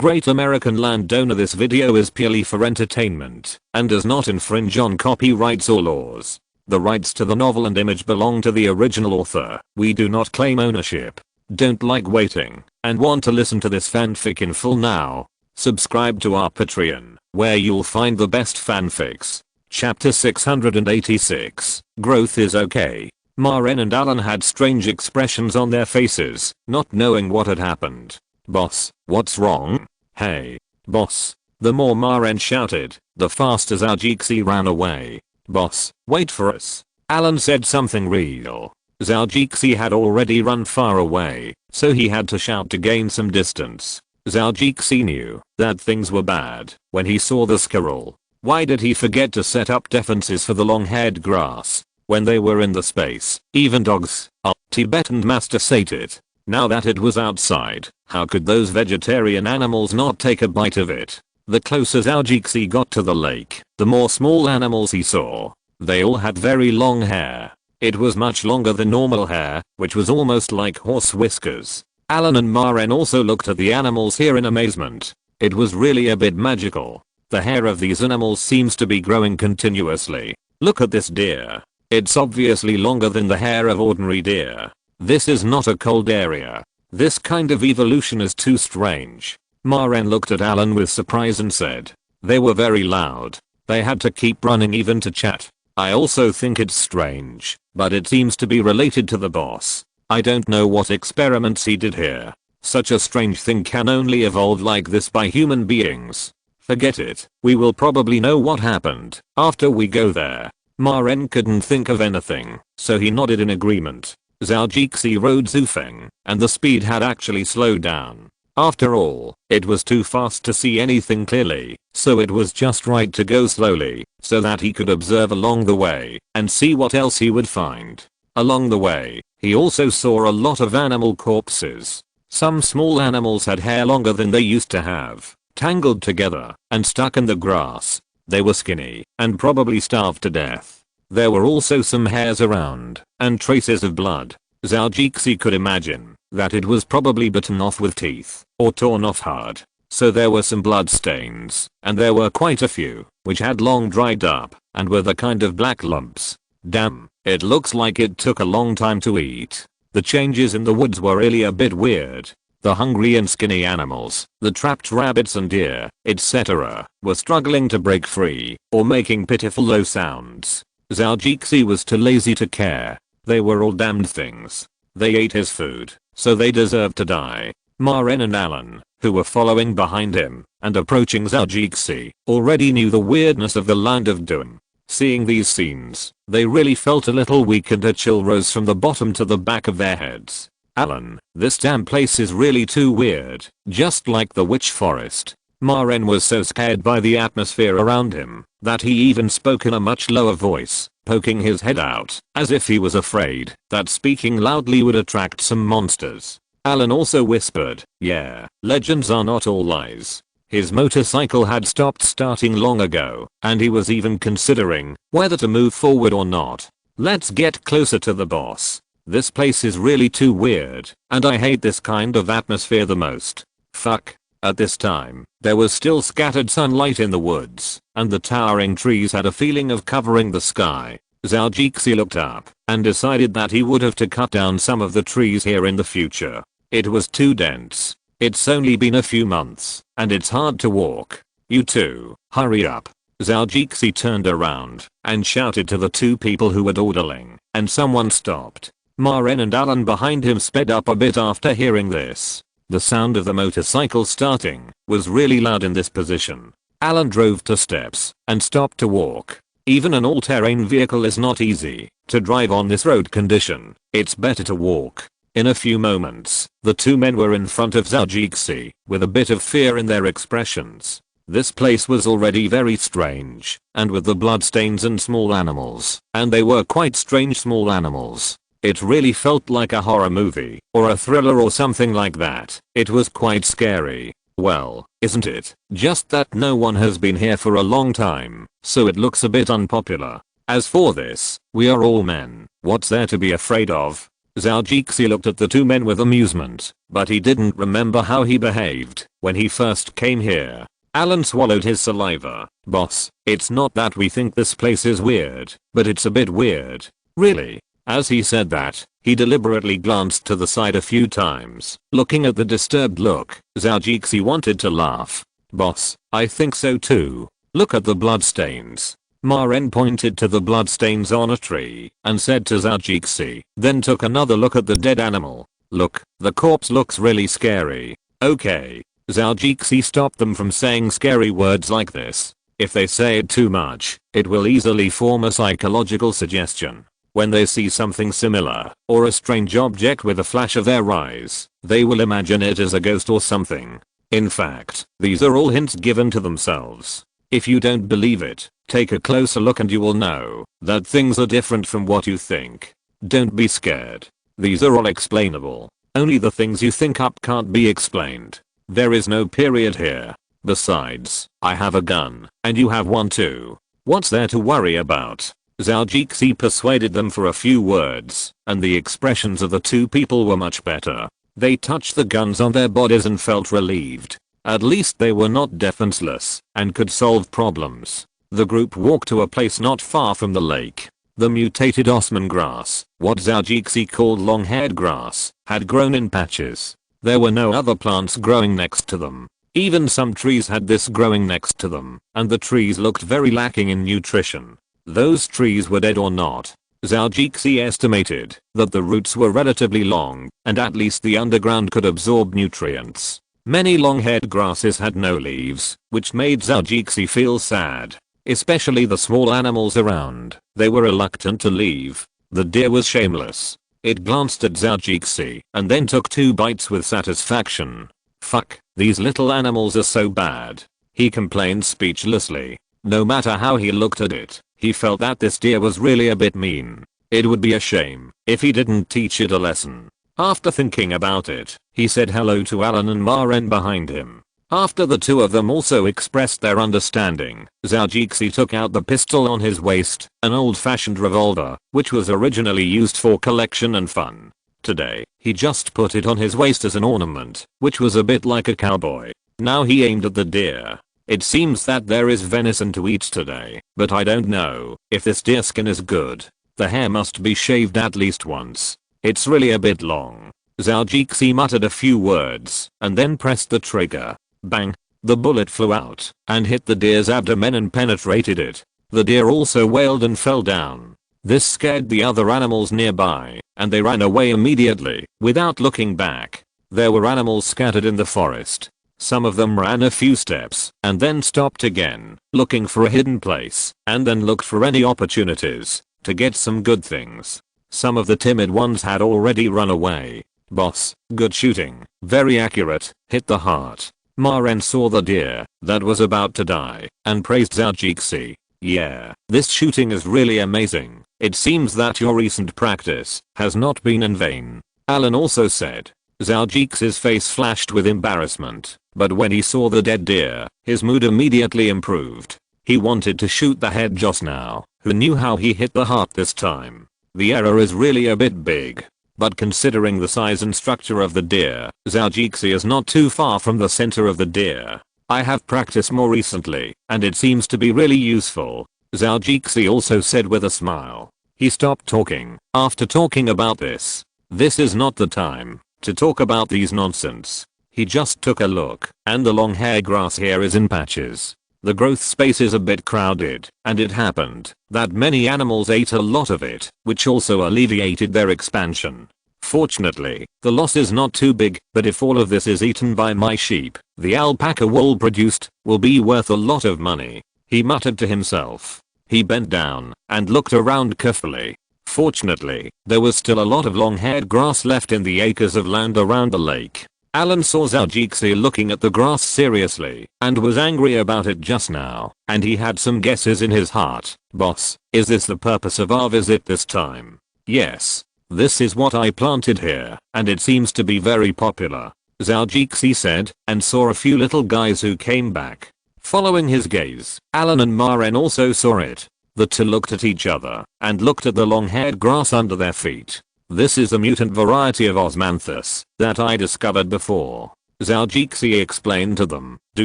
Great American Landowner. This video is purely for entertainment and does not infringe on copyrights or laws. The rights to the novel and image belong to the original author. We do not claim ownership. Don't like waiting and want to listen to this fanfic in full now? Subscribe to our Patreon, where you'll find the best fanfics. Chapter 686. Growth is okay. Maren and Alan had strange expressions on their faces, not knowing what had happened. Boss, what's wrong? Hey, boss. The more Maren shouted, the faster Zhou ran away. Boss, wait for us. Alan said something real. Zhou had already run far away, so he had to shout to gain some distance. Zhou knew that things were bad when he saw the squirrel. Why did he forget to set up defenses for the long-haired grass when they were in the space? Even dogs, Tibetan master sated. Now that it was outside, how could those vegetarian animals not take a bite of it? The closer Zhou got to the lake, the more small animals he saw. They all had very long hair. It was much longer than normal hair, which was almost like horse whiskers. Alan and Maren also looked at the animals here in amazement. It was really a bit magical. The hair of these animals seems to be growing continuously. Look at this deer. It's obviously longer than the hair of ordinary deer. This is not a cold area. This kind of evolution is too strange. Maren looked at Alan with surprise and said. They were very loud. They had to keep running even to chat. I also think it's strange, but it seems to be related to the boss. I don't know what experiments he did here. Such a strange thing can only evolve like this by human beings. Forget it. We will probably know what happened after we go there. Maren couldn't think of anything, so he nodded in agreement. Zhou rode Zufeng, and the speed had actually slowed down. After all, it was too fast to see anything clearly, so it was just right to go slowly, so that he could observe along the way and see what else he would find. Along the way, he also saw a lot of animal corpses. Some small animals had hair longer than they used to have, tangled together and stuck in the grass. They were skinny and probably starved to death. There were also some hairs around and traces of blood. Zhou could imagine that it was probably bitten off with teeth or torn off hard. So there were some blood stains, and there were quite a few which had long dried up and were the kind of black lumps. Damn, it looks like it took a long time to eat. The changes in the woods were really a bit weird. The hungry and skinny animals, the trapped rabbits and deer, etc., were struggling to break free or making pitiful low sounds. Zhou was too lazy to care. They were all damned things. They ate his food, so they deserved to die. Maren and Alan, who were following behind him and approaching Zhou, already knew the weirdness of the land of doom. Seeing these scenes, they really felt a little weak and a chill rose from the bottom to the back of their heads. Alan, this damn place is really too weird, just like the witch forest. Maren was so scared by the atmosphere around him that he even spoke in a much lower voice, poking his head out as if he was afraid that speaking loudly would attract some monsters. Alan also whispered, yeah, legends are not all lies. His motorcycle had stopped starting long ago, and he was even considering whether to move forward or not. Let's get closer to the boss. This place is really too weird, and I hate this kind of atmosphere the most. Fuck. At this time, there was still scattered sunlight in the woods, and the towering trees had a feeling of covering the sky. Zhou looked up and decided that he would have to cut down some of the trees here in the future. It was too dense. It's only been a few months, and it's hard to walk. You two, hurry up. Zhou turned around and shouted to the two people who were dawdling, and someone stopped. Maren and Alan behind him sped up a bit after hearing this. The sound of the motorcycle starting was really loud in this position. Alan drove to steps and stopped to walk. Even an all-terrain vehicle is not easy to drive on this road condition. It's better to walk. In a few moments, the two men were in front of Zhou with a bit of fear in their expressions. This place was already very strange, and with the bloodstains and small animals, and they were quite strange small animals. It really felt like a horror movie or a thriller or something like that. It was quite scary. Well, isn't it? Just that no one has been here for a long time, so it looks a bit unpopular. As for this, we are all men. What's there to be afraid of? Zhao Jixi looked at the two men with amusement, but he didn't remember how he behaved when he first came here. Alan swallowed his saliva. Boss, it's not that we think this place is weird, but it's a bit weird. Really? As he said that, he deliberately glanced to the side a few times. Looking at the disturbed look, Zhao Jixi wanted to laugh. Boss, I think so too. Look at the bloodstains. Ma Ren pointed to the bloodstains on a tree and said to Zhao Jixi, then took another look at the dead animal. Look, the corpse looks really scary. Okay. Zhao Jixi stopped them from saying scary words like this. If they say it too much, it will easily form a psychological suggestion. When they see something similar, or a strange object with a flash of their eyes, they will imagine it as a ghost or something. In fact, these are all hints given to themselves. If you don't believe it, take a closer look and you will know that things are different from what you think. Don't be scared. These are all explainable. Only the things you think up can't be explained. There is no period here. Besides, I have a gun, and you have one too. What's there to worry about? Zhao Jixi persuaded them for a few words, and the expressions of the two people were much better. They touched the guns on their bodies and felt relieved. At least they were not defenseless, and could solve problems. The group walked to a place not far from the lake. The mutated Osman grass, what Zhao Jixi called long-haired grass, had grown in patches. There were no other plants growing next to them. Even some trees had this growing next to them, and the trees looked very lacking in nutrition. Those trees were dead or not. Zhao Jixi estimated that the roots were relatively long, and at least the underground could absorb nutrients. Many long-haired grasses had no leaves, which made Zhao Jixi feel sad. Especially the small animals around. They were reluctant to leave. The deer was shameless. It glanced at Zhao Jixi and then took 2 bites with satisfaction. Fuck, these little animals are so bad. He complained speechlessly. No matter how he looked at it, he felt that this deer was really a bit mean. It would be a shame if he didn't teach it a lesson. After thinking about it, he said hello to Alan and Ma Ren behind him. After the two of them also expressed their understanding, Zhao Jixi took out the pistol on his waist, an old-fashioned revolver, which was originally used for collection and fun. Today, he just put it on his waist as an ornament, which was a bit like a cowboy. Now he aimed at the deer. It seems that there is venison to eat today, but I don't know if this deer skin is good. The hair must be shaved at least once. It's really a bit long. Zhao Jixi muttered a few words, and then pressed the trigger. Bang! The bullet flew out and hit the deer's abdomen and penetrated it. The deer also wailed and fell down. This scared the other animals nearby, and they ran away immediately, without looking back. There were animals scattered in the forest. Some of them ran a few steps and then stopped again, looking for a hidden place, and then looked for any opportunities to get some good things. Some of the timid ones had already run away. Boss, good shooting, very accurate, hit the heart. Ma Ren saw the deer that was about to die and praised Zhao Jixi. Yeah, this shooting is really amazing. It seems that your recent practice has not been in vain. Alan also said. Zhao Jixi's face flashed with embarrassment, but when he saw the dead deer, his mood immediately improved. He wanted to shoot the head just now. Who knew how he hit the heart this time? The error is really a bit big. But considering the size and structure of the deer, Zhao Jixi is not too far from the center of the deer. I have practiced more recently, and it seems to be really useful. Zhao Jixi also said with a smile. He stopped talking after talking about this. This is not the time to talk about these nonsense. He just took a look, and the long hair grass here is in patches. The growth space is a bit crowded, and it happened that many animals ate a lot of it, which also alleviated their expansion. Fortunately, the loss is not too big, but if all of this is eaten by my sheep, the alpaca wool produced will be worth a lot of money. He muttered to himself. He bent down and looked around carefully. Fortunately, there was still a lot of long-haired grass left in the acres of land around the lake. Alan saw Zhao Jixi looking at the grass seriously and was angry about it just now, and he had some guesses in his heart. Boss, is this the purpose of our visit this time? Yes. This is what I planted here, and it seems to be very popular. Zhao Jixi said, and saw a few little guys who came back. Following his gaze, Alan and Ma Ren also saw it. The two looked at each other and looked at the long-haired grass under their feet. This is a mutant variety of osmanthus that I discovered before. Zhao explained to them, do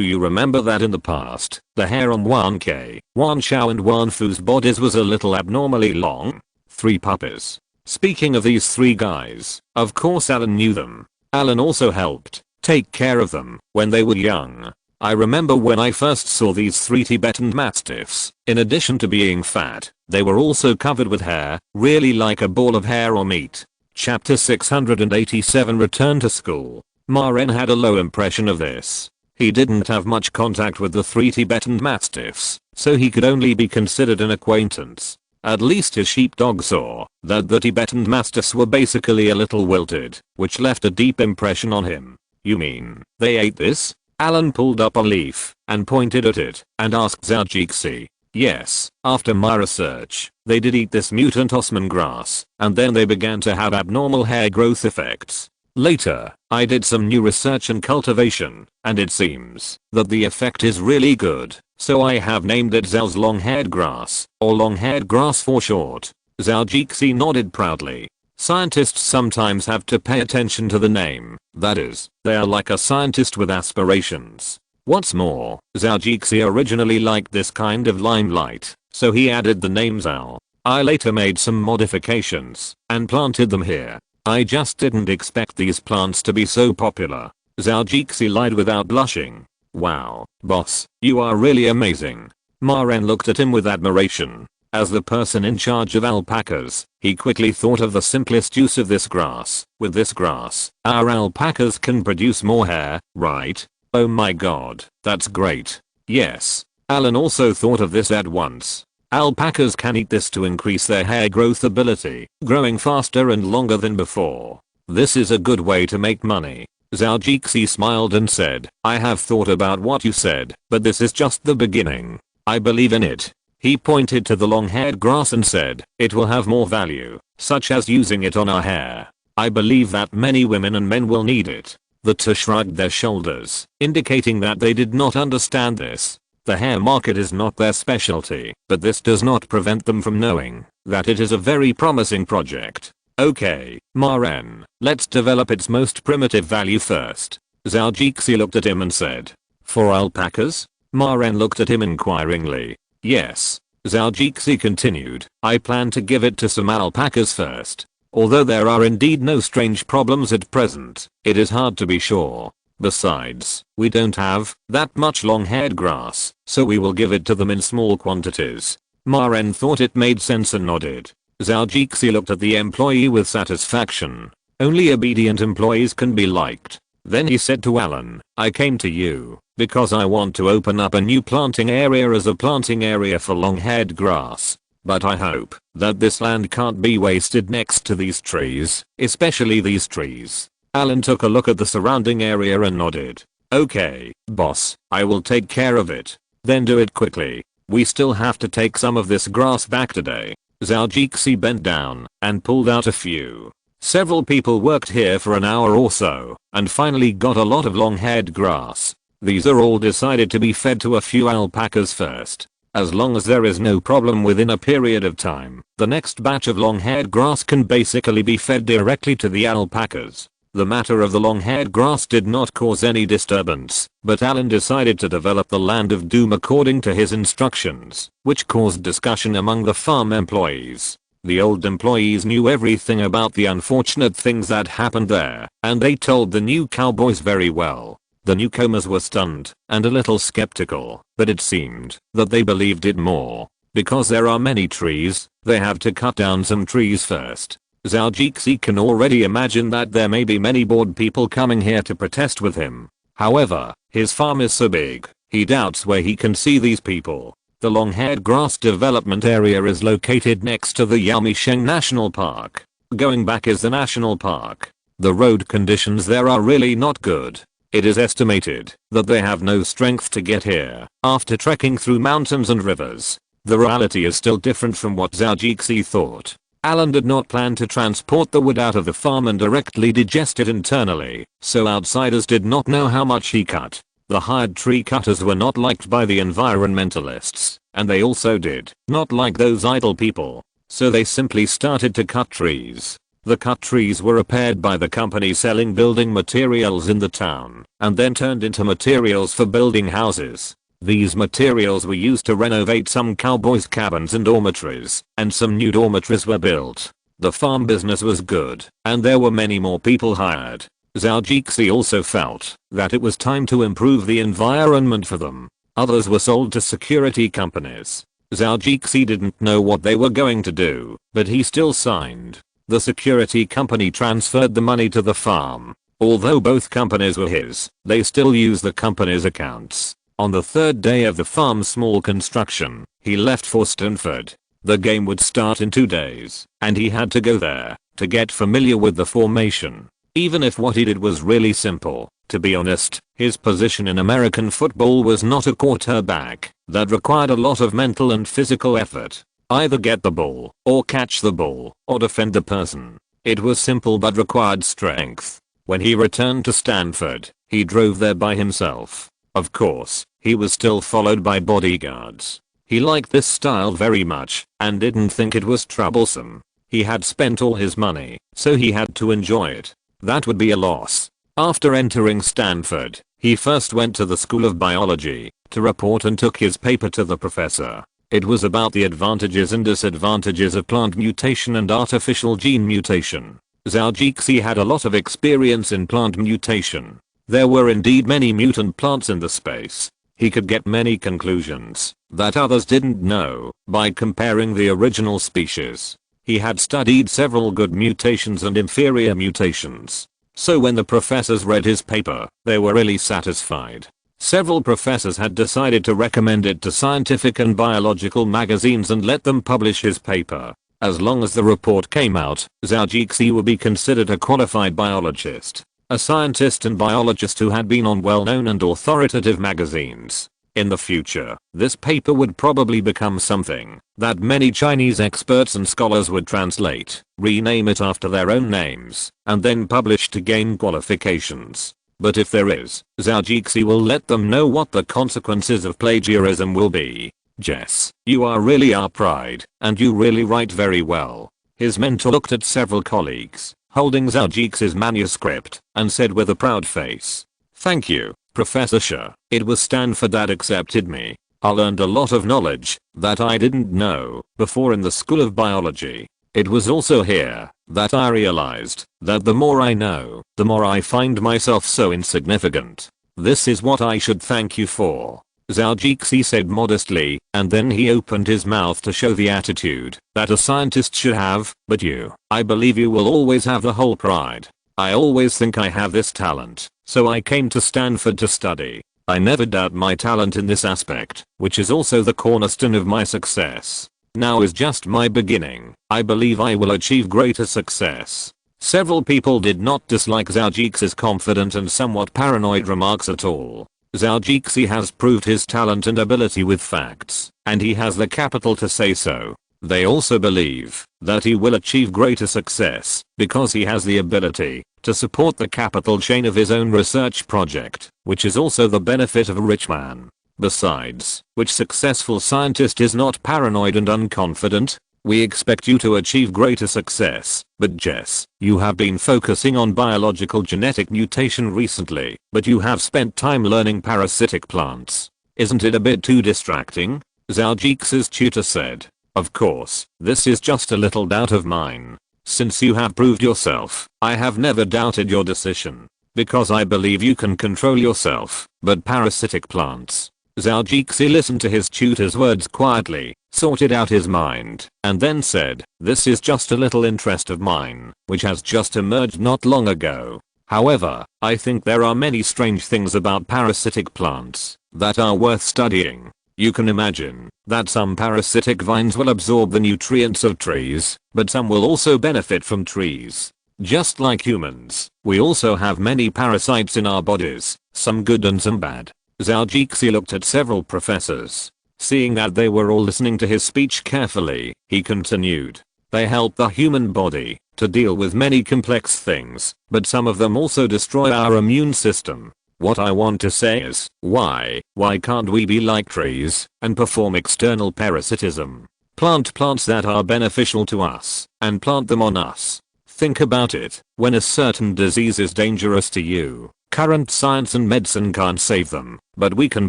you remember that in the past, the hair on Wan Ke, Wan Shao and Wan Fu's bodies was a little abnormally long? 3 puppies. Speaking of these 3 guys, of course Alan knew them. Alan also helped take care of them when they were young. I remember when I first saw these 3 Tibetan mastiffs, in addition to being fat, they were also covered with hair, really like a ball of hair or meat. Chapter 687 Return to School. Maren had a low impression of this. He didn't have much contact with the 3 Tibetan mastiffs, so he could only be considered an acquaintance. At least his sheepdog saw that the Tibetan mastiffs were basically a little wilted, which left a deep impression on him. You mean, they ate this? Alan pulled up a leaf and pointed at it and asked Zhao. Yes, after my research, they did eat this mutant Osman grass, and then they began to have abnormal hair growth effects. Later, I did some new research and cultivation, and it seems that the effect is really good, so I have named it Zhao's long-haired grass, or long-haired grass for short. Zhao nodded proudly. Scientists sometimes have to pay attention to the name, that is, they are like a scientist with aspirations. What's more, Zhao originally liked this kind of limelight, so he added the name Zhao. I later made some modifications and planted them here. I just didn't expect these plants to be so popular. Zhao lied without blushing. Wow, boss, you are really amazing. Maren looked at him with admiration. As the person in charge of alpacas, he quickly thought of the simplest use of this grass. With this grass, our alpacas can produce more hair, right? Oh my god, that's great. Yes. Alan also thought of this at once. Alpacas can eat this to increase their hair growth ability, growing faster and longer than before. This is a good way to make money. Zhao smiled and said, I have thought about what you said, but this is just the beginning. I believe in it. He pointed to the long-haired grass and said, it will have more value, such as using it on our hair. I believe that many women and men will need it. The two shrugged their shoulders, indicating that they did not understand this. The hair market is not their specialty, but this does not prevent them from knowing that it is a very promising project. Okay, Maren, let's develop its most primitive value first. Zhao looked at him and said, for alpacas? Maren looked at him inquiringly. Yes. Zhao continued, I plan to give it to some alpacas first. Although there are indeed no strange problems at present, it is hard to be sure. Besides, we don't have that much long-haired grass, so we will give it to them in small quantities. Maren thought it made sense and nodded. Zhao looked at the employee with satisfaction. Only obedient employees can be liked. Then he said to Alan, I came to you because I want to open up a new planting area as a planting area for long-haired grass. But I hope that this land can't be wasted next to these trees, especially these trees. Alan took a look at the surrounding area and nodded. Okay, boss, I will take care of it. Then do it quickly. We still have to take some of this grass back today. Zhao bent down and pulled out a few. Several people worked here for an hour or so and finally got a lot of long-haired grass. These are all decided to be fed to a few alpacas first. As long as there is no problem within a period of time, the next batch of long-haired grass can basically be fed directly to the alpacas. The matter of the long-haired grass did not cause any disturbance, but Alan decided to develop the land of doom according to his instructions, which caused discussion among the farm employees. The old employees knew everything about the unfortunate things that happened there, and they told the new cowboys very well. The newcomers were stunned and a little skeptical, but it seemed that they believed it more. Because there are many trees, they have to cut down some trees first. Zhao can already imagine that there may be many bored people coming here to protest with him. However, his farm is so big, he doubts where he can see these people. The long-haired grass development area is located next to the Yaomisheng National Park. Going back is the national park. The road conditions there are really not good. It is estimated that they have no strength to get here after trekking through mountains and rivers. The reality is still different from what Zhao thought. Alan did not plan to transport the wood out of the farm and directly digest it internally, so outsiders did not know how much he cut. The hired tree cutters were not liked by the environmentalists, and they also did not like those idle people, so they simply started to cut trees. The cut trees were repaired by the company selling building materials in the town, and then turned into materials for building houses. These materials were used to renovate some cowboys' cabins and dormitories, and some new dormitories were built. The farm business was good, and there were many more people hired. Zhou also felt that it was time to improve the environment for them. Others were sold to security companies. Zhou didn't know what they were going to do, but he still signed. The security company transferred the money to the farm. Although both companies were his, they still used the company's accounts. On the third day of the farm's small construction, he left for Stanford. The game would start in 2 days, and he had to go there to get familiar with the formation. Even if what he did was really simple, to be honest, his position in American football was not a quarterback that required a lot of mental and physical effort. Either get the ball, or catch the ball, or defend the person. It was simple but required strength. When he returned to Stanford, he drove there by himself. Of course, he was still followed by bodyguards. He liked this style very much, and didn't think it was troublesome. He had spent all his money, so he had to enjoy it. That would be a loss. After entering Stanford, he first went to the School of Biology to report and took his paper to the professor. It was about the advantages and disadvantages of plant mutation and artificial gene mutation. Zhou had a lot of experience in plant mutation. There were indeed many mutant plants in the space. He could get many conclusions that others didn't know by comparing the original species. He had studied several good mutations and inferior mutations. So when the professors read his paper, they were really satisfied. Several professors had decided to recommend it to scientific and biological magazines and let them publish his paper. As long as the report came out, Zhou would be considered a qualified biologist, a scientist and biologist who had been on well-known and authoritative magazines. In the future, this paper would probably become something that many Chinese experts and scholars would translate, rename it after their own names, and then publish to gain qualifications. But if there is, Zhou will let them know what the consequences of plagiarism will be. Jess, you are really our pride, and you really write very well. His mentor looked at several colleagues, holding Zhou's manuscript, and said with a proud face, "Thank you, Professor Shi. It was Stanford that accepted me. I learned a lot of knowledge that I didn't know before in the School of Biology. It was also here that I realized that the more I know, the more I find myself so insignificant. This is what I should thank you for," Zhou said modestly, and then he opened his mouth to show the attitude that a scientist should have. "But you, I believe you will always have the whole pride. I always think I have this talent, so I came to Stanford to study. I never doubt my talent in this aspect, which is also the cornerstone of my success. Now is just my beginning. I believe I will achieve greater success." Several people did not dislike Zhou's confident and somewhat paranoid remarks at all. Zhou has proved his talent and ability with facts, and he has the capital to say so. They also believe that he will achieve greater success because he has the ability to support the capital chain of his own research project, which is also the benefit of a rich man. Besides, which successful scientist is not paranoid and unconfident? We expect you to achieve greater success, but Jess, you have been focusing on biological genetic mutation recently, but you have spent time learning parasitic plants. Isn't it a bit too distracting? Zhou's tutor said. Of course, this is just a little doubt of mine. Since you have proved yourself, I have never doubted your decision. Because I believe you can control yourself, but parasitic plants. Zhou listened to his tutor's words quietly, sorted out his mind, and then said, "This is just a little interest of mine, which has just emerged not long ago. However, I think there are many strange things about parasitic plants that are worth studying. You can imagine that some parasitic vines will absorb the nutrients of trees, but some will also benefit from trees. Just like humans, we also have many parasites in our bodies, some good and some bad." Zhou looked at several professors. Seeing that they were all listening to his speech carefully, he continued. "They help the human body to deal with many complex things, but some of them also destroy our immune system. What I want to say is, why can't we be like trees and perform external parasitism? Plant plants that are beneficial to us and plant them on us. Think about it, when a certain disease is dangerous to you, current science and medicine can't save them, but we can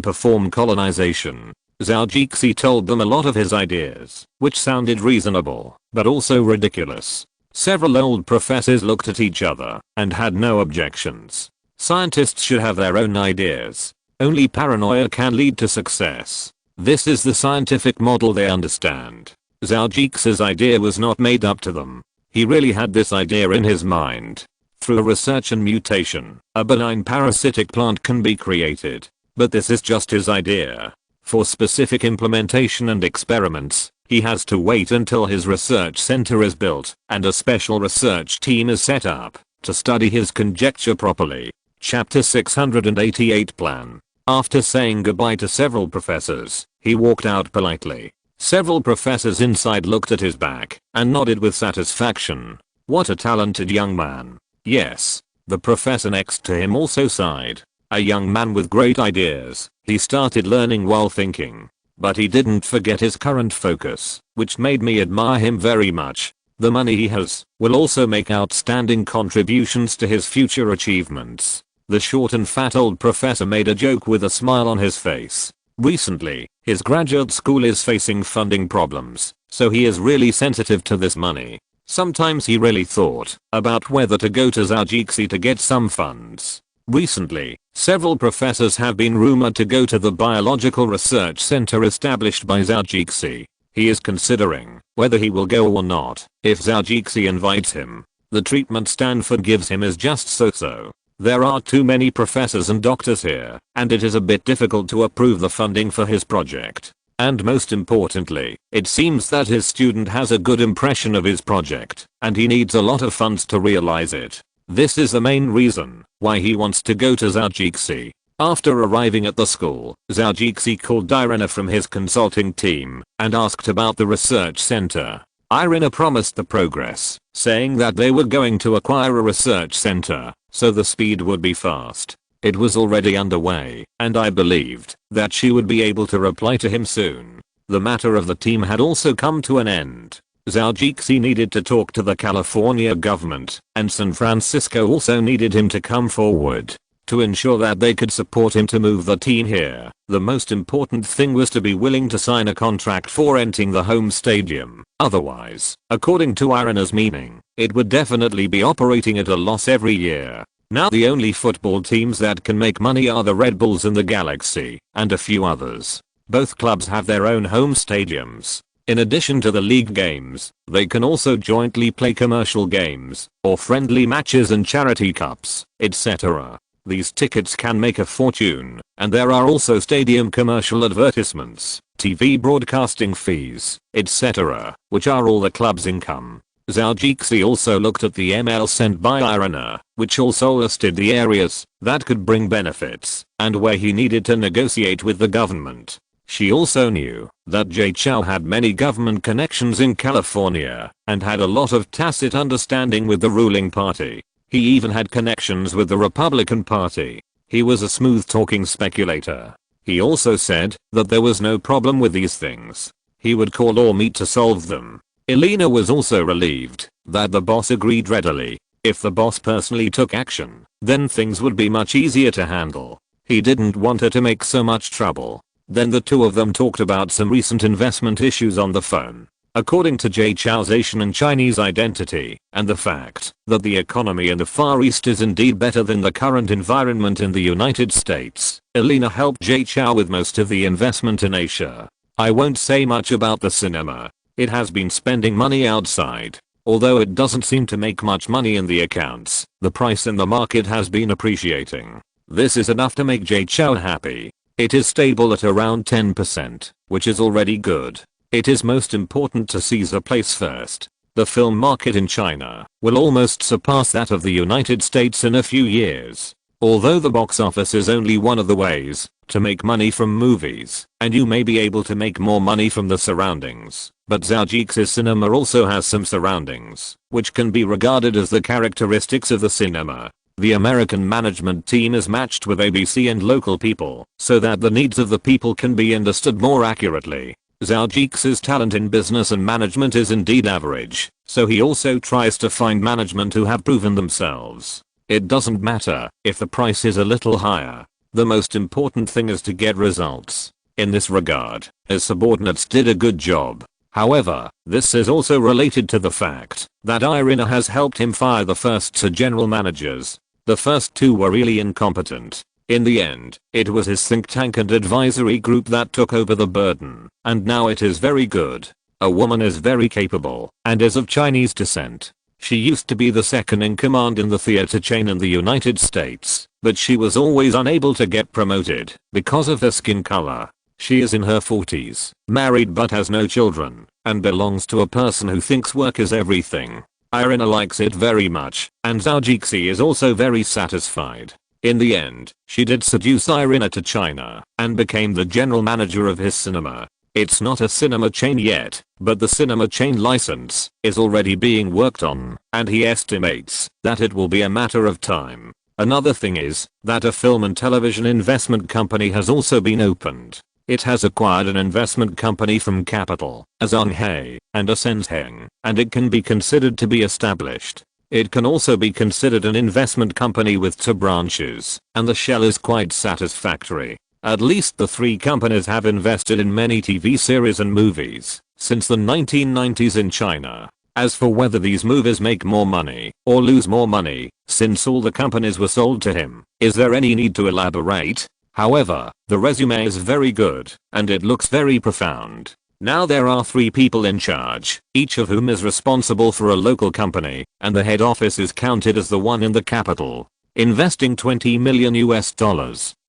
perform colonization. Zhou told them a lot of his ideas, which sounded reasonable, but also ridiculous. Several old professors looked at each other and had no objections. Scientists should have their own ideas. Only paranoia can lead to success. This is the scientific model they understand. Zhou's idea was not made up to them. He really had this idea in his mind. Through research and mutation, a benign parasitic plant can be created. But this is just his idea. For specific implementation and experiments, he has to wait until his research center is built and a special research team is set up to study his conjecture properly. Chapter 688 Plan. After saying goodbye to several professors, he walked out politely. Several professors inside looked at his back and nodded with satisfaction. What a talented young man. Yes. The professor next to him also sighed. A young man with great ideas. He started learning while thinking. But he didn't forget his current focus, which made me admire him very much. The money he has will also make outstanding contributions to his future achievements. The short and fat old professor made a joke with a smile on his face. Recently, his graduate school is facing funding problems, so he is really sensitive to this money. Sometimes he really thought about whether to go to Zhou to get some funds. Recently, several professors have been rumored to go to the biological research center established by Zhou. He is considering whether he will go or not. If Zhou invites him, the treatment Stanford gives him is just so-so. There are too many professors and doctors here, and it is a bit difficult to approve the funding for his project. And most importantly, it seems that his student has a good impression of his project, and he needs a lot of funds to realize it. This is the main reason why he wants to go to Zhou. After arriving at the school, Zhou called Irina from his consulting team and asked about the research center. Irina promised the progress, saying that they were going to acquire a research center, so the speed would be fast. It was already underway, and I believed that she would be able to reply to him soon. The matter of the team had also come to an end. Zhou needed to talk to the California government, and San Francisco also needed him to come forward to ensure that they could support him to move the team here. The most important thing was to be willing to sign a contract for renting the home stadium. Otherwise, according to Irina's meaning, it would definitely be operating at a loss every year. Now the only football teams that can make money are the Red Bulls in the Galaxy, and a few others. Both clubs have their own home stadiums. In addition to the league games, they can also jointly play commercial games, or friendly matches and charity cups, etc. These tickets can make a fortune, and there are also stadium commercial advertisements, TV broadcasting fees, etc., which are all the club's income. Zhou also looked at the email sent by Irina, which also listed the areas that could bring benefits, and where he needed to negotiate with the government. She also knew that Zhou had many government connections in California, and had a lot of tacit understanding with the ruling party. He even had connections with the Republican Party. He was a smooth-talking speculator. He also said that there was no problem with these things. He would call or meet to solve them. Elena was also relieved that the boss agreed readily. If the boss personally took action, then things would be much easier to handle. He didn't want her to make so much trouble. Then the two of them talked about some recent investment issues on the phone. According to Zhou's Asian and Chinese identity, and the fact that the economy in the Far East is indeed better than the current environment in the United States, Elena helped Zhou with most of the investment in Asia. I won't say much about the cinema. It has been spending money outside. Although it doesn't seem to make much money in the accounts, the price in the market has been appreciating. This is enough to make Zhou happy. It is stable at around 10%, which is already good. It is most important to seize a place first. The film market in China will almost surpass that of the United States in a few years. Although the box office is only one of the ways to make money from movies, and you may be able to make more money from the surroundings, but Zhou's cinema also has some surroundings, which can be regarded as the characteristics of the cinema. The American management team is matched with ABC and local people, so that the needs of the people can be understood more accurately. Zhou Jixi's talent in business and management is indeed average, so he also tries to find management who have proven themselves. It doesn't matter if the price is a little higher. The most important thing is to get results. In this regard, his subordinates did a good job. However, this is also related to the fact that Irina has helped him fire the first two general managers. The first two were really incompetent. In the end, it was his think tank and advisory group that took over the burden, and now it is very good. A woman is very capable and is of Chinese descent. She used to be the second in command in the theater chain in the United States, but she was always unable to get promoted because of her skin color. She is in her 40s, married but has no children, and belongs to a person who thinks work is everything. Irina likes it very much, and Zhou Jixi is also very satisfied. In the end, she did seduce Irina to China and became the general manager of his cinema. It's not a cinema chain yet, but the cinema chain license is already being worked on, and he estimates that it will be a matter of time. Another thing is that a film and television investment company has also been opened. It has acquired an investment company from Capital, a Zhonghe, and a Shenzhen, and it can be considered to be established. It can also be considered an investment company with 2 branches, and the shell is quite satisfactory. At least the 3 companies have invested in many TV series and movies since the 1990s in China. As for whether these movies make more money or lose more money since all the companies were sold to him, is there any need to elaborate? However, the resume is very good, and it looks very profound. Now there are 3 people in charge, each of whom is responsible for a local company, and the head office is counted as the one in the capital. Investing $20 million US,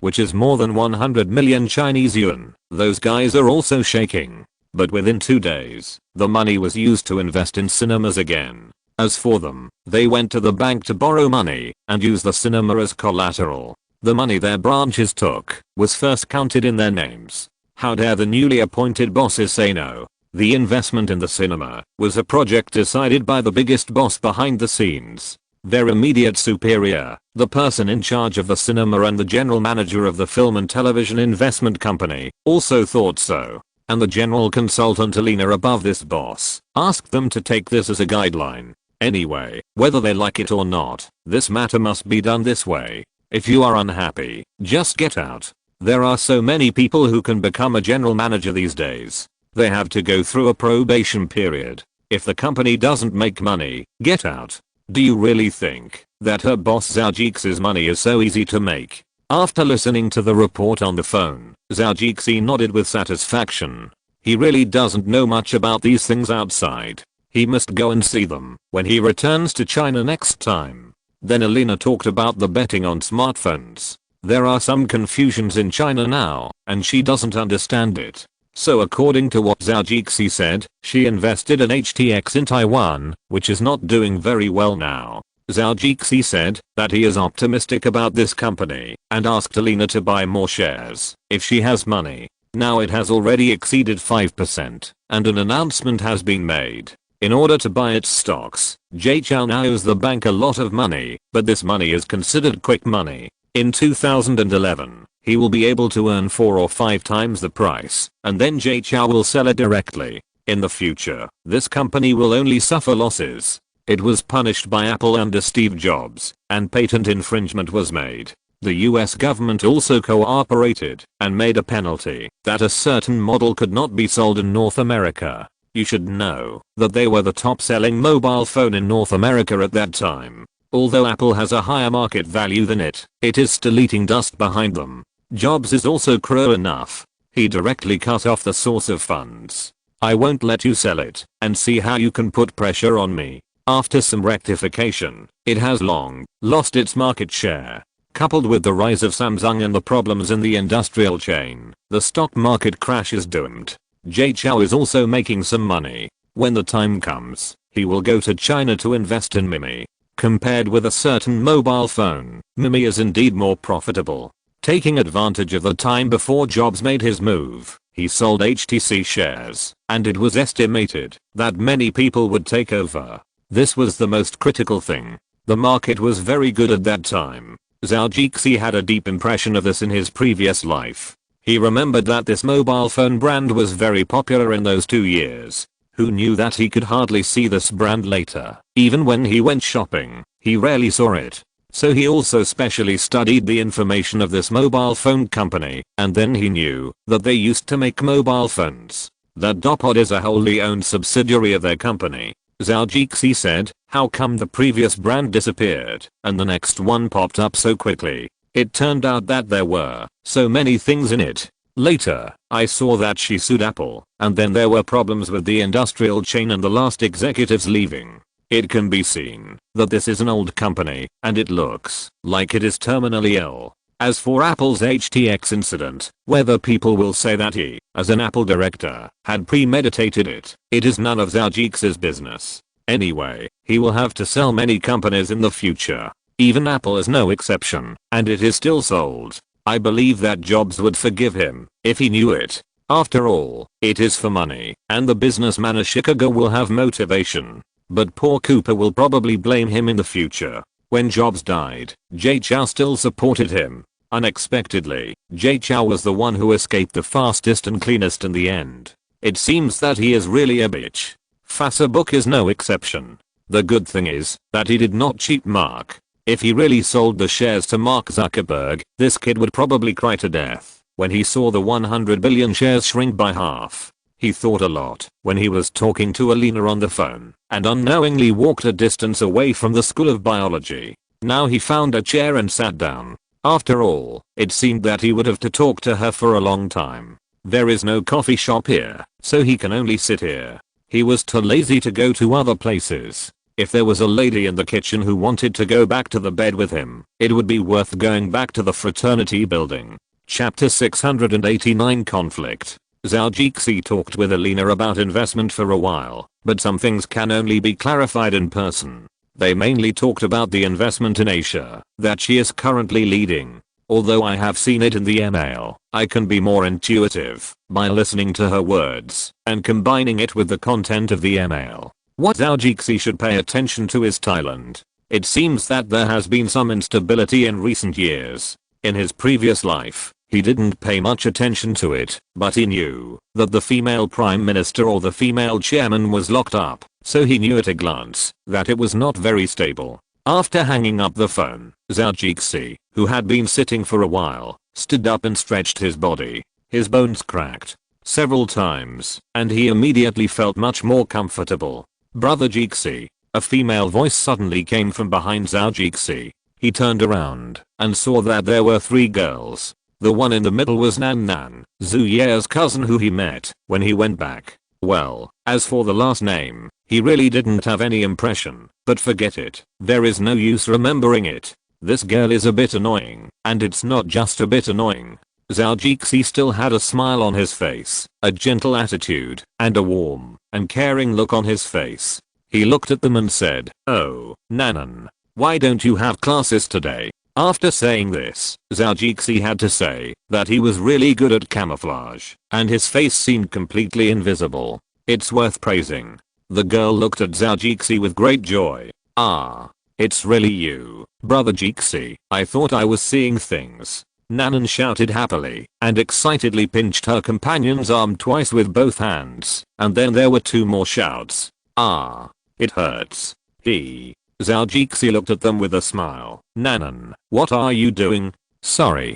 which is more than 100 million Chinese yuan. Those guys are also shaking. But within 2 days, the money was used to invest in cinemas again. As for them, they went to the bank to borrow money and use the cinema as collateral. The money their branches took was first counted in their names. How dare the newly appointed bosses say no? The investment in the cinema was a project decided by the biggest boss behind the scenes. Their immediate superior, the person in charge of the cinema and the general manager of the film and television investment company, also thought so. And the general consultant Alina above this boss asked them to take this as a guideline. Anyway, whether they like it or not, this matter must be done this way. If you are unhappy, just get out. There are so many people who can become a general manager these days. They have to go through a probation period. If the company doesn't make money, get out. Do you really think that her boss Zhou Jixi's money is so easy to make? After listening to the report on the phone, Zhou Jixi nodded with satisfaction. He really doesn't know much about these things outside. He must go and see them when he returns to China next time. Then Alina talked about the betting on smartphones. There are some confusions in China now, and she doesn't understand it. So according to what Zhou Jixi said, she invested in HTX in Taiwan, which is not doing very well now. Zhou Jixi said that he is optimistic about this company and asked Alina to buy more shares if she has money. Now it has already exceeded 5%, and an announcement has been made. In order to buy its stocks, Zhou now owes the bank a lot of money, but this money is considered quick money. In 2011, he will be able to earn 4 or 5 times the price, and then Zhou will sell it directly. In the future, this company will only suffer losses. It was punished by Apple under Steve Jobs, and patent infringement was made. The US government also cooperated and made a penalty that a certain model could not be sold in North America. You should know that they were the top selling mobile phone in North America at that time. Although Apple has a higher market value than it is still eating dust behind them. Jobs is also cruel enough. He directly cut off the source of funds. I won't let you sell it and see how you can put pressure on me. After some rectification, it has long lost its market share. Coupled with the rise of Samsung and the problems in the industrial chain, the stock market crash is doomed. Zhou is also making some money. When the time comes, he will go to China to invest in Mimi. Compared with a certain mobile phone, Mimi is indeed more profitable. Taking advantage of the time before Jobs made his move, he sold HTC shares, and it was estimated that many people would take over. This was the most critical thing. The market was very good at that time. Zhou Jixi had a deep impression of this in his previous life. He remembered that this mobile phone brand was very popular in those 2 years. Who knew that he could hardly see this brand later? Even when he went shopping, he rarely saw it. So he also specially studied the information of this mobile phone company, and then he knew that they used to make mobile phones. That Dopod is a wholly owned subsidiary of their company. Zhou said, how come the previous brand disappeared and the next one popped up so quickly? It turned out that there were so many things in it. Later, I saw that she sued Apple, and then there were problems with the industrial chain and the last executives leaving. It can be seen that this is an old company, and it looks like it is terminally ill. As for Apple's HTX incident, whether people will say that he, as an Apple director, had premeditated it, it is none of Zhou's business. Anyway, he will have to sell many companies in the future. Even Apple is no exception, and it is still sold. I believe that Jobs would forgive him if he knew it. After all, it is for money, and the businessman Ashikaga will have motivation. But poor Cooper will probably blame him in the future. When Jobs died, Jay Chou still supported him. Unexpectedly, Jay Chou was the one who escaped the fastest and cleanest in the end. It seems that he is really a bitch. Facebook is no exception. The good thing is that he did not cheat Mark. If he really sold the shares to Mark Zuckerberg, this kid would probably cry to death when he saw the 100 billion shares shrink by half. He thought a lot when he was talking to Alina on the phone and unknowingly walked a distance away from the School of Biology. Now he found a chair and sat down. After all, it seemed that he would have to talk to her for a long time. There is no coffee shop here, so he can only sit here. He was too lazy to go to other places. If there was a lady in the kitchen who wanted to go back to the bed with him, it would be worth going back to the fraternity building. Chapter 689 Conflict. Zhou talked with Alina about investment for a while, but some things can only be clarified in person. They mainly talked about the investment in Asia that she is currently leading. Although I have seen it in the email, I can be more intuitive by listening to her words and combining it with the content of the email. What Zhou should pay attention to is Thailand. It seems that there has been some instability in recent years. In his previous life, he didn't pay much attention to it, but he knew that the female prime minister or the female chairman was locked up, so he knew at a glance that it was not very stable. After hanging up the phone, Zhou, who had been sitting for a while, stood up and stretched his body. His bones cracked several times, and he immediately felt much more comfortable. Brother Jixi, a female voice suddenly came from behind Zhou. He turned around and saw that there were 3 girls. The one in the middle was Nan, Zhu Ye's cousin who he met when he went back. Well, as for the last name, he really didn't have any impression, but forget it. There is no use remembering it. This girl is a bit annoying, and it's not just a bit annoying. Zhou still had a smile on his face, a gentle attitude, and a warm and caring look on his face. He looked at them and said, "Oh, Nanan, why don't you have classes today?" After saying this, Zhou had to say that he was really good at camouflage, and his face seemed completely invisible. It's worth praising. The girl looked at Zhou with great joy. "Ah, it's really you, brother Jixi. I thought I was seeing things." Nanan shouted happily and excitedly pinched her companion's arm twice with both hands, and then there were 2 more shouts. "Ah, it hurts." Zhou looked at them with a smile. "Nanan, what are you doing?" Sorry,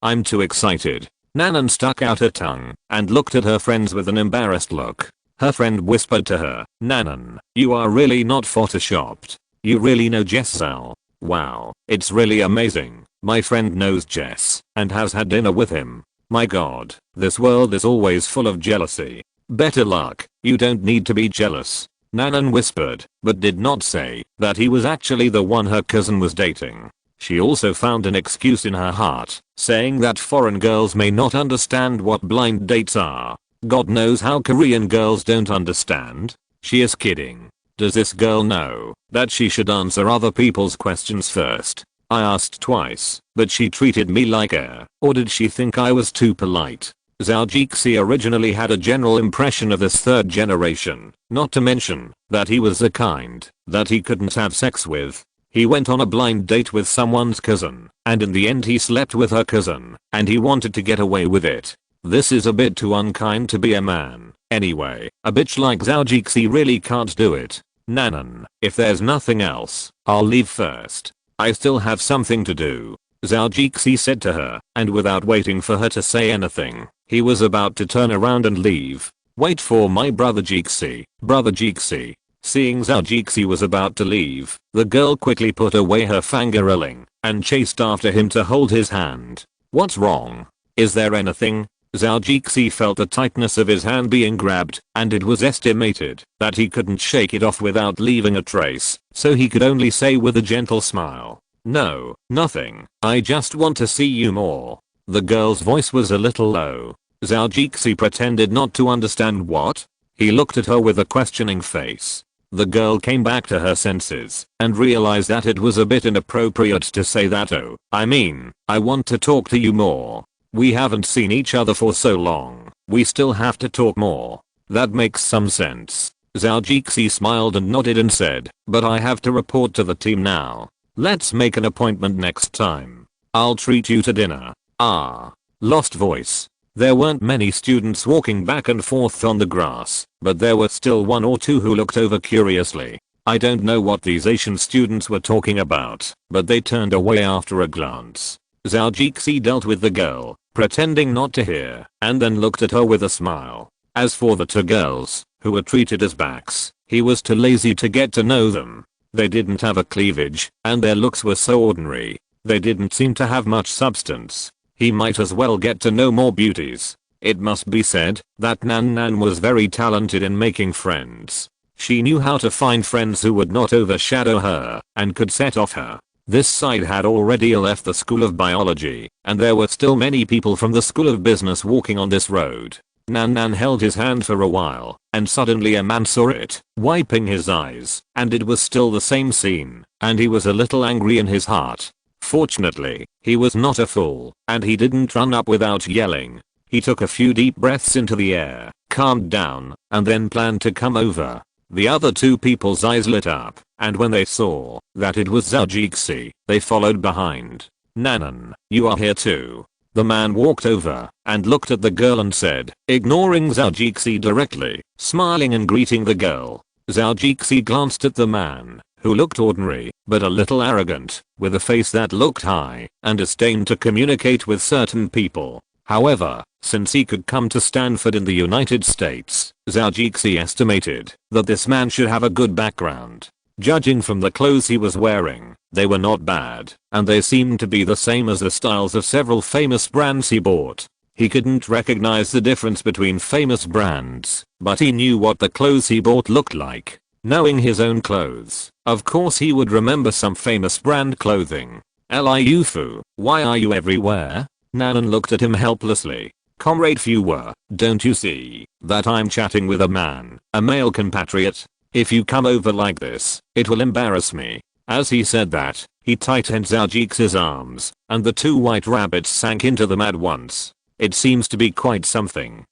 I'm too excited." Nanan stuck out her tongue and looked at her friends with an embarrassed look. Her friend whispered to her, "Nanan, you are really not photoshopped. You really know Jess Zhou. Wow, it's really amazing. My friend knows Jess and has had dinner with him. My god, this world is always full of jealousy. Better luck, you don't need to be jealous." Nanan whispered, but did not say that he was actually the one her cousin was dating. She also found an excuse in her heart, saying that foreign girls may not understand what blind dates are. God knows how Korean girls don't understand. She is kidding. Does this girl know that she should answer other people's questions first? I asked twice, but she treated me like air, or did she think I was too polite? Zhou originally had a general impression of this 3rd generation, not to mention that he was the kind that he couldn't have sex with. He went on a blind date with someone's cousin, and in the end he slept with her cousin, and he wanted to get away with it. This is a bit too unkind to be a man. Anyway, a bitch like Zhou Jixi really can't do it. Nanan, if there's nothing else, I'll leave first. I still have something to do. Zhou Jixi said to her, and without waiting for her to say anything, he was about to turn around and leave. Wait for my brother Jixi. Brother Jixi. Seeing Zhou Jixi was about to leave, the girl quickly put away her fangirling and chased after him to hold his hand. What's wrong? Is there anything? Zhou Jixi felt the tightness of his hand being grabbed, and it was estimated that he couldn't shake it off without leaving a trace, so he could only say with a gentle smile, "No, nothing. I just want to see you more." The girl's voice was a little low. Zhou Jixi pretended not to understand what. He looked at her with a questioning face. The girl came back to her senses and realized that it was a bit inappropriate to say that. "Oh, I mean, I want to talk to you more. We haven't seen each other for so long. We still have to talk more." That makes some sense. Zhou Jixi smiled and nodded and said, "But I have to report to the team now. Let's make an appointment next time. I'll treat you to dinner." Ah. Lost voice. There weren't many students walking back and forth on the grass, but there were still one or two who looked over curiously. I don't know what these Asian students were talking about, but they turned away after a glance. Zhou Jixi dealt with the girl, pretending not to hear, and then looked at her with a smile. As for the two girls, who were treated as backs, he was too lazy to get to know them. They didn't have a cleavage, and their looks were so ordinary. They didn't seem to have much substance. He might as well get to know more beauties. It must be said that Nan Nan was very talented in making friends. She knew how to find friends who would not overshadow her and could set off her. This side had already left the School of Biology, and there were still many people from the School of Business walking on this road. Nan Nan held his hand for a while, and suddenly a man saw it, wiping his eyes, and it was still the same scene, and he was a little angry in his heart. Fortunately, he was not a fool, and he didn't run up without yelling. He took a few deep breaths into the air, calmed down, and then planned to come over. The other two people's eyes lit up, and when they saw that it was Zhou Jixi, they followed behind. "Nanan, you are here too." The man walked over and looked at the girl and said, ignoring Zhou Jixi directly, smiling and greeting the girl. Zhou Jixi glanced at the man, who looked ordinary, but a little arrogant, with a face that looked high and disdained to communicate with certain people. However, since he could come to Stanford in the United States, Zhou Jixi estimated that this man should have a good background. Judging from the clothes he was wearing, they were not bad, and they seemed to be the same as the styles of several famous brands he bought. He couldn't recognize the difference between famous brands, but he knew what the clothes he bought looked like. Knowing his own clothes, of course he would remember some famous brand clothing. "Liu Fu, why are you everywhere?" Nanan looked at him helplessly. "Comrade Fewer, don't you see that I'm chatting with a man, a male compatriot? If you come over like this, it will embarrass me." As he said that, he tightened Zhou Jixi's arms, and the two white rabbits sank into them at once. It seems to be quite something.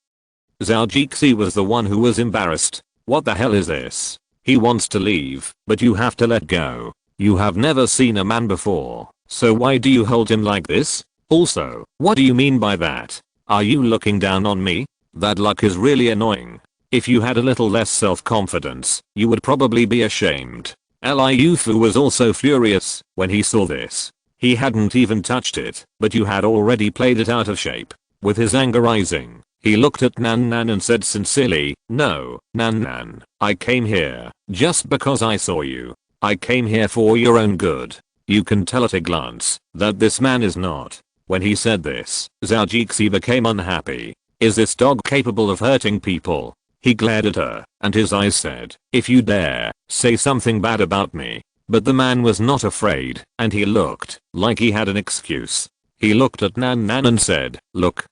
Zhou Jixi was the one who was embarrassed. What the hell is this? He wants to leave, but you have to let go. You have never seen a man before, so why do you hold him like this? Also, what do you mean by that? Are you looking down on me? That look is really annoying. If you had a little less self-confidence, you would probably be ashamed. Liu Fu was also furious when he saw this. He hadn't even touched it, but you had already played it out of shape. With his anger rising, he looked at Nan Nan and said sincerely, "No, Nan Nan, I came here just because I saw you. I came here for your own good. You can tell at a glance that this man is not." When he said this, Zhou Jixi became unhappy. Is this dog capable of hurting people? He glared at her, and his eyes said, "If you dare say something bad about me." But the man was not afraid, and he looked like he had an excuse. He looked at Nan Nan and said, look.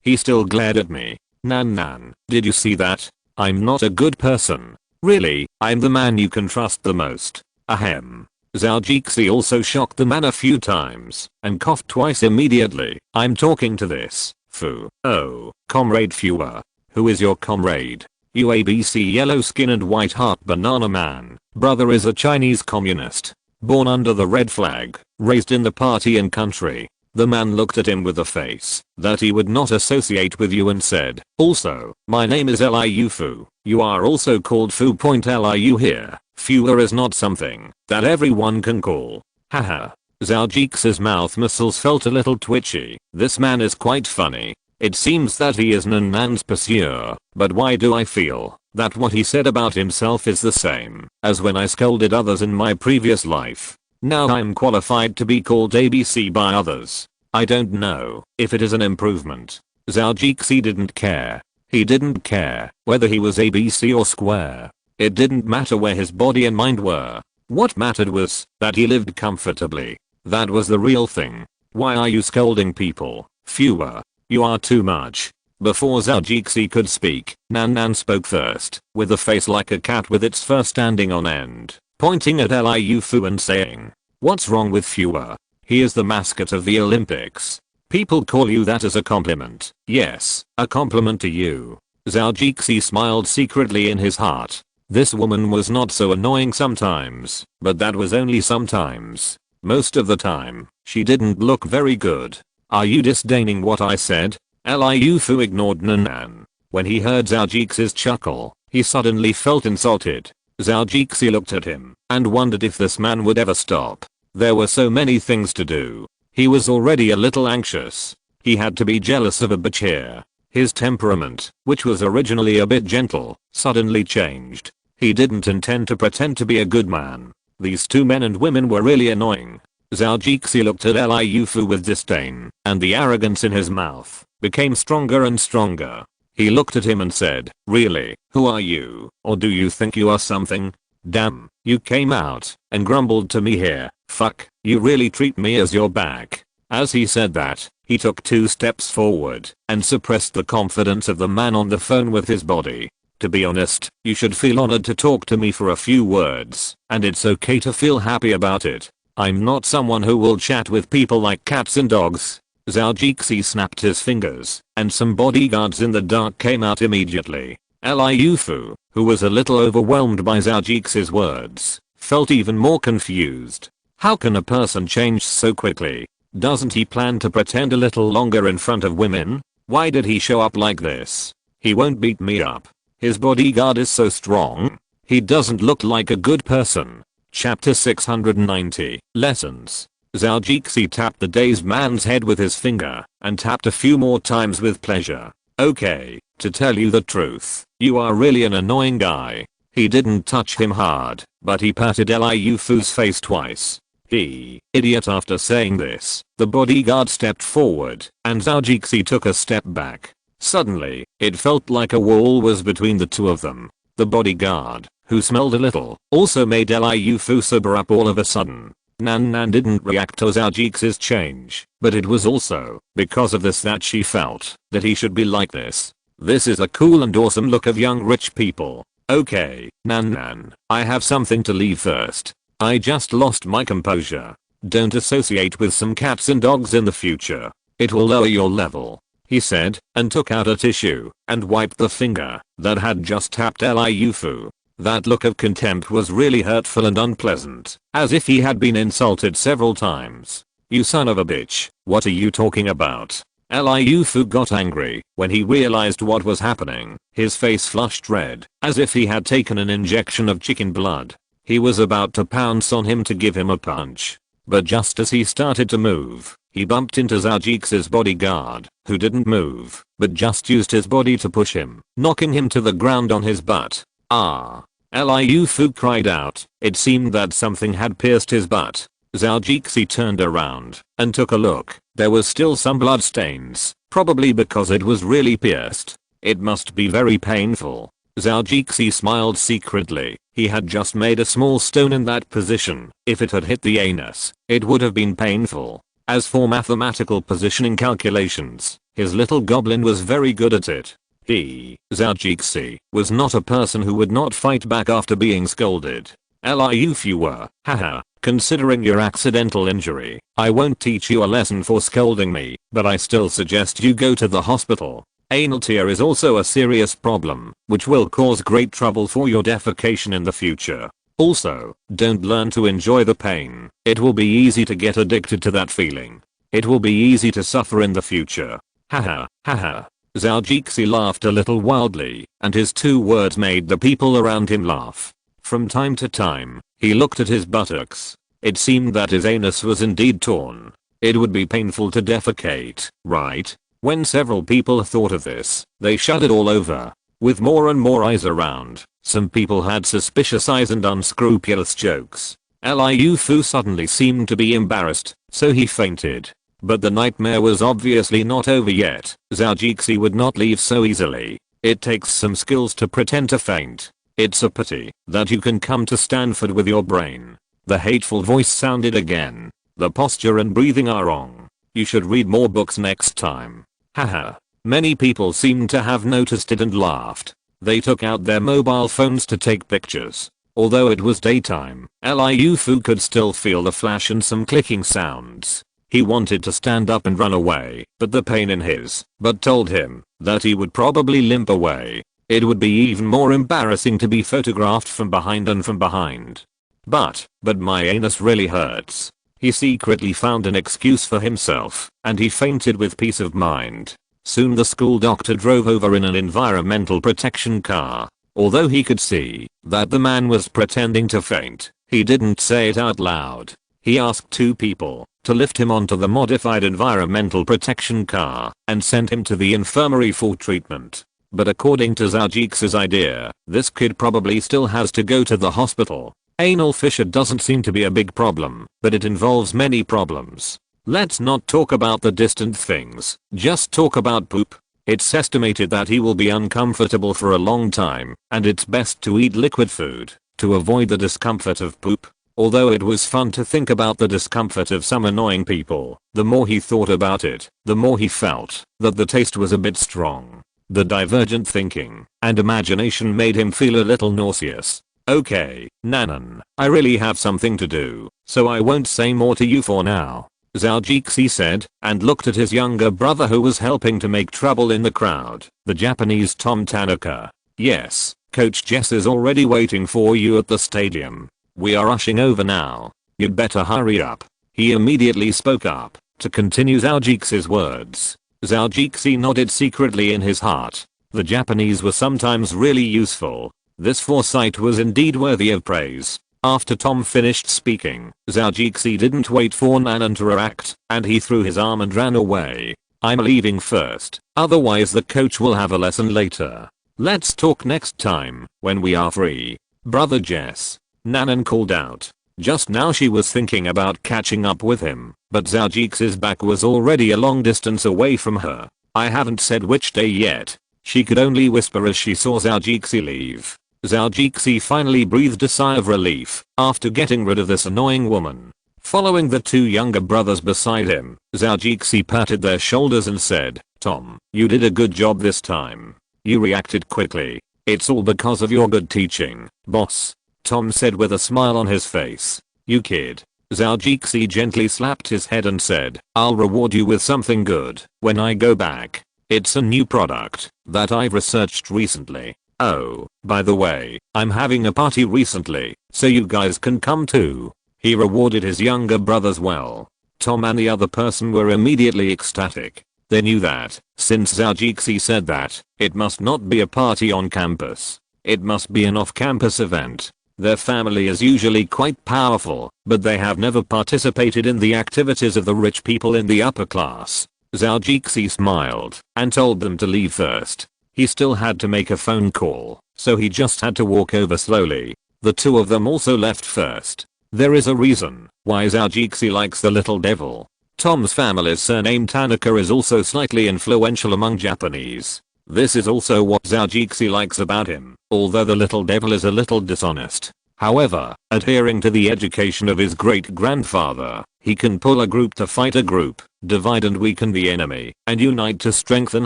He still glared at me. "Nan Nan, did you see that? I'm not a good person. Really, I'm the man you can trust the most." Ahem. Zhou Jixi also shocked the man a few times, and coughed twice immediately. "I'm talking to this Fu. Oh, Comrade Fewer. Who is your comrade? UABC yellow skin and white heart banana man. Brother is a Chinese communist. born under the red flag, raised in the party and country. The man looked at him with a face that he would not associate with you and said, also, my name is Liu Fu. You are also called Fu. Liu here. Fewer is not something that everyone can call. Haha. Zhou Jix's mouth muscles felt a little twitchy. This man is quite funny. It seems that he is Nan's pursuer, but why do I feel that what he said about himself is the same as when I scolded others in my previous life? Now I'm qualified to be called ABC by others. I don't know if it is an improvement. Zhou Jixi didn't care. He didn't care whether he was ABC or square. It didn't matter where his body and mind were. What mattered was that he lived comfortably. That was the real thing. Why are you scolding people? Fewer. You are too much. Before Zhou Jixi could speak, Nan spoke first, with a face like a cat with its fur standing on end, pointing at Liu Fu and saying, what's wrong with Fewer? He is the mascot of the Olympics. People call you that as a compliment. Yes, a compliment to you. Zhou Jixi smiled secretly in his heart. This woman was not so annoying sometimes, but that was only sometimes. Most of the time, she didn't look very good. Are you disdaining what I said? Liu Fu ignored Nan. When he heard Zhou Jixi's chuckle, he suddenly felt insulted. Zhou Jixi looked at him and wondered if this man would ever stop. There were so many things to do. He was already a little anxious. He had to be jealous of a bitch here. His temperament, which was originally a bit gentle, suddenly changed. He didn't intend to pretend to be a good man. These two men and women were really annoying. Zhou Jixi looked at Liu Fu with disdain, and the arrogance in his mouth became stronger and stronger. He looked at him and said, really, who are you? Or do you think you are something? Damn, you came out and grumbled to me here. Fuck, you really treat me as your back. As he said that, he took 2 steps forward and suppressed the confidence of the man on the phone with his body. To be honest, you should feel honored to talk to me for a few words, and it's okay to feel happy about it. I'm not someone who will chat with people like cats and dogs. Zhou Jixi snapped his fingers, and some bodyguards in the dark came out immediately. Liu Fu, who was a little overwhelmed by Zhou Jixi's words, felt even more confused. How can a person change so quickly? Doesn't he plan to pretend a little longer in front of women? Why did he show up like this? He won't beat me up. His bodyguard is so strong. He doesn't look like a good person. Chapter 690. Lessons. Zhou Jixi tapped the dazed man's head with his finger, and tapped a few more times with pleasure. Okay, to tell you the truth, you are really an annoying guy. He didn't touch him hard, but he patted Liu Fu's face twice. Idiot. After saying this, the bodyguard stepped forward, and Zhou Jixi took a step back. Suddenly, it felt like a wall was between the two of them. The bodyguard, who smelled a little, also made Liu Fu sober up all of a sudden. Nan didn't react to Zhou Jixi's change, but it was also because of this that she felt that he should be like this. This is a cool and awesome look of young rich people. Okay, Nan, I have something to leave first. I just lost my composure. Don't associate with some cats and dogs in the future. It will lower your level, he said, and took out a tissue and wiped the finger that had just tapped Liu Fu. That look of contempt was really hurtful and unpleasant, as if he had been insulted several times. You son of a bitch, what are you talking about? Liu Fu got angry when he realized what was happening. His face flushed red, as if he had taken an injection of chicken blood. He was about to pounce on him to give him a punch. But just as he started to move, he bumped into Zhou Jixi's bodyguard, who didn't move, but just used his body to push him, knocking him to the ground on his butt. Ah! Liu Fu cried out. It seemed that something had pierced his butt. Zhou Jixi turned around and took a look. There was still some blood stains, probably because it was really pierced. It must be very painful. Zhou Jixi smiled secretly. He had just made a small stone in that position. If it had hit the anus, it would have been painful. As for mathematical positioning calculations, his little goblin was very good at it. Zhou Jixi was not a person who would not fight back after being scolded. Liu Fu were, haha, considering your accidental injury, I won't teach you a lesson for scolding me, but I still suggest you go to the hospital. Anal tear is also a serious problem, which will cause great trouble for your defecation in the future. Also, don't learn to enjoy the pain. It will be easy to get addicted to that feeling. It will be easy to suffer in the future. Haha, haha. Zhao Jixi laughed a little wildly, and his 2 words made the people around him laugh. From time to time, he looked at his buttocks. It seemed that his anus was indeed torn. It would be painful to defecate, right? When several people thought of this, they shuddered all over. With more and more eyes around, some people had suspicious eyes and unscrupulous jokes. Liu Fu suddenly seemed to be embarrassed, so he fainted. But the nightmare was obviously not over yet. Zhao Jixi would not leave so easily. It takes some skills to pretend to faint. It's a pity that you can come to Stanford with your brain. The hateful voice sounded again. The posture and breathing are wrong. You should read more books next time. Haha. Many people seemed to have noticed it and laughed. They took out their mobile phones to take pictures. Although it was daytime, Liu Fu could still feel the flash and some clicking sounds. He wanted to stand up and run away, but the pain in his butt told him that he would probably limp away. It would be even more embarrassing to be photographed from behind and from behind. But my anus really hurts. He secretly found an excuse for himself, and he fainted with peace of mind. Soon the school doctor drove over in an environmental protection car. Although he could see that the man was pretending to faint, he didn't say it out loud. He asked 2 people to lift him onto the modified environmental protection car and sent him to the infirmary for treatment. But according to Zhao Jixi's idea, this kid probably still has to go to the hospital. Anal fissure doesn't seem to be a big problem, but it involves many problems. Let's not talk about the distant things, just talk about poop. It's estimated that he will be uncomfortable for a long time, and it's best to eat liquid food to avoid the discomfort of poop. Although it was fun to think about the discomfort of some annoying people, the more he thought about it, the more he felt that the taste was a bit strong. The divergent thinking and imagination made him feel a little nauseous. Okay, Nanan, I really have something to do, so I won't say more to you for now, Zhao Jixi said, and looked at his younger brother who was helping to make trouble in the crowd, the Japanese Tom Tanaka. Yes, Coach Jess is already waiting for you at the stadium. We are rushing over now. You'd better hurry up. He immediately spoke up to continue Zhao Jixi's words. Zhao Jixi nodded secretly in his heart. The Japanese were sometimes really useful. This foresight was indeed worthy of praise. After Tom finished speaking, Zhao Jixi didn't wait for Nanan to react, and he threw his arm and ran away. I'm leaving first, otherwise the coach will have a lesson later. Let's talk next time, when we are free. Brother Jess. Nanan called out. Just now she was thinking about catching up with him, but Zhao Jixi's back was already a long distance away from her. I haven't said which day yet. She could only whisper as she saw Zhao Jixi leave. Zhao Jixi finally breathed a sigh of relief after getting rid of this annoying woman. Following the 2 younger brothers beside him, Zhao Jixi patted their shoulders and said, Tom, you did a good job this time. You reacted quickly. It's all because of your good teaching, boss. Tom said with a smile on his face. You kid. Zhao Jixi gently slapped his head and said, I'll reward you with something good when I go back. It's a new product that I've researched recently. Oh, by the way, I'm having a party recently, so you guys can come too. He rewarded his younger brothers well. Tom and the other person were immediately ecstatic. They knew that, since Zhao Jixi said that, it must not be a party on campus. It must be an off-campus event. Their family is usually quite powerful, but they have never participated in the activities of the rich people in the upper class. Zhao Jixi smiled and told them to leave first. He still had to make a phone call, so he just had to walk over slowly. The 2 of them also left first. There is a reason why Zhao Jixi likes the little devil. Tom's family's surname Tanaka is also slightly influential among Japanese. This is also what Zhao Jixi likes about him, although the little devil is a little dishonest. However, adhering to the education of his great-grandfather, he can pull a group to fight a group, divide and weaken the enemy, and unite to strengthen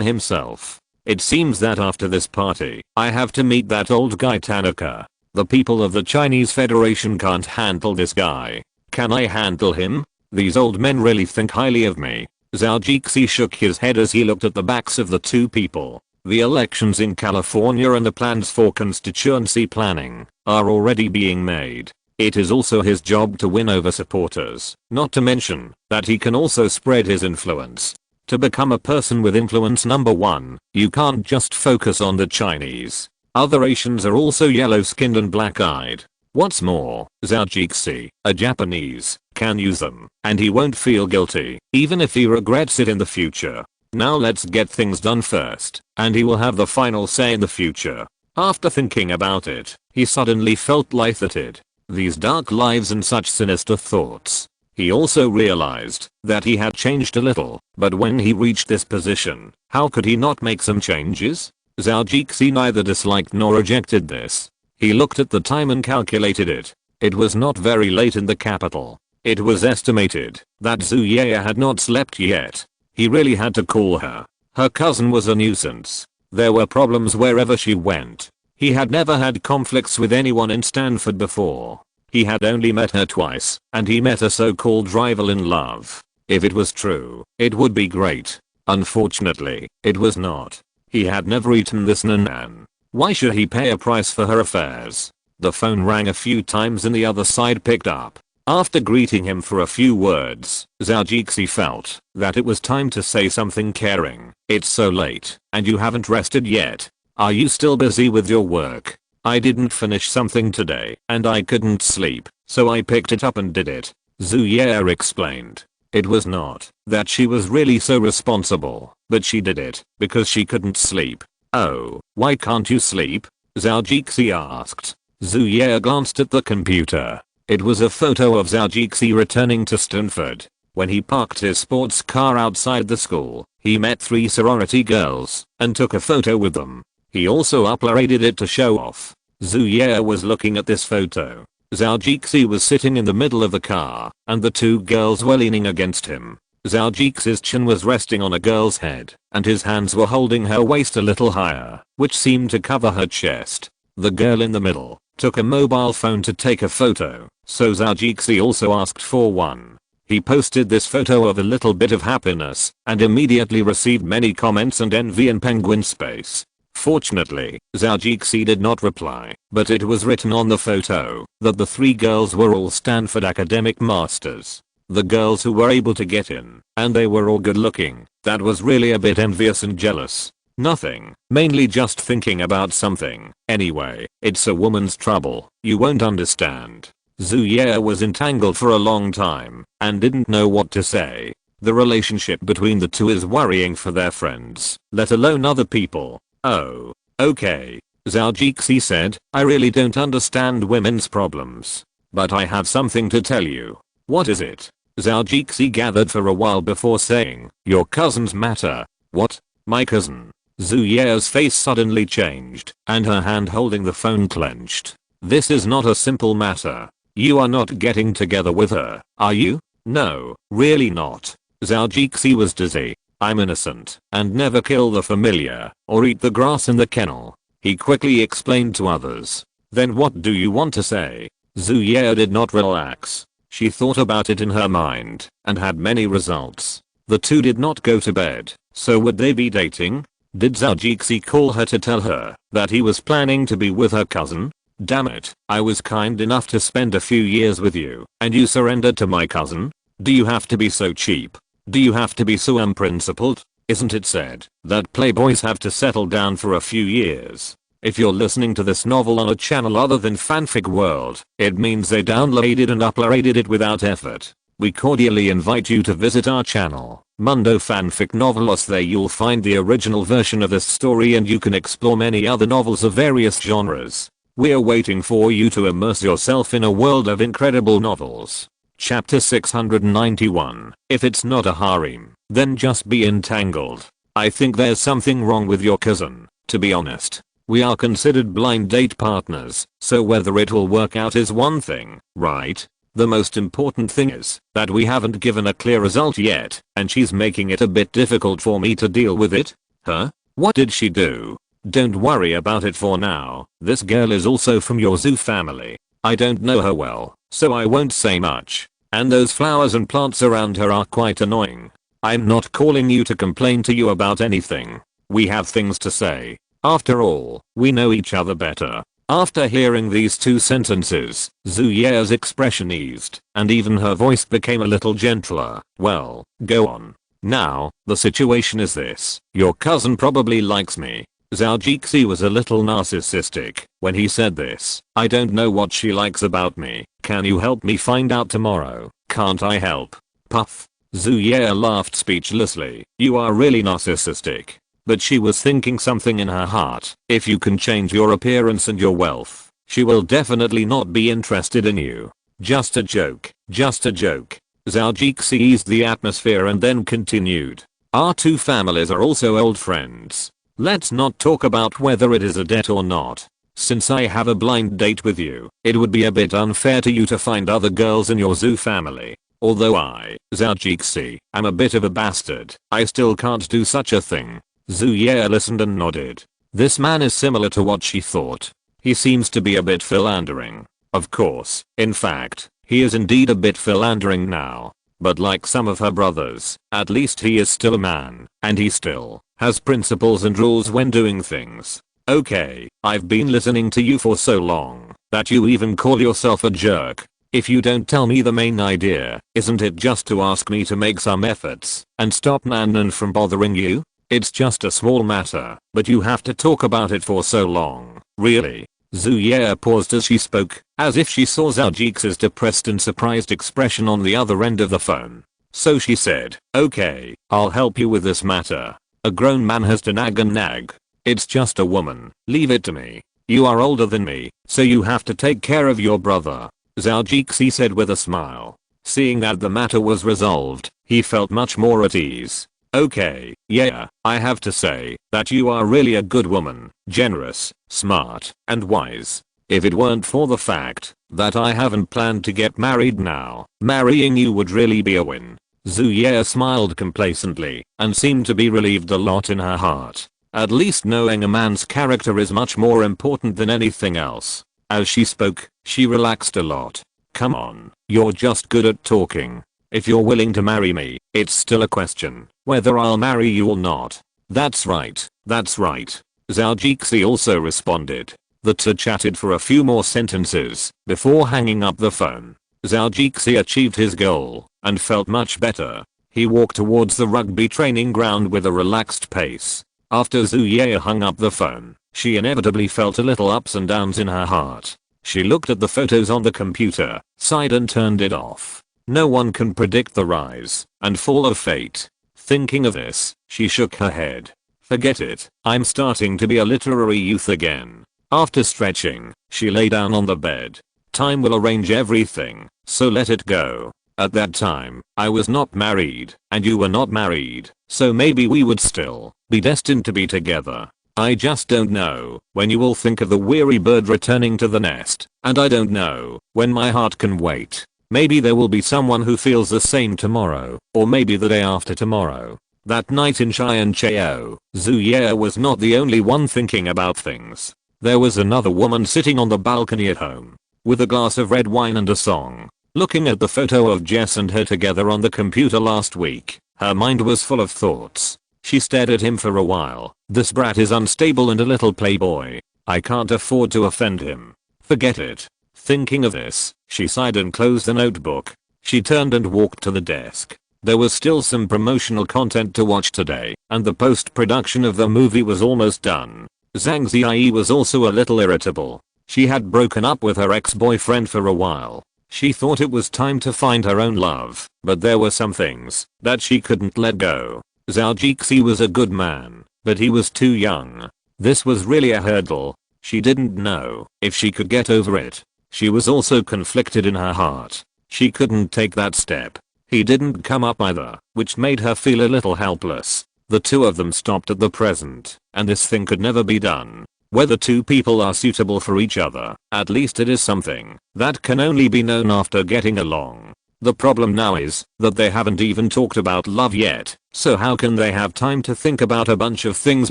himself. It seems that after this party, I have to meet that old guy Tanaka. The people of the Chinese Federation can't handle this guy. Can I handle him? These old men really think highly of me. Zhao Jixi shook his head as he looked at the backs of the 2 people. The elections in California and the plans for constituency planning are already being made. It is also his job to win over supporters, not to mention that he can also spread his influence. To become a person with influence, number 1, you can't just focus on the Chinese. Other Asians are also yellow-skinned and black-eyed. What's more, Zhou, a Japanese, can use them, and he won't feel guilty, even if he regrets it in the future. Now let's get things done first, and he will have the final say in the future. After thinking about it, he suddenly felt lighthearted. These dark lives and such sinister thoughts. He also realized that he had changed a little, but when he reached this position, how could he not make some changes? Zhou neither disliked nor rejected this. He looked at the time and calculated it. It was not very late in the capital. It was estimated that Zhou had not slept yet. He really had to call her. Her cousin was a nuisance. There were problems wherever she went. He had never had conflicts with anyone in Stanford before. He had only met her twice, and he met a so-called rival in love. If it was true, it would be great. Unfortunately, it was not. He had never eaten this nan. Why should he pay a price for her affairs? The phone rang a few times and the other side picked up. After greeting him for a few words, Zhou felt that it was time to say something caring. It's so late, and you haven't rested yet. Are you still busy with your work? I didn't finish something today, and I couldn't sleep, so I picked it up and did it. Zhou explained. It was not that she was really so responsible, but she did it because she couldn't sleep. Oh, why can't you sleep? Zhou asked. Zhou glanced at the computer. It was a photo of Zhou returning to Stanford. When he parked his sports car outside the school, he met 3 sorority girls and took a photo with them. He also uploaded it to show off. Zhou was looking at this photo. Zhou was sitting in the middle of the car, and the 2 girls were leaning against him. Zhou's chin was resting on a girl's head, and his hands were holding her waist a little higher, which seemed to cover her chest. The girl in the middle took a mobile phone to take a photo, so Zhou also asked for one. He posted this photo of a little bit of happiness, and immediately received many comments and envy in penguin space. Fortunately, Zhou did not reply, but it was written on the photo that the 3 girls were all Stanford academic masters. The girls who were able to get in, and they were all good looking. That was really a bit envious and jealous. Nothing, mainly just thinking about something. Anyway, it's a woman's trouble, you won't understand. Zhou was entangled for a long time, and didn't know what to say. The relationship between the 2 is worrying for their friends, let alone other people. Oh, okay. Zhou said, I really don't understand women's problems. But I have something to tell you. What is it? Zhou gathered for a while before saying, your cousin's matter. What? My cousin? Zhou's face suddenly changed, and her hand holding the phone clenched. This is not a simple matter. You are not getting together with her, are you? No, really not. Zhou was dizzy. I'm innocent, and never kill the familiar, or eat the grass in the kennel. He quickly explained to others. Then what do you want to say? Zhou did not relax. She thought about it in her mind, and had many results. The 2 did not go to bed, so would they be dating? Did Zhou call her to tell her that he was planning to be with her cousin? Damn it, I was kind enough to spend a few years with you, and you surrendered to my cousin? Do you have to be so cheap? Do you have to be so unprincipled? Isn't it said that playboys have to settle down for a few years? If you're listening to this novel on a channel other than Fanfic World, it means they downloaded and uploaded it without effort. We cordially invite you to visit our channel, Mundo Fanfic Novelos. There you'll find the original version of this story, and you can explore many other novels of various genres. We're waiting for you to immerse yourself in a world of incredible novels. Chapter 691. If it's not a harem, then just be entangled. I think there's something wrong with your cousin, to be honest. We are considered blind date partners, so whether it will work out is one thing, right? The most important thing is that we haven't given a clear result yet, and she's making it a bit difficult for me to deal with it. Huh? What did she do? Don't worry about it for now. This girl is also from your Zhou family. I don't know her well, so I won't say much. And those flowers and plants around her are quite annoying. I'm not calling you to complain to you about anything. We have things to say. After all, we know each other better. After hearing these two sentences, Zhou Ye's expression eased, and even her voice became a little gentler. Well, go on. Now, the situation is this. Your cousin probably likes me. Zhao Jixi was a little narcissistic when he said this. I don't know what she likes about me. Can you help me find out tomorrow? Can't I help? Puff. Zhou Ye laughed speechlessly. You are really narcissistic. But she was thinking something in her heart. If you can change your appearance and your wealth, she will definitely not be interested in you. Just a joke. Just a joke. Zhao Jixi eased the atmosphere and then continued. Our two families are also old friends. Let's not talk about whether it is a debt or not. Since I have a blind date with you, it would be a bit unfair to you to find other girls in your Zhou family. Although I, Zhao Jixi, am a bit of a bastard, I still can't do such a thing. Zhou Ye listened and nodded. This man is similar to what she thought. He seems to be a bit philandering. Of course, in fact, he is indeed a bit philandering now. But like some of her brothers, at least he is still a man, and he still has principles and rules when doing things. Okay, I've been listening to you for so long that you even call yourself a jerk. If you don't tell me the main idea, isn't it just to ask me to make some efforts and stop Nan from bothering you? It's just a small matter, but you have to talk about it for so long. Really? Zhou Ye paused as she spoke, as if she saw Zhao Jixi's depressed and surprised expression on the other end of the phone. So she said, okay, I'll help you with this matter. A grown man has to nag and nag. It's just a woman. Leave it to me. You are older than me, so you have to take care of your brother. Zhao Jixi said with a smile. Seeing that the matter was resolved, he felt much more at ease. Okay, yeah, I have to say that you are really a good woman, generous, smart, and wise. If it weren't for the fact that I haven't planned to get married now, marrying you would really be a win. Zhou Ye smiled complacently and seemed to be relieved a lot in her heart. At least knowing a man's character is much more important than anything else. As she spoke, she relaxed a lot. Come on, you're just good at talking. If you're willing to marry me, it's still a question whether I'll marry you or not. That's right, that's right. Zhao Jixi also responded. The two chatted for a few more sentences before hanging up the phone. Zhao Jixi achieved his goal and felt much better. He walked towards the rugby training ground with a relaxed pace. After Zhou Ye hung up the phone, she inevitably felt a little ups and downs in her heart. She looked at the photos on the computer, sighed and turned it off. No one can predict the rise and fall of fate. Thinking of this, she shook her head. Forget it, I'm starting to be a literary youth again. After stretching, she lay down on the bed. Time will arrange everything, so let it go. At that time, I was not married, and you were not married, so maybe we would still be destined to be together. I just don't know when you will think of the weary bird returning to the nest, and I don't know when my heart can wait. Maybe there will be someone who feels the same tomorrow, or maybe the day after tomorrow. That night in Xianchao, Zhou Ye was not the only one thinking about things. There was another woman sitting on the balcony at home, with a glass of red wine and a song. Looking at the photo of Jess and her together on the computer last week, her mind was full of thoughts. She stared at him for a while. This brat is unstable and a little playboy. I can't afford to offend him. Forget it. Thinking of this, she sighed and closed the notebook. She turned and walked to the desk. There was still some promotional content to watch today, and the post-production of the movie was almost done. Zhang Ziyi was also a little irritable. She had broken up with her ex-boyfriend for a while. She thought it was time to find her own love, but there were some things that she couldn't let go. Zhao Jixi was a good man, but he was too young. This was really a hurdle. She didn't know if she could get over it. She was also conflicted in her heart. She couldn't take that step. He didn't come up either, which made her feel a little helpless. The two of them stopped at the present, and this thing could never be done. Whether two people are suitable for each other, at least it is something that can only be known after getting along. The problem now is that they haven't even talked about love yet, so how can they have time to think about a bunch of things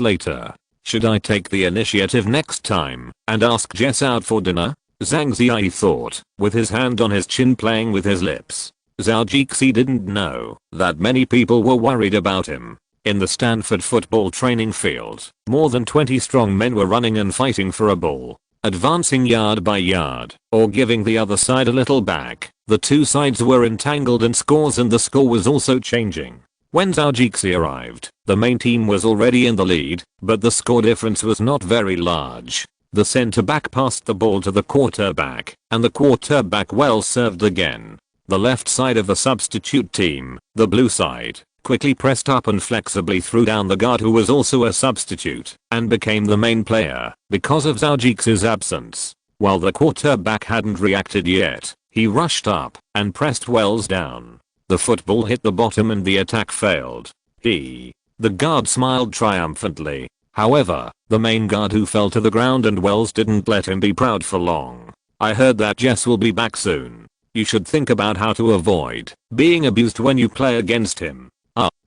later? Should I take the initiative next time and ask Jess out for dinner? Zhang Ziyi thought, with his hand on his chin playing with his lips. Zhao Jixi didn't know that many people were worried about him. In the Stanford football training field, more than 20 strong men were running and fighting for a ball, advancing yard by yard, or giving the other side a little back. The two sides were entangled in scores and the score was also changing. When Zhou arrived, the main team was already in the lead, but the score difference was not very large. The center back passed the ball to the quarterback, and the quarterback well served again. The left side of the substitute team, the blue side, quickly pressed up and flexibly threw down the guard who was also a substitute, and became the main player, because of Zhou's absence. While the quarterback hadn't reacted yet, he rushed up, and pressed Wells down. The football hit the bottom and the attack failed. The guard smiled triumphantly. However, the main guard who fell to the ground and Wells didn't let him be proud for long. I heard that Jess will be back soon. You should think about how to avoid being abused when you play against him.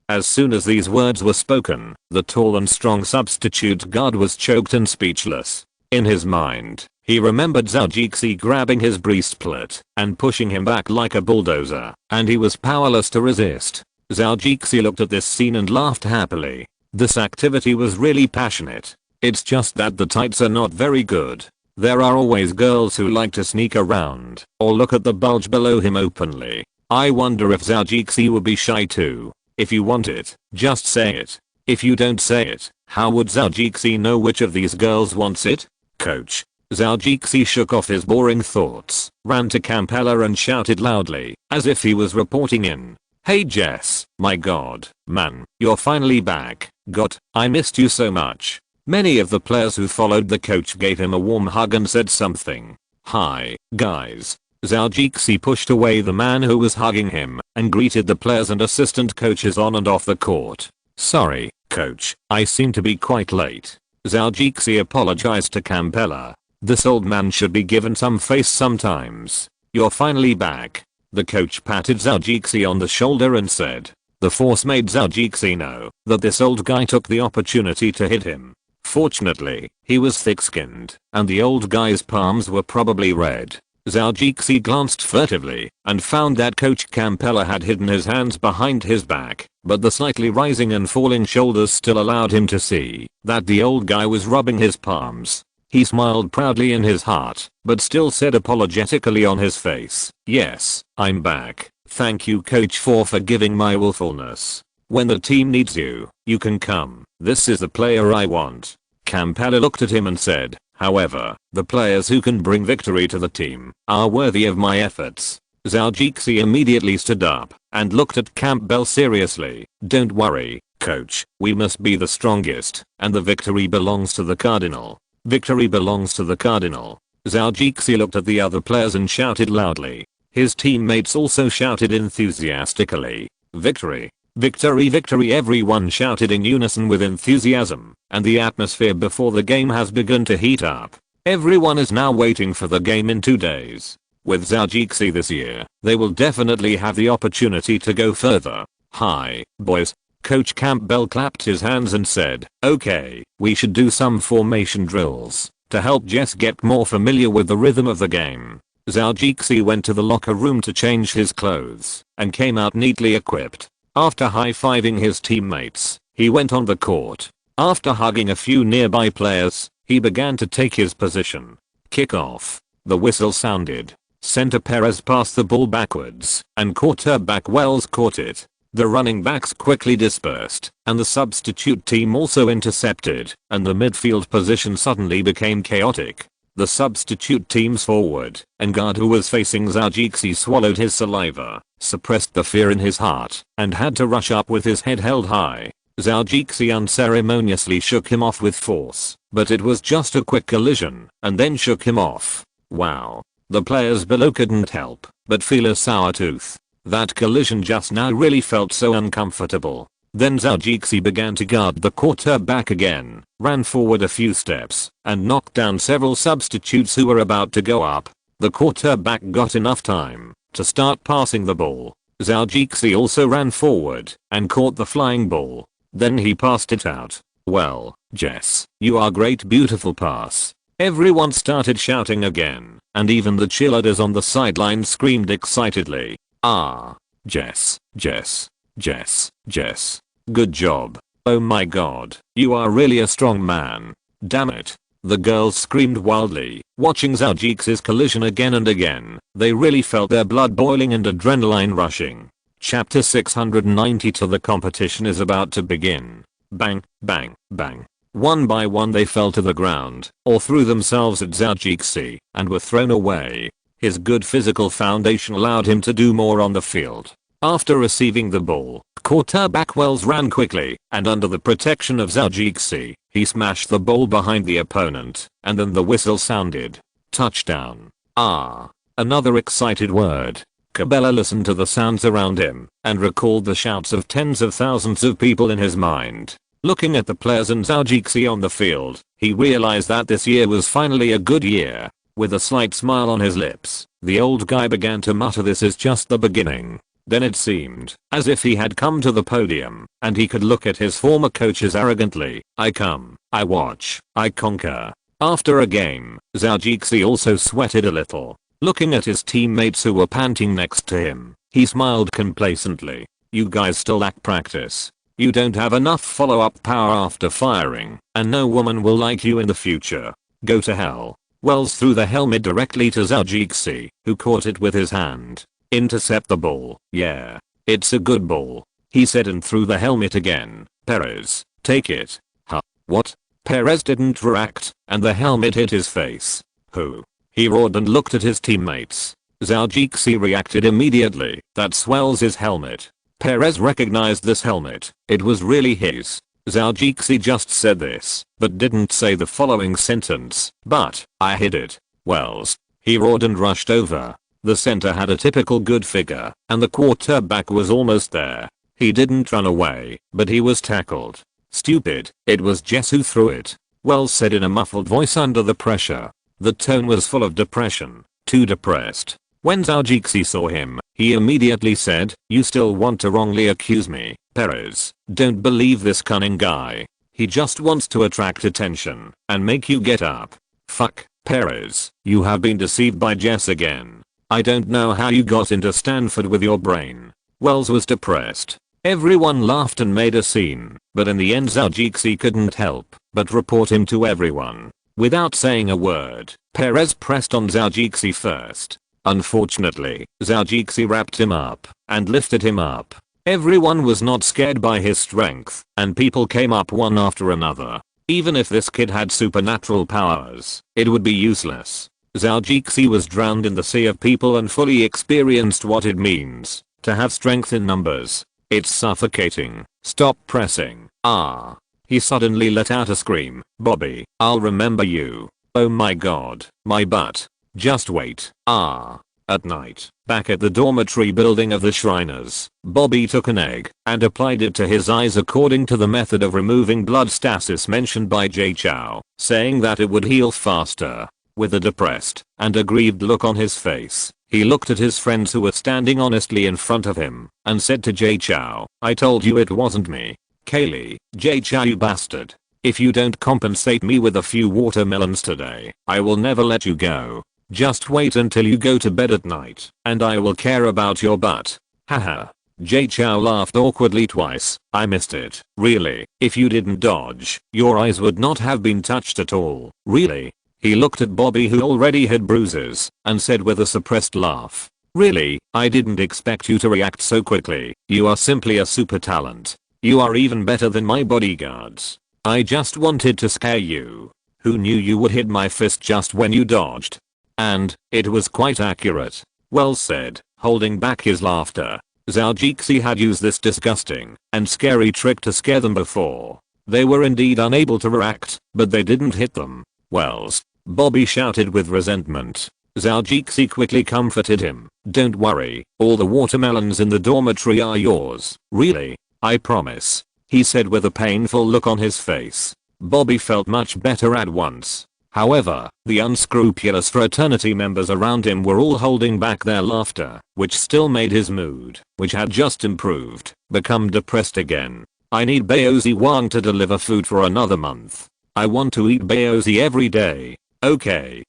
As soon as these words were spoken, the tall and strong substitute guard was choked and speechless. In his mind, he remembered Zhou grabbing his breastplate and pushing him back like a bulldozer, and he was powerless to resist. Zhou looked at this scene and laughed happily. This activity was really passionate. It's just that the tights are not very good. There are always girls who like to sneak around or look at the bulge below him openly. I wonder if Zhou would be shy too. If you want it, just say it. If you don't say it, how would Zhou know which of these girls wants it? Coach. Zhou shook off his boring thoughts, ran to Campella and shouted loudly, as if he was reporting in. Hey Jess, my god, man, you're finally back. God, I missed you so much. Many of the players who followed the coach gave him a warm hug and said something. Hi, guys. Zhou pushed away the man who was hugging him and greeted the players and assistant coaches on and off the court. Sorry, coach, I seem to be quite late. Zhou apologized to Campella. This old man should be given some face sometimes. You're finally back. The coach patted Zhou on the shoulder and said. The force made Zhou know that this old guy took the opportunity to hit him. Fortunately, he was thick-skinned, and the old guy's palms were probably red. Zhou glanced furtively and found that Coach Campella had hidden his hands behind his back, but the slightly rising and falling shoulders still allowed him to see that the old guy was rubbing his palms. He smiled proudly in his heart, but still said apologetically on his face, yes, I'm back. Thank you coach for forgiving my willfulness. When the team needs you, you can come. This is the player I want. Campella looked at him and said, however, the players who can bring victory to the team are worthy of my efforts. Zhou immediately stood up and looked at Campbell seriously. Don't worry, coach, we must be the strongest, and the victory belongs to the Cardinal. Victory belongs to the Cardinal. Zhou looked at the other players and shouted loudly. His teammates also shouted enthusiastically. Victory! Victory! Victory! Everyone shouted in unison with enthusiasm, and the atmosphere before the game has begun to heat up. Everyone is now waiting for the game in 2 days. With Zhou this year, they will definitely have the opportunity to go further. Hi, boys. Coach Campbell clapped his hands and said, okay, we should do some formation drills to help Jess get more familiar with the rhythm of the game. Zhou went to the locker room to change his clothes and came out neatly equipped. After high-fiving his teammates, he went on the court. After hugging a few nearby players, he began to take his position. Kickoff. The whistle sounded. Center Perez passed the ball backwards, and quarterback Wells caught it. The running backs quickly dispersed, and the substitute team also intercepted, and the midfield position suddenly became chaotic. The substitute team's forward and guard who was facing Zhou swallowed his saliva, suppressed the fear in his heart, and had to rush up with his head held high. Zhou unceremoniously shook him off with force, but it was just a quick collision, and then shook him off. Wow. The players below couldn't help but feel a sour tooth. That collision just now really felt so uncomfortable. Then Zhou began to guard the quarterback again, ran forward a few steps, and knocked down several substitutes who were about to go up. The quarterback got enough time to start passing the ball. Zhou also ran forward and caught the flying ball. Then he passed it out. Well, Jess, you are great, beautiful pass. Everyone started shouting again, and even the cheerleaders on the sideline screamed excitedly. Ah, Jess, Jess, Jess, Jess. Good job. Oh my god, you are really a strong man. Damn it. The girls screamed wildly, watching Zhaojixi's collision again and again. They really felt their blood boiling and adrenaline rushing. Chapter 692. The competition is about to begin. Bang, bang, bang. One by one they fell to the ground, or threw themselves at Zhaojixi, and were thrown away. His good physical foundation allowed him to do more on the field. After receiving the ball, quarterback Wells ran quickly, and under the protection of Zhaojixi, he smashed the ball behind the opponent, and then the whistle sounded. Touchdown. Ah. Another excited word. Cabela listened to the sounds around him, and recalled the shouts of tens of thousands of people in his mind. Looking at the players and Zhaojixi on the field, he realized that this year was finally a good year. With a slight smile on his lips, the old guy began to mutter, "This is just the beginning." Then it seemed as if he had come to the podium, and he could look at his former coaches arrogantly. "I come, I watch, I conquer." After a game, Zhaojixi also sweated a little. Looking at his teammates who were panting next to him, he smiled complacently. "You guys still lack practice. You don't have enough follow-up power after firing, and no woman will like you in the future. Go to hell." Wells threw the helmet directly to Zhaojixi, who caught it with his hand. "Intercept the ball, yeah. It's a good ball," he said, and threw the helmet again. "Perez, take it." Huh? What? Perez didn't react, and the helmet hit his face. "Who?" He roared and looked at his teammates. Zhaojixi reacted immediately. "That's Wells' helmet." Perez recognized this helmet. It was really his. Zhaojixi just said this, but didn't say the following sentence. "But I hid it." "Wells." He roared and rushed over. The center had a typical good figure, and the quarterback was almost there. He didn't run away, but he was tackled. "Stupid, it was Jess who threw it," Wells said in a muffled voice under the pressure. The tone was full of depression, too depressed. When Zhaojixi saw him, he immediately said, "You still want to wrongly accuse me, Perez? Don't believe this cunning guy. He just wants to attract attention and make you get up." "Fuck, Perez, you have been deceived by Jess again. I don't know how you got into Stanford with your brain." Wells was depressed. Everyone laughed and made a scene, but in the end Zhaojixi couldn't help but report him to everyone. Without saying a word, Perez pressed on Zhaojixi first. Unfortunately, Zhaojixi wrapped him up and lifted him up. Everyone was not scared by his strength, and people came up one after another. Even if this kid had supernatural powers, it would be useless. Zhaojixi was drowned in the sea of people and fully experienced what it means to have strength in numbers. "It's suffocating. Stop pressing." "Ah." He suddenly let out a scream. "Bobby, I'll remember you. Oh my god, my butt. Just wait." "Ah." At night, back at the dormitory building of the Shriners, Bobby took an egg and applied it to his eyes according to the method of removing blood stasis mentioned by Zhou, saying that it would heal faster. With a depressed and aggrieved look on his face, he looked at his friends who were standing honestly in front of him and said to Zhou, "I told you it wasn't me. Kaylee, Zhou, you bastard. If you don't compensate me with a few watermelons today, I will never let you go. Just wait until you go to bed at night, and I will care about your butt." Haha. Zhou laughed awkwardly twice. "I missed it. Really? If you didn't dodge, your eyes would not have been touched at all. Really?" He looked at Bobby, who already had bruises, and said with a suppressed laugh, "Really, I didn't expect you to react so quickly. You are simply a super talent. You are even better than my bodyguards. I just wanted to scare you. Who knew you would hit my fist just when you dodged?" "And it was quite accurate," Wells said, holding back his laughter. Zhaojixi had used this disgusting and scary trick to scare them before. They were indeed unable to react, but they didn't hit them. "Wells," Bobby shouted with resentment. Zhaojixi quickly comforted him. "Don't worry, all the watermelons in the dormitory are yours." "Really? I promise," he said with a painful look on his face. Bobby felt much better at once. However, the unscrupulous fraternity members around him were all holding back their laughter, which still made his mood, which had just improved, become depressed again. "I need Baozi Wang to deliver food for another month. I want to eat Baozi every day." Okay,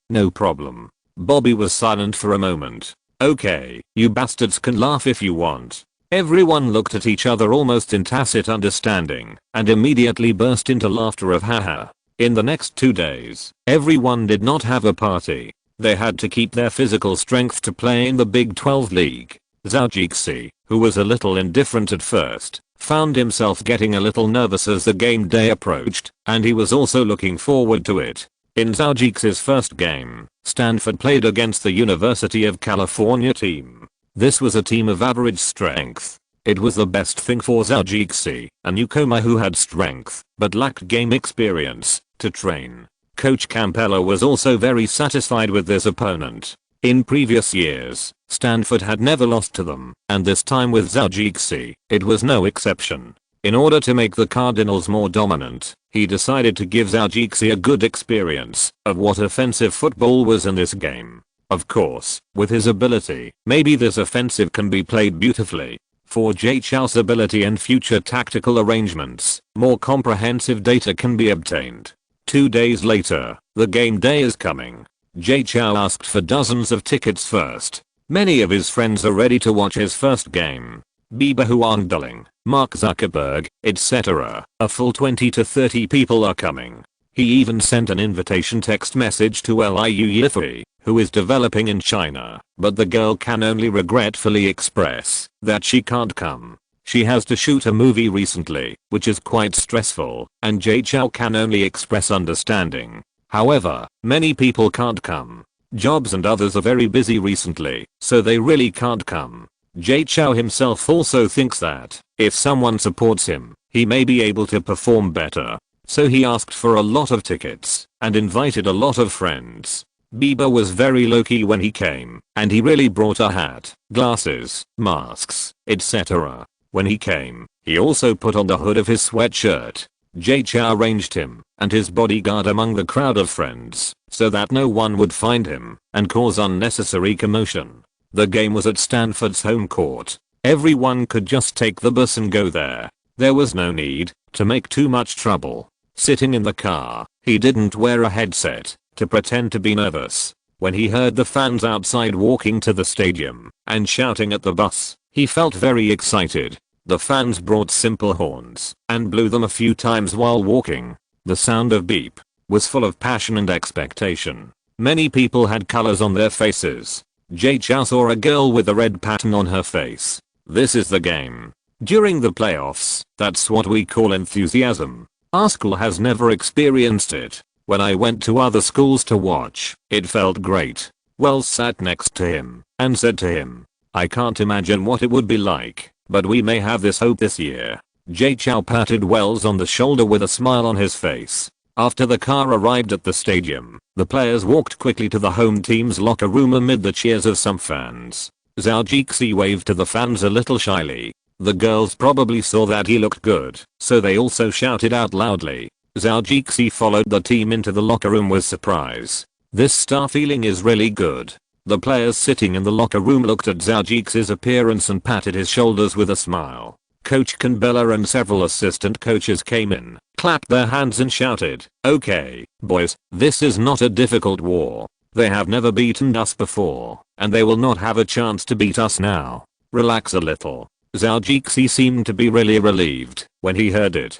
no problem." Bobby was silent for a moment. "Okay, you bastards can laugh if you want. Everyone looked at each other almost in tacit understanding and immediately burst into laughter of haha. In the next 2 days, everyone did not have a party. They had to keep their physical strength to play in the Big 12 League. Zhou, who was a little indifferent at first, found himself getting a little nervous as the game day approached, and he was also looking forward to it. In Zhou's first game, Stanford played against the University of California team. This was a team of average strength. It was the best thing for Zhou, a newcomer who had strength but lacked game experience, to train. Coach Campbell was also very satisfied with this opponent. In previous years, Stanford had never lost to them, and this time with Zhou, it was no exception. In order to make the Cardinals more dominant, he decided to give Zhou a good experience of what offensive football was in this game. Of course, with his ability, maybe this offensive can be played beautifully. For Zhou's ability and future tactical arrangements, more comprehensive data can be obtained. 2 days later, the game day is coming. Zhou asked for dozens of tickets first. Many of his friends are ready to watch his first game. Bieber Huangdeling, Mark Zuckerberg, etc. A full 20 to 30 people are coming. He even sent an invitation text message to Liu Yifei, who is developing in China, but the girl can only regretfully express that she can't come. She has to shoot a movie recently, which is quite stressful, and Zhou can only express understanding. However, many people can't come. Jobs and others are very busy recently, so they really can't come. Zhou himself also thinks that, if someone supports him, he may be able to perform better. So he asked for a lot of tickets, and invited a lot of friends. Bieber was very low-key when he came, and he really brought a hat, glasses, masks, etc. When he came, he also put on the hood of his sweatshirt. Zhou arranged him and his bodyguard among the crowd of friends, so that no one would find him and cause unnecessary commotion. The game was at Stanford's home court. Everyone could just take the bus and go there. There was no need to make too much trouble. Sitting in the car, he didn't wear a headset to pretend to be nervous. When he heard the fans outside walking to the stadium and shouting at the bus, he felt very excited. The fans brought simple horns and blew them a few times while walking. The sound of beep was full of passion and expectation. Many people had colors on their faces. Zhou saw a girl with a red pattern on her face. This is the game. During the playoffs, that's what we call enthusiasm. Our school has never experienced it. When I went to other schools to watch, it felt great. Wells sat next to him and said to him, "I can't imagine what it would be like, but we may have this hope this year." Zhou patted Wells on the shoulder with a smile on his face. After the car arrived at the stadium, the players walked quickly to the home team's locker room amid the cheers of some fans. Zhou waved to the fans a little shyly. The girls probably saw that he looked good, so they also shouted out loudly. Zhou followed the team into the locker room with surprise. This star feeling is really good. The players sitting in the locker room looked at Zhou's appearance and patted his shoulders with a smile. Coach Campbell and several assistant coaches came in, clapped their hands and shouted, "Okay, boys, this is not a difficult war. They have never beaten us before, and they will not have a chance to beat us now. Relax a little." Zhou seemed to be really relieved when he heard it.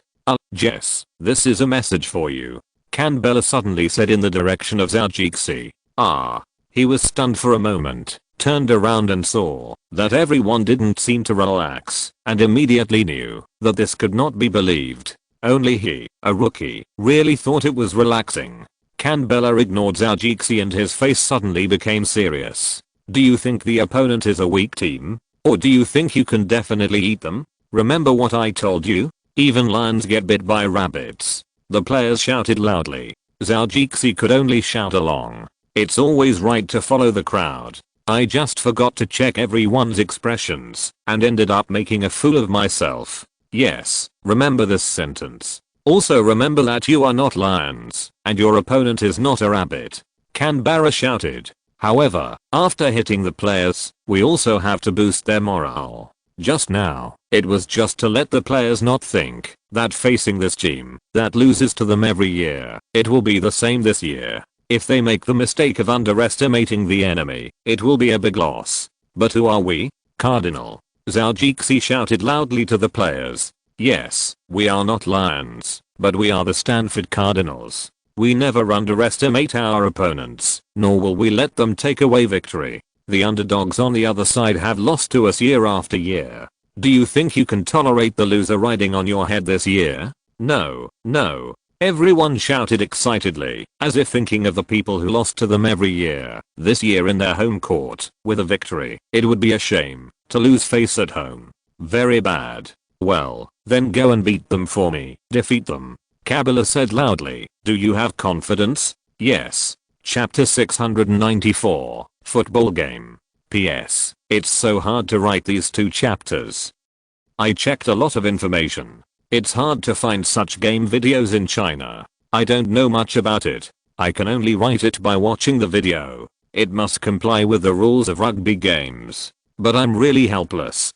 Jess, this is a message for you," Campbell suddenly said in the direction of Zhou. He was stunned for a moment, turned around and saw that everyone didn't seem to relax, and immediately knew that this could not be believed. Only he, a rookie, really thought it was relaxing. Campbell ignored Zhou and his face suddenly became serious. "Do you think the opponent is a weak team? Or do you think you can definitely eat them? Remember what I told you? Even lions get bit by rabbits." The players shouted loudly. Zhou could only shout along. "It's always right to follow the crowd. I just forgot to check everyone's expressions and ended up making a fool of myself. Yes, remember this sentence. Also remember that you are not lions, and your opponent is not a rabbit," Canberra shouted. However, after hitting the players, we also have to boost their morale. Just now, it was just to let the players not think that facing this team that loses to them every year, it will be the same this year. If they make the mistake of underestimating the enemy, it will be a big loss. But who are we? Cardinal. Zhou Jixi shouted loudly to the players. Yes, we are not lions, but we are the Stanford Cardinals. We never underestimate our opponents, nor will we let them take away victory. The underdogs on the other side have lost to us year after year. Do you think you can tolerate the loser riding on your head this year? No, no. Everyone shouted excitedly, as if thinking of the people who lost to them every year. This year in their home court, with a victory, it would be a shame to lose face at home. Very bad. Well, then go and beat them for me. Defeat them. Kabbalah said loudly. Do you have confidence? Yes. Chapter 694, Football Game. PS. It's so hard to write these 2 chapters. I checked a lot of information. It's hard to find such game videos in China. I don't know much about it. I can only write it by watching the video. It must comply with the rules of rugby games. But I'm really helpless.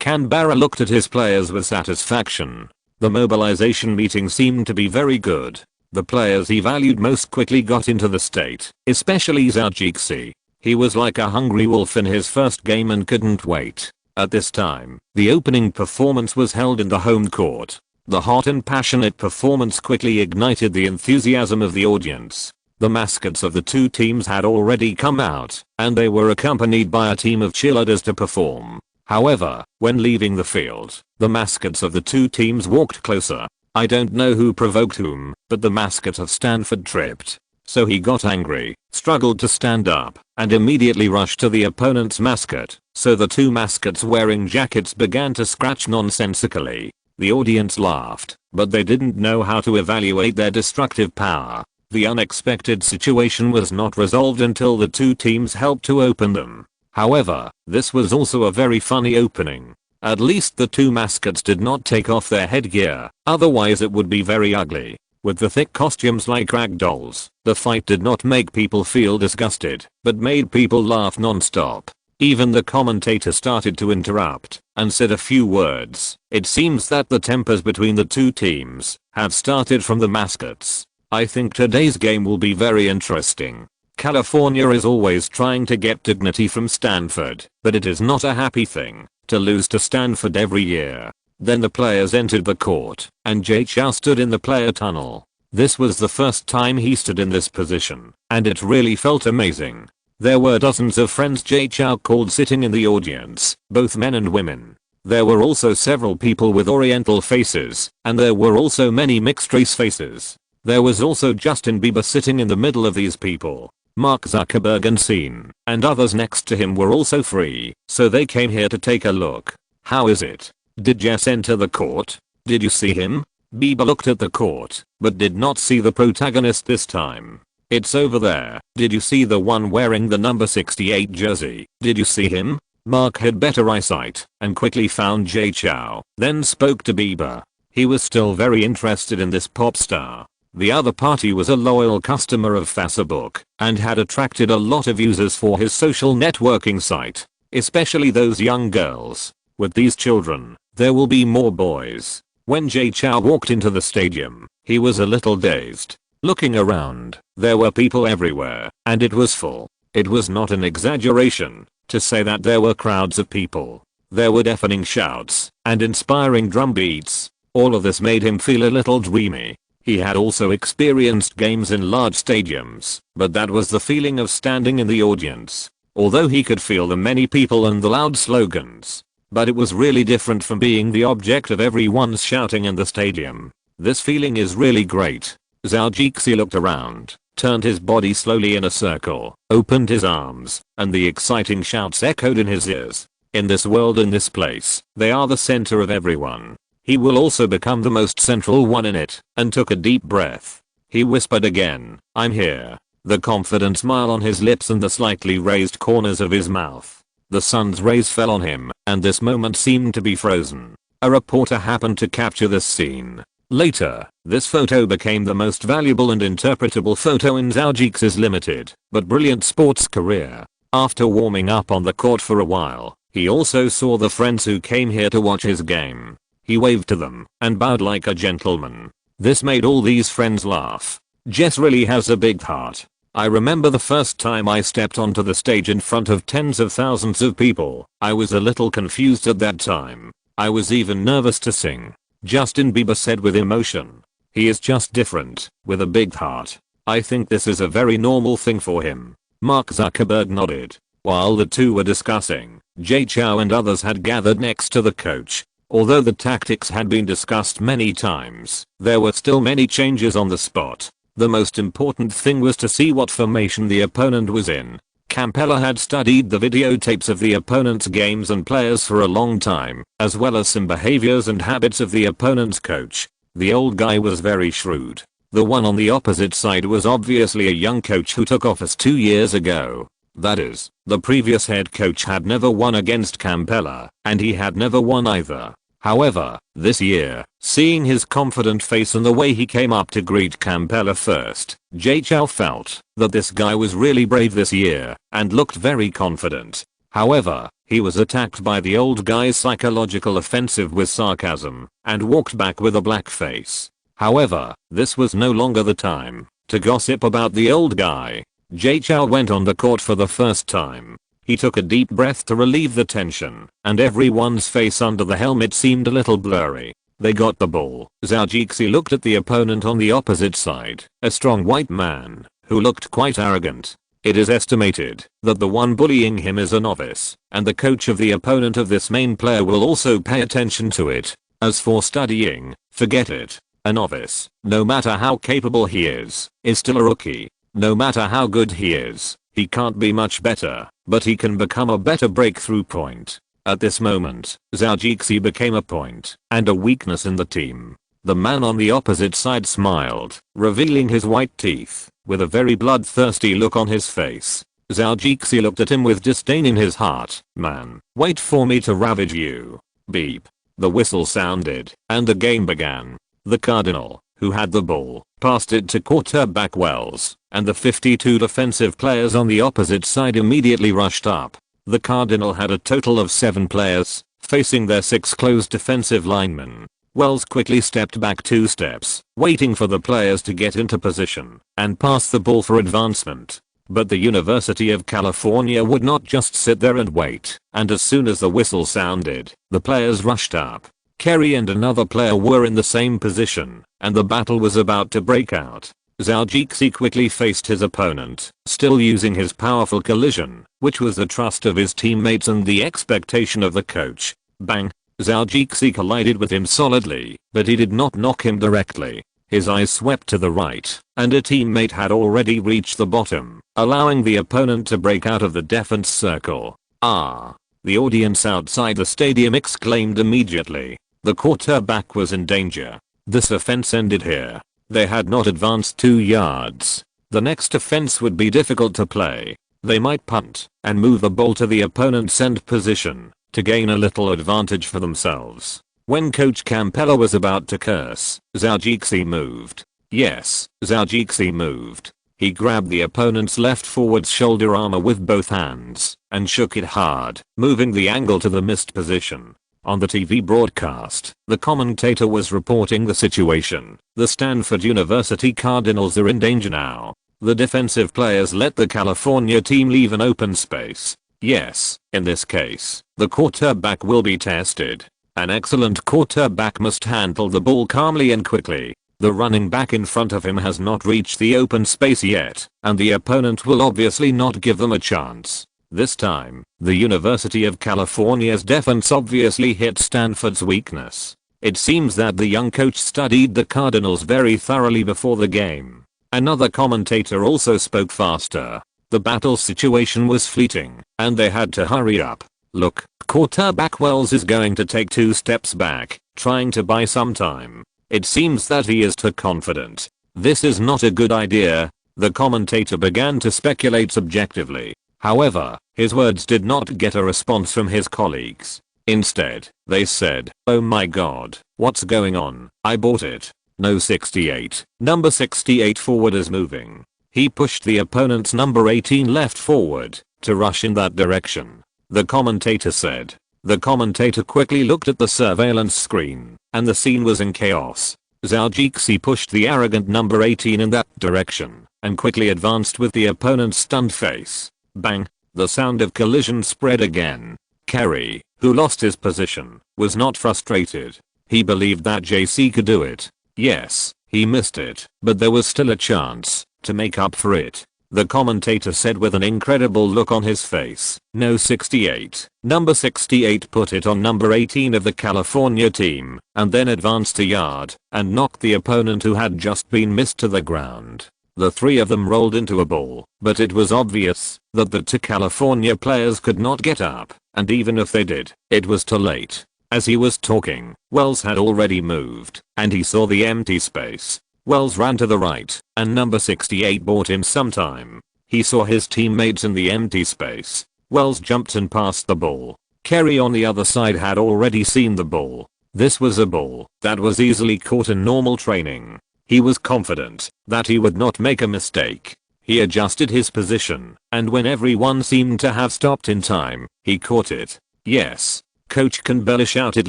Canberra looked at his players with satisfaction. The mobilization meeting seemed to be very good. The players he valued most quickly got into the state, especially Zhou Jixi. He was like a hungry wolf in his first game and couldn't wait. At this time, the opening performance was held in the home court. The hot and passionate performance quickly ignited the enthusiasm of the audience. The mascots of the 2 teams had already come out, and they were accompanied by a team of cheerleaders to perform. However, when leaving the field, the mascots of the 2 teams walked closer. I don't know who provoked whom, but the mascot of Stanford tripped. So he got angry, struggled to stand up, and immediately rushed to the opponent's mascot. So the 2 mascots wearing jackets began to scratch nonsensically. The audience laughed, but they didn't know how to evaluate their destructive power. The unexpected situation was not resolved until the 2 teams helped to open them. However, this was also a very funny opening. At least the 2 mascots did not take off their headgear, otherwise it would be very ugly. With the thick costumes like rag dolls, the fight did not make people feel disgusted, but made people laugh non-stop. Even the commentator started to interrupt, and said a few words. It seems that the tempers between the 2 teams have started from the mascots. I think today's game will be very interesting. California is always trying to get dignity from Stanford, but it is not a happy thing to lose to Stanford every year. Then the players entered the court, and Zhou stood in the player tunnel. This was the first time he stood in this position, and it really felt amazing. There were dozens of friends Zhou called sitting in the audience, both men and women. There were also several people with oriental faces, and there were also many mixed race faces. There was also Justin Bieber sitting in the middle of these people. Mark Zuckerberg and Scene, and others next to him were also free, so they came here to take a look. How is it? Did Jess enter the court? Did you see him? Bieber looked at the court, but did not see the protagonist this time. It's over there. Did you see the one wearing the number 68 jersey? Did you see him? Mark had better eyesight, and quickly found Zhou, then spoke to Bieber. He was still very interested in this pop star. The other party was a loyal customer of Facebook, and had attracted a lot of users for his social networking site, especially those young girls. With these children, there will be more boys. When Zhou walked into the stadium, he was a little dazed. Looking around, there were people everywhere, and it was full. It was not an exaggeration to say that there were crowds of people. There were deafening shouts, and inspiring drum beats. All of this made him feel a little dreamy. He had also experienced games in large stadiums, but that was the feeling of standing in the audience. Although he could feel the many people and the loud slogans. But it was really different from being the object of everyone's shouting in the stadium. This feeling is really great. Zhou Jixi looked around, turned his body slowly in a circle, opened his arms, and the exciting shouts echoed in his ears. In this world, in this place, they are the center of everyone. He will also become the most central one in it, and took a deep breath. He whispered again, I'm here. The confident smile on his lips and the slightly raised corners of his mouth. The sun's rays fell on him, and this moment seemed to be frozen. A reporter happened to capture this scene. Later, this photo became the most valuable and interpretable photo in Zhou Jixi's limited, but brilliant sports career. After warming up on the court for a while, he also saw the friends who came here to watch his game. He waved to them, and bowed like a gentleman. This made all these friends laugh. Jess really has a big heart. I remember the first time I stepped onto the stage in front of tens of thousands of people. I was a little confused at that time. I was even nervous to sing. Justin Bieber said with emotion. He is just different, with a big heart. I think this is a very normal thing for him. Mark Zuckerberg nodded. While the two were discussing, Jay Chou and others had gathered next to the coach. Although the tactics had been discussed many times, there were still many changes on the spot. The most important thing was to see what formation the opponent was in. Campella had studied the videotapes of the opponent's games and players for a long time, as well as some behaviors and habits of the opponent's coach. The old guy was very shrewd. The one on the opposite side was obviously a young coach who took office 2 years ago. That is, the previous head coach had never won against Campella, and he had never won either. However, this year, seeing his confident face and the way he came up to greet Campella first, Jay Chou felt that this guy was really brave this year and looked very confident. However, he was attacked by the old guy's psychological offensive with sarcasm and walked back with a black face. However, this was no longer the time to gossip about the old guy. Jay Chou went on the court for the first time. He took a deep breath to relieve the tension, and everyone's face under the helmet seemed a little blurry. They got the ball. Zhou Jixi looked at the opponent on the opposite side, a strong white man, who looked quite arrogant. It is estimated that the one bullying him is a novice, and the coach of the opponent of this main player will also pay attention to it. As for studying, forget it. A novice, no matter how capable he is still a rookie. No matter how good he is, he can't be much better, but he can become a better breakthrough point. At this moment, Zhou Jixi became a point and a weakness in the team. The man on the opposite side smiled, revealing his white teeth, with a very bloodthirsty look on his face. Zhou Jixi looked at him with disdain in his heart. Man, wait for me to ravage you. Beep. The whistle sounded, and the game began. The Cardinal, who had the ball, passed it to quarterback Wells, and the 52 defensive players on the opposite side immediately rushed up. The Cardinal had a total of 7 players, facing their 6 close defensive linemen. Wells quickly stepped back 2 steps, waiting for the players to get into position, and pass the ball for advancement. But the University of California would not just sit there and wait, and as soon as the whistle sounded, the players rushed up. Kerry and another player were in the same position, and the battle was about to break out. Zhou Jixi quickly faced his opponent, still using his powerful collision, which was the trust of his teammates and the expectation of the coach. Bang! Zhou Jixi collided with him solidly, but he did not knock him directly. His eyes swept to the right, and a teammate had already reached the bottom, allowing the opponent to break out of the defense circle. Ah! The audience outside the stadium exclaimed immediately. The quarterback was in danger. This offense ended here. They had not advanced 2 yards. The next offense would be difficult to play. They might punt and move the ball to the opponent's end position to gain a little advantage for themselves. When Coach Campella was about to curse, Zhou Jixi moved. Yes, Zhou Jixi moved. He grabbed the opponent's left forward's shoulder armor with both hands and shook it hard, moving the angle to the missed position. On the TV broadcast, the commentator was reporting the situation. The Stanford University Cardinals are in danger now. The defensive players let the California team leave an open space. Yes, in this case, the quarterback will be tested. An excellent quarterback must handle the ball calmly and quickly. The running back in front of him has not reached the open space yet, and the opponent will obviously not give them a chance. This time, the University of California's defense obviously hit Stanford's weakness. It seems that the young coach studied the Cardinals very thoroughly before the game. Another commentator also spoke faster. The battle situation was fleeting, and they had to hurry up. Look, quarterback Wells is going to take 2 steps back, trying to buy some time. It seems that he is too confident. This is not a good idea. The commentator began to speculate subjectively. However, his words did not get a response from his colleagues. Instead, they said, "Oh my god, what's going on? I bought it. No 68. Number 68 forward is moving." He pushed the opponent's number 18 left forward to rush in that direction. The commentator said. The commentator quickly looked at the surveillance screen, and the scene was in chaos. Zhou Jixi pushed the arrogant number 18 in that direction, and quickly advanced with the opponent's stunned face. Bang! The sound of collision spread again. Kerry, who lost his position, was not frustrated. He believed that JC could do it. Yes, he missed it, but there was still a chance to make up for it. The commentator said with an incredible look on his face, "No 68. Number 68 put it on number 18 of the California team, and then advanced a yard and knocked the opponent who had just been missed to the ground." The three of them rolled into a ball, but it was obvious that the two California players could not get up, and even if they did, it was too late. As he was talking, Wells had already moved, and he saw the empty space. Wells ran to the right, and number 68 bought him some time. He saw his teammates in the empty space. Wells jumped and passed the ball. Kerry on the other side had already seen the ball. This was a ball that was easily caught in normal training. He was confident that he would not make a mistake. He adjusted his position, and when everyone seemed to have stopped in time, he caught it. Yes. Coach Campbell shouted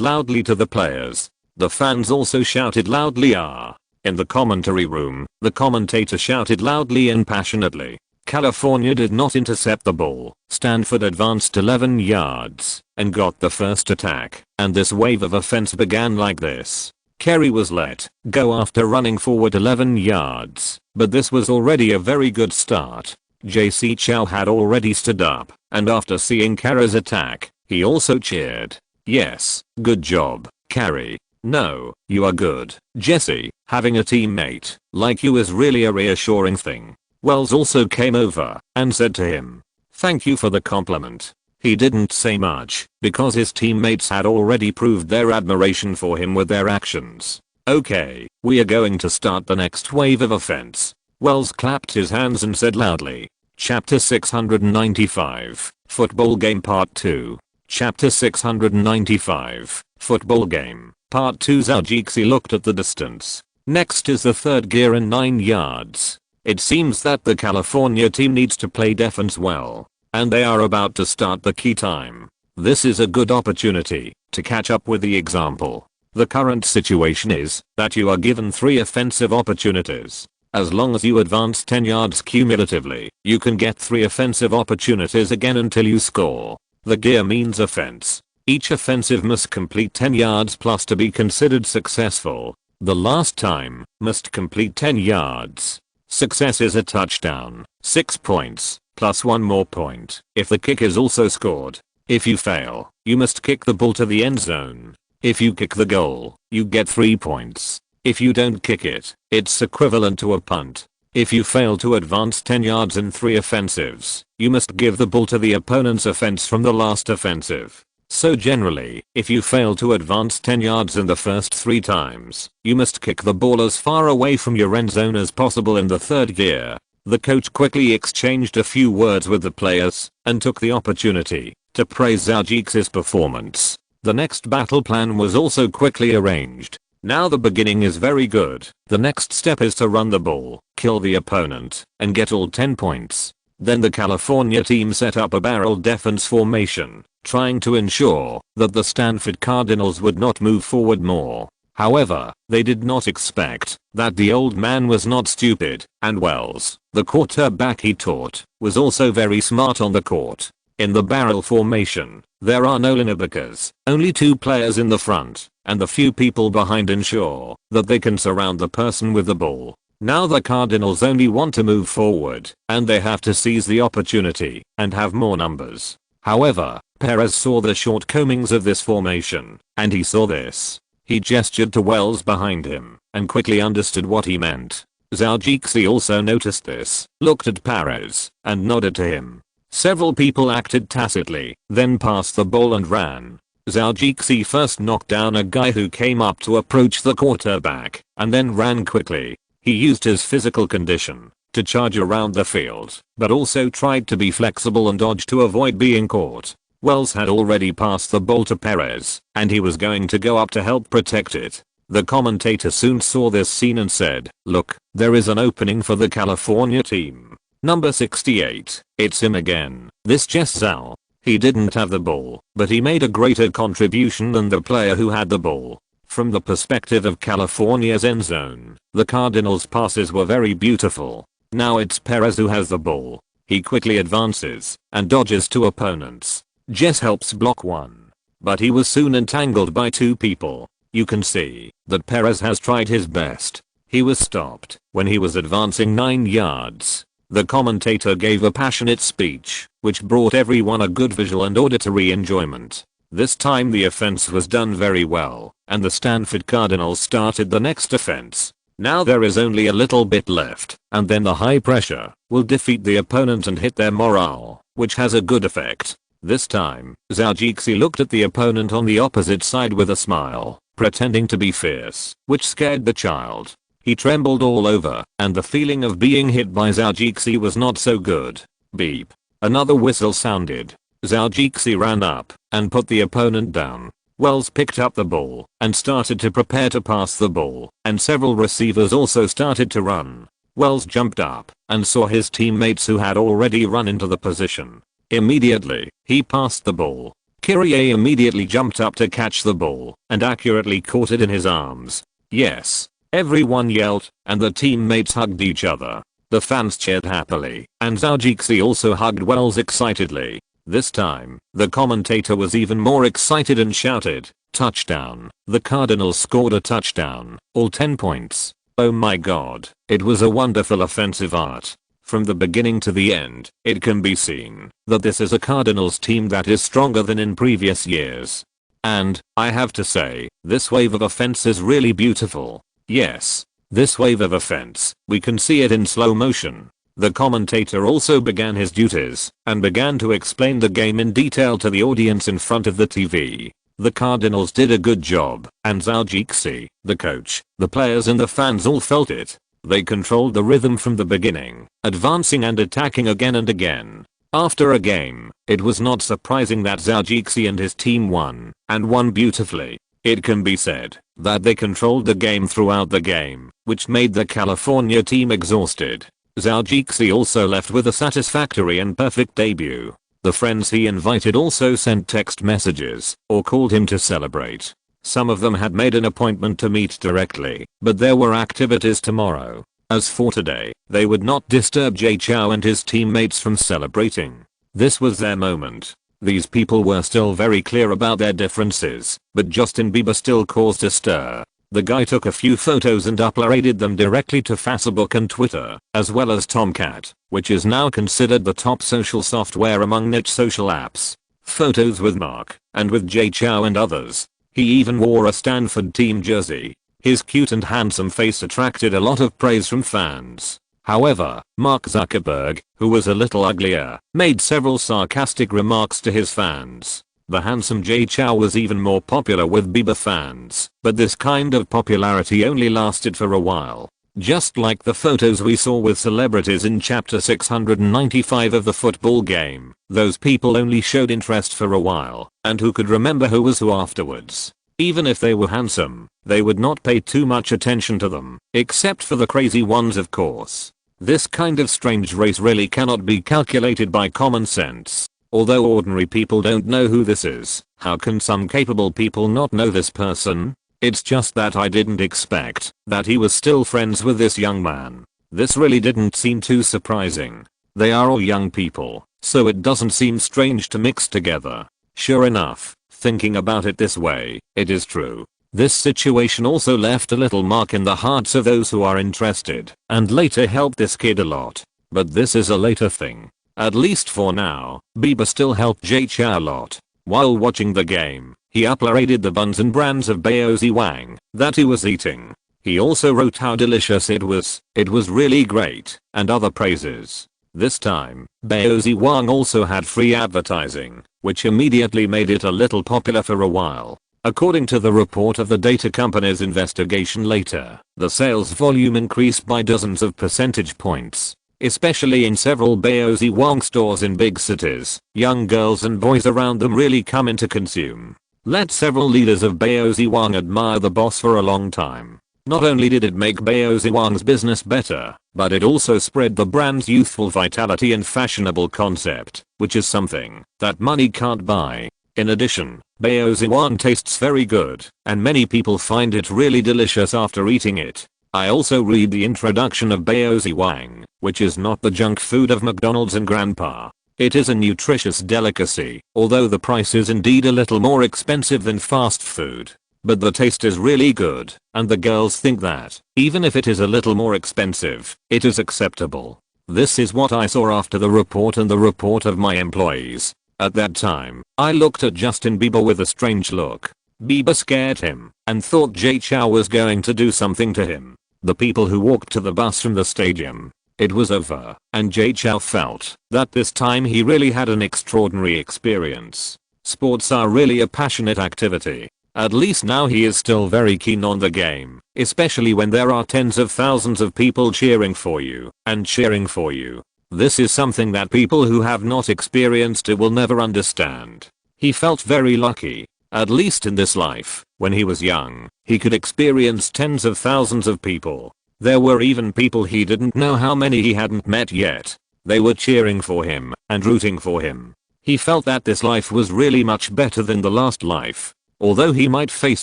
loudly to the players. The fans also shouted loudly "Ah!" In the commentary room, the commentator shouted loudly and passionately. California did not intercept the ball. Stanford advanced 11 yards and got the first attack, and this wave of offense began like this. Kerry was let go after running forward 11 yards, but this was already a very good start. JC Chow had already stood up, and after seeing Kerry's attack, he also cheered. "Yes, good job, Kerry. No, you are good, Jesse. Having a teammate like you is really a reassuring thing." Wells also came over and said to him, "Thank you for the compliment." He didn't say much because his teammates had already proved their admiration for him with their actions. "Okay, we are going to start the next wave of offense." Wells clapped his hands and said loudly, "Chapter 695, Football Game Part 2. Chapter 695, Football Game, Part 2." Zhou looked at the distance. Next is the third gear and 9 yards. It seems that the California team needs to play defense well, and they are about to start the key time. This is a good opportunity to catch up with the example. The current situation is that you are given 3 offensive opportunities. As long as you advance 10 yards cumulatively, you can get 3 offensive opportunities again until you score. The gear means offense. Each offensive must complete 10 yards plus to be considered successful. The last time must complete 10 yards. Success is a touchdown, 6 points, plus 1 more point if the kick is also scored. If you fail, you must kick the ball to the end zone. If you kick the goal, you get 3 points. If you don't kick it, it's equivalent to a punt. If you fail to advance 10 yards in 3 offensives, you must give the ball to the opponent's offense from the last offensive. So generally, if you fail to advance 10 yards in the first 3 times, you must kick the ball as far away from your end zone as possible in the third gear. The coach quickly exchanged a few words with the players and took the opportunity to praise Zhou's performance. The next battle plan was also quickly arranged. Now the beginning is very good. The next step is to run the ball, kill the opponent, and get all 10 points. Then the California team set up a barrel defense formation, trying to ensure that the Stanford Cardinals would not move forward more. However, they did not expect that the old man was not stupid, and Wells, the quarterback he taught, was also very smart on the court. In the barrel formation, there are no linebackers, only 2 players in the front, and the few people behind ensure that they can surround the person with the ball. Now the Cardinals only want to move forward, and they have to seize the opportunity and have more numbers. However, Perez saw the shortcomings of this formation, and he saw this. He gestured to Wells behind him, and quickly understood what he meant. Zhou also noticed this, looked at Perez, and nodded to him. Several people acted tacitly, then passed the ball and ran. Zhou first knocked down a guy who came up to approach the quarterback, and then ran quickly. He used his physical condition to charge around the field, but also tried to be flexible and dodge to avoid being caught. Wells had already passed the ball to Perez, and he was going to go up to help protect it. The commentator soon saw this scene and said, "Look, there is an opening for the California team. Number 68, it's him again, this Zhou. He didn't have the ball, but he made a greater contribution than the player who had the ball." From the perspective of California's end zone, the Cardinals' passes were very beautiful. Now it's Perez who has the ball. He quickly advances and dodges two opponents. Jess helps block one, but he was soon entangled by two people. You can see that Perez has tried his best. He was stopped when he was advancing 9 yards. The commentator gave a passionate speech, which brought everyone a good visual and auditory enjoyment. This time the offense was done very well, and the Stanford Cardinals started the next offense. Now there is only a little bit left, and then the high pressure will defeat the opponent and hit their morale, which has a good effect. This time, Zhou looked at the opponent on the opposite side with a smile, pretending to be fierce, which scared the child. He trembled all over, and the feeling of being hit by Zhou was not so good. Beep. Another whistle sounded. Zhou ran up and put the opponent down. Wells picked up the ball and started to prepare to pass the ball, and several receivers also started to run. Wells jumped up and saw his teammates who had already run into the position. Immediately, he passed the ball. Kyrie immediately jumped up to catch the ball and accurately caught it in his arms. Yes. Everyone yelled, and the teammates hugged each other. The fans cheered happily, and Zhou also hugged Wells excitedly. This time, the commentator was even more excited and shouted, "Touchdown! The Cardinals scored a touchdown, all 10 points. Oh my god, it was a wonderful offensive art." From the beginning to the end, it can be seen that this is a Cardinals team that is stronger than in previous years. And, I have to say, this wave of offense is really beautiful. Yes, this wave of offense, we can see it in slow motion. The commentator also began his duties and began to explain the game in detail to the audience in front of the TV. The Cardinals did a good job, and Zhou, the coach, the players and the fans all felt it. They controlled the rhythm from the beginning, advancing and attacking again and again. After a game, it was not surprising that Zhou and his team won, and won beautifully. It can be said that they controlled the game throughout the game, which made the California team exhausted. Zhou also left with a satisfactory and perfect debut. The friends he invited also sent text messages or called him to celebrate. Some of them had made an appointment to meet directly, but there were activities tomorrow. As for today, they would not disturb Zhou and his teammates from celebrating. This was their moment. These people were still very clear about their differences, but Justin Bieber still caused a stir. The guy took a few photos and uploaded them directly to Facebook and Twitter, as well as Tomcat, which is now considered the top social software among niche social apps. Photos with Mark, and with Zhou and others. He even wore a Stanford team jersey. His cute and handsome face attracted a lot of praise from fans. However, Mark Zuckerberg, who was a little uglier, made several sarcastic remarks to his fans. The handsome Zhou was even more popular with Bieber fans, but this kind of popularity only lasted for a while. Just like the photos we saw with celebrities in chapter 695 of the football game, those people only showed interest for a while, and who could remember who was who afterwards. Even if they were handsome, they would not pay too much attention to them, except for the crazy ones of course. This kind of strange race really cannot be calculated by common sense. Although ordinary people don't know who this is, how can some capable people not know this person? It's just that I didn't expect that he was still friends with this young man. This really didn't seem too surprising. They are all young people, so it doesn't seem strange to mix together. Sure enough, thinking about it this way, it is true. This situation also left a little mark in the hearts of those who are interested, and later helped this kid a lot. But this is a later thing. At least for now, Bieber still helped Zhou a lot. While watching the game, he uploaded the buns and brands of Baozi Wang that he was eating. He also wrote how delicious it was really great, and other praises. This time, Baozi Wang also had free advertising, which immediately made it a little popular for a while. According to the report of the data company's investigation later, the sales volume increased by dozens of percentage points. Especially in several Baozi Wang stores in big cities, young girls and boys around them really come in to consume. Let several leaders of Baozi Wang admire the boss for a long time. Not only did it make Baozi Wang's business better, but it also spread the brand's youthful vitality and fashionable concept, which is something that money can't buy. In addition, Baozi Wang tastes very good, and many people find it really delicious after eating it. I also read the introduction of Baozi Wang, which is not the junk food of McDonald's and Grandpa. It is a nutritious delicacy, although the price is indeed a little more expensive than fast food. But the taste is really good, and the girls think that, even if it is a little more expensive, it is acceptable. This is what I saw after the report and the report of my employees. At that time, I looked at Justin Bieber with a strange look. Bieber scared him, and thought Jay Chou was going to do something to him. The people who walked to the bus from the stadium. It was over, and Jay Chou felt that this time he really had an extraordinary experience. Sports are really a passionate activity. At least now he is still very keen on the game, especially when there are tens of thousands of people cheering for you and cheering for you. This is something that people who have not experienced it will never understand. He felt very lucky, at least in this life. When he was young, he could experience tens of thousands of people. There were even people he didn't know how many he hadn't met yet. They were cheering for him and rooting for him. He felt that this life was really much better than the last life. Although he might face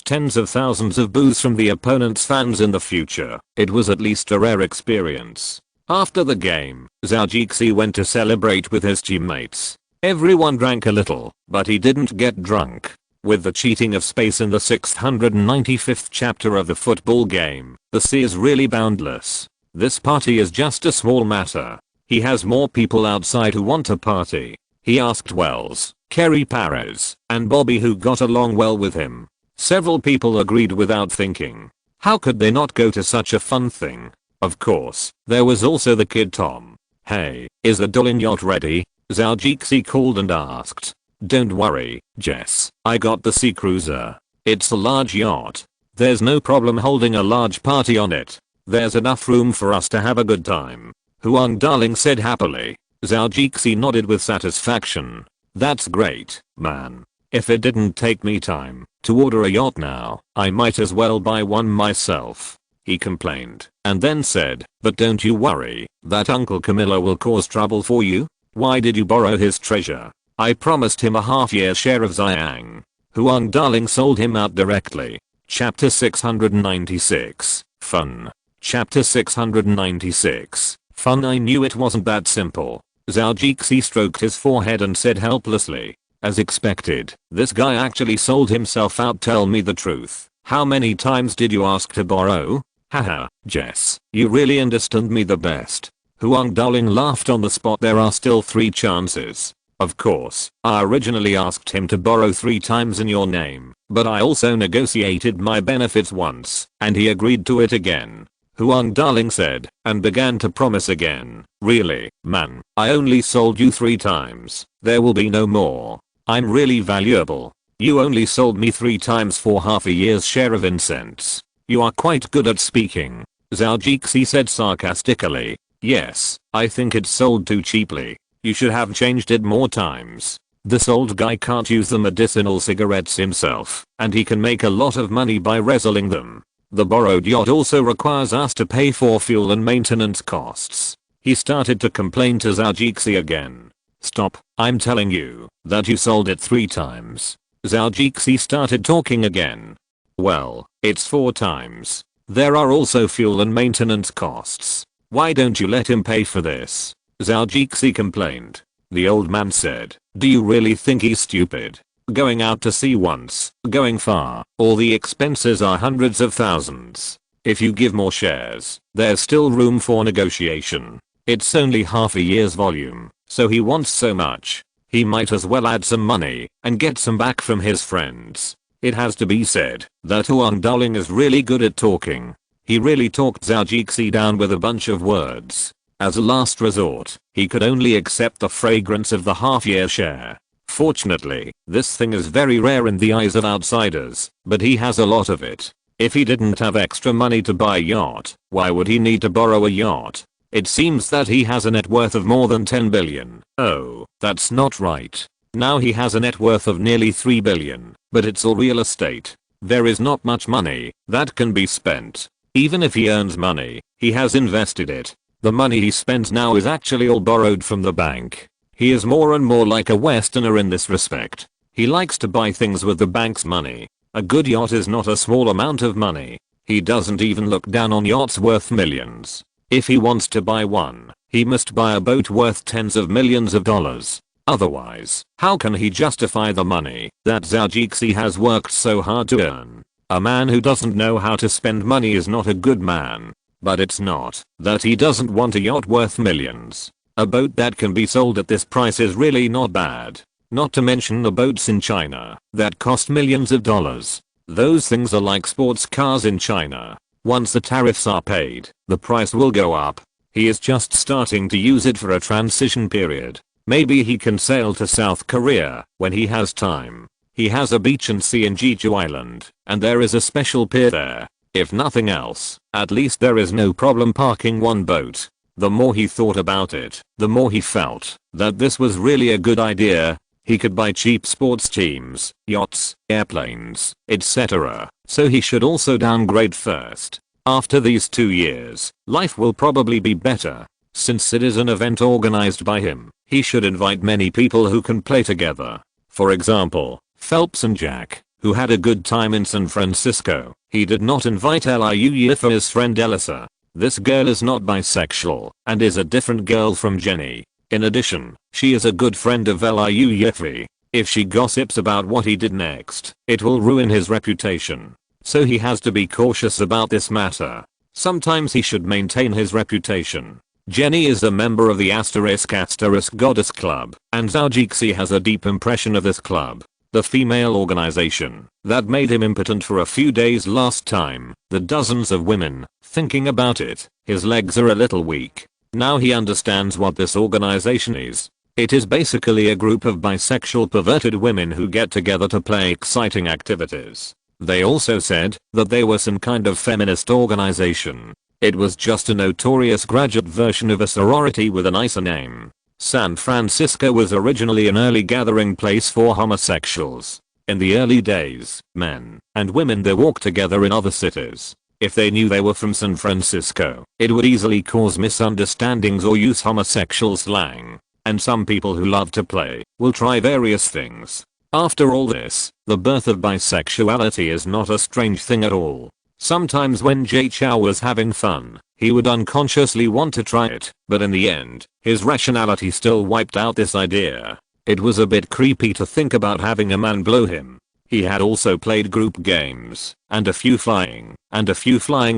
tens of thousands of boos from the opponent's fans in the future, it was at least a rare experience. After the game, Zhou Jixi went to celebrate with his teammates. Everyone drank a little, but he didn't get drunk. With the cheating of space in the 695th chapter of the football game, the sea is really boundless. This party is just a small matter. He has more people outside who want to party. He asked Wells, Kerry Paris, and Bobby who got along well with him. Several people agreed without thinking. How could they not go to such a fun thing? Of course, there was also the kid Tom. Hey, is the Dolin yacht ready? Zhou Jixi called and asked. Don't worry, Jess, I got the sea cruiser. It's a large yacht. There's no problem holding a large party on it. There's enough room for us to have a good time. Huang Darling said happily. Zhou Jixi nodded with satisfaction. That's great, man. If it didn't take me time to order a yacht now, I might as well buy one myself. He complained, and then said, but don't you worry, that Uncle Camilla will cause trouble for you. Why did you borrow his treasure? I promised him a half-year share of Xiang. Huang Darling sold him out directly. Chapter 696. Fun. Chapter 696. Fun. I knew it wasn't that simple. Zhou Jixi stroked his forehead and said helplessly. As expected, this guy actually sold himself out. Tell me the truth. How many times did you ask to borrow? Haha, Jess, you really understand me the best. Huang Darling laughed on the spot. There are still 3 chances. Of course, I originally asked him to borrow 3 times in your name, but I also negotiated my benefits once, and he agreed to it again. Huang Darling said, and began to promise again. Really, man, I only sold you 3 times. There will be no more. I'm really valuable. You only sold me 3 times for half a year's share of incense. You are quite good at speaking. Zhou Jixi said sarcastically. Yes, I think it's sold too cheaply. You should have changed it more times. This old guy can't use the medicinal cigarettes himself, and he can make a lot of money by reselling them. The borrowed yacht also requires us to pay for fuel and maintenance costs. He started to complain to Zhou Jixi again. Stop, I'm telling you that you sold it 3 times. Zhou Jixi started talking again. Well, it's 4 times. There are also fuel and maintenance costs. Why don't you let him pay for this? Zhou Jixi complained. The old man said, do you really think he's stupid? Going out to sea once, going far, all the expenses are hundreds of thousands. If you give more shares, there's still room for negotiation. It's only half a year's volume, so he wants so much. He might as well add some money and get some back from his friends. It has to be said that Huang Darling is really good at talking. He really talked Zhou Jixi down with a bunch of words. As a last resort, he could only accept the fragrance of the half-year share. Fortunately, this thing is very rare in the eyes of outsiders, but he has a lot of it. If he didn't have extra money to buy a yacht, why would he need to borrow a yacht? It seems that he has a net worth of more than 10 billion. Oh, that's not right. Now he has a net worth of nearly 3 billion, but it's all real estate. There is not much money that can be spent. Even if he earns money, he has invested it. The money he spends now is actually all borrowed from the bank. He is more and more like a Westerner in this respect. He likes to buy things with the bank's money. A good yacht is not a small amount of money. He doesn't even look down on yachts worth millions. If he wants to buy one, he must buy a boat worth tens of millions of dollars. Otherwise, how can he justify the money that Zhou has worked so hard to earn? A man who doesn't know how to spend money is not a good man. But it's not that he doesn't want a yacht worth millions. A boat that can be sold at this price is really not bad. Not to mention the boats in China that cost millions of dollars. Those things are like sports cars in China. Once the tariffs are paid, the price will go up. He is just starting to use it for a transition period. Maybe he can sail to South Korea when he has time. He has a beach and sea in Jeju Island, and there is a special pier there. If nothing else, at least there is no problem parking one boat. The more he thought about it, the more he felt that this was really a good idea. He could buy cheap sports teams, yachts, airplanes, etc. So he should also downgrade first. After these 2 years, life will probably be better. Since it is an event organized by him, he should invite many people who can play together. For example, Phelps and Jack, who had a good time in San Francisco. He did not invite Liu Yifu's friend Elisa. This girl is not bisexual and is a different girl from Jenny. In addition, she is a good friend of Liu Yifu. If she gossips about what he did next, it will ruin his reputation. So he has to be cautious about this matter. Sometimes he should maintain his reputation. Jenny is a member of the *** Goddess Club, and Zhou has a deep impression of this club. The female organization that made him impotent for a few days last time. The dozens of women, thinking about it, his legs are a little weak. Now he understands what this organization is. It is basically a group of bisexual perverted women who get together to play exciting activities. They also said that they were some kind of feminist organization. It was just a notorious graduate version of a sorority with a nicer name. San Francisco was originally an early gathering place for homosexuals. In the early days, men and women there walked together in other cities. If they knew they were from San Francisco, it would easily cause misunderstandings or use homosexual slang. And some people who love to play will try various things. After all this, the birth of bisexuality is not a strange thing at all. Sometimes when Zhou was having fun, he would unconsciously want to try it, but in the end, his rationality still wiped out this idea. It was a bit creepy to think about having a man blow him. He had also played group games, and a few flying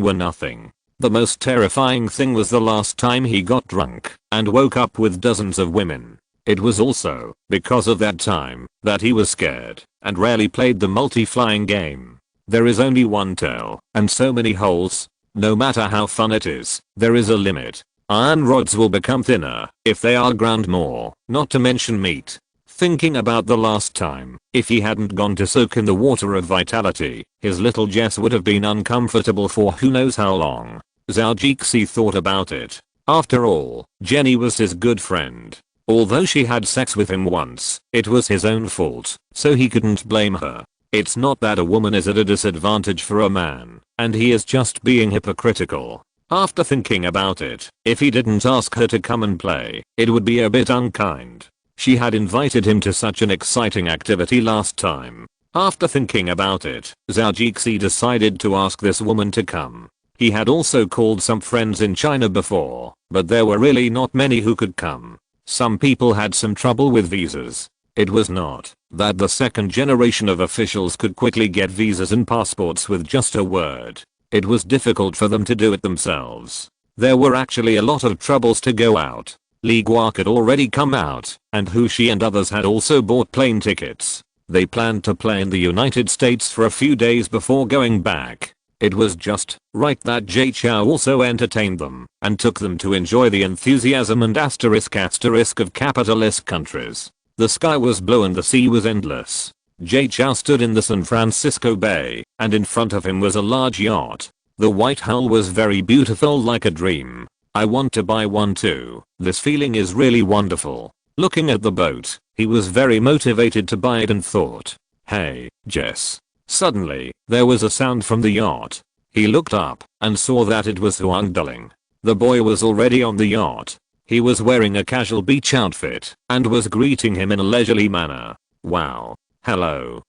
were nothing. The most terrifying thing was the last time he got drunk and woke up with dozens of women. It was also because of that time that he was scared and rarely played the multi-flying game. There is only one tail and so many holes. No matter how fun it is, there is a limit. Iron rods will become thinner if they are ground more, not to mention meat. Thinking about the last time, if he hadn't gone to soak in the water of vitality, his little Jess would have been uncomfortable for who knows how long. Zhou thought about it. After all, Jenny was his good friend. Although she had sex with him once, it was his own fault, so he couldn't blame her. It's not that a woman is at a disadvantage for a man, and he is just being hypocritical. After thinking about it, if he didn't ask her to come and play, it would be a bit unkind. She had invited him to such an exciting activity last time. After thinking about it, Zhou decided to ask this woman to come. He had also called some friends in China before, but there were really not many who could come. Some people had some trouble with visas. It was not that the second generation of officials could quickly get visas and passports with just a word. It was difficult for them to do it themselves. There were actually a lot of troubles to go out. Li Guok had already come out, and Hu Shi and others had also bought plane tickets. They planned to play in the United States for a few days before going back. It was just right that Zhou also entertained them and took them to enjoy the enthusiasm and asterisk of capitalist countries. The sky was blue and the sea was endless. Zhou stood in the San Francisco Bay, and in front of him was a large yacht. The white hull was very beautiful, like a dream. I want to buy one too. This feeling is really wonderful. Looking at the boat, he was very motivated to buy it and thought, hey, Jess. Suddenly, there was a sound from the yacht. He looked up and saw that it was Huang Duling. The boy was already on the yacht. He was wearing a casual beach outfit and was greeting him in a leisurely manner. Wow. Hello.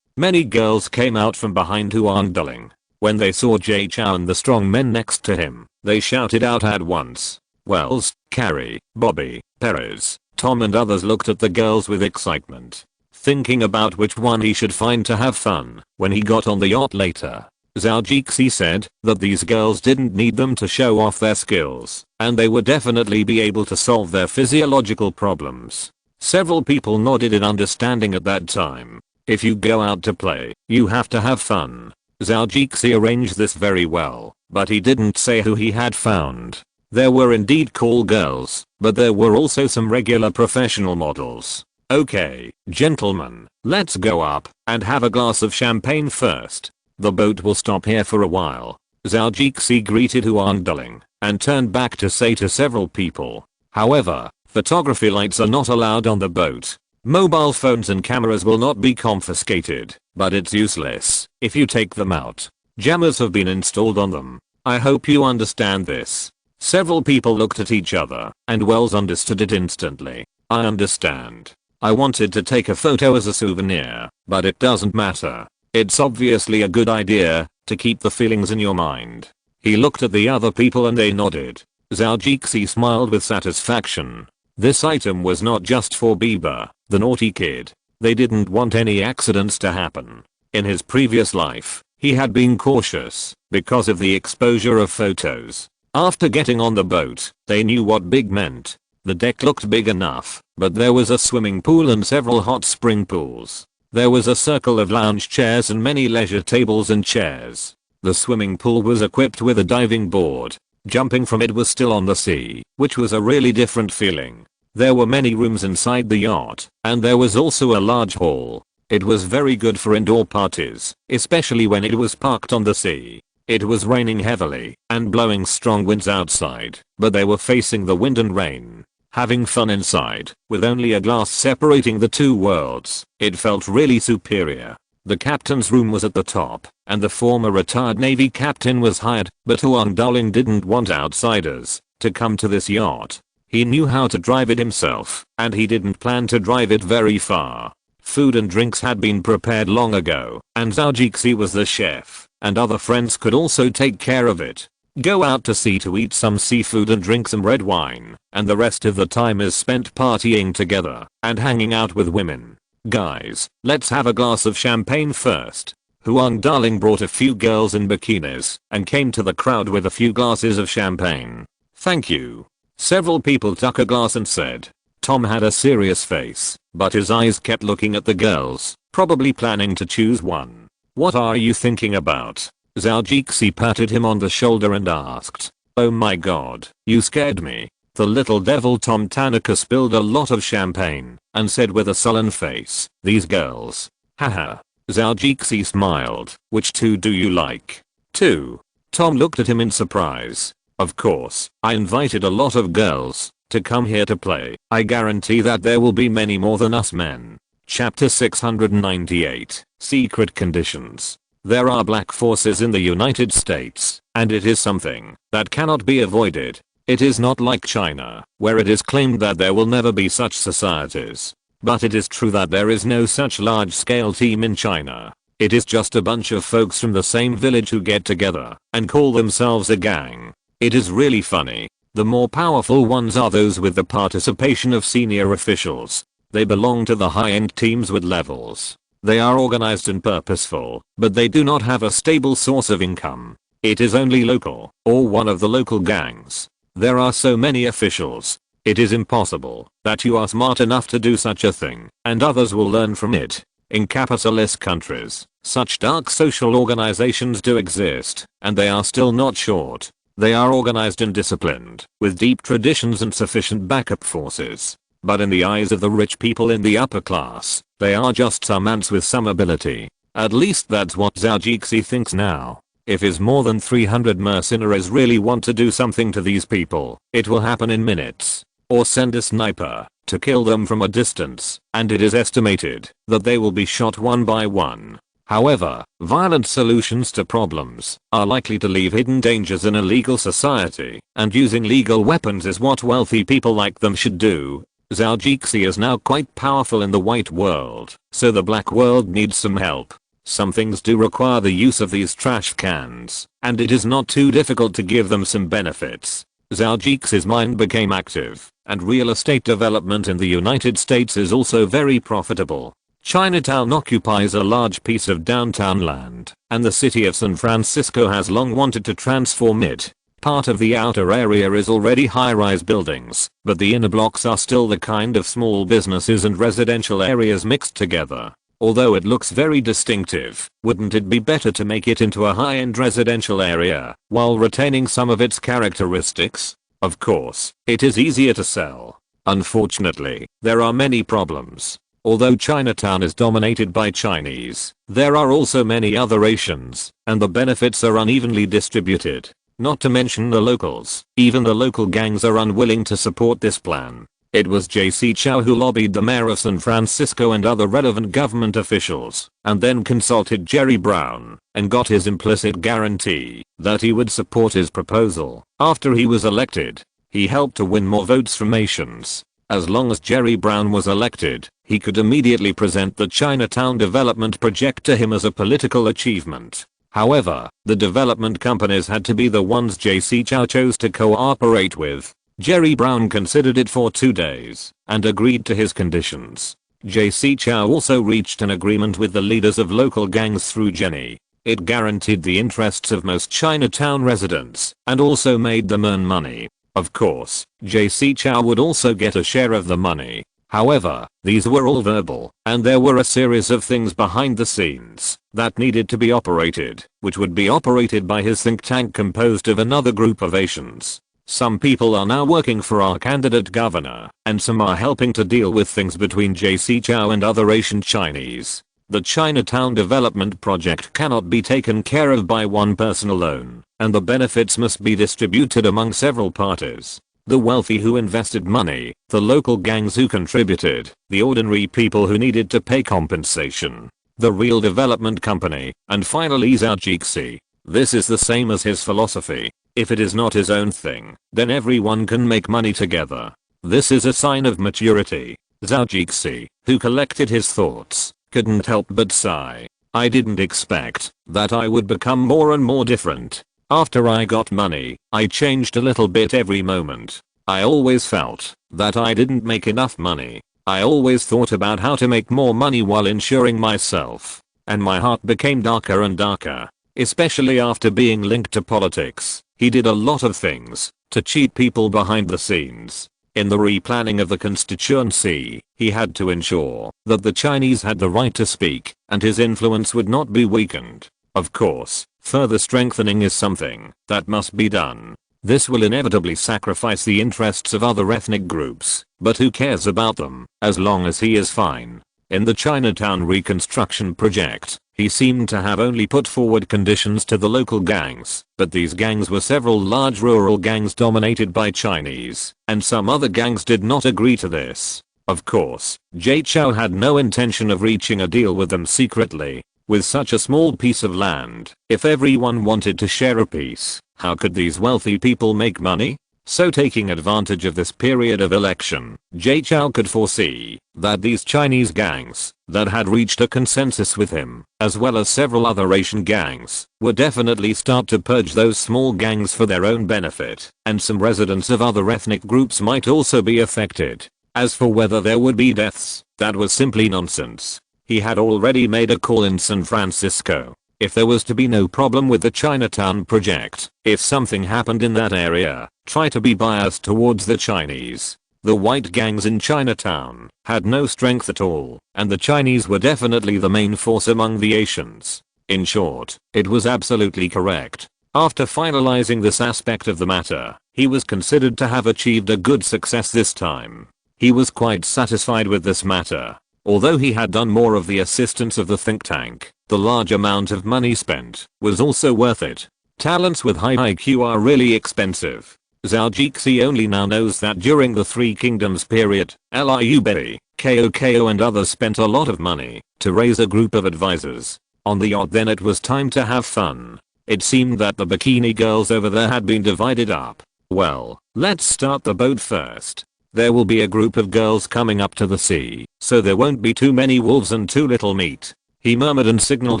Many girls came out from behind Huang Duling. When they saw Jay Chou and the strong men next to him, they shouted out at once. Wells, Carrie, Bobby, Perez, Tom and others looked at the girls with excitement, thinking about which one he should find to have fun when he got on the yacht later. Zhou Jixi said that these girls didn't need them to show off their skills, and they would definitely be able to solve their physiological problems. Several people nodded in understanding at that time. If you go out to play, you have to have fun. Zhou Jixi arranged this very well, but he didn't say who he had found. There were indeed cool girls, but there were also some regular professional models. Okay, gentlemen, let's go up and have a glass of champagne first. The boat will stop here for a while. Zhou Jixi greeted Huang Duling and turned back to say to several people. However, photography lights are not allowed on the boat. Mobile phones and cameras will not be confiscated, but it's useless if you take them out. Jammers have been installed on them. I hope you understand this. Several people looked at each other, and Wells understood it instantly. I understand. I wanted to take a photo as a souvenir, but it doesn't matter. It's obviously a good idea to keep the feelings in your mind. He looked at the other people and they nodded. Zhou Jixi smiled with satisfaction. This item was not just for Bieber, the naughty kid. They didn't want any accidents to happen. In his previous life, he had been cautious because of the exposure of photos. After getting on the boat, they knew what big meant. The deck looked big enough, but there was a swimming pool and several hot spring pools. There was a circle of lounge chairs and many leisure tables and chairs. The swimming pool was equipped with a diving board. Jumping from it was still on the sea, which was a really different feeling. There were many rooms inside the yacht, and there was also a large hall. It was very good for indoor parties, especially when it was parked on the sea. It was raining heavily and blowing strong winds outside, but they were facing the wind and rain. Having fun inside, with only a glass separating the two worlds, it felt really superior. The captain's room was at the top, and the former retired Navy captain was hired, but Huang Duling didn't want outsiders to come to this yacht. He knew how to drive it himself, and he didn't plan to drive it very far. Food and drinks had been prepared long ago, and Zhou Jixi was the chef, and other friends could also take care of it. Go out to sea to eat some seafood and drink some red wine, and the rest of the time is spent partying together and hanging out with women. Guys, let's have a glass of champagne first. Huang Duling brought a few girls in bikinis and came to the crowd with a few glasses of champagne. Thank you. Several people took a glass and said. Tom had a serious face, but his eyes kept looking at the girls, probably planning to choose one. What are you thinking about? Zhou Jixi patted him on the shoulder and asked. Oh my god, you scared me. The little devil Tom Tanaka spilled a lot of champagne and said with a sullen face, these girls. Haha. Zhou Jixi smiled. Which two do you like? Two. Tom looked at him in surprise. Of course, I invited a lot of girls to come here to play. I guarantee that there will be many more than us men. Chapter 698, Secret Conditions. There are black forces in the United States, and it is something that cannot be avoided. It is not like China, where it is claimed that there will never be such societies. But it is true that there is no such large-scale team in China. It is just a bunch of folks from the same village who get together and call themselves a gang. It is really funny. The more powerful ones are those with the participation of senior officials. They belong to the high-end teams with levels. They are organized and purposeful, but they do not have a stable source of income. It is only local, or one of the local gangs. There are so many officials. It is impossible that you are smart enough to do such a thing, and others will learn from it. In capitalist countries, such dark social organizations do exist, and they are still not short. They are organized and disciplined, with deep traditions and sufficient backup forces. But in the eyes of the rich people in the upper class, they are just some ants with some ability. At least that's what Zhou Jixi thinks now. If his more than 300 mercenaries really want to do something to these people, it will happen in minutes. Or send a sniper to kill them from a distance, and it is estimated that they will be shot one by one. However, violent solutions to problems are likely to leave hidden dangers in a legal society, and using legal weapons is what wealthy people like them should do. Zhou Jixi is now quite powerful in the white world, so the black world needs some help. Some things do require the use of these trash cans, and it is not too difficult to give them some benefits. Zhou mind became active, and real estate development in the United States is also very profitable. Chinatown occupies a large piece of downtown land, and the city of San Francisco has long wanted to transform it. Part of the outer area is already high-rise buildings, but the inner blocks are still the kind of small businesses and residential areas mixed together. Although it looks very distinctive, wouldn't it be better to make it into a high-end residential area, while retaining some of its characteristics? Of course, it is easier to sell. Unfortunately, there are many problems. Although Chinatown is dominated by Chinese, there are also many other Asians, and the benefits are unevenly distributed. Not to mention the locals. Even the local gangs are unwilling to support this plan. It was J.C. Zhou who lobbied the mayor of San Francisco and other relevant government officials, and then consulted Jerry Brown, and got his implicit guarantee that he would support his proposal. After he was elected, he helped to win more votes from Asians. As long as Jerry Brown was elected, he could immediately present the Chinatown development project to him as a political achievement. However, the development companies had to be the ones J.C. Zhou chose to cooperate with. Jerry Brown considered it for 2 days and agreed to his conditions. J.C. Zhou also reached an agreement with the leaders of local gangs through Jenny. It guaranteed the interests of most Chinatown residents and also made them earn money. Of course, J.C. Zhou would also get a share of the money. However, these were all verbal, and there were a series of things behind the scenes that needed to be operated, which would be operated by his think tank composed of another group of Asians. Some people are now working for our candidate governor, and some are helping to deal with things between J.C. Zhou and other Asian Chinese. The Chinatown development project cannot be taken care of by one person alone, and the benefits must be distributed among several parties. The wealthy who invested money, the local gangs who contributed, the ordinary people who needed to pay compensation, the real development company, and finally Zhou. This is the same as his philosophy. If it is not his own thing, then everyone can make money together. This is a sign of maturity. Zhou, who collected his thoughts, couldn't help but sigh. I didn't expect that I would become more and more different. After I got money, I changed a little bit every moment. I always felt that I didn't make enough money. I always thought about how to make more money while ensuring myself. And my heart became darker and darker. Especially after being linked to politics. He did a lot of things to cheat people behind the scenes. In the replanning of the constituency, he had to ensure that the Chinese had the right to speak and his influence would not be weakened. Of course, further strengthening is something that must be done. This will inevitably sacrifice the interests of other ethnic groups, but who cares about them, as long as he is fine. In the Chinatown reconstruction project, he seemed to have only put forward conditions to the local gangs, but these gangs were several large rural gangs dominated by Chinese, and some other gangs did not agree to this. Of course, Zhou had no intention of reaching a deal with them secretly. With such a small piece of land, if everyone wanted to share a piece, how could these wealthy people make money? So taking advantage of this period of election, Zhou could foresee that these Chinese gangs that had reached a consensus with him, as well as several other Asian gangs, would definitely start to purge those small gangs for their own benefit, and some residents of other ethnic groups might also be affected. As for whether there would be deaths, that was simply nonsense. He had already made a call in San Francisco. If there was to be no problem with the Chinatown project, if something happened in that area, try to be biased towards the Chinese. The white gangs in Chinatown had no strength at all, and the Chinese were definitely the main force among the Asians. In short, it was absolutely correct. After finalizing this aspect of the matter, he was considered to have achieved a good success this time. He was quite satisfied with this matter. Although he had done more of the assistance of the think tank, the large amount of money spent was also worth it. Talents with high IQ are really expensive. Zhou only now knows that during the Three Kingdoms period, Liu, Ko and others spent a lot of money to raise a group of advisors. On the yacht then it was time to have fun. It seemed that the bikini girls over there had been divided up. Well, let's start the boat first. There will be a group of girls coming up to the sea, so there won't be too many wolves and too little meat. He murmured and signaled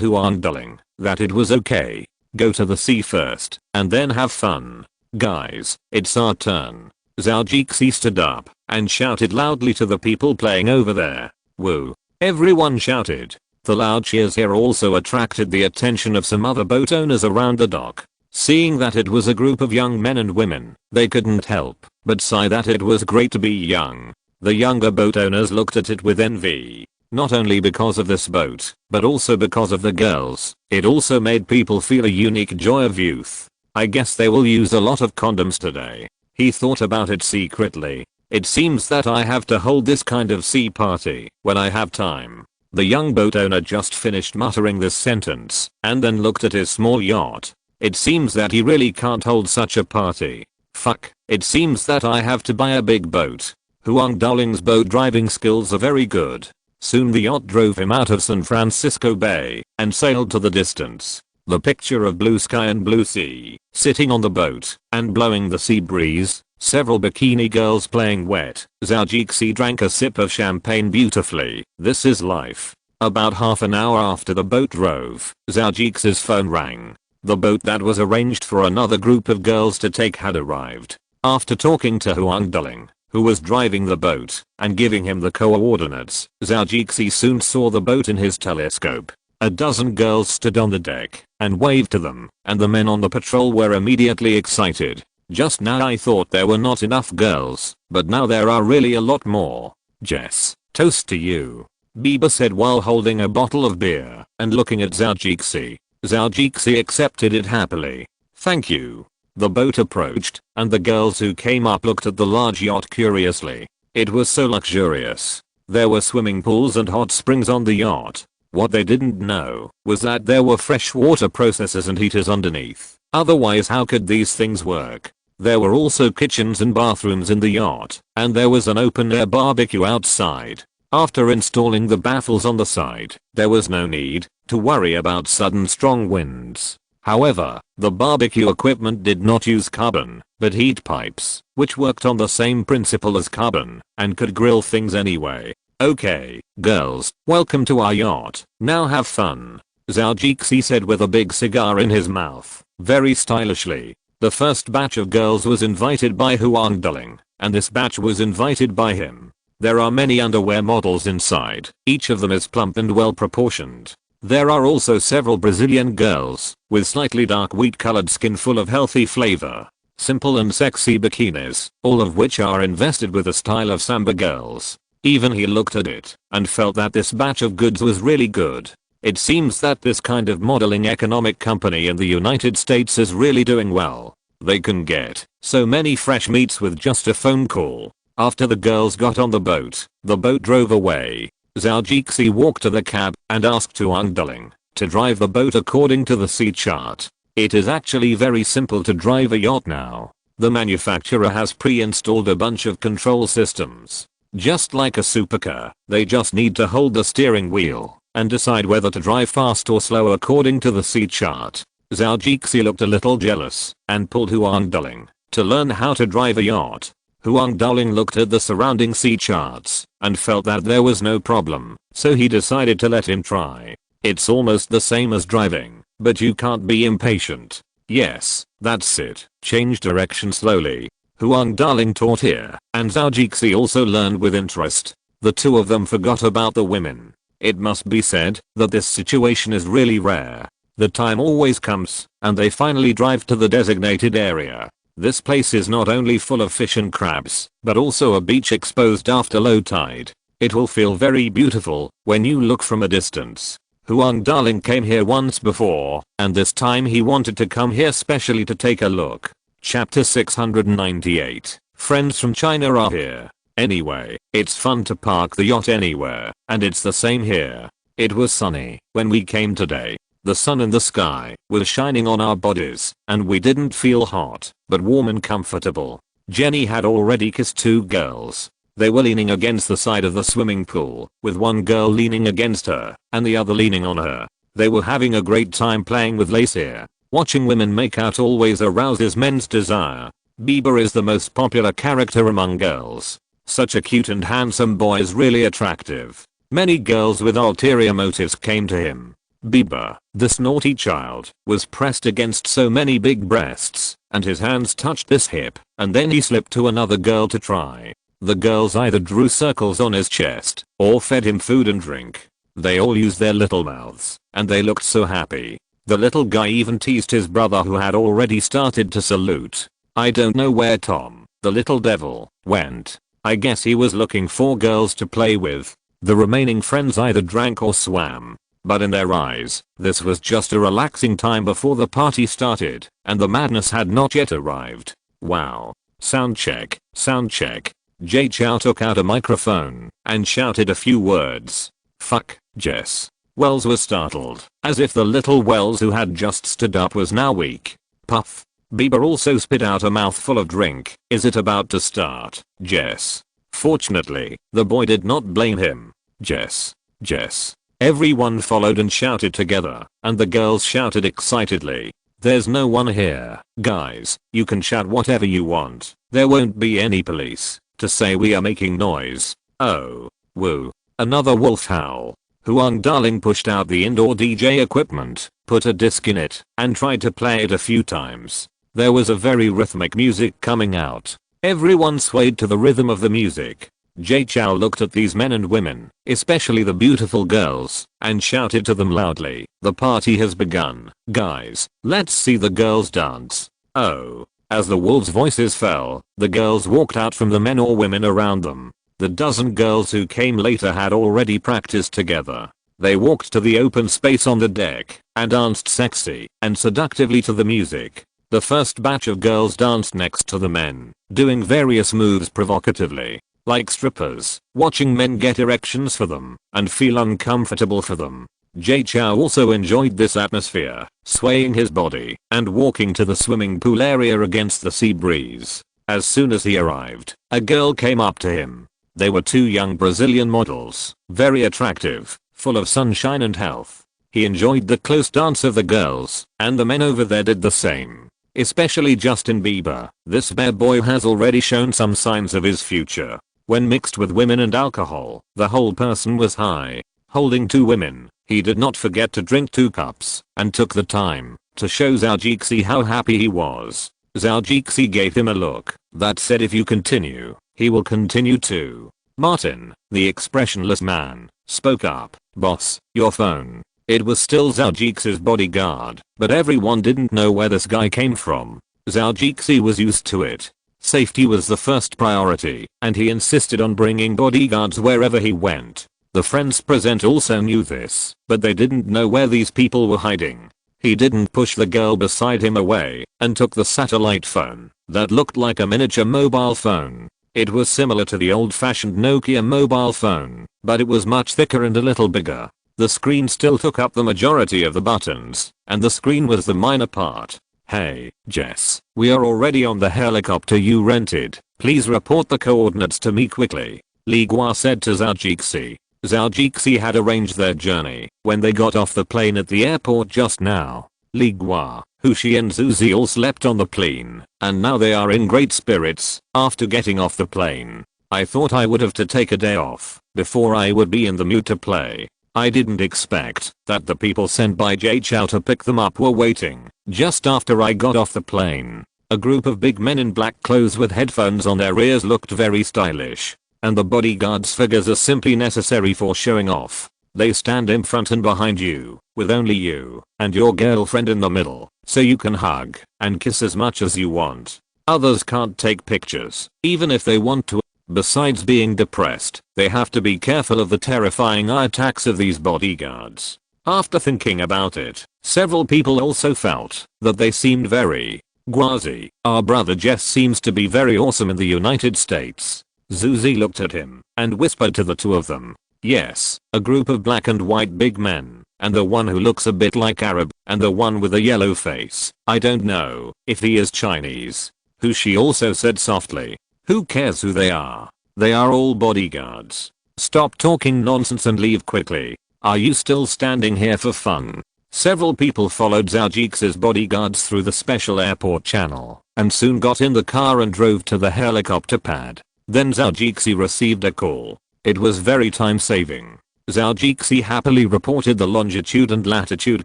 Huang Duling that it was okay. Go to the sea first, and then have fun. Guys, it's our turn. Zhao Jixi stood up and shouted loudly to the people playing over there. Woo. Everyone shouted. The loud cheers here also attracted the attention of some other boat owners around the dock. Seeing that it was a group of young men and women, they couldn't help but sigh that it was great to be young. The younger boat owners looked at it with envy. Not only because of this boat, but also because of the girls. It also made people feel a unique joy of youth. I guess they will use a lot of condoms today. He thought about it secretly. It seems that I have to hold this kind of sea party when I have time. The young boat owner just finished muttering this sentence and then looked at his small yacht. It seems that he really can't hold such a party. Fuck, it seems that I have to buy a big boat. Huang Duling's boat driving skills are very good. Soon the yacht drove him out of San Francisco Bay and sailed to the distance. The picture of blue sky and blue sea, sitting on the boat and blowing the sea breeze, several bikini girls playing wet. Zhao Jixi drank a sip of champagne beautifully. This is life. About half an hour after the boat drove, Zhao Jixi's phone rang. The boat that was arranged for another group of girls to take had arrived. After talking to Huang Duling, who was driving the boat and giving him the coordinates, Zhao Jixi soon saw the boat in his telescope. A dozen girls stood on the deck and waved to them, and the men on the patrol were immediately excited. Just now I thought there were not enough girls, but now there are really a lot more. Jess, toast to you, Bieber said while holding a bottle of beer and looking at Zhao Jixi. Zhao Jixi accepted it happily. Thank you. The boat approached, and the girls who came up looked at the large yacht curiously. It was so luxurious. There were swimming pools and hot springs on the yacht. What they didn't know was that there were freshwater processors and heaters underneath. Otherwise how could these things work? There were also kitchens and bathrooms in the yacht, and there was an open-air barbecue outside. After installing the baffles on the side, there was no need to worry about sudden strong winds. However, the barbecue equipment did not use carbon, but heat pipes, which worked on the same principle as carbon, and could grill things anyway. Okay, girls, welcome to our yacht. Now have fun. Zhao Jixi said with a big cigar in his mouth, very stylishly. The first batch of girls was invited by Huang Duling, and this batch was invited by him. There are many underwear models inside, each of them is plump and well proportioned. There are also several Brazilian girls, with slightly dark wheat-colored skin full of healthy flavor. Simple and sexy bikinis, all of which are invested with the style of samba girls. Even he looked at it, and felt that this batch of goods was really good. It seems that this kind of modeling economic company in the United States is really doing well. They can get so many fresh meats with just a phone call. After the girls got on the boat drove away. Zhao Jixi walked to the cab and asked Huang Duling to drive the boat according to the sea chart. It is actually very simple to drive a yacht now. The manufacturer has pre-installed a bunch of control systems. Just like a supercar, they just need to hold the steering wheel and decide whether to drive fast or slow according to the sea chart. Zhao Jixi looked a little jealous and pulled Huang Duling to learn how to drive a yacht. Huang Duling looked at the surrounding sea charts and felt that there was no problem, so he decided to let him try. It's almost the same as driving, but you can't be impatient. Yes, that's it. Change direction slowly. Huang Duling taught here, and Zhao Jixi also learned with interest. The two of them forgot about the women. It must be said that this situation is really rare. The time always comes, and they finally drive to the designated area. This place is not only full of fish and crabs, but also a beach exposed after low tide. It will feel very beautiful when you look from a distance. Huang Duling came here once before, and this time he wanted to come here specially to take a look. Chapter 698. Friends from China are here. Anyway, it's fun to park the yacht anywhere, and it's the same here. It was sunny when we came today. The sun in the sky was shining on our bodies, and we didn't feel hot, but warm and comfortable. Jenny had already kissed two girls. They were leaning against the side of the swimming pool, with one girl leaning against her, and the other leaning on her. They were having a great time playing with lace here. Watching women make out always arouses men's desire. Bieber is the most popular character among girls. Such a cute and handsome boy is really attractive. Many girls with ulterior motives came to him. Bieber, this naughty child, was pressed against so many big breasts, and his hands touched this hip, and then he slipped to another girl to try. The girls either drew circles on his chest, or fed him food and drink. They all used their little mouths, and they looked so happy. The little guy even teased his brother who had already started to salute. I don't know where Tom, the little devil, went. I guess he was looking for girls to play with. The remaining friends either drank or swam. But in their eyes, this was just a relaxing time before the party started, and the madness had not yet arrived. Wow. Sound check, sound check. Jay Chou took out a microphone and shouted a few words. Fuck, Jess. Wells was startled, as if the little Wells who had just stood up was now weak. Puff. Bieber also spit out a mouthful of drink. Is it about to start, Jess? Fortunately, the boy did not blame him. Jess. Jess. Everyone followed and shouted together, and the girls shouted excitedly. There's no one here, guys, you can shout whatever you want. There won't be any police to say we are making noise. Oh. Woo. Another wolf howl. Huang Darling pushed out the indoor DJ equipment, put a disc in it, and tried to play it a few times. There was a very rhythmic music coming out. Everyone swayed to the rhythm of the music. Jay Chou looked at these men and women, especially the beautiful girls, and shouted to them loudly, the party has begun, guys, let's see the girls dance. Oh. As the wolves' voices fell, the girls walked out from the men or women around them. The dozen girls who came later had already practiced together. They walked to the open space on the deck, and danced sexy and seductively to the music. The first batch of girls danced next to the men, doing various moves provocatively. Like strippers, watching men get erections for them, and feel uncomfortable for them. Jay Chou also enjoyed this atmosphere, swaying his body, and walking to the swimming pool area against the sea breeze. As soon as he arrived, a girl came up to him. They were two young Brazilian models, very attractive, full of sunshine and health. He enjoyed the close dance of the girls, and the men over there did the same. Especially Justin Bieber, this bad boy has already shown some signs of his future. When mixed with women and alcohol, the whole person was high. Holding two women, he did not forget to drink 2 cups, and took the time to show Zhou Jixi how happy he was. Zhou Jixi gave him a look that said if you continue, he will continue too. Martin, the expressionless man, spoke up. Boss, your phone. It was still Zhou Jixi's bodyguard, but everyone didn't know where this guy came from. Zhou Jixi was used to it. Safety was the first priority, and he insisted on bringing bodyguards wherever he went. The friends present also knew this, but they didn't know where these people were hiding. He didn't push the girl beside him away, and took the satellite phone, that looked like a miniature mobile phone. It was similar to the old-fashioned Nokia mobile phone, but it was much thicker and a little bigger. The screen still took up the majority of the buttons, and the screen was the minor part. Hey, Jess, we are already on the helicopter you rented. Please report the coordinates to me quickly. Li Gua said to Zhou Jixi. Zhou Jixi had arranged their journey when they got off the plane at the airport just now. Li Gua, Hushi and Zuzi all slept on the plane, and now they are in great spirits after getting off the plane. I thought I would have to take a day off before I would be in the mood to play. I didn't expect that the people sent by Jay Chou to pick them up were waiting just after I got off the plane. A group of big men in black clothes with headphones on their ears looked very stylish, and the bodyguards' figures are simply necessary for showing off. They stand in front and behind you, with only you and your girlfriend in the middle, so you can hug and kiss as much as you want. Others can't take pictures, even if they want to. Besides being depressed, they have to be careful of the terrifying eye attacks of these bodyguards. After thinking about it, several people also felt that they seemed very Guazi. Our brother Jess seems to be very awesome in the United States. Zuzi looked at him and whispered to the two of them. Yes, a group of black and white big men, and the one who looks a bit like Arab, and the one with a yellow face. I don't know if he is Chinese. Who she also said softly. Who cares who they are? They are all bodyguards. Stop talking nonsense and leave quickly. Are you still standing here for fun? Several people followed Zhou Jixi's bodyguards through the special airport channel, and soon got in the car and drove to the helicopter pad. Then Zhou Jixi received a call. It was very time saving. Zhou happily reported the longitude and latitude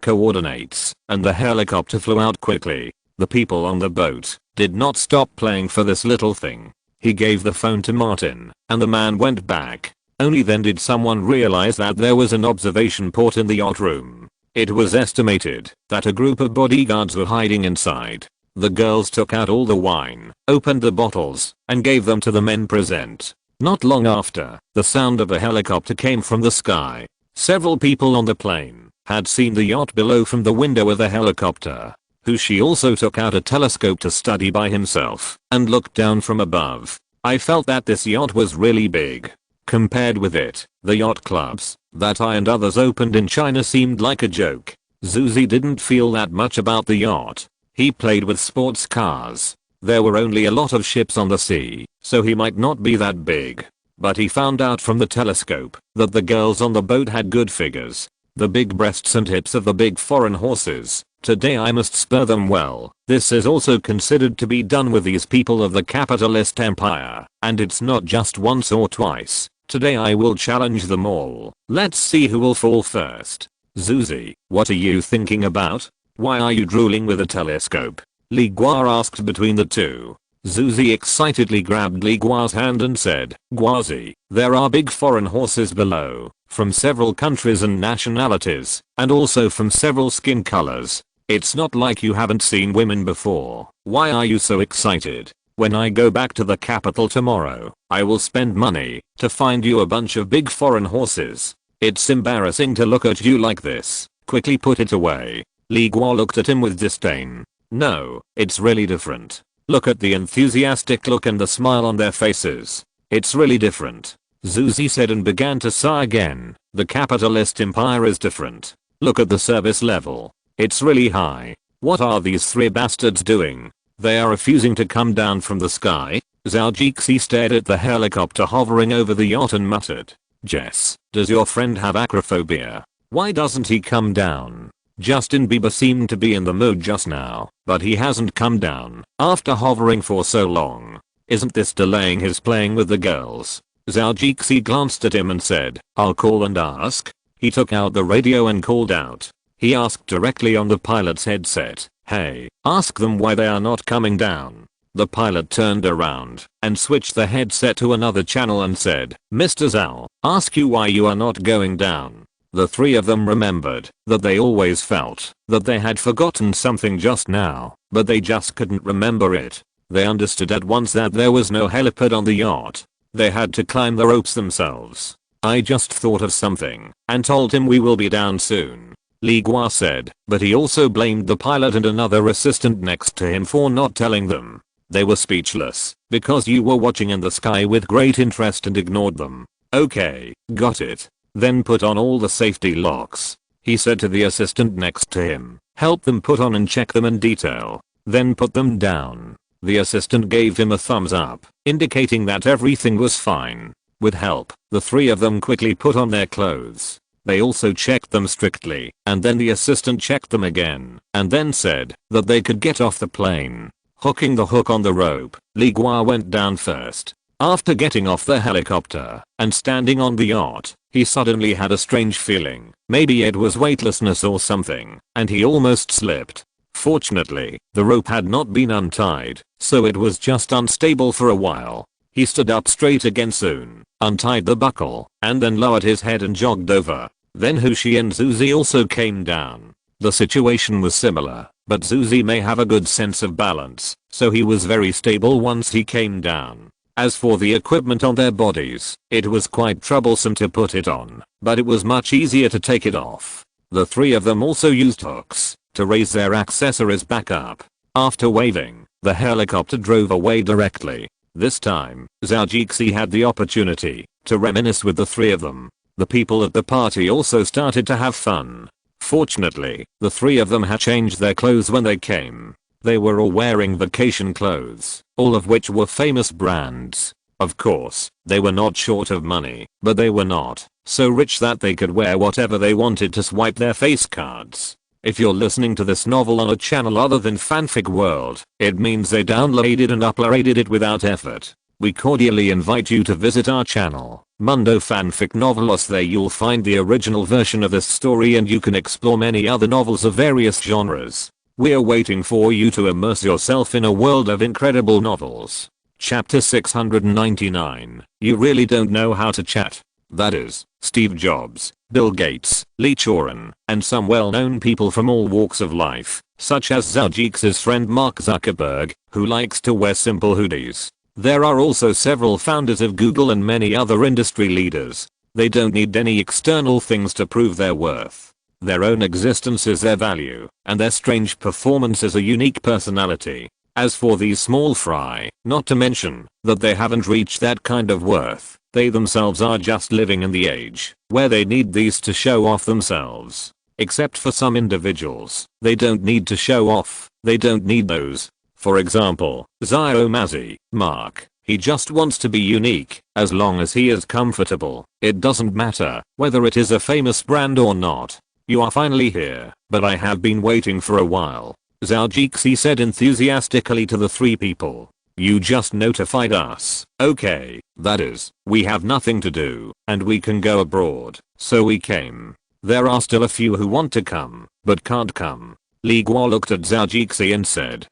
coordinates, and the helicopter flew out quickly. The people on the boat did not stop playing for this little thing. He gave the phone to Martin, and the man went back. Only then did someone realize that there was an observation port in the yacht room. It was estimated that a group of bodyguards were hiding inside. The girls took out all the wine, opened the bottles, and gave them to the men present. Not long after, the sound of a helicopter came from the sky. Several people on the plane had seen the yacht below from the window of the helicopter. She also took out a telescope to study by himself and looked down from above. I felt that this yacht was really big. Compared with it, the yacht clubs that I and others opened in China seemed like a joke. Zhou didn't feel that much about the yacht. He played with sports cars. There were only a lot of ships on the sea, so he might not be that big. But he found out from the telescope that the girls on the boat had good figures. The big breasts and hips of the big foreign horses. Today I must spur them well. This is also considered to be done with these people of the capitalist empire, and it's not just once or twice. Today I will challenge them all. Let's see who will fall first. Zhou, what are you thinking about? Why are you drooling with a telescope? Li Gua asked between the two. Zhou excitedly grabbed Li Gua's hand and said, Guazi, there are big foreign horses below, from several countries and nationalities, and also from several skin colors. It's not like you haven't seen women before. Why are you so excited? When I go back to the capital tomorrow, I will spend money to find you a bunch of big foreign horses. It's embarrassing to look at you like this. Quickly put it away. Li Gua looked at him with disdain. No, it's really different. Look at the enthusiastic look and the smile on their faces. It's really different. Zhou said and began to sigh again. The capitalist empire is different. Look at the service level. It's really high. What are these three bastards doing? They are refusing to come down from the sky. Zhou stared at the helicopter hovering over the yacht and muttered. Jess, does your friend have acrophobia? Why doesn't he come down? Justin Bieber seemed to be in the mood just now, but he hasn't come down after hovering for so long. Isn't this delaying his playing with the girls? Zhou glanced at him and said, I'll call and ask. He took out the radio and called out. He asked directly on the pilot's headset, hey, ask them why they are not coming down. The pilot turned around and switched the headset to another channel and said, Mr. Zhou, ask you why you are not going down. The three of them remembered that they always felt that they had forgotten something just now, but they just couldn't remember it. They understood at once that there was no helipad on the yacht. They had to climb the ropes themselves. I just thought of something and told him we will be down soon. Li Gua said, but he also blamed the pilot and another assistant next to him for not telling them. They were speechless because you were watching in the sky with great interest and ignored them. Okay, got it. Then put on all the safety locks. He said to the assistant next to him. Help them put on and check them in detail. Then put them down. The assistant gave him a thumbs up, indicating that everything was fine. With help, the three of them quickly put on their clothes. They also checked them strictly, and then the assistant checked them again, and then said that they could get off the plane. Hooking the hook on the rope, Li Gua went down first. After getting off the helicopter and standing on the yacht, he suddenly had a strange feeling. Maybe it was weightlessness or something, and he almost slipped. Fortunately, the rope had not been untied, so it was just unstable for a while. He stood up straight again soon, untied the buckle, and then lowered his head and jogged over. Then Hushi and Zhou also came down. The situation was similar, but Zhou may have a good sense of balance, so he was very stable once he came down. As for the equipment on their bodies, it was quite troublesome to put it on, but it was much easier to take it off. The three of them also used hooks to raise their accessories back up. After waving, the helicopter drove away directly. This time, Zhou had the opportunity to reminisce with the three of them. The people at the party also started to have fun. Fortunately, the three of them had changed their clothes when they came. They were all wearing vacation clothes, all of which were famous brands. Of course, they were not short of money, but they were not so rich that they could wear whatever they wanted to swipe their face cards. If you're listening to this novel on a channel other than Fanfic World, it means they downloaded and uploaded it without effort. we cordially invite you to visit our channel, Mundo Fanfic Novelos. There you'll find the original version of this story and you can explore many other novels of various genres. We're waiting for you to immerse yourself in a world of incredible novels. Chapter 699. You really don't know how to chat. That is, Steve Jobs, Bill Gates, Lee Choran, and some well-known people from all walks of life, such as Zhou's friend Mark Zuckerberg, who likes to wear simple hoodies. There are also several founders of Google and many other industry leaders. They don't need any external things to prove their worth. Their own existence is their value, and their strange performance is a unique personality. As for these small fry, not to mention that they haven't reached that kind of worth, they themselves are just living in the age where they need these to show off themselves. Except for some individuals, they don't need to show off, they don't need those. For example, Zhou Mark, he just wants to be unique. As long as he is comfortable, it doesn't matter whether it is a famous brand or not. You are finally here, but I have been waiting for a while. Zhou said enthusiastically to the three people. You just notified us. Okay, that is, we have nothing to do, and we can go abroad, so we came. There are still a few who want to come, but can't come. Li Guo looked at Zhou and said,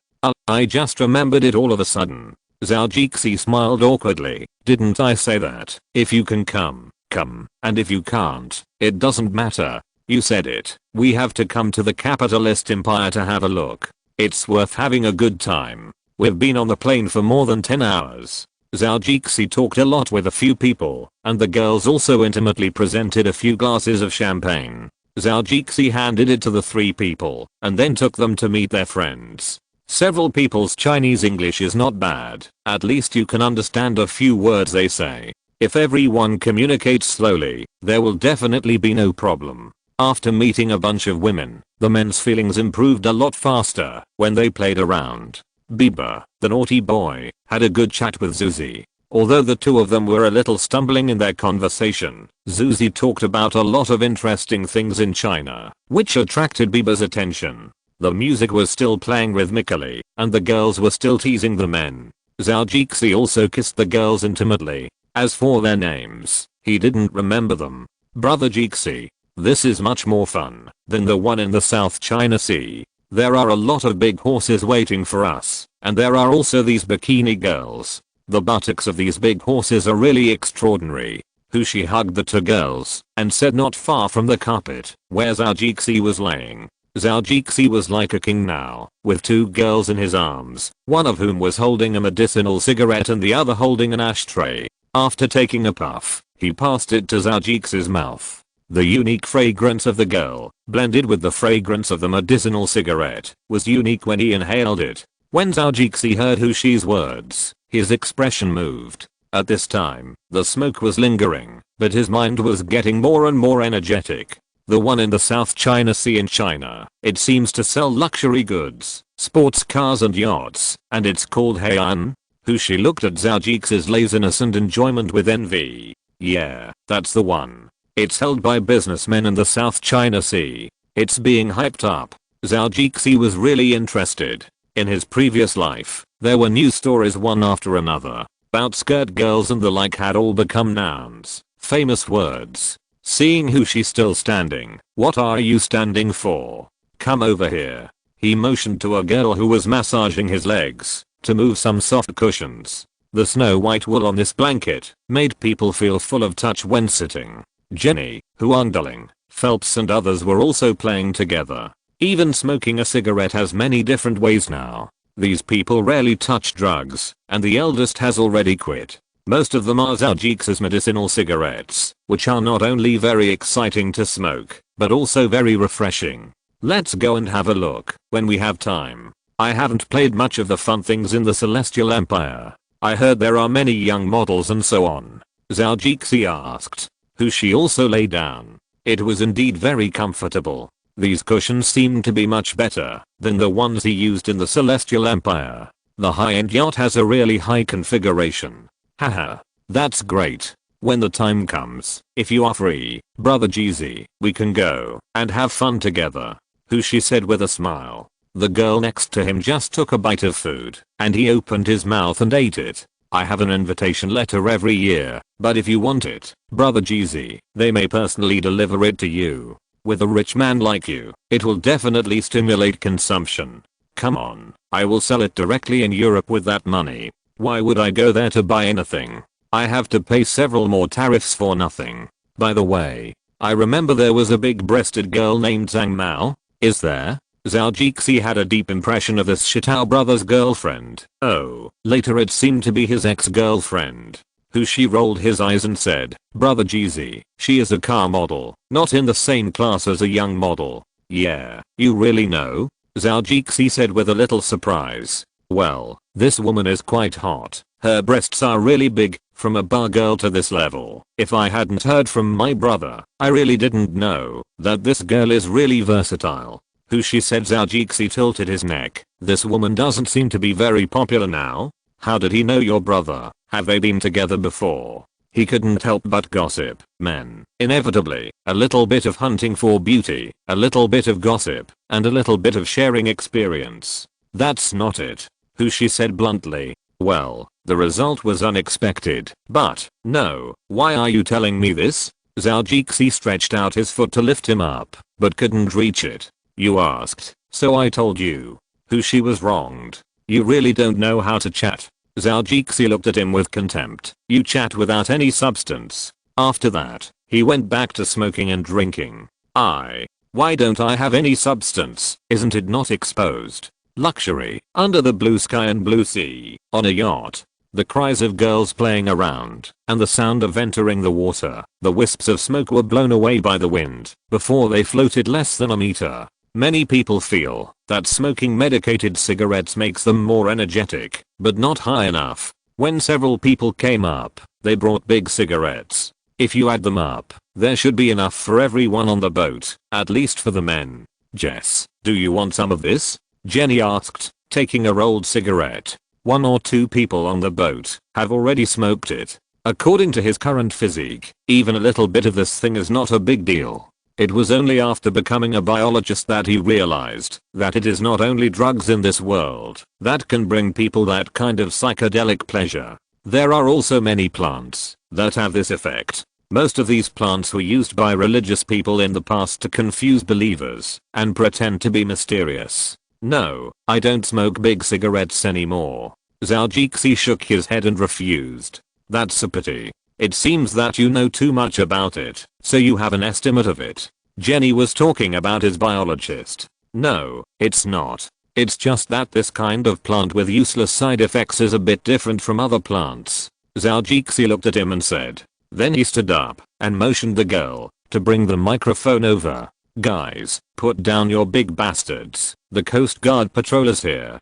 I just remembered it all of a sudden. Zhou smiled awkwardly. Didn't I say that? If you can come, come, and if you can't, it doesn't matter. You said it. We have to come to the capitalist empire to have a look. It's worth having a good time. We've been on the plane for more than 10 hours. Zhou talked a lot with a few people, and the girls also intimately presented a few glasses of champagne. Zhou handed it to the three people, and then took them to meet their friends. Several people's Chinese English is not bad. At least you can understand a few words they say. If everyone communicates slowly, there will definitely be no problem. After meeting a bunch of women, the men's feelings improved a lot faster when they played around. Bieber, the naughty boy, had a good chat with Susie. Although the two of them were a little stumbling in their conversation, Susie talked about a lot of interesting things in China, which attracted Bieber's attention. The music was still playing rhythmically, and the girls were still teasing the men. Zhou also kissed the girls intimately. As for their names, he didn't remember them. Brother Jixi, this is much more fun than the one in the South China Sea. There are a lot of big horses waiting for us, and there are also these bikini girls. The buttocks of these big horses are really extraordinary. She hugged the two girls and said not far from the carpet where Zhou was laying. Zhou was like a king now, with two girls in his arms, one of whom was holding a medicinal cigarette and the other holding an ashtray. After taking a puff, he passed it to Zhou's mouth. The unique fragrance of the girl, blended with the fragrance of the medicinal cigarette, was unique when he inhaled it. When Zhou heard She's words, his expression moved. At this time, the smoke was lingering, but his mind was getting more and more energetic. The one in the South China Sea in China, it seems to sell luxury goods, sports cars and yachts, and it's called Heian. She looked at Zhou's laziness and enjoyment with envy. Yeah, that's the one. It's held by businessmen in the South China Sea. It's being hyped up. Zhou was really interested. In his previous life, there were news stories one after another about skirt girls and the like had all become nouns, famous words. Seeing she's still standing. What are you standing for? Come over here. He motioned to a girl who was massaging his legs to move some soft cushions. The snow white wool on this blanket made people feel full of touch when sitting. Jenny, Huangdeling, Phelps and others were also playing together. Even smoking a cigarette has many different ways now. These people rarely touch drugs, and the eldest has already quit. Most of them are Zhou's medicinal cigarettes, which are not only very exciting to smoke, but also very refreshing. Let's go and have a look when we have time. I haven't played much of the fun things in the Celestial Empire. I heard there are many young models and so on. Zhou asked. She also lay down. It was indeed very comfortable. These cushions seemed to be much better than the ones he used in the Celestial Empire. The high-end yacht has a really high configuration. Haha. That's great. When the time comes, if you are free, brother Jeezy, we can go and have fun together. She said with a smile. The girl next to him just took a bite of food, and he opened his mouth and ate it. I have an invitation letter every year, but if you want it, brother Jeezy, they may personally deliver it to you. With a rich man like you, it will definitely stimulate consumption. Come on, I will sell it directly in Europe with that money. Why would I go there to buy anything? I have to pay several more tariffs for nothing. By the way, I remember there was a big-breasted girl named Zhang Mao. Is there? Zhao Jixi had a deep impression of this Shitao brother's girlfriend. Oh, later it seemed to be his ex-girlfriend. Who she rolled his eyes and said, brother Jeezy, she is a car model, not in the same class as a young model. Yeah, you really know? Zhao Jixi said with a little surprise. Well, this woman is quite hot. Her breasts are really big, from a bar girl to this level. If I hadn't heard from my brother, I really didn't know that this girl is really versatile. Who she said. Zhao Jixi tilted his neck. This woman doesn't seem to be very popular now. How did he know your brother? Have they been together before? He couldn't help but gossip. Men, inevitably, a little bit of hunting for beauty, a little bit of gossip, and a little bit of sharing experience. That's not it. Who she said bluntly. Well, the result was unexpected. But, no, why are you telling me this? Zhao Jixi stretched out his foot to lift him up, but couldn't reach it. You asked, so I told you. Who she was wronged. You really don't know how to chat. Zhao Jixi looked at him with contempt. You chat without any substance. After that, he went back to smoking and drinking. Why don't I have any substance? Isn't it not exposed? Luxury, under the blue sky and blue sea, on a yacht. The cries of girls playing around, and the sound of entering the water. The wisps of smoke were blown away by the wind, before they floated less than a meter. Many people feel that smoking medicated cigarettes makes them more energetic, but not high enough. When several people came up, they brought big cigarettes. If you add them up, there should be enough for everyone on the boat, at least for the men. Jess, do you want some of this? Jenny asked, taking a rolled cigarette. 1 or 2 people on the boat have already smoked it. According to his current physique, even a little bit of this thing is not a big deal. It was only after becoming a biologist that he realized that it is not only drugs in this world that can bring people that kind of psychedelic pleasure. There are also many plants that have this effect. Most of these plants were used by religious people in the past to confuse believers and pretend to be mysterious. No, I don't smoke big cigarettes anymore. Zhao Jixi shook his head and refused. That's a pity. It seems that you know too much about it, so you have an estimate of it. Jenny was talking about his biologist. No, it's not. It's just that this kind of plant with useless side effects is a bit different from other plants. Zhao Jixi looked at him and said. Then he stood up and motioned the girl to bring the microphone over. Guys, put down your big bastards. The Coast Guard patrol is here.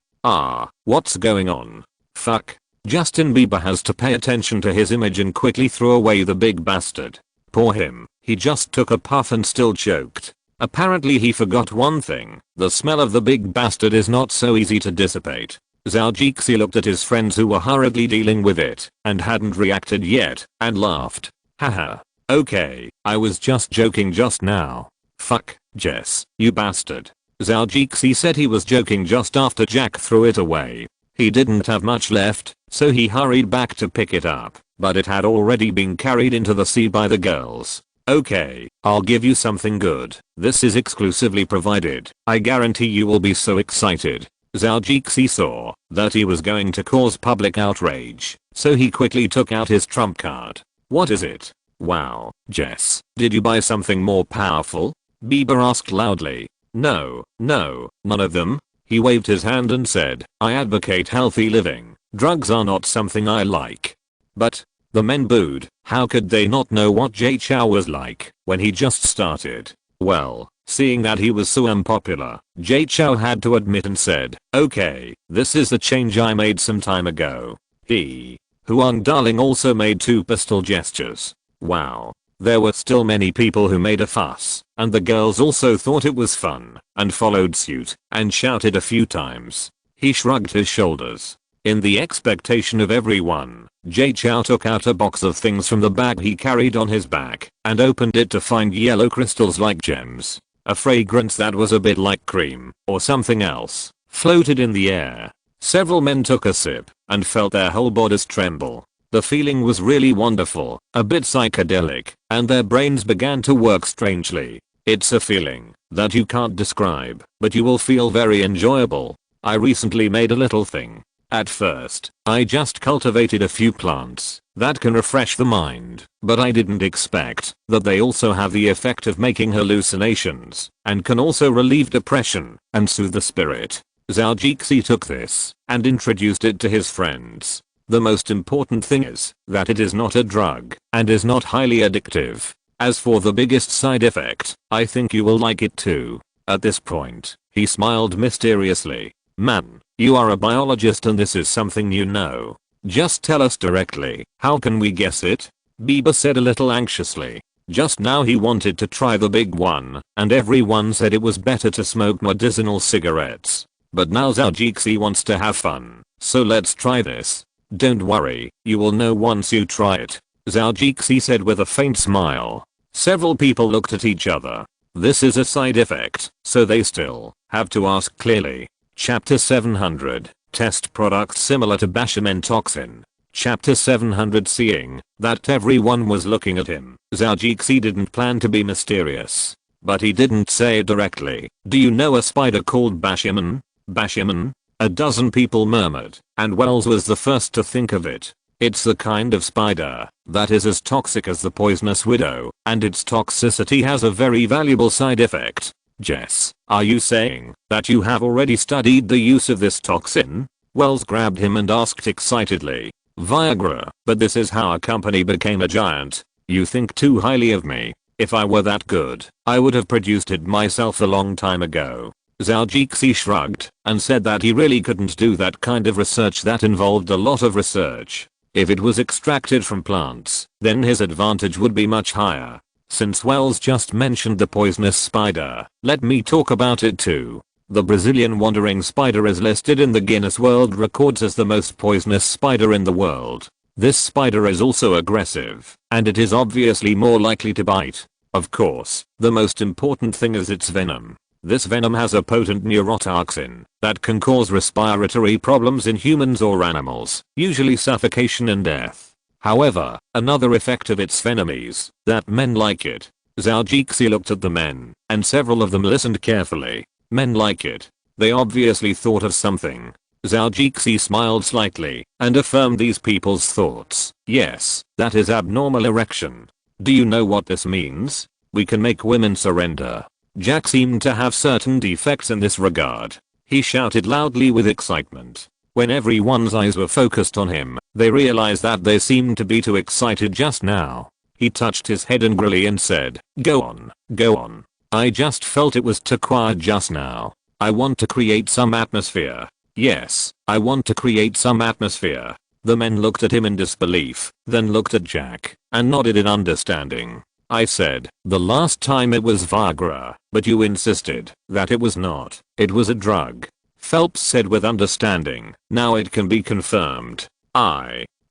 What's going on? Fuck. Justin Bieber has to pay attention to his image and quickly threw away the big bastard. Poor him, he just took a puff and still choked. Apparently he forgot one thing. The smell of the big bastard is not so easy to dissipate. Zhao Jixi looked at his friends who were hurriedly dealing with it and hadn't reacted yet and laughed. Haha. Okay, I was just joking just now. Fuck, Jess, you bastard. Zhao Jixi said he was joking just after Jack threw it away. He didn't have much left, so he hurried back to pick it up, but it had already been carried into the sea by the girls. Okay, I'll give you something good. This is exclusively provided. I guarantee you will be so excited. Zhao Jixi saw that he was going to cause public outrage, so he quickly took out his trump card. What is it? Wow, Jess, did you buy something more powerful? Bieber asked loudly. No, none of them. He waved his hand and said, I advocate healthy living. Drugs are not something I like. But, the men booed. How could they not know what Jay Chou was like when he just started? Well, seeing that he was so unpopular, Jay Chou had to admit and said, okay, this is the change I made some time ago. Huang Darling also made 2 pistol gestures. Wow. There were still many people who made a fuss, and the girls also thought it was fun, and followed suit, and shouted a few times. He shrugged his shoulders. In the expectation of everyone, Jay Chou took out a box of things from the bag he carried on his back, and opened it to find yellow crystals like gems. A fragrance that was a bit like cream, or something else, floated in the air. Several men took a sip and felt their whole bodies tremble. The feeling was really wonderful, a bit psychedelic, and their brains began to work strangely. It's a feeling that you can't describe, but you will feel very enjoyable. I recently made a little thing. At first, I just cultivated a few plants that can refresh the mind, but I didn't expect that they also have the effect of making hallucinations and can also relieve depression and soothe the spirit. Zhou took this and introduced it to his friends. The most important thing is that it is not a drug and is not highly addictive. As for the biggest side effect, I think you will like it too. At this point, he smiled mysteriously. Man, you are a biologist and this is something you know. Just tell us directly, how can we guess it? Bieber said a little anxiously. Just now he wanted to try the big one, and everyone said it was better to smoke medicinal cigarettes. But now Zhou wants to have fun, so let's try this. Don't worry, you will know once you try it, Zhou said with a faint smile. Several people looked at each other. This is a side effect, so they still have to ask clearly. Chapter 700, Test products similar to Bashaman toxin. Chapter 700. Seeing that everyone was looking at him, Zhou didn't plan to be mysterious. But he didn't say it directly. Do you know a spider called Bashaman? Bashaman? A dozen people murmured, and Wells was the first to think of it. It's the kind of spider that is as toxic as the poisonous widow, and its toxicity has a very valuable side effect. Jess, are you saying that you have already studied the use of this toxin? Wells grabbed him and asked excitedly. Viagra, but this is how a company became a giant. You think too highly of me. If I were that good, I would have produced it myself a long time ago. Zhou shrugged and said that he really couldn't do that kind of research that involved a lot of research. If it was extracted from plants, then his advantage would be much higher. Since Wells just mentioned the poisonous spider, let me talk about it too. The Brazilian wandering spider is listed in the Guinness World Records as the most poisonous spider in the world. This spider is also aggressive, and it is obviously more likely to bite. Of course, the most important thing is its venom. This venom has a potent neurotoxin that can cause respiratory problems in humans or animals, usually suffocation and death. However, another effect of its venom is that men like it. Zhou looked at the men, and several of them listened carefully. Men like it. They obviously thought of something. Zhou smiled slightly and affirmed these people's thoughts. Yes, that is abnormal erection. Do you know what this means? We can make women surrender. Jack seemed to have certain defects in this regard. He shouted loudly with excitement. When everyone's eyes were focused on him, they realized that they seemed to be too excited just now. He touched his head angrily and said, Go on, go on. I just felt it was too quiet just now. I want to create some atmosphere. Yes, I want to create some atmosphere. The men looked at him in disbelief, then looked at Jack, and nodded in understanding. I said, the last time it was Viagra, but you insisted that it was not. It was a drug. Phelps said with understanding. Now it can be confirmed.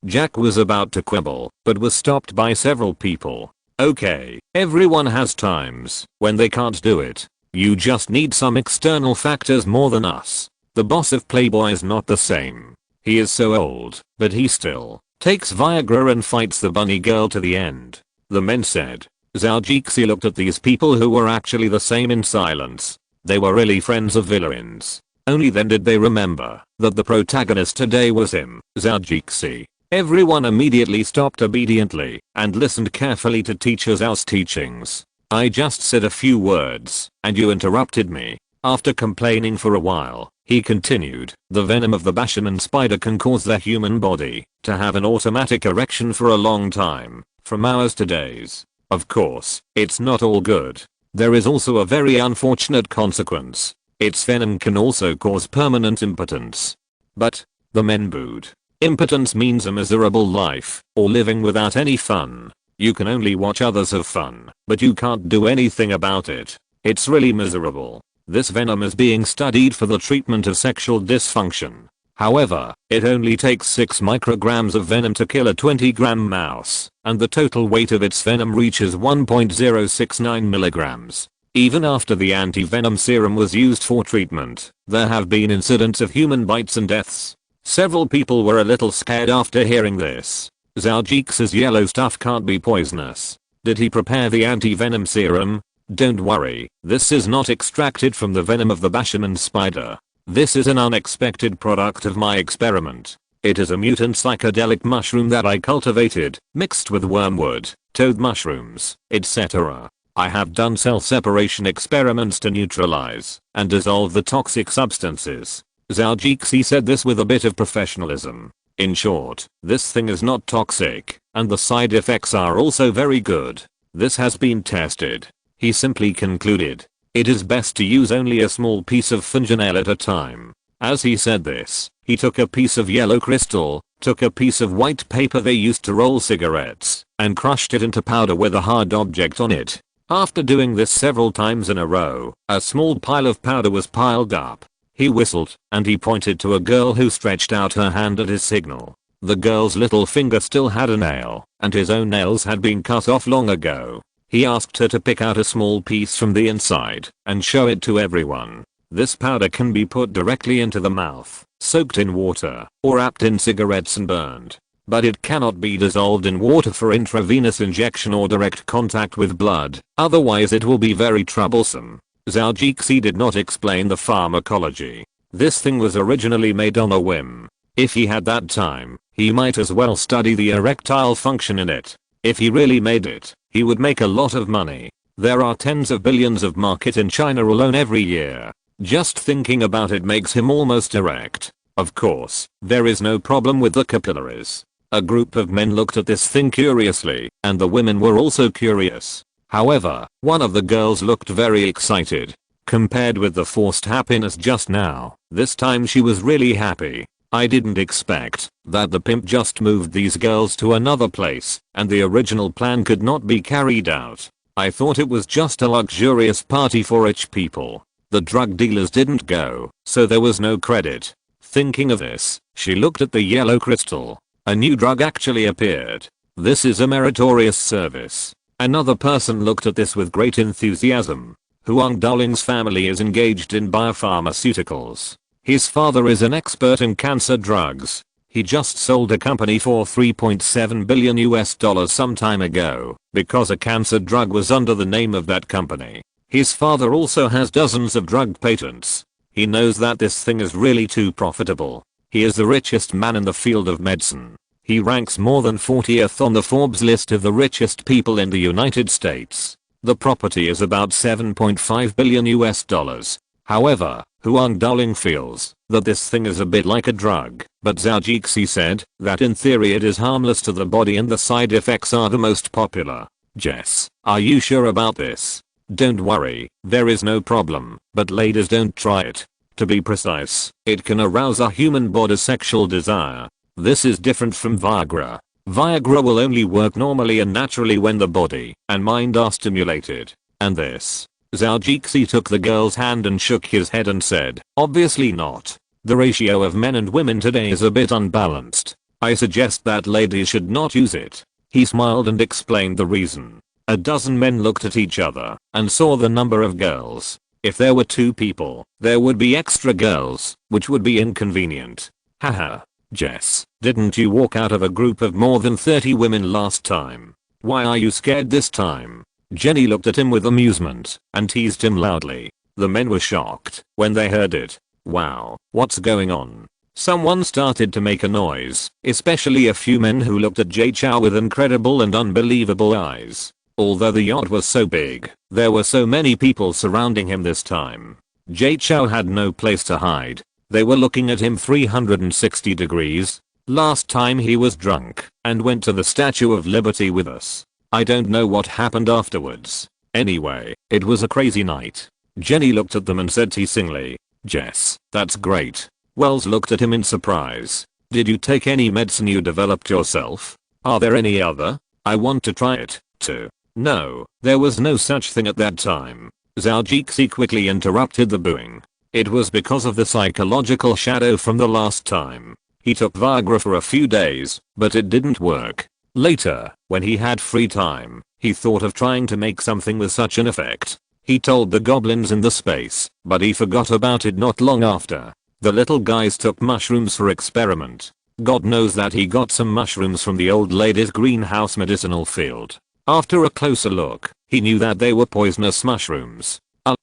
Jack was about to quibble, but was stopped by several people. Okay, everyone has times when they can't do it. You just need some external factors more than us. The boss of Playboy is not the same. He is so old, but he still takes Viagra and fights the bunny girl to the end. The men said. Zhou looked at these people who were actually the same in silence. They were really friends of villains. Only then did they remember that the protagonist today was him, Zhou. Everyone immediately stopped obediently and listened carefully to Teacher Zhao's teachings. I just said a few words, and you interrupted me. After complaining for a while, he continued, the venom of the Bashaman spider can cause the human body to have an automatic erection for a long time, from hours to days. Of course, it's not all good. There is also a very unfortunate consequence. Its venom can also cause permanent impotence. But, the men booed. Impotence means a miserable life, or living without any fun. You can only watch others have fun, but you can't do anything about it. It's really miserable. This venom is being studied for the treatment of sexual dysfunction. However, it only takes 6 micrograms of venom to kill a 20-gram mouse, and the total weight of its venom reaches 1.069 milligrams. Even after the anti-venom serum was used for treatment, there have been incidents of human bites and deaths. Several people were a little scared after hearing this. Zhou yellow stuff can't be poisonous. Did he prepare the anti-venom serum? Don't worry, this is not extracted from the venom of the Basherman spider. This is an unexpected product of my experiment. It is a mutant psychedelic mushroom that I cultivated, mixed with wormwood, toad mushrooms, etc. I have done cell separation experiments to neutralize and dissolve the toxic substances. Zhou said this with a bit of professionalism. In short, this thing is not toxic, and the side effects are also very good. This has been tested. He simply concluded, it is best to use only a small piece of fingernail at a time. As he said this, he took a piece of yellow crystal, took a piece of white paper they used to roll cigarettes, and crushed it into powder with a hard object on it. After doing this several times in a row, a small pile of powder was piled up. He whistled, and he pointed to a girl who stretched out her hand at his signal. The girl's little finger still had a nail, and his own nails had been cut off long ago. He asked her to pick out a small piece from the inside and show it to everyone. This powder can be put directly into the mouth, soaked in water, or wrapped in cigarettes and burned. But it cannot be dissolved in water for intravenous injection or direct contact with blood, otherwise it will be very troublesome. Zhou did not explain the pharmacology. This thing was originally made on a whim. If he had that time, he might as well study the erectile function in it. If he really made it, he would make a lot of money. There are tens of billions of market in China alone every year. Just thinking about it makes him almost erect. Of course, there is no problem with the capillaries. A group of men looked at this thing curiously, and the women were also curious. However, one of the girls looked very excited. Compared with the forced happiness just now, this time she was really happy. I didn't expect that the pimp just moved these girls to another place, and the original plan could not be carried out. I thought it was just a luxurious party for rich people. The drug dealers didn't go, so there was no credit. Thinking of this, she looked at the yellow crystal. A new drug actually appeared. This is a meritorious service. Another person looked at this with great enthusiasm. Huang Duling's family is engaged in biopharmaceuticals. His father is an expert in cancer drugs. He just sold a company for $3.7 billion some time ago because a cancer drug was under the name of that company. His father also has dozens of drug patents. He knows that this thing is really too profitable. He is the richest man in the field of medicine. He ranks more than 40th on the Forbes list of the richest people in the United States. The property is about $7.5 billion. However, Huang Duling feels that this thing is a bit like a drug, but Zhou said that in theory it is harmless to the body and the side effects are the most popular. Jess, are you sure about this? Don't worry, there is no problem, but ladies don't try it. To be precise, it can arouse a human body's sexual desire. This is different from Viagra. Viagra will only work normally and naturally when the body and mind are stimulated. And this. Zhou took the girl's hand and shook his head and said, obviously not. The ratio of men and women today is a bit unbalanced. I suggest that ladies should not use it. He smiled and explained the reason. A dozen men looked at each other and saw the number of girls. If there were 2 people, there would be extra girls, which would be inconvenient. Haha. Jess, didn't you walk out of a group of more than 30 women last time? Why are you scared this time? Jenny looked at him with amusement and teased him loudly. The men were shocked when they heard it. Wow, what's going on? Someone started to make a noise, especially a few men who looked at Zhou with incredible and unbelievable eyes. Although the yacht was so big, there were so many people surrounding him this time. Zhou had no place to hide. They were looking at him 360 degrees. Last time he was drunk and went to the Statue of Liberty with us. I don't know what happened afterwards. Anyway, it was a crazy night. Jenny looked at them and said teasingly, Jess, that's great. Wells looked at him in surprise. Did you take any medicine you developed yourself? Are there any other? I want to try it, too. No, there was no such thing at that time. Zhou quickly interrupted the booing. It was because of the psychological shadow from the last time. He took Viagra for a few days, but it didn't work. Later, when he had free time, he thought of trying to make something with such an effect. He told the goblins in the space, but he forgot about it not long after. The little guys took mushrooms for experiment. God knows that he got some mushrooms from the old lady's greenhouse medicinal field. After a closer look, he knew that they were poisonous mushrooms.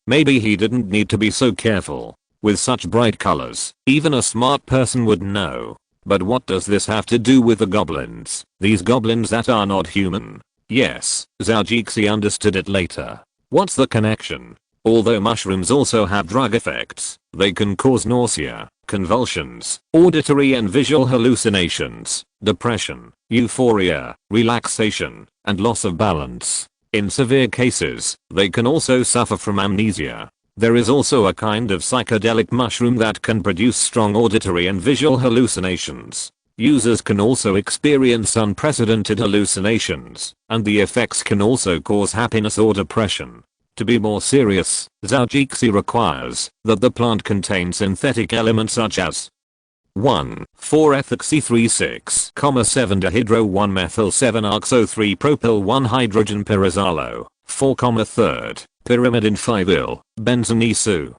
Maybe he didn't need to be so careful. With such bright colors, even a smart person would know. But what does this have to do with the goblins? These goblins that are not human. Yes, Zhou understood it later. What's the connection? Although mushrooms also have drug effects, they can cause nausea, convulsions, auditory and visual hallucinations, depression, euphoria, relaxation, and loss of balance. In severe cases, they can also suffer from amnesia. There is also a kind of psychedelic mushroom that can produce strong auditory and visual hallucinations. Users can also experience unprecedented hallucinations, and the effects can also cause happiness or depression. To be more serious, Zhou requires that the plant contain synthetic elements such as 1. 4-ethoxy-3,6, 7-dihydro-1-methyl-7-oxo-3-propyl-1-hydrogen-pyrazolo, 4, 3rd, pyrimidine 5-il, benzonesu.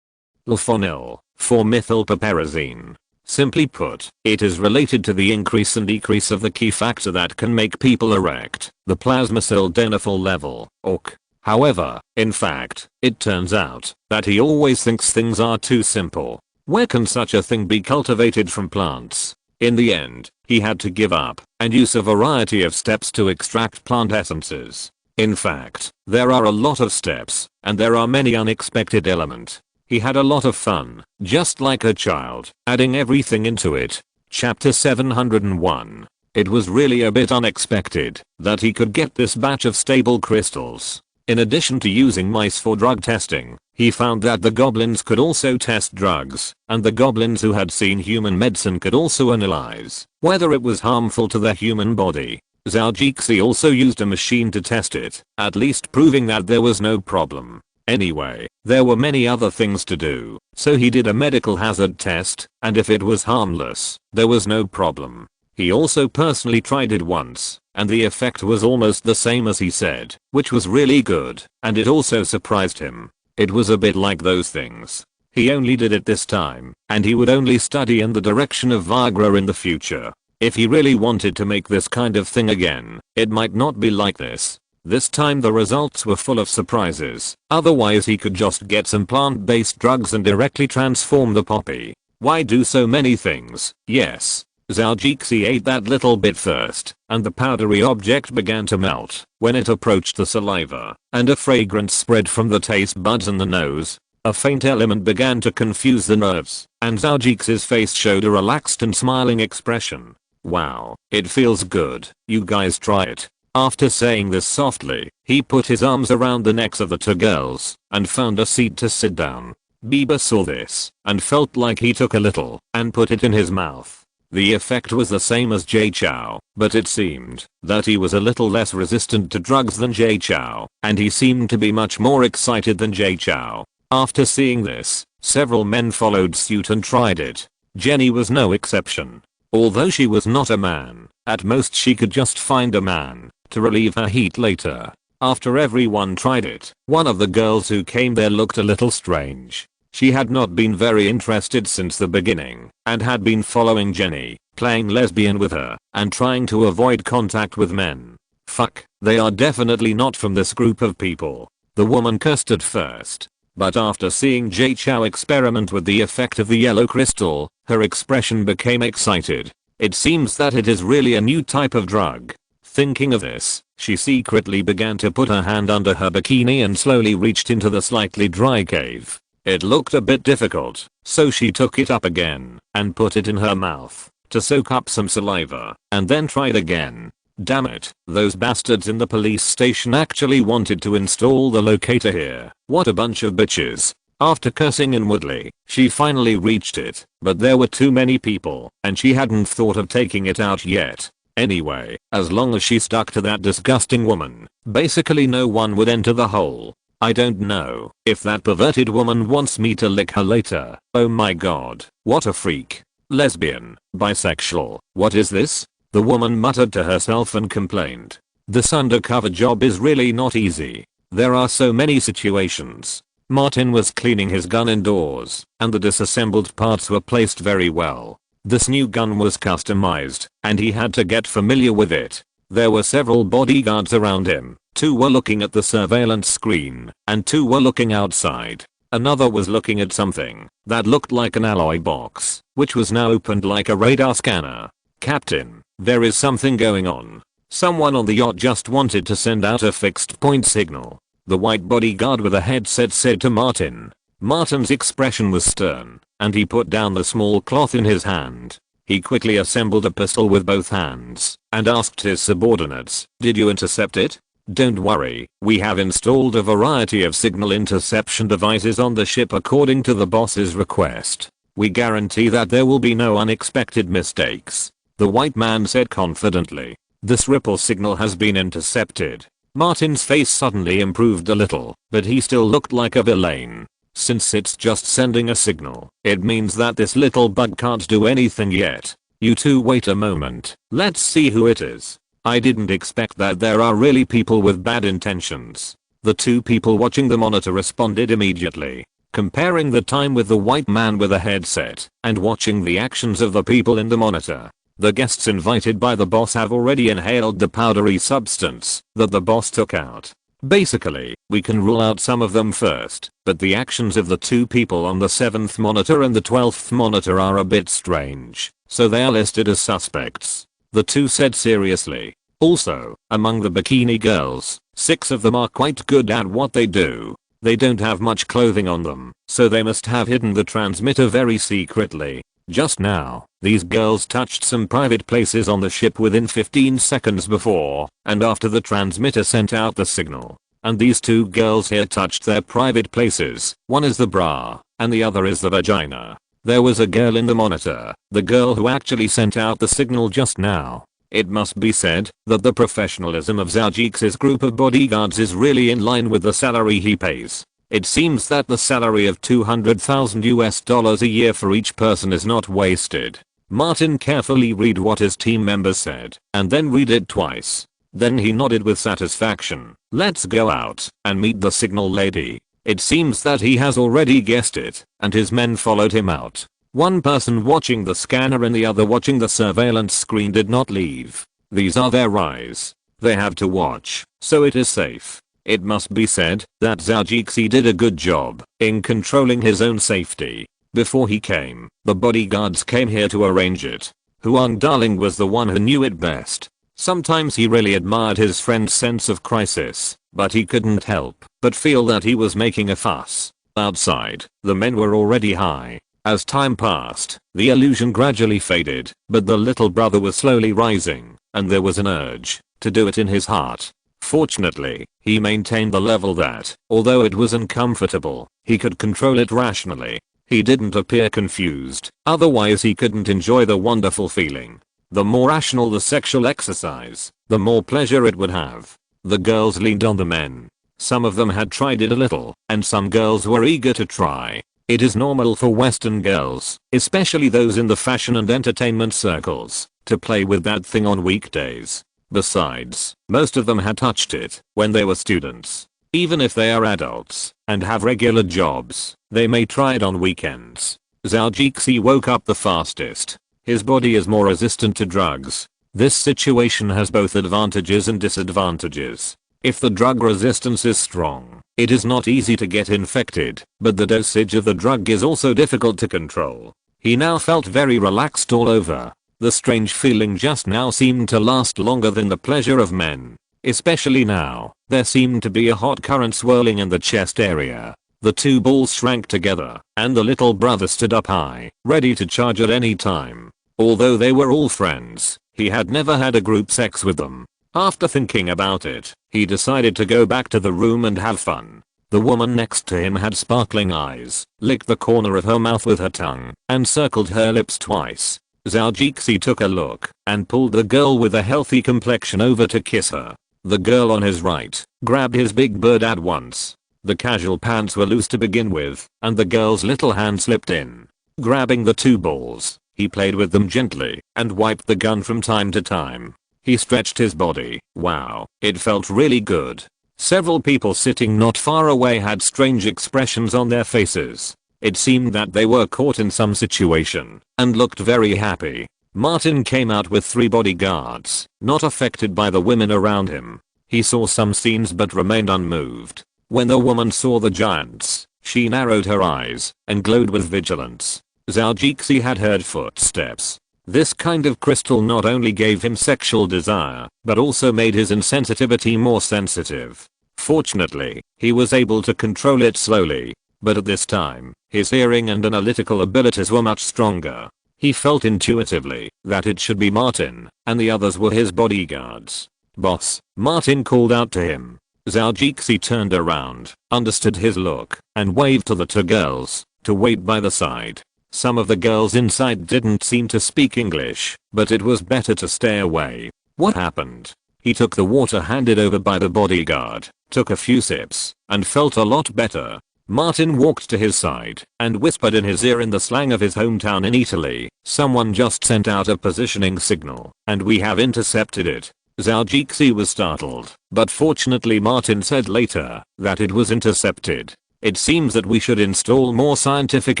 Lphonil, 4-methylpiperazine. Simply put, it is related to the increase and decrease of the key factor that can make people erect, the plasmasildenafil level, ORC. However, in fact, it turns out that he always thinks things are too simple. Where can such a thing be cultivated from plants? In the end, he had to give up and use a variety of steps to extract plant essences. In fact, there are a lot of steps, and there are many unexpected elements. He had a lot of fun, just like a child, adding everything into it. Chapter 701. It was really a bit unexpected that he could get this batch of stable crystals. In addition to using mice for drug testing, he found that the goblins could also test drugs, and the goblins who had seen human medicine could also analyze whether it was harmful to the human body. Zhou also used a machine to test it, at least proving that there was no problem. Anyway, there were many other things to do, so he did a medical hazard test, and if it was harmless, there was no problem. He also personally tried it once, and the effect was almost the same as he said, which was really good, and it also surprised him. It was a bit like those things. He only did it this time, and he would only study in the direction of Viagra in the future. If he really wanted to make this kind of thing again, it might not be like this. This time the results were full of surprises, otherwise he could just get some plant-based drugs and directly transform the poppy. Why do so many things? Yes. Zhou ate that little bit first, and the powdery object began to melt when it approached the saliva, and a fragrance spread from the taste buds and the nose. A faint element began to confuse the nerves, and Zhou's face showed a relaxed and smiling expression. Wow, it feels good, you guys try it. After saying this softly, he put his arms around the necks of the two girls, and found a seat to sit down. Bieber saw this, and felt like he took a little, and put it in his mouth. The effect was the same as Zhou, but it seemed that he was a little less resistant to drugs than Zhou, and he seemed to be much more excited than Zhou. After seeing this, several men followed suit and tried it. Jenny was no exception. Although she was not a man, at most she could just find a man to relieve her heat later. After everyone tried it, one of the girls who came there looked a little strange. She had not been very interested since the beginning, and had been following Jenny, playing lesbian with her, and trying to avoid contact with men. Fuck, they are definitely not from this group of people. The woman cursed at first, but after seeing Zhou experiment with the effect of the yellow crystal, her expression became excited. It seems that it is really a new type of drug. Thinking of this, she secretly began to put her hand under her bikini and slowly reached into the slightly dry cave. It looked a bit difficult, so she took it up again and put it in her mouth to soak up some saliva, and then tried again. Damn it, those bastards in the police station actually wanted to install the locator here. What a bunch of bitches. After cursing inwardly, she finally reached it, but there were too many people, and she hadn't thought of taking it out yet. Anyway, as long as she stuck to that disgusting woman, basically no one would enter the hole. I don't know if that perverted woman wants me to lick her later. Oh my god, what a freak. Lesbian, bisexual, what is this? The woman muttered to herself and complained. This undercover job is really not easy. There are so many situations. Martin was cleaning his gun indoors, and the disassembled parts were placed very well. This new gun was customized, and he had to get familiar with it. There were several bodyguards around him. 2 were looking at the surveillance screen, and 2 were looking outside. Another was looking at something that looked like an alloy box, which was now opened like a radar scanner. "Captain, there is something going on. Someone on the yacht just wanted to send out a fixed point signal," the white bodyguard with a headset said to Martin. Martin's expression was stern, and he put down the small cloth in his hand. He quickly assembled a pistol with both hands and asked his subordinates, "Did you intercept it?" "Don't worry, we have installed a variety of signal interception devices on the ship according to the boss's request. We guarantee that there will be no unexpected mistakes," the white man said confidently. "This ripple signal has been intercepted." Martin's face suddenly improved a little, but he still looked like a villain. "Since it's just sending a signal, it means that this little bug can't do anything yet. You two wait a moment, let's see who it is. I didn't expect that there are really people with bad intentions." The 2 people watching the monitor responded immediately. Comparing the time with the white man with a headset and watching the actions of the people in the monitor, the guests invited by the boss have already inhaled the powdery substance that the boss took out. Basically, we can rule out some of them first, but the actions of the 2 people on the 7th monitor and the 12th monitor are a bit strange, so they are listed as suspects, the 2 said seriously. Also, among the bikini girls, 6 of them are quite good at what they do. They don't have much clothing on them, so they must have hidden the transmitter very secretly. Just now, these girls touched some private places on the ship within 15 seconds before and after the transmitter sent out the signal. And these 2 girls here touched their private places. One is the bra, and the other is the vagina. There was a girl in the monitor, the girl who actually sent out the signal just now. It must be said that the professionalism of Zhou's group of bodyguards is really in line with the salary he pays. It seems that the salary of $200,000 a year for each person is not wasted. Martin carefully read what his team members said, and then read it twice. Then he nodded with satisfaction. "Let's go out and meet the signal lady." It seems that he has already guessed it, and his men followed him out. One person watching the scanner and the other watching the surveillance screen did not leave. These are their eyes. They have to watch, so it is safe. It must be said that Zhou did a good job in controlling his own safety. Before he came, the bodyguards came here to arrange it. Huang Darling was the one who knew it best. Sometimes he really admired his friend's sense of crisis, but he couldn't help but feel that he was making a fuss. Outside, the men were already high. As time passed, the illusion gradually faded, but the little brother was slowly rising, and there was an urge to do it in his heart. Fortunately, he maintained the level that, although it was uncomfortable, he could control it rationally. He didn't appear confused, otherwise he couldn't enjoy the wonderful feeling. The more rational the sexual exercise, the more pleasure it would have. The girls leaned on the men. Some of them had tried it a little, and some girls were eager to try. It is normal for Western girls, especially those in the fashion and entertainment circles, to play with that thing on weekdays. Besides, most of them had touched it when they were students. Even if they are adults and have regular jobs, they may try it on weekends. Zhou woke up the fastest. His body is more resistant to drugs. This situation has both advantages and disadvantages. If the drug resistance is strong, it is not easy to get infected, but the dosage of the drug is also difficult to control. He now felt very relaxed all over. The strange feeling just now seemed to last longer than the pleasure of men. Especially now, there seemed to be a hot current swirling in the chest area. The 2 balls shrank together, and the little brother stood up high, ready to charge at any time. Although they were all friends, he had never had a group sex with them. After thinking about it, he decided to go back to the room and have fun. The woman next to him had sparkling eyes, licked the corner of her mouth with her tongue, and circled her lips twice. Zhou took a look and pulled the girl with a healthy complexion over to kiss her. The girl on his right grabbed his big bird at once. The casual pants were loose to begin with, and the girl's little hand slipped in. Grabbing the 2 balls, he played with them gently and wiped the gun from time to time. He stretched his body. Wow, it felt really good. Several people sitting not far away had strange expressions on their faces. It seemed that they were caught in some situation and looked very happy. Martin came out with 3 bodyguards, not affected by the women around him. He saw some scenes but remained unmoved. When the woman saw the giants, she narrowed her eyes and glowed with vigilance. Zhou had heard footsteps. This kind of crystal not only gave him sexual desire, but also made his insensitivity more sensitive. Fortunately, he was able to control it slowly, but at this time, his hearing and analytical abilities were much stronger. He felt intuitively that it should be Martin, and the others were his bodyguards. "Boss," Martin called out to him. Zhou turned around, understood his look, and waved to the 2 girls to wait by the side. Some of the girls inside didn't seem to speak English, but it was better to stay away. What happened? He took the water handed over by the bodyguard, took a few sips, and felt a lot better. Martin walked to his side and whispered in his ear in the slang of his hometown in Italy, "Someone just sent out a positioning signal, and we have intercepted it." Zhou was startled, but fortunately Martin said later that it was intercepted. "It seems that we should install more scientific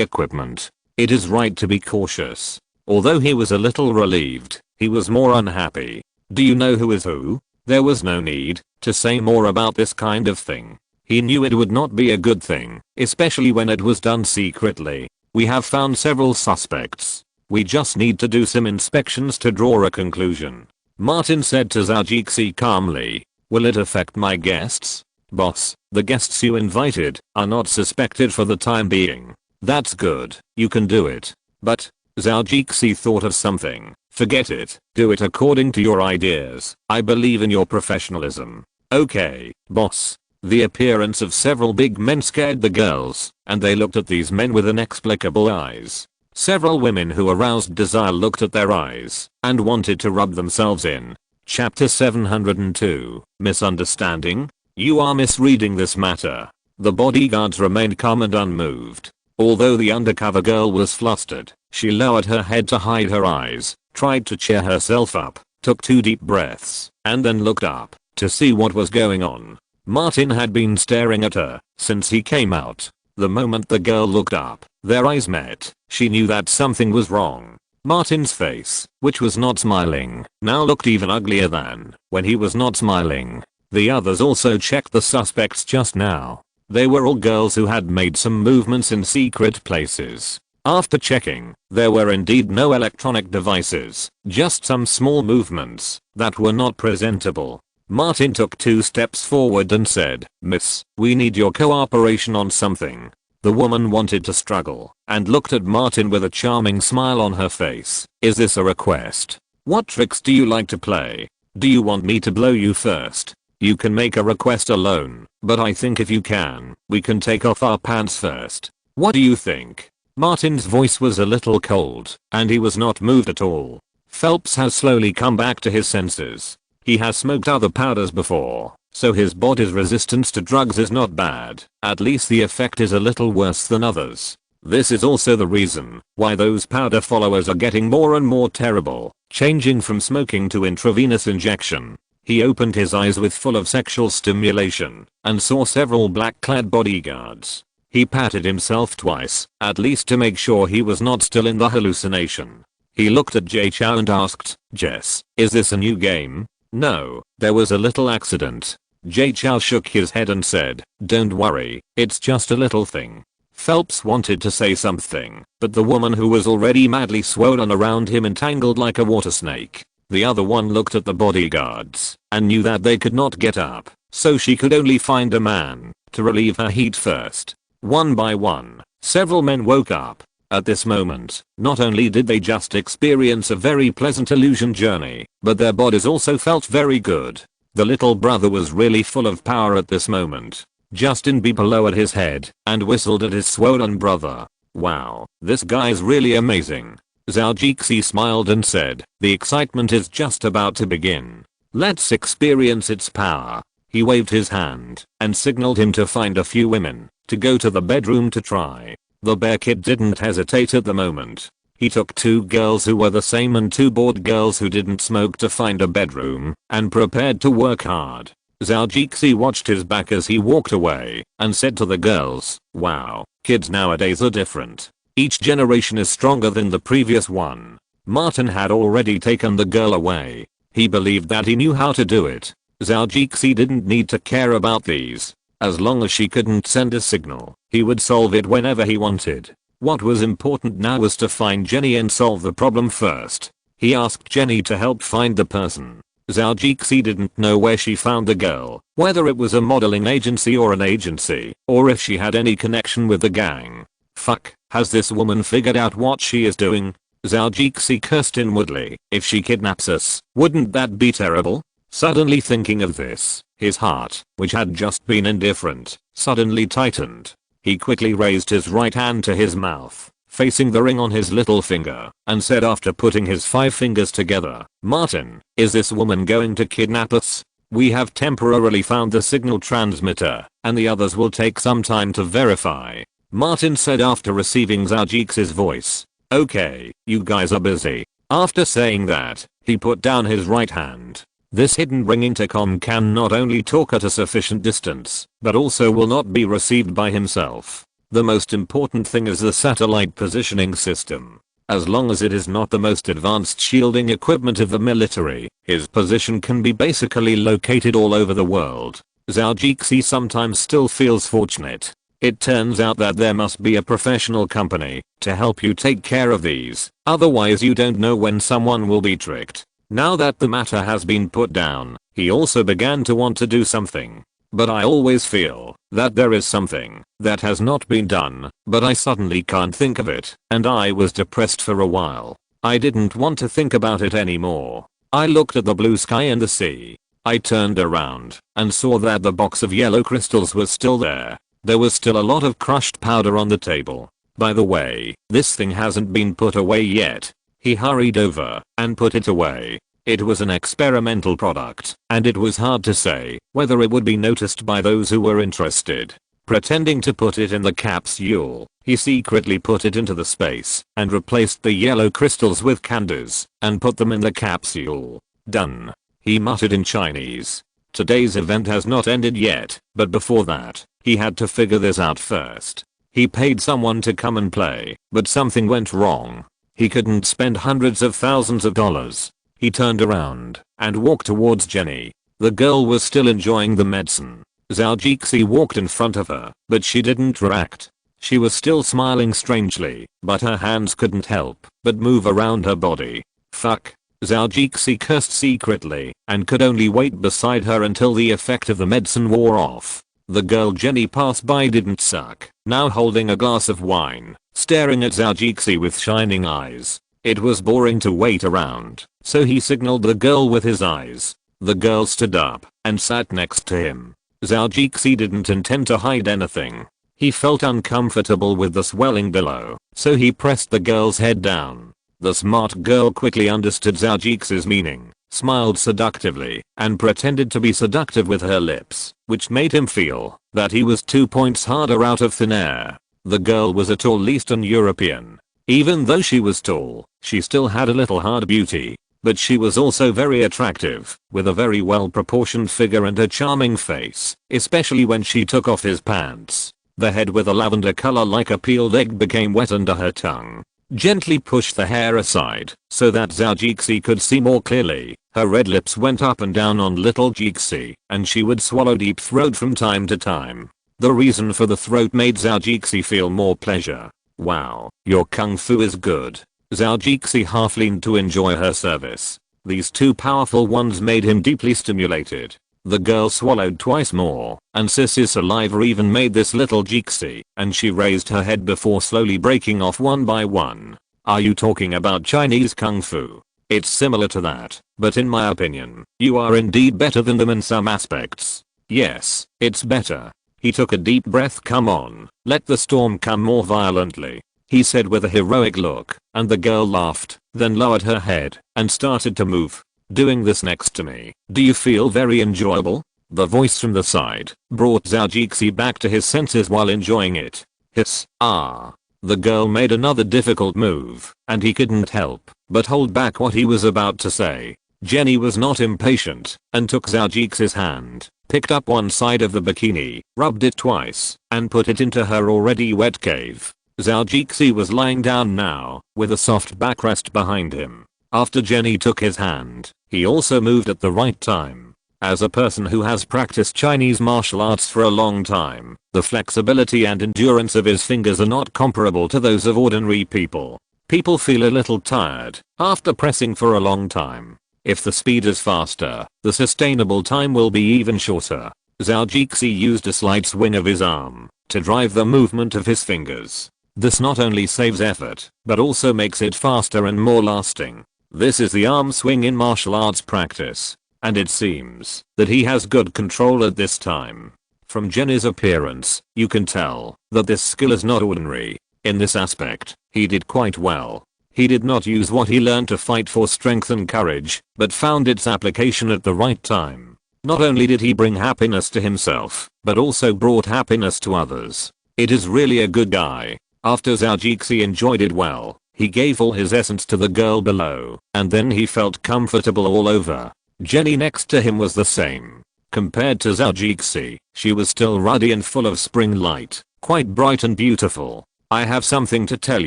equipment. It is right to be cautious." Although he was a little relieved, he was more unhappy. Do you know who is who? There was no need to say more about this kind of thing. He knew it would not be a good thing, especially when it was done secretly. "We have found several suspects. We just need to do some inspections to draw a conclusion," Martin said to Zhou calmly. "Will it affect my guests?" "Boss, the guests you invited are not suspected for the time being." "That's good, you can do it." "But," Zhou thought of something. "Forget it. Do it according to your ideas. I believe in your professionalism." "Okay, boss." The appearance of several big men scared the girls, and they looked at these men with inexplicable eyes. Several women who aroused desire looked at their eyes and wanted to rub themselves in. Chapter 702, Misunderstanding? You are misreading this matter. The bodyguards remained calm and unmoved. Although the undercover girl was flustered, she lowered her head to hide her eyes, tried to cheer herself up, took 2 deep breaths, and then looked up to see what was going on. Martin had been staring at her since he came out. The moment the girl looked up, their eyes met. She knew that something was wrong. Martin's face, which was not smiling, now looked even uglier than when he was not smiling. The others also checked the suspects just now. They were all girls who had made some movements in secret places. After checking, there were indeed no electronic devices, just some small movements that were not presentable. Martin took 2 steps forward and said, "Miss, we need your cooperation on something." The woman wanted to struggle and looked at Martin with a charming smile on her face. "Is this a request? What tricks do you like to play? Do you want me to blow you first? You can make a request alone, but I think if you can, we can take off our pants first. What do you think?" Martin's voice was a little cold, and he was not moved at all. Phelps has slowly come back to his senses. He has smoked other powders before, so his body's resistance to drugs is not bad. At least the effect is a little worse than others. This is also the reason why those powder followers are getting more and more terrible, changing from smoking to intravenous injection. He opened his eyes with full of sexual stimulation and saw several black-clad bodyguards. He patted himself twice, at least to make sure he was not still in the hallucination. He looked at Zhou and asked, "Jess, is this a new game?" "No, there was a little accident." Zhou shook his head and said, "Don't worry, it's just a little thing." Phelps wanted to say something, but the woman who was already madly swollen around him entangled like a water snake. The other one looked at the bodyguards and knew that they could not get up, so she could only find a man to relieve her heat first. One by one, several men woke up. At this moment, not only did they just experience a very pleasant illusion journey, but their bodies also felt very good. The little brother was really full of power at this moment. Justin Bieber lowered his head and whistled at his swollen brother. "Wow, this guy's really amazing." Zhou smiled and said, "The excitement is just about to begin. Let's experience its power." He waved his hand and signaled him to find a few women to go to the bedroom to try. The bear kid didn't hesitate at the moment. He took 2 girls who were the same and 2 bored girls who didn't smoke to find a bedroom and prepared to work hard. Zhao Jixi watched his back as he walked away and said to the girls, "Wow, kids nowadays are different. Each generation is stronger than the previous one." Martin had already taken the girl away. He believed that he knew how to do it. Zhao Jixi didn't need to care about these. As long as she couldn't send a signal, he would solve it whenever he wanted. What was important now was to find Jenny and solve the problem first. He asked Jenny to help find the person. Zhao Jixi didn't know where she found the girl, whether it was a modeling agency or an agency, or if she had any connection with the gang. Fuck, has this woman figured out what she is doing? Zhao Jixi cursed inwardly. If she kidnaps us, wouldn't that be terrible? Suddenly thinking of this, his heart, which had just been indifferent, suddenly tightened. He quickly raised his right hand to his mouth, facing the ring on his little finger, and said after putting his 5 fingers together, "Martin, is this woman going to kidnap us? We have temporarily found the signal transmitter, and the others will take some time to verify," Martin said after receiving Zhao Jixi's voice. "Okay, you guys are busy." After saying that, he put down his right hand. This hidden ring intercom can not only talk at a sufficient distance, but also will not be received by himself. The most important thing is the satellite positioning system. As long as it is not the most advanced shielding equipment of the military, his position can be basically located all over the world. Zhao Jixi sometimes still feels fortunate. It turns out that there must be a professional company to help you take care of these, otherwise you don't know when someone will be tricked. Now that the matter has been put down, he also began to want to do something. "But I always feel that there is something that has not been done, but I suddenly can't think of it," and I was depressed for a while. I didn't want to think about it anymore. I looked at the blue sky and the sea. I turned around and saw that the box of yellow crystals was still there. There was still a lot of crushed powder on the table. "By the way, this thing hasn't been put away yet." He hurried over and put it away. It was an experimental product, and it was hard to say whether it would be noticed by those who were interested. Pretending to put it in the capsule, he secretly put it into the space and replaced the yellow crystals with candies and put them in the capsule. "Done," he muttered in Chinese. Today's event has not ended yet, but before that, he had to figure this out first. He paid someone to come and play, but something went wrong. He couldn't spend hundreds of thousands of dollars. He turned around and walked towards Jenny. The girl was still enjoying the medicine. Zhao Jixi walked in front of her, but she didn't react. She was still smiling strangely, but her hands couldn't help but move around her body. Fuck. Zhao Jixi cursed secretly and could only wait beside her until the effect of the medicine wore off. The girl Jenny passed by didn't suck, now holding a glass of wine, staring at Zhao Jixi with shining eyes. It was boring to wait around, so he signaled the girl with his eyes. The girl stood up and sat next to him. Zhao Jixi didn't intend to hide anything. He felt uncomfortable with the swelling below, so he pressed the girl's head down. The smart girl quickly understood Zhao Jixi's meaning, smiled seductively, and pretended to be seductive with her lips, which made him feel that he was 2 points harder out of thin air. The girl was a tall Eastern European. Even though she was tall, she still had a little hard beauty, but she was also very attractive, with a very well-proportioned figure and a charming face, especially when she took off his pants. The head with a lavender color like a peeled egg became wet under her tongue. Gently pushed the hair aside so that Zhao Jixi could see more clearly. Her red lips went up and down on little Jixi, and she would swallow deep throat from time to time. The reason for the throat made Zhao Jixi feel more pleasure. "Wow, your kung fu is good." Zhao Jixi half leaned to enjoy her service. These two powerful ones made him deeply stimulated. The girl swallowed twice more, and Sis's saliva even made this little Jixi, and she raised her head before slowly breaking off one by one. "Are you talking about Chinese kung fu? It's similar to that, but in my opinion, you are indeed better than them in some aspects." "Yes, it's better." He took a deep breath. "Come on, let the storm come more violently," he said with a heroic look, and the girl laughed, then lowered her head and started to move. "Doing this next to me, do you feel very enjoyable?" The voice from the side brought Zhao Jixi back to his senses while enjoying it. Hiss, ah. The girl made another difficult move, and he couldn't help but hold back what he was about to say. Jenny was not impatient and took Zhao Jixi's hand, picked up one side of the bikini, rubbed it twice, and put it into her already wet cave. Zhou Jixi was lying down now, with a soft backrest behind him. After Jenny took his hand, he also moved at the right time. As a person who has practiced Chinese martial arts for a long time, the flexibility and endurance of his fingers are not comparable to those of ordinary people. People feel a little tired after pressing for a long time. If the speed is faster, the sustainable time will be even shorter. Zhou Jixi used a slight swing of his arm to drive the movement of his fingers. This not only saves effort, but also makes it faster and more lasting. This is the arm swing in martial arts practice, and it seems that he has good control at this time. From Jenny's appearance, you can tell that this skill is not ordinary. In this aspect, he did quite well. He did not use what he learned to fight for strength and courage, but found its application at the right time. Not only did he bring happiness to himself, but also brought happiness to others. It is really a good guy. After Zhou Jixi enjoyed it well, he gave all his essence to the girl below, and then he felt comfortable all over. Jenny next to him was the same. Compared to Zhou Jixi, she was still ruddy and full of spring light, quite bright and beautiful. I have something to tell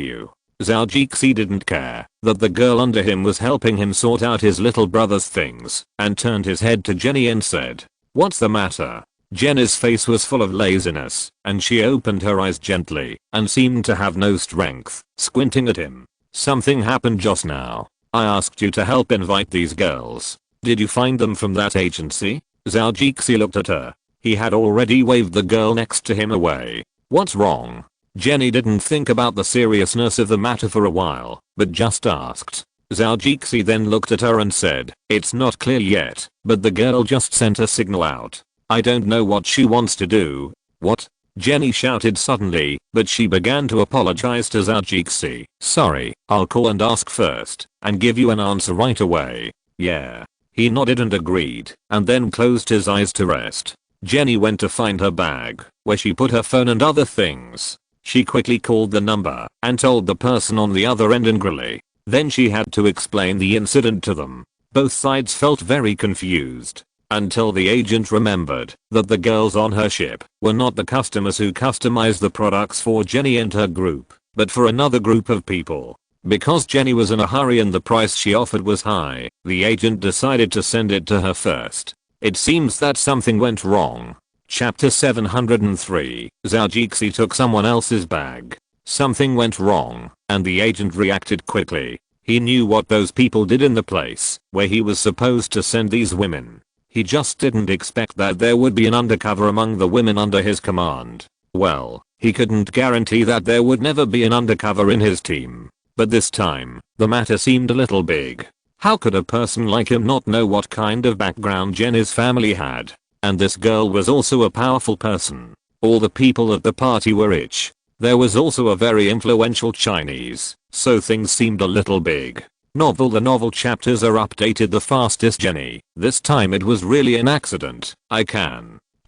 you. Zhou Jixi didn't care that the girl under him was helping him sort out his little brother's things, and turned his head to Jenny and said, "What's the matter?" Jenny's face was full of laziness, and she opened her eyes gently, and seemed to have no strength, squinting at him. "Something happened just now. I asked you to help invite these girls. Did you find them from that agency?" Zhou Jixi looked at her. He had already waved the girl next to him away. "What's wrong?" Jenny didn't think about the seriousness of the matter for a while, but just asked. Zhou Jixi then looked at her and said, "It's not clear yet, but the girl just sent a signal out. I don't know what she wants to do." "What?" Jenny shouted suddenly, but she began to apologize to Zhou Jixi. "Sorry, I'll call and ask first, and give you an answer right away." "Yeah." He nodded and agreed, and then closed his eyes to rest. Jenny went to find her bag, where she put her phone and other things. She quickly called the number and told the person on the other end angrily. Then she had to explain the incident to them. Both sides felt very confused until the agent remembered that the girls on her ship were not the customers who customized the products for Jenny and her group, but for another group of people. Because Jenny was in a hurry and the price she offered was high, the agent decided to send it to her first. It seems that something went wrong. Chapter 703. Zhou Jixi took someone else's bag. Something went wrong, and the agent reacted quickly. He knew what those people did in the place where he was supposed to send these women. He just didn't expect that there would be an undercover among the women under his command. Well, he couldn't guarantee that there would never be an undercover in his team. But this time, the matter seemed a little big. How could a person like him not know what kind of background Jenny's family had? And this girl was also a powerful person. All the people at the party were rich. There was also a very influential Chinese, so things seemed a little big. The novel chapters are updated the fastest. Jenny. This time it was really an accident.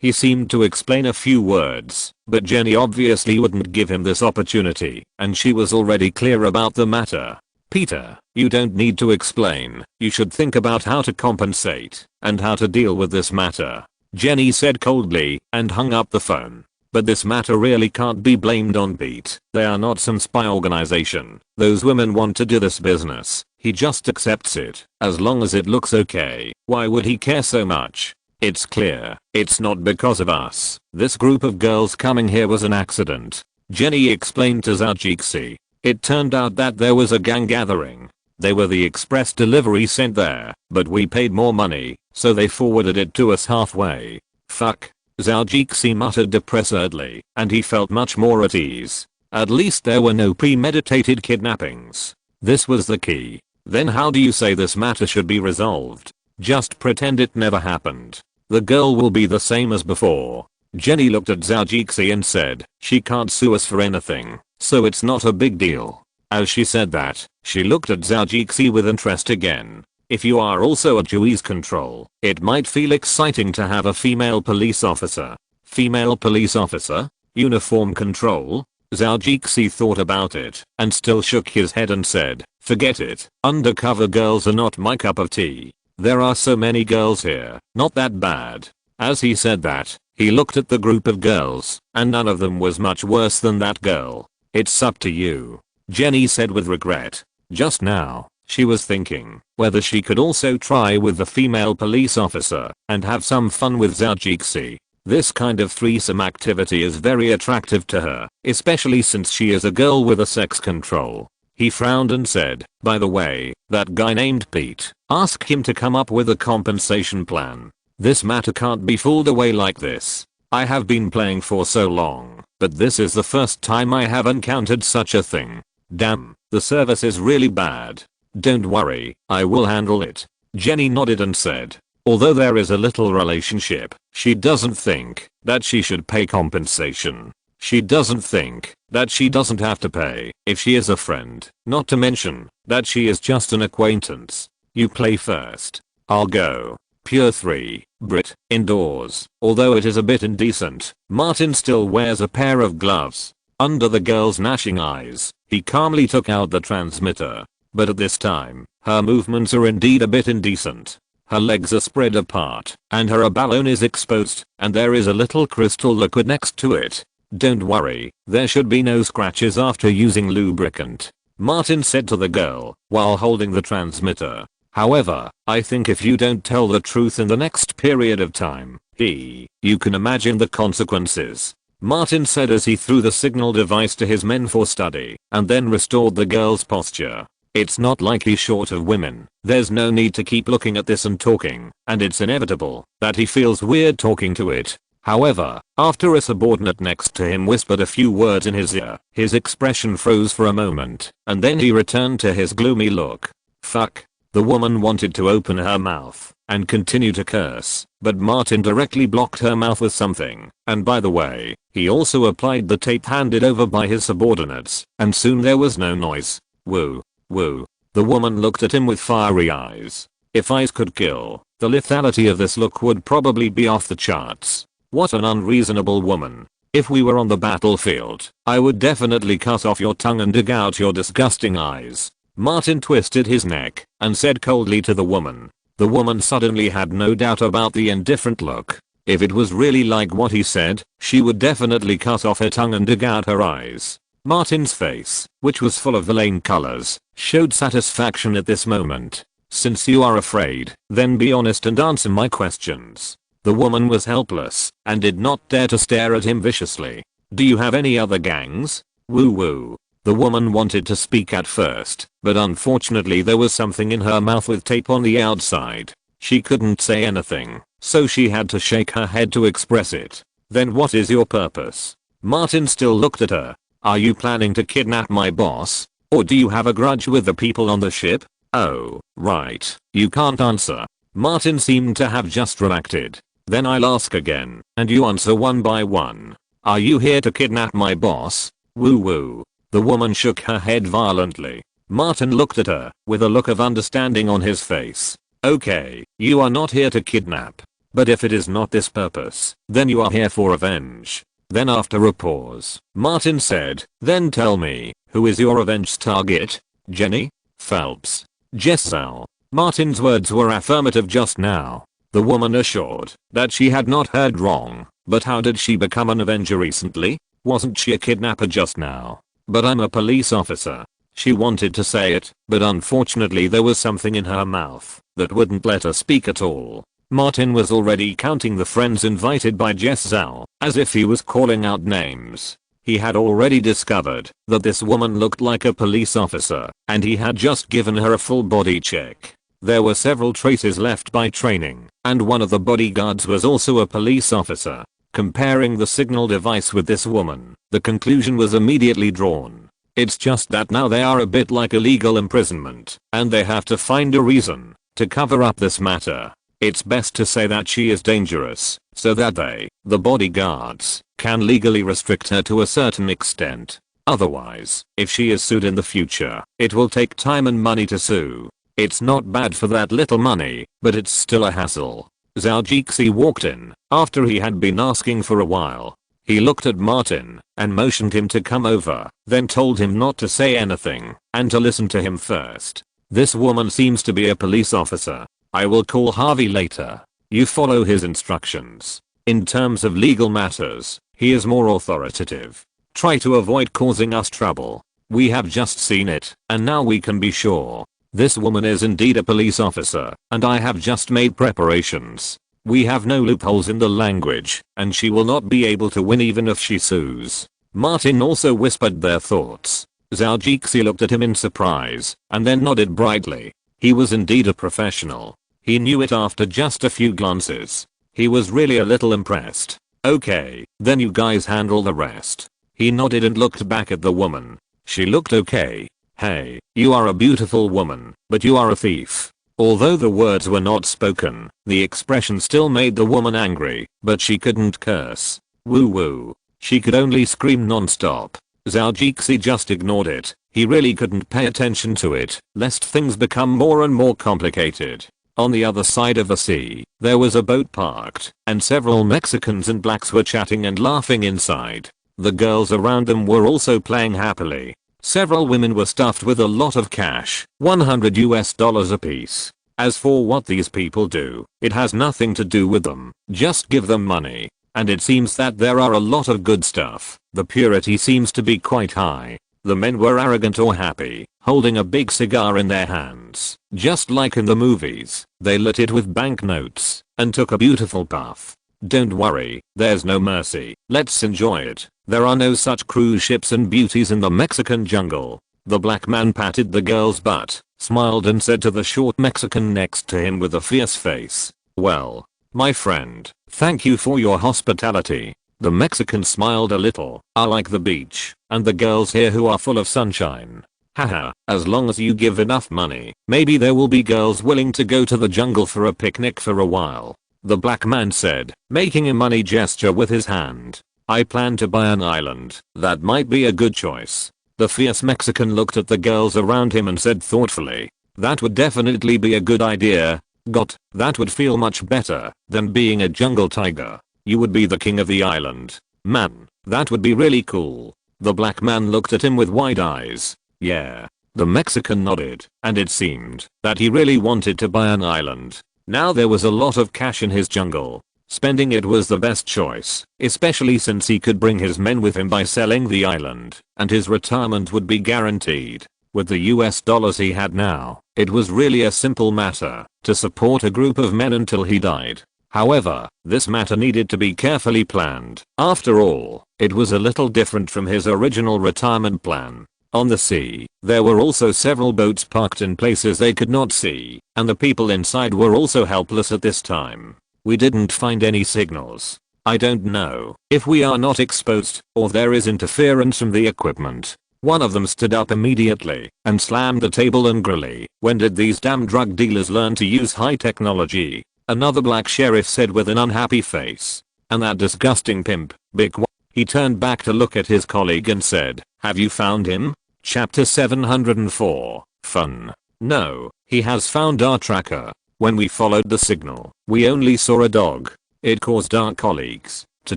He seemed to explain a few words, but Jenny obviously wouldn't give him this opportunity, and she was already clear about the matter. "Peter, you don't need to explain. You should think about how to compensate and how to deal with this matter," Jenny said coldly, and hung up the phone. "But this matter really can't be blamed on Pete. They are not some spy organization. Those women want to do this business. He just accepts it. As long as it looks okay, why would he care so much? It's clear. It's not because of us. This group of girls coming here was an accident," Jenny explained to Zhou Jixi. "It turned out that there was a gang gathering. They were the express delivery sent there, but we paid more money, so they forwarded it to us halfway." "Fuck," Zhou Jixi muttered depressedly, and he felt much more at ease. At least there were no premeditated kidnappings. This was the key. Then how do you say this matter should be resolved? Just pretend it never happened. The girl will be the same as before. Jenny looked at Zhou Jixi and said, "She can't sue us for anything, so it's not a big deal." As she said that, she looked at Zhou Jixi with interest again. "If you are also at Zhui's control, it might feel exciting to have a female police officer." "Female police officer? Uniform control?" Zhou Jixi thought about it, and still shook his head and said, "Forget it. Undercover girls are not my cup of tea. There are so many girls here, not that bad." As he said that, he looked at the group of girls, and none of them was much worse than that girl. It's up to you, Jenny said with regret. Just now, she was thinking whether she could also try with the female police officer and have some fun with Zhou. This kind of threesome activity is very attractive to her, especially since she is a girl with a sex control. He frowned and said, by the way, that guy named Pete, ask him to come up with a compensation plan. This matter can't be fooled away like this. I have been playing for so long, but this is the first time I have encountered such a thing. Damn, the service is really bad. Don't worry, I will handle it. Jenny nodded and said, although there is a little relationship, she doesn't think that she should pay compensation. She doesn't think that she doesn't have to pay if she is a friend, not to mention that she is just an acquaintance. You play first. I'll go. Pure 3, Brit, indoors. Although it is a bit indecent, Martin still wears a pair of gloves. Under the girl's gnashing eyes, he calmly took out the transmitter. But at this time, her movements are indeed a bit indecent. Her legs are spread apart, and her aballone is exposed, and there is a little crystal liquid next to it. Don't worry, there should be no scratches after using lubricant, Martin said to the girl, while holding the transmitter. However, I think if you don't tell the truth in the next period of time, you can imagine the consequences, Martin said as he threw the signal device to his men for study, and then restored the girl's posture. It's not like he's short of women. There's no need to keep looking at this and talking, and it's inevitable that he feels weird talking to it. However, after a subordinate next to him whispered a few words in his ear, his expression froze for a moment, and then he returned to his gloomy look. Fuck. The woman wanted to open her mouth and continue to curse, but Martin directly blocked her mouth with something, and by the way, he also applied the tape handed over by his subordinates, and soon there was no noise. Woo. Woo. The woman looked at him with fiery eyes. If ice could kill, the lethality of this look would probably be off the charts. What an unreasonable woman. If we were on the battlefield, I would definitely cut off your tongue and dig out your disgusting eyes. Martin twisted his neck and said coldly to the woman. The woman suddenly had no doubt about the indifferent look. If it was really like what he said, she would definitely cut off her tongue and dig out her eyes. Martin's face, which was full of villain colors, showed satisfaction at this moment. Since you are afraid, then be honest and answer my questions. The woman was helpless and did not dare to stare at him viciously. Do you have any other gangs? Woo woo. The woman wanted to speak at first, but unfortunately there was something in her mouth with tape on the outside. She couldn't say anything, so she had to shake her head to express it. Then what is your purpose? Martin still looked at her. Are you planning to kidnap my boss? Or do you have a grudge with the people on the ship? Oh, right, you can't answer. Martin seemed to have just reacted. Then I'll ask again, and you answer one by one. Are you here to kidnap my boss? Woo woo. The woman shook her head violently. Martin looked at her, with a look of understanding on his face. Okay, you are not here to kidnap. But if it is not this purpose, then you are here for revenge. Then after a pause, Martin said, then tell me, who is your revenge target? Jenny? Phelps? Zhou? Martin's words were affirmative just now. The woman assured that she had not heard wrong, but how did she become an avenger recently? Wasn't she a kidnapper just now? But I'm a police officer. She wanted to say it, but unfortunately there was something in her mouth that wouldn't let her speak at all. Martin was already counting the friends invited by Zhou, as if he was calling out names. He had already discovered that this woman looked like a police officer, and he had just given her a full body check. There were several traces left by training, and one of the bodyguards was also a police officer. Comparing the signal device with this woman, the conclusion was immediately drawn. It's just that now they are a bit like illegal imprisonment, and they have to find a reason to cover up this matter. It's best to say that she is dangerous, so that they, the bodyguards, can legally restrict her to a certain extent. Otherwise, if she is sued in the future, it will take time and money to sue. It's not bad for that little money, but it's still a hassle. Zhou walked in, after he had been asking for a while. He looked at Martin, and motioned him to come over, then told him not to say anything, and to listen to him first. This woman seems to be a police officer. I will call Harvey later. You follow his instructions. In terms of legal matters, he is more authoritative. Try to avoid causing us trouble. We have just seen it, and now we can be sure. This woman is indeed a police officer, and I have just made preparations. We have no loopholes in the language, and she will not be able to win even if she sues. Martin also whispered their thoughts. Zhou looked at him in surprise, and then nodded brightly. He was indeed a professional. He knew it after just a few glances. He was really a little impressed. Okay, then you guys handle the rest. He nodded and looked back at the woman. She looked okay. Hey, you are a beautiful woman, but you are a thief. Although the words were not spoken, the expression still made the woman angry, but she couldn't curse. Woo woo. She could only scream non-stop. Zhou just ignored it. He really couldn't pay attention to it, lest things become more and more complicated. On the other side of the sea, there was a boat parked, and several Mexicans and blacks were chatting and laughing inside. The girls around them were also playing happily. Several women were stuffed with a lot of cash, $100 apiece. As for what these people do, it has nothing to do with them, just give them money. And it seems that there are a lot of good stuff. The purity seems to be quite high. The men were arrogant or happy, holding a big cigar in their hands, just like in the movies. They lit it with banknotes, and took a beautiful puff. Don't worry, there's no mercy, let's enjoy it. There are no such cruise ships and beauties in the Mexican jungle. The black man patted the girl's butt, smiled and said to the short Mexican next to him with a fierce face, "Well, my friend, thank you for your hospitality." The Mexican smiled a little. "I like the beach, and the girls here who are full of sunshine. Haha, as long as you give enough money, maybe there will be girls willing to go to the jungle for a picnic for a while." The black man said, making a money gesture with his hand. "I plan to buy an island. That might be a good choice." The fierce Mexican looked at the girls around him and said thoughtfully, "That would definitely be a good idea. That would feel much better than being a jungle tiger. You would be the king of the island. Man, that would be really cool." The black man looked at him with wide eyes. "Yeah." The Mexican nodded, and it seemed that he really wanted to buy an island. Now there was a lot of cash in his jungle. Spending it was the best choice, especially since he could bring his men with him by selling the island, and his retirement would be guaranteed. With the US dollars he had now, it was really a simple matter to support a group of men until he died. However, this matter needed to be carefully planned. After all, it was a little different from his original retirement plan. On the sea, there were also several boats parked in places they could not see, and the people inside were also helpless at this time. We didn't find any signals. I don't know if we are not exposed or there is interference from the equipment. One of them stood up immediately and slammed the table angrily. "When did these damn drug dealers learn to use high technology?" Another black sheriff said with an unhappy face. "And that disgusting pimp, Big W." He turned back to look at his colleague and said, "Have you found him?" Chapter 704. Fun. "No, he has found our tracker. When we followed the signal, we only saw a dog. It caused our colleagues to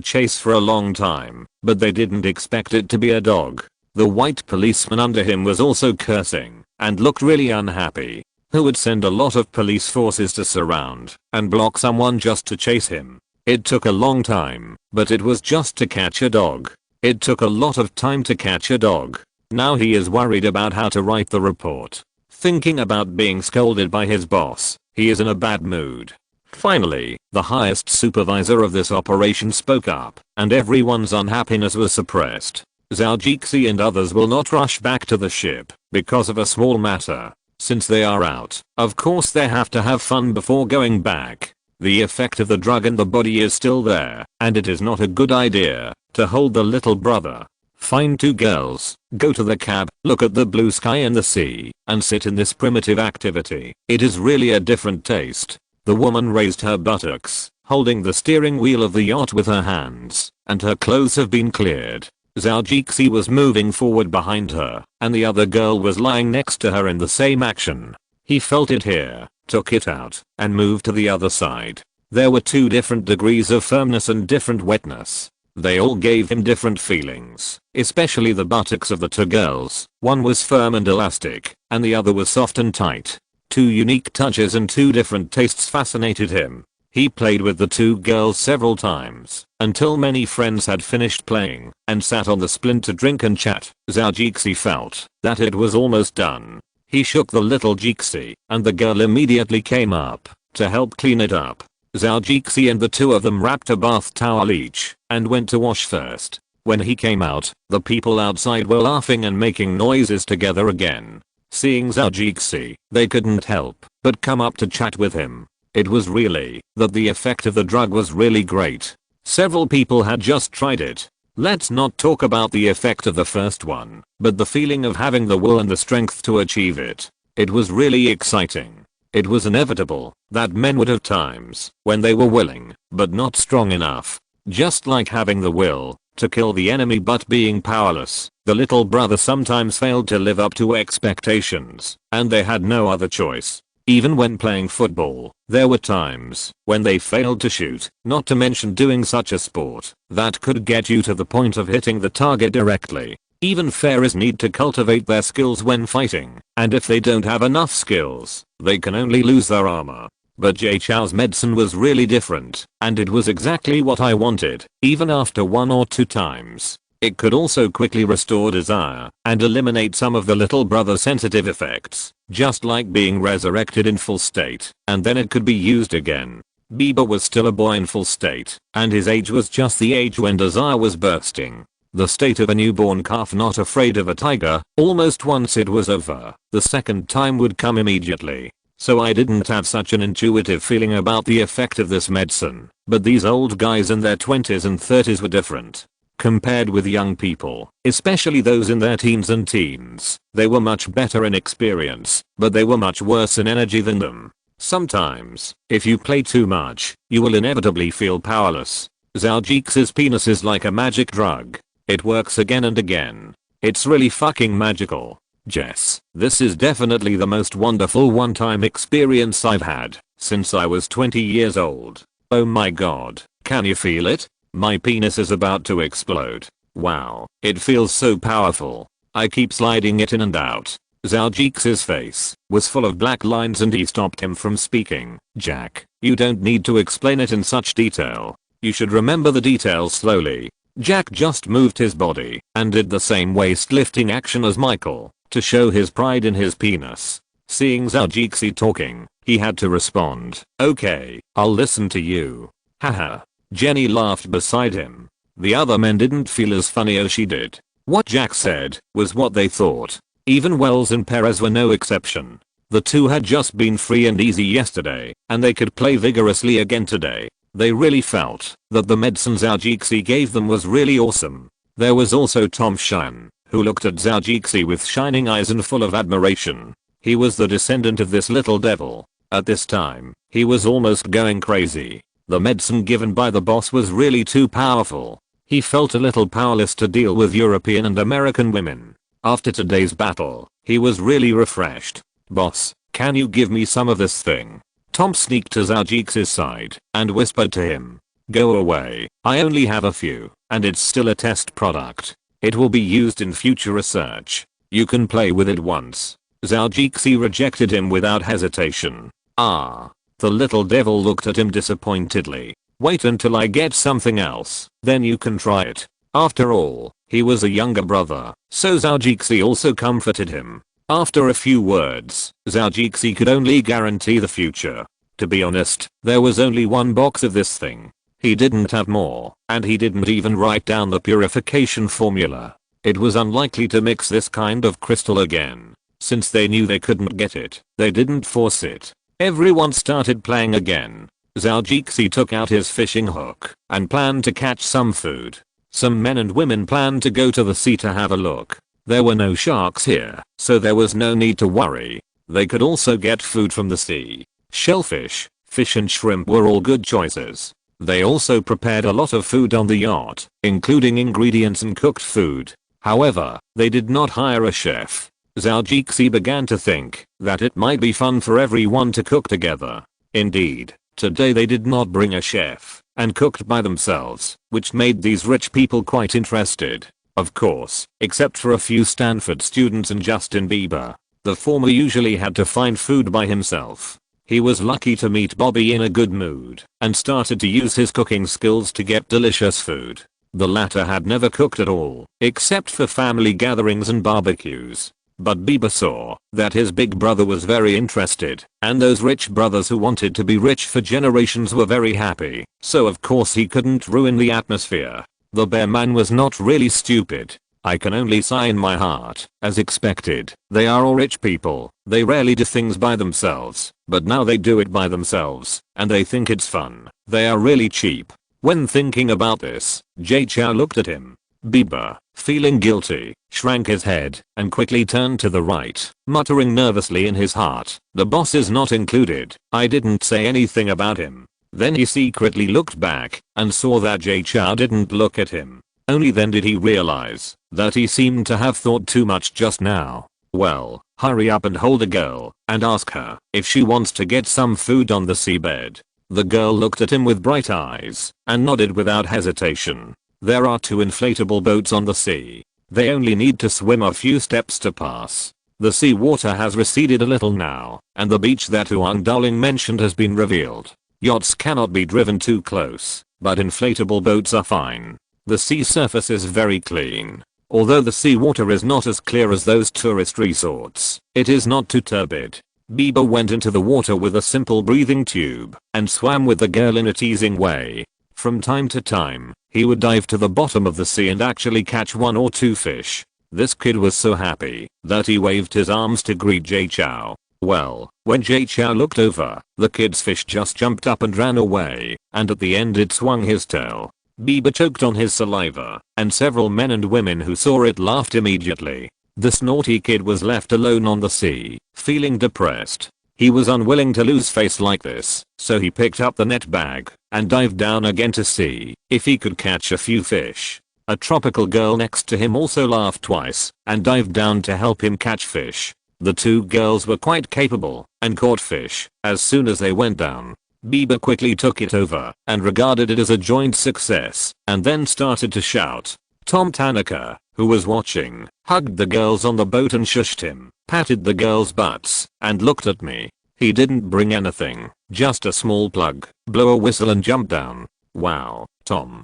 chase for a long time, but they didn't expect it to be a dog." The white policeman under him was also cursing and looked really unhappy. Who would send a lot of police forces to surround and block someone just to chase him? It took a long time, but it was just to catch a dog. It took a lot of time to catch a dog. Now he is worried about how to write the report. Thinking about being scolded by his boss, he is in a bad mood. Finally, the highest supervisor of this operation spoke up, and everyone's unhappiness was suppressed. Zhou and others will not rush back to the ship because of a small matter. Since they are out, of course they have to have fun before going back. The effect of the drug in the body is still there, and it is not a good idea to hold the little brother. Find two girls, go to the cab, look at the blue sky and the sea, and sit in this primitive activity. It is really a different taste. The woman raised her buttocks, holding the steering wheel of the yacht with her hands, and her clothes have been cleared. Zhou was moving forward behind her, and the other girl was lying next to her in the same action. He felt it here, took it out, and moved to the other side. There were two different degrees of firmness and different wetness. They all gave him different feelings, especially the buttocks of the two girls. One was firm and elastic, and the other was soft and tight. Two unique touches and two different tastes fascinated him. He played with the two girls several times until many friends had finished playing and sat on the splint to drink and chat. Zhou felt that it was almost done. He shook the little Jixi and the girl immediately came up to help clean it up. Zhou and the two of them wrapped a bath towel each and went to wash first. When he came out, the people outside were laughing and making noises together again. Seeing Zhou, they couldn't help but come up to chat with him. It was really that the effect of the drug was really great. Several people had just tried it. Let's not talk about the effect of the first one, but the feeling of having the will and the strength to achieve it. It was really exciting. It was inevitable that men would have times when they were willing, but not strong enough. Just like having the will to kill the enemy but being powerless. The little brother sometimes failed to live up to expectations, and they had no other choice. Even when playing football, there were times when they failed to shoot, not to mention doing such a sport that could get you to the point of hitting the target directly. Even fairies need to cultivate their skills when fighting, and if they don't have enough skills, they can only lose their armor. But Jay Chou's medicine was really different, and it was exactly what I wanted, even after 1 or 2 times. It could also quickly restore desire and eliminate some of the little brother sensitive effects, just like being resurrected in full state, and then it could be used again. Bieber was still a boy in full state, and his age was just the age when desire was bursting. The state of a newborn calf not afraid of a tiger. Almost once it was over, the second time would come immediately. So I didn't have such an intuitive feeling about the effect of this medicine, but these old guys in their 20s and 30s were different. Compared with young people, especially those in their teens and teens, they were much better in experience, but they were much worse in energy than them. Sometimes, if you play too much, you will inevitably feel powerless. Zhou's penis is like a magic drug. It works again and again. It's really fucking magical. Jess, this is definitely the most wonderful one-time experience I've had since I was 20 years old. Oh my god, can you feel it? My penis is about to explode. Wow, it feels so powerful. I keep sliding it in and out. Zhou's face was full of black lines and he stopped him from speaking. Jack, you don't need to explain it in such detail. You should remember the details slowly. Jack just moved his body and did the same waist lifting action as Michael to show his pride in his penis. Seeing Zhou talking, he had to respond. Okay, I'll listen to you. Haha. Jenny laughed beside him. The other men didn't feel as funny as she did. What Jack said was what they thought. Even Wells and Perez were no exception. The two had just been free and easy yesterday, and they could play vigorously again today. They really felt that the medicine Zhou gave them was really awesome. There was also Tom Shan, who looked at Zhou with shining eyes and full of admiration. He was the descendant of this little devil. At this time, he was almost going crazy. The medicine given by the boss was really too powerful. He felt a little powerless to deal with European and American women. After today's battle, he was really refreshed. Boss, can you give me some of this thing? Tom sneaked to Zhou's side and whispered to him. Go away, I only have a few, and it's still a test product. It will be used in future research. You can play with it once. Zhou rejected him without hesitation. Ah. The little devil looked at him disappointedly. Wait until I get something else, then you can try it. After all, he was a younger brother, so Zhou also comforted him. After a few words, Zhou could only guarantee the future. To be honest, there was only one box of this thing. He didn't have more, and he didn't even write down the purification formula. It was unlikely to mix this kind of crystal again. Since they knew they couldn't get it, they didn't force it. Everyone started playing again. Zhou took out his fishing hook and planned to catch some food. Some men and women planned to go to the sea to have a look. There were no sharks here, so there was no need to worry. They could also get food from the sea. Shellfish, fish and shrimp were all good choices. They also prepared a lot of food on the yacht, including ingredients and cooked food. However, they did not hire a chef. Zhou began to think that it might be fun for everyone to cook together. Indeed, today they did not bring a chef and cooked by themselves, which made these rich people quite interested. Of course, except for a few Stanford students and Justin Bieber. The former usually had to find food by himself. He was lucky to meet Bobby in a good mood and started to use his cooking skills to get delicious food. The latter had never cooked at all, except for family gatherings and barbecues. But Bieber saw that his big brother was very interested, and those rich brothers who wanted to be rich for generations were very happy, so of course he couldn't ruin the atmosphere. The bear man was not really stupid. I can only sigh in my heart. As expected, they are all rich people. They rarely do things by themselves, but now they do it by themselves, and they think it's fun. They are really cheap. When thinking about this, Jay Chou looked at him. Bieber, feeling guilty, shrank his head and quickly turned to the right, muttering nervously in his heart, "The boss is not included. I didn't say anything about him." Then he secretly looked back and saw that Jay Chou didn't look at him. Only then did he realize that he seemed to have thought too much just now. Well, hurry up and hold a girl and ask her if she wants to get some food on the seabed. The girl looked at him with bright eyes and nodded without hesitation. There are 2 inflatable boats on the sea. They only need to swim a few steps to pass. The sea water has receded a little now, and the beach that Huang Dowling mentioned has been revealed. Yachts cannot be driven too close, but inflatable boats are fine. The sea surface is very clean. Although the sea water is not as clear as those tourist resorts, it is not too turbid. Bieber went into the water with a simple breathing tube and swam with the girl in a teasing way. From time to time, he would dive to the bottom of the sea and actually catch 1 or 2 fish. This kid was so happy that he waved his arms to greet Jay Chou. Well, when Jay Chou looked over, the kid's fish just jumped up and ran away, and at the end it swung his tail. Bieber choked on his saliva, and several men and women who saw it laughed immediately. This naughty kid was left alone on the sea, feeling depressed. He was unwilling to lose face like this, so he picked up the net bag and dived down again to see if he could catch a few fish. A tropical girl next to him also laughed twice and dived down to help him catch fish. The 2 girls were quite capable and caught fish as soon as they went down. Bieber quickly took it over and regarded it as a joint success and then started to shout. Tom Tanaka, who was watching, hugged the girls on the boat and shushed him, patted the girls' butts, and looked at me. He didn't bring anything, just a small plug, blow a whistle and jump down. Wow, Tom.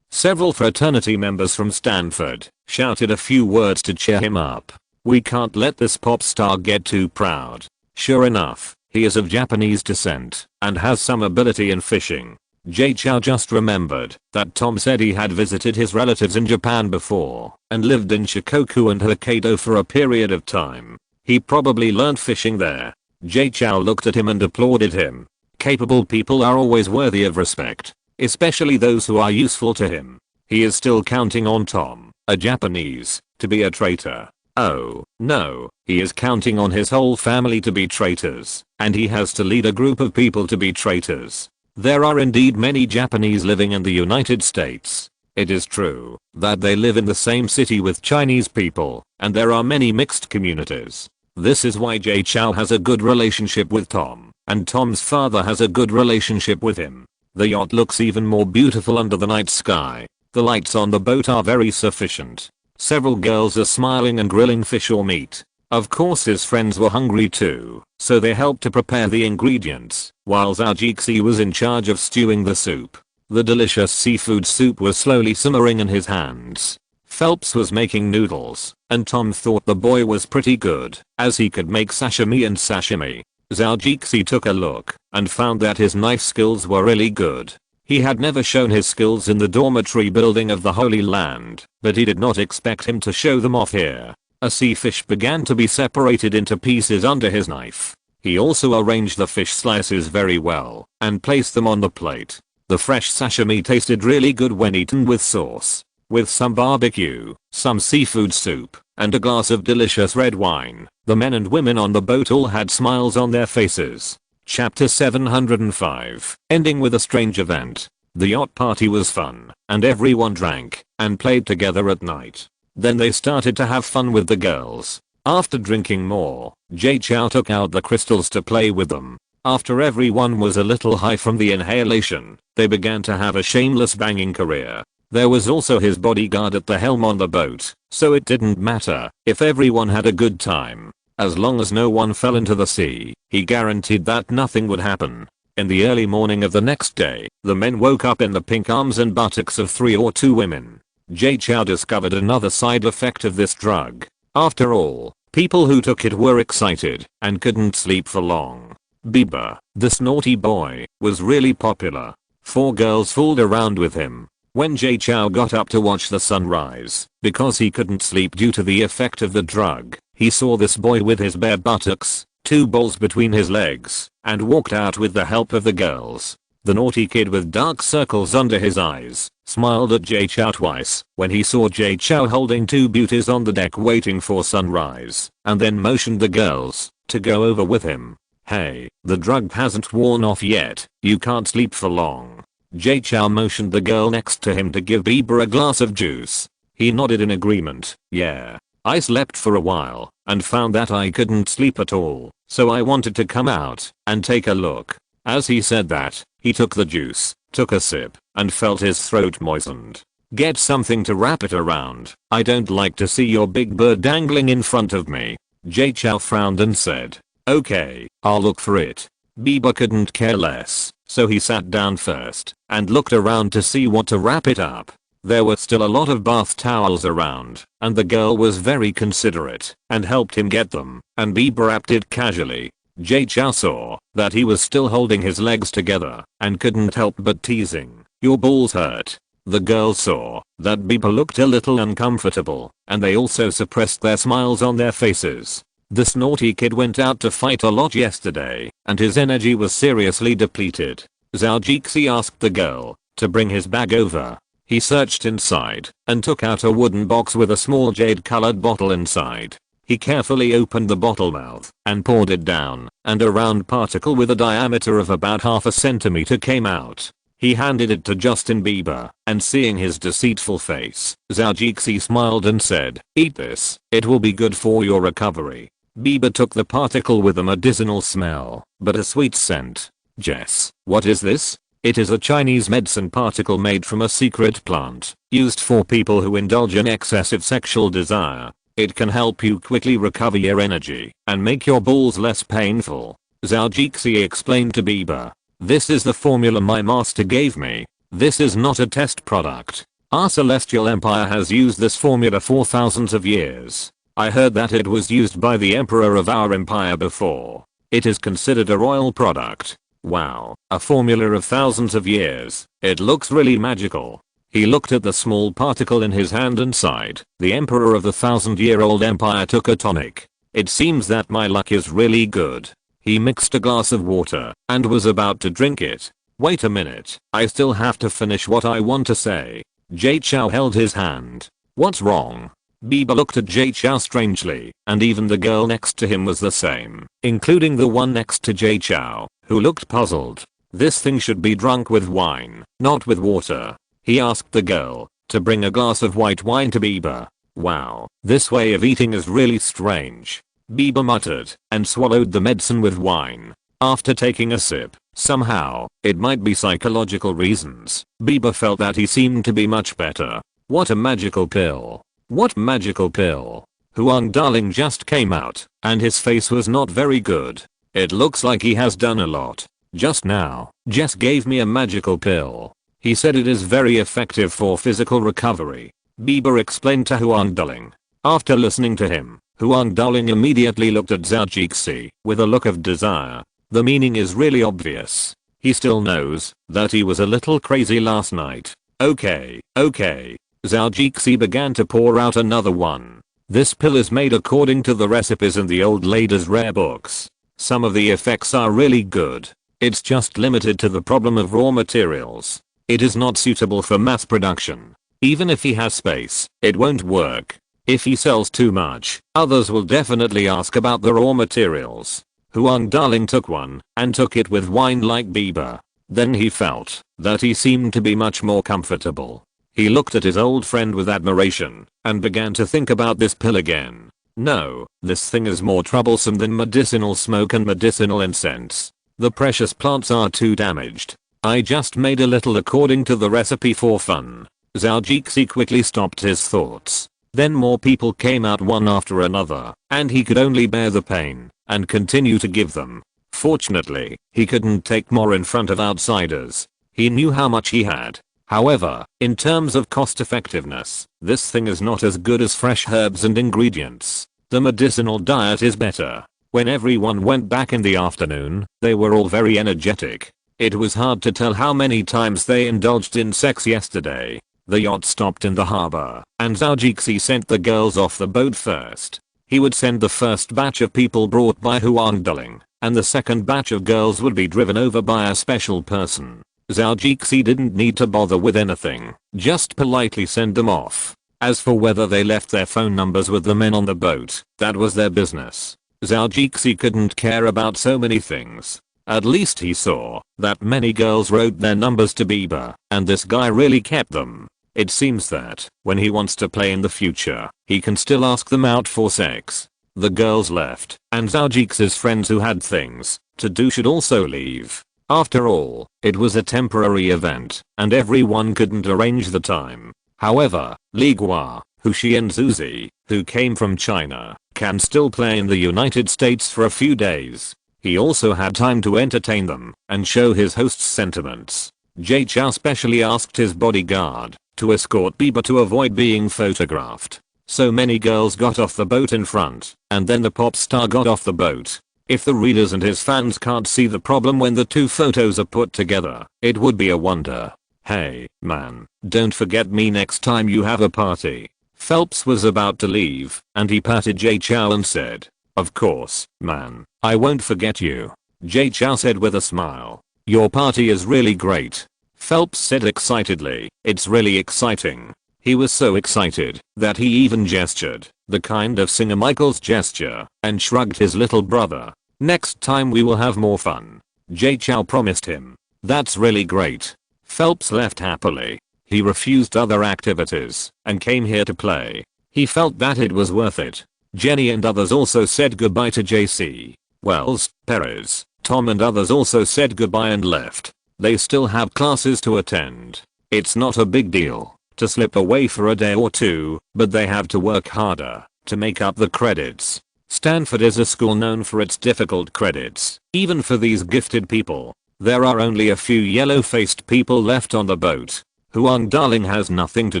Several fraternity members from Stanford shouted a few words to cheer him up. We can't let this pop star get too proud. Sure enough, he is of Japanese descent and has some ability in fishing. Jay Chou just remembered that Tom said he had visited his relatives in Japan before and lived in Shikoku and Hokkaido for a period of time. He probably learned fishing there. Jay Chou looked at him and applauded him. Capable people are always worthy of respect, especially those who are useful to him. He is still counting on Tom, a Japanese, to be a traitor. Oh, no, he is counting on his whole family to be traitors, and he has to lead a group of people to be traitors. There are indeed many Japanese living in the United States. It is true that they live in the same city with Chinese people, and there are many mixed communities. This is why Jay Chou has a good relationship with Tom, and Tom's father has a good relationship with him. The yacht looks even more beautiful under the night sky. The lights on the boat are very sufficient. Several girls are smiling and grilling fish or meat. Of course his friends were hungry too, so they helped to prepare the ingredients, while Zhou Jixi was in charge of stewing the soup. The delicious seafood soup was slowly simmering in his hands. Phelps was making noodles, and Tom thought the boy was pretty good, as he could make sashimi and sashimi. Zhou Jixi took a look and found that his knife skills were really good. He had never shown his skills in the dormitory building of the Holy Land, but he did not expect him to show them off here. A sea fish began to be separated into pieces under his knife. He also arranged the fish slices very well and placed them on the plate. The fresh sashimi tasted really good when eaten with sauce. With some barbecue, some seafood soup, and a glass of delicious red wine, the men and women on the boat all had smiles on their faces. Chapter 705, ending with a strange event. The yacht party was fun, and everyone drank and played together at night. Then they started to have fun with the girls. After drinking more, Jay Chou took out the crystals to play with them. After everyone was a little high from the inhalation, they began to have a shameless banging career. There was also his bodyguard at the helm on the boat, so it didn't matter if everyone had a good time. As long as no one fell into the sea, He guaranteed that nothing would happen. In the early morning of the next day, the men woke up in the pink arms and buttocks of 3 or 2 women. Zhou discovered another side effect of this drug. After all, people who took it were excited and couldn't sleep for long. Bieber, this naughty boy, was really popular. 4 girls fooled around with him. When Zhou got up to watch the sunrise, because he couldn't sleep due to the effect of the drug, he saw this boy with his bare buttocks, 2 balls between his legs, and walked out with the help of the girls. The naughty kid with dark circles under his eyes smiled at Zhou twice when he saw Zhou holding 2 beauties on the deck waiting for sunrise, and then motioned the girls to go over with him. Hey, the drug hasn't worn off yet, you can't sleep for long. Zhou motioned the girl next to him to give Bieber a glass of juice. He nodded in agreement. Yeah, I slept for a while and found that I couldn't sleep at all, so I wanted to come out and take a look. As he said that, he took the juice, took a sip, and felt his throat moistened. Get something to wrap it around. I don't like to see your big bird dangling in front of me. Zhou frowned and said, okay, I'll look for it. Bieber couldn't care less, so he sat down first and looked around to see what to wrap it up. There were still a lot of bath towels around, and the girl was very considerate and helped him get them, and Bieber wrapped it casually. Zhou saw that he was still holding his legs together and couldn't help but teasing, your balls hurt. The girls saw that Bieber looked a little uncomfortable, and they also suppressed their smiles on their faces. This naughty kid went out to fight a lot yesterday, and his energy was seriously depleted. Zhou asked the girl to bring his bag over. He searched inside and took out a wooden box with a small jade-colored bottle inside. He carefully opened the bottle mouth and poured it down, and a round particle with a diameter of about half a centimeter came out. He handed it to Justin Bieber, and seeing his deceitful face, Zhou smiled and said, eat this, it will be good for your recovery. Bieber took the particle with a medicinal smell, but a sweet scent. Jess, what is this? It is a Chinese medicine particle made from a secret plant, used for people who indulge in excessive sexual desire. It can help you quickly recover your energy and make your balls less painful. Zhou explained to Bieber. This is the formula my master gave me. This is not a test product. Our celestial empire has used this formula for thousands of years. I heard that it was used by the emperor of our empire before. It is considered a royal product. Wow, a formula of thousands of years. It looks really magical. He looked at the small particle in his hand and sighed. The emperor of the 1,000-year-old empire took a tonic. It seems that my luck is really good. He mixed a glass of water and was about to drink it. Wait a minute, I still have to finish what I want to say. Zhou held his hand. What's wrong? Bieber looked at Zhou strangely, and even the girl next to him was the same, including the one next to Zhou, who looked puzzled. This thing should be drunk with wine, not with water. He asked the girl to bring a glass of white wine to Bieber. Wow, this way of eating is really strange. Bieber muttered and swallowed the medicine with wine. After taking a sip, somehow, it might be psychological reasons, Bieber felt that he seemed to be much better. What a magical pill. What magical pill? Huang Darling just came out, and his face was not very good. It looks like he has done a lot. Just now, Jess gave me a magical pill. He said it is very effective for physical recovery. Bieber explained to Huang Darling. After listening to him, Huang Darling immediately looked at Zhou with a look of desire. The meaning is really obvious. He still knows that he was a little crazy last night. Okay. Zhou began to pour out another one. This pill is made according to the recipes in the old lady's rare books. Some of the effects are really good. It's just limited to the problem of raw materials. It is not suitable for mass production. Even if he has space, it won't work. If he sells too much, others will definitely ask about the raw materials. Huang Darling took one and took it with wine like Bieber. Then he felt that he seemed to be much more comfortable. He looked at his old friend with admiration and began to think about this pill again. No, this thing is more troublesome than medicinal smoke and medicinal incense. The precious plants are too damaged. I just made a little according to the recipe for fun. Zhou quickly stopped his thoughts. Then more people came out one after another, and he could only bear the pain and continue to give them. Fortunately, he couldn't take more in front of outsiders. He knew how much he had. However, in terms of cost effectiveness, this thing is not as good as fresh herbs and ingredients. The medicinal diet is better. When everyone went back in the afternoon, they were all very energetic. It was hard to tell how many times they indulged in sex yesterday. The yacht stopped in the harbor, and Zhou Jixi sent the girls off the boat first. He would send the first batch of people brought by Huang Duling, and the second batch of girls would be driven over by a special person. Zhou Jixi didn't need to bother with anything, just politely send them off. As for whether they left their phone numbers with the men on the boat, that was their business. Zhou Jixi couldn't care about so many things. At least he saw that many girls wrote their numbers to Bieber, and this guy really kept them. It seems that, when he wants to play in the future, he can still ask them out for sex. The girls left, and Zhou Jixi's friends who had things to do should also leave. After all, it was a temporary event, and everyone couldn't arrange the time. However, Li Gua, Huxi and Zuzi, who came from China, can still play in the United States for a few days. He also had time to entertain them and show his host's sentiments. Jay Chou specially asked his bodyguard to escort Bieber to avoid being photographed. So many girls got off the boat in front, and then the pop star got off the boat. If the readers and his fans can't see the problem when the two photos are put together, it would be a wonder. Hey, man, don't forget me next time you have a party. Phelps was about to leave, and he patted Jay Chou and said, "Of course, man, I won't forget you." Jay Chou said with a smile, "Your party is really great." Phelps said excitedly, "It's really exciting." He was so excited that he even gestured, the kind of Singer Michael's gesture, and shrugged his little brother. "Next time we will have more fun," Jay Chou promised him. "That's really great." Phelps left happily. He refused other activities and came here to play. He felt that it was worth it. Jenny and others also said goodbye to JC. Wells, Perez, Tom and others also said goodbye and left. They still have classes to attend. It's not a big deal to slip away for a day or two, but they have to work harder to make up the credits. Stanford is a school known for its difficult credits, even for these gifted people. There are only a few yellow-faced people left on the boat. Huang Darling has nothing to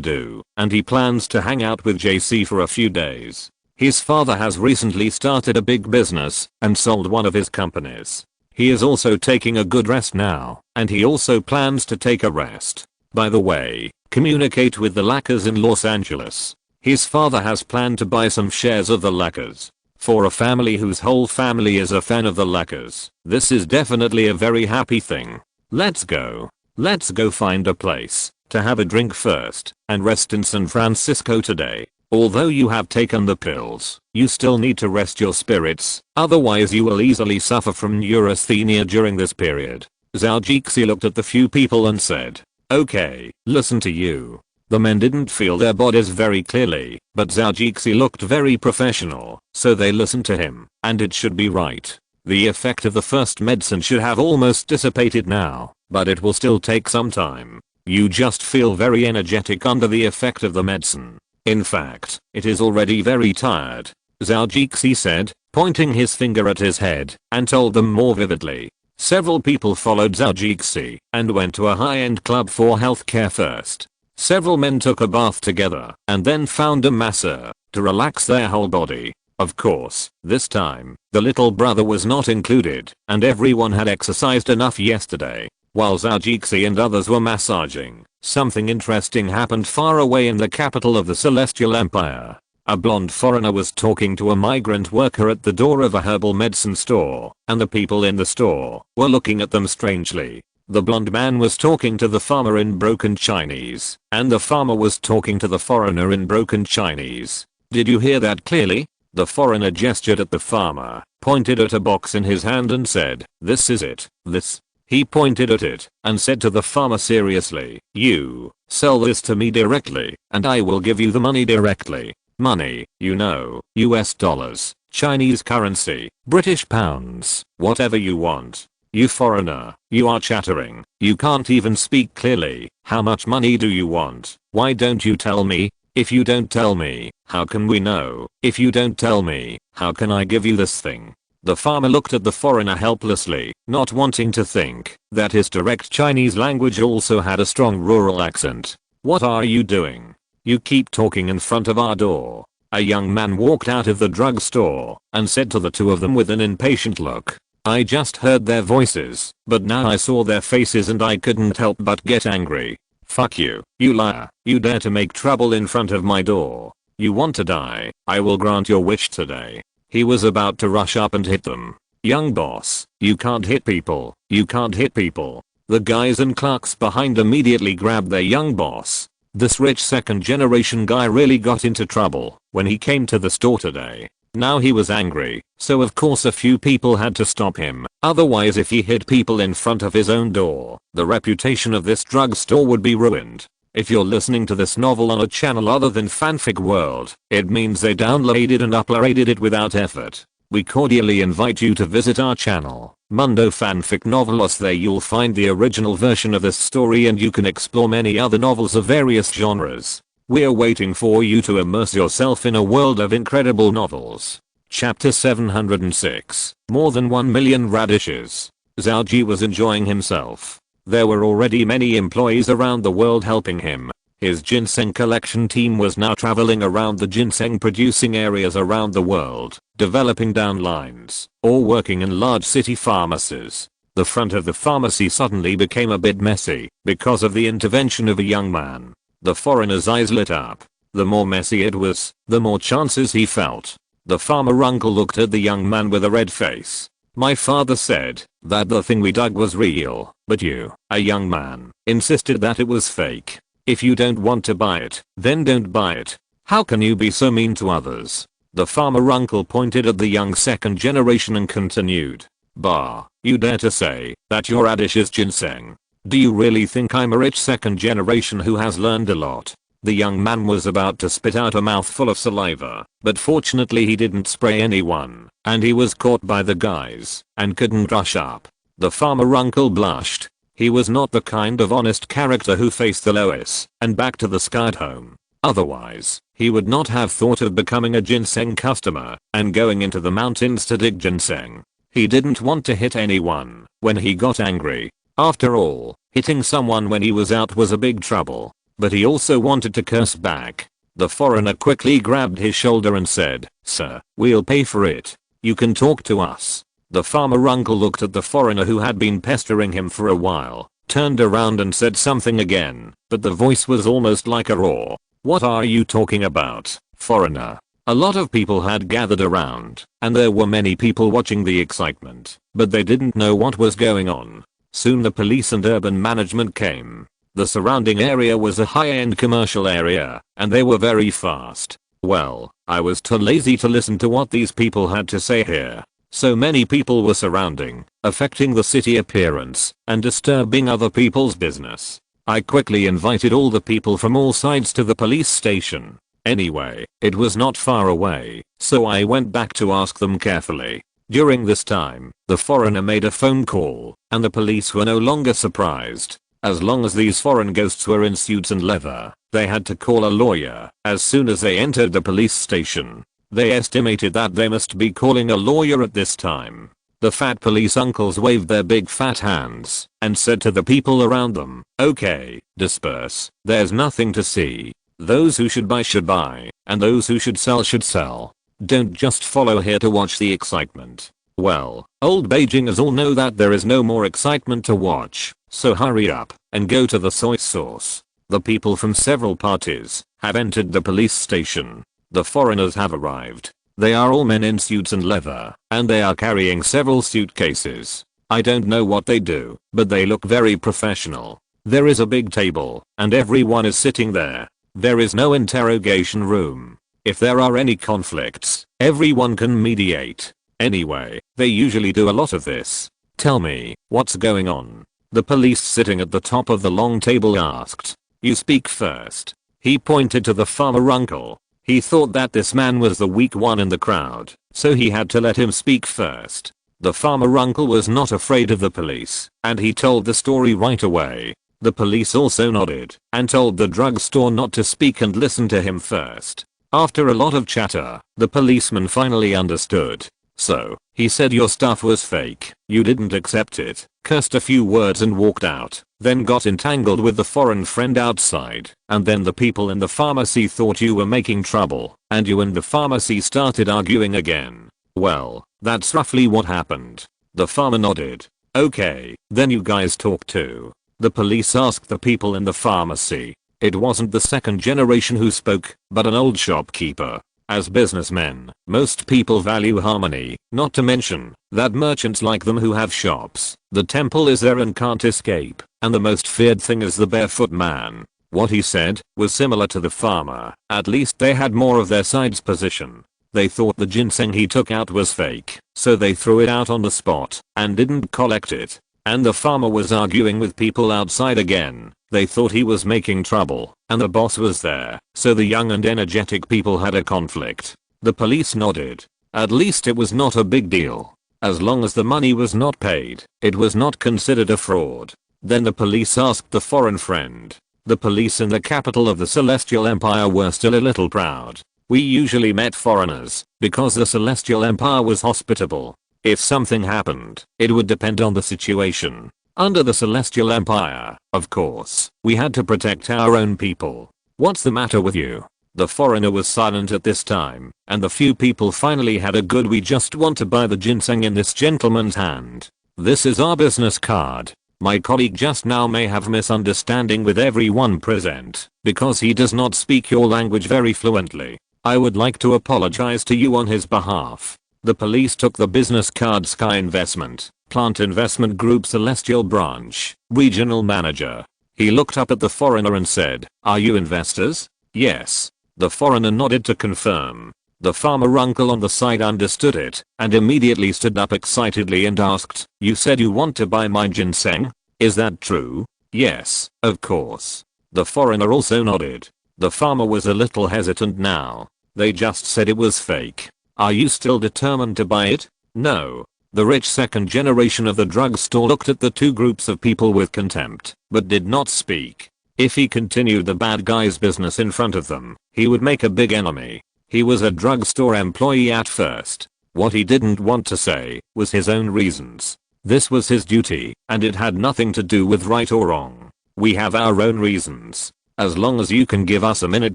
do, and he plans to hang out with JC for a few days. His father has recently started a big business and sold one of his companies. He is also taking a good rest now, and he also plans to take a rest. By the way, communicate with the Lackers in Los Angeles. His father has planned to buy some shares of the Lackers. For a family whose whole family is a fan of the Lackers, this is definitely a very happy thing. Let's go. Let's go find a place to have a drink first and rest in San Francisco today. Although you have taken the pills, you still need to rest your spirits, otherwise you will easily suffer from neurasthenia during this period. Zhou Jixi looked at the few people and said, "Okay, listen to you." The men didn't feel their bodies very clearly, but Zhou Jixi looked very professional, so they listened to him, and it should be right. The effect of the first medicine should have almost dissipated now, but it will still take some time. You just feel very energetic under the effect of the medicine. In fact, it is already very tired, Zhou Jixi said, pointing his finger at his head, and told them more vividly. Several people followed Zhou Jixi and went to a high-end club for healthcare first. Several men took a bath together and then found a masseur to relax their whole body. Of course, this time, the little brother was not included, and everyone had exercised enough yesterday. While Zhou Jixi and others were massaging, something interesting happened far away in the capital of the Celestial Empire. A blonde foreigner was talking to a migrant worker at the door of a herbal medicine store, and the people in the store were looking at them strangely. The blonde man was talking to the farmer in broken Chinese, and the farmer was talking to the foreigner in broken Chinese. Did you hear that clearly? The foreigner gestured at the farmer, pointed at a box in his hand and said, "This is it, this." He pointed at it and said to the farmer seriously, "You, sell this to me directly, and I will give you the money directly. Money, you know, US dollars, Chinese currency, British pounds, whatever you want." You foreigner, you are chattering, you can't even speak clearly. How much money do you want? Why don't you tell me? If you don't tell me, how can we know? If you don't tell me, how can I give you this thing? The farmer looked at the foreigner helplessly, not wanting to think that his direct Chinese language also had a strong rural accent. "What are you doing? You keep talking in front of our door." A young man walked out of the drugstore and said to the two of them with an impatient look, "I just heard their voices, but now I saw their faces and I couldn't help but get angry. Fuck you, you liar. You dare to make trouble in front of my door. You want to die? I will grant your wish today." He was about to rush up and hit them. "Young boss, you can't hit people. You can't hit people." The guys and clerks behind immediately grabbed their young boss. This rich second generation guy really got into trouble when he came to the store today. Now he was angry, so of course a few people had to stop him. Otherwise, if he hit people in front of his own door, the reputation of this drugstore would be ruined. If you're listening to this novel on a channel other than Fanfic World, it means they downloaded and uploaded it without effort. We cordially invite you to visit our channel, Mundo Fanfic Novelos. There you'll find the original version of this story and you can explore many other novels of various genres. We're waiting for you to immerse yourself in a world of incredible novels. Chapter 706. More than 1 million radishes. Zhou was enjoying himself. There were already many employees around the world helping him. His ginseng collection team was now traveling around the ginseng producing areas around the world, developing downlines, or working in large city pharmacies. The front of the pharmacy suddenly became a bit messy because of the intervention of a young man. The foreigner's eyes lit up. The more messy it was, the more chances he felt. The farmer uncle looked at the young man with a red face. "My father said that the thing we dug was real, but you, a young man, insisted that it was fake. If you don't want to buy it, then don't buy it. How can you be so mean to others?" The farmer uncle pointed at the young second generation and continued. "Bah, you dare to say that your radish is ginseng? Do you really think I'm a rich second generation who has learned a lot?" The young man was about to spit out a mouthful of saliva, but fortunately he didn't spray anyone, and he was caught by the guys and couldn't rush up. The farmer uncle blushed. He was not the kind of honest character who faced the Lois and back to the sky at home. Otherwise, he would not have thought of becoming a ginseng customer and going into the mountains to dig ginseng. He didn't want to hit anyone when he got angry. After all, hitting someone when he was out was a big trouble. But he also wanted to curse back. The foreigner quickly grabbed his shoulder and said, "Sir, we'll pay for it. You can talk to us." The farmer uncle looked at the foreigner who had been pestering him for a while, turned around and said something again, but the voice was almost like a roar. "What are you talking about, foreigner?" A lot of people had gathered around, and there were many people watching the excitement, but they didn't know what was going on. Soon the police and urban management came. The surrounding area was a high-end commercial area, and they were very fast. Well, I was too lazy to listen to what these people had to say here. So many people were surrounding, affecting the city appearance, and disturbing other people's business. I quickly invited all the people from all sides to the police station. Anyway, it was not far away, so I went back to ask them carefully. During this time, the foreigner made a phone call, and the police were no longer surprised. As long as these foreign ghosts were in suits and leather, they had to call a lawyer as soon as they entered the police station. They estimated that they must be calling a lawyer at this time. The fat police uncles waved their big fat hands and said to the people around them, "Okay, disperse. There's nothing to see. Those who should buy, and those who should sell. Don't just follow here to watch the excitement." Well, old Beijingers all know that there is no more excitement to watch, so hurry up and go to the soy sauce. The people from several parties have entered the police station. The foreigners have arrived. They are all men in suits and leather, and they are carrying several suitcases. I don't know what they do, but they look very professional. There is a big table, and everyone is sitting there. There is no interrogation room. If there are any conflicts, everyone can mediate. Anyway, they usually do a lot of this. "Tell me, what's going on?" The police sitting at the top of the long table asked. "You speak first." He pointed to the farmer uncle. He thought that this man was the weak one in the crowd, so he had to let him speak first. The farmer uncle was not afraid of the police, and he told the story right away. The police also nodded and told the drugstore not to speak and listen to him first. After a lot of chatter, the policeman finally understood. So, he said your stuff was fake, you didn't accept it, cursed a few words and walked out, then got entangled with the foreign friend outside, and then the people in the pharmacy thought you were making trouble, and you and the pharmacy started arguing again. Well, that's roughly what happened. The farmer nodded. Okay, then you guys talk too. The police asked the people in the pharmacy. It wasn't the second generation who spoke, but an old shopkeeper. As businessmen, most people value harmony, not to mention that merchants like them who have shops. The temple is there and can't escape, and the most feared thing is the barefoot man. What he said was similar to the farmer, at least they had more of their side's position. They thought the ginseng he took out was fake, so they threw it out on the spot and didn't collect it. And the farmer was arguing with people outside again. They thought he was making trouble, and the boss was there, so the young and energetic people had a conflict. The police nodded. At least it was not a big deal. As long as the money was not paid, it was not considered a fraud. Then the police asked the foreign friend. The police in the capital of the Celestial Empire were still a little proud. We usually met foreigners, because the Celestial Empire was hospitable. If something happened, it would depend on the situation. Under the Celestial Empire, of course, we had to protect our own people. What's the matter with you? The foreigner was silent at this time, and the few people finally had a good we just want to buy the ginseng in this gentleman's hand. This is our business card. My colleague just now may have misunderstanding with everyone present, because he does not speak your language very fluently. I would like to apologize to you on his behalf. The police took the business card. Sky Investment, Plant Investment Group Celestial Branch, Regional Manager. He looked up at the foreigner and said, "Are you investors?" "Yes." The foreigner nodded to confirm. The farmer uncle on the side understood it and immediately stood up excitedly and asked, "You said you want to buy my ginseng? Is that true?" "Yes, of course." The foreigner also nodded. The farmer was a little hesitant now. They just said it was fake. "Are you still determined to buy it?" "No." The rich second generation of the drugstore looked at the two groups of people with contempt, but did not speak. If he continued the bad guy's business in front of them, he would make a big enemy. He was a drugstore employee at first. What he didn't want to say was his own reasons. This was his duty, and it had nothing to do with right or wrong. We have our own reasons. As long as you can give us a minute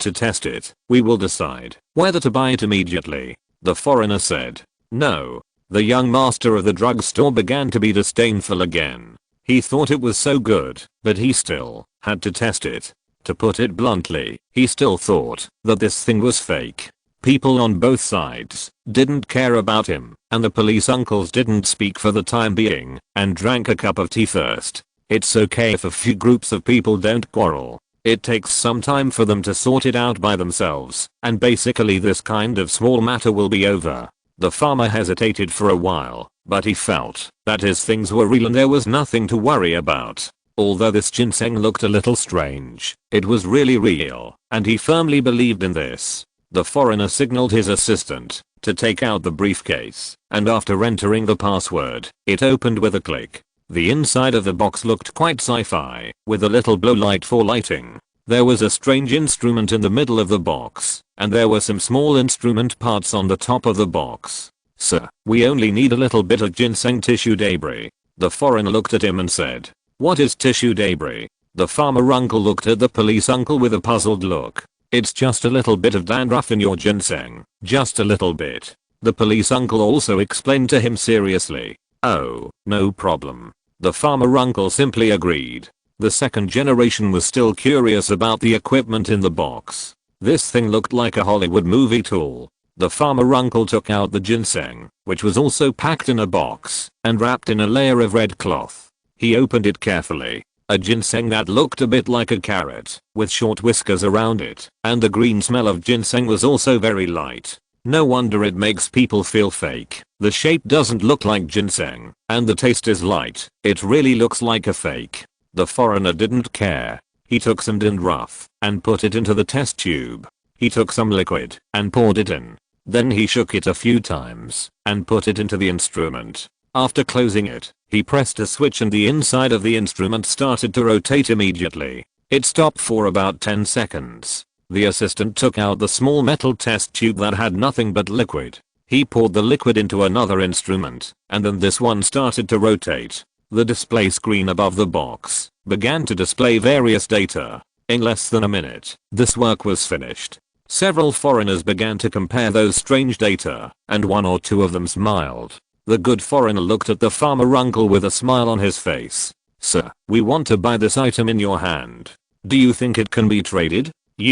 to test it, we will decide whether to buy it immediately. The foreigner said. No. The young master of the drugstore began to be disdainful again. He thought it was so good, but he still had to test it. To put it bluntly, he still thought that this thing was fake. People on both sides didn't care about him, and the police uncles didn't speak for the time being and drank a cup of tea first. It's okay if a few groups of people don't quarrel. It takes some time for them to sort it out by themselves, and basically this kind of small matter will be over. The farmer hesitated for a while, but he felt that his things were real and there was nothing to worry about. Although this ginseng looked a little strange, it was really real, and he firmly believed in this. The foreigner signaled his assistant to take out the briefcase, and after entering the password, it opened with a click. The inside of the box looked quite sci-fi, with a little blow light for lighting. There was a strange instrument in the middle of the box, and there were some small instrument parts on the top of the box. "Sir, we only need a little bit of ginseng tissue debris." The foreigner looked at him and said, "What is tissue debris?" The farmer uncle looked at the police uncle with a puzzled look. "It's just a little bit of dandruff in your ginseng, just a little bit." The police uncle also explained to him seriously. "Oh, no problem." The farmer uncle simply agreed. The second generation was still curious about the equipment in the box. This thing looked like a Hollywood movie tool. The farmer uncle took out the ginseng, which was also packed in a box and wrapped in a layer of red cloth. He opened it carefully. A ginseng that looked a bit like a carrot, with short whiskers around it, and the green smell of ginseng was also very light. No wonder it makes people feel fake. The shape doesn't look like ginseng, and the taste is light. It really looks like a fake. The foreigner didn't care. He took some dandruff and put it into the test tube. He took some liquid and poured it in. Then he shook it a few times and put it into the instrument. After closing it, he pressed a switch and the inside of the instrument started to rotate immediately. It stopped for about 10 seconds. The assistant took out the small metal test tube that had nothing but liquid. He poured the liquid into another instrument, and then this one started to rotate. The display screen above the box began to display various data. In less than a minute, this work was finished. Several foreigners began to compare those strange data, and one or two of them smiled. The good foreigner looked at the farmer uncle with a smile on his face. "Sir, we want to buy this item in your hand. Do you think it can be traded? Do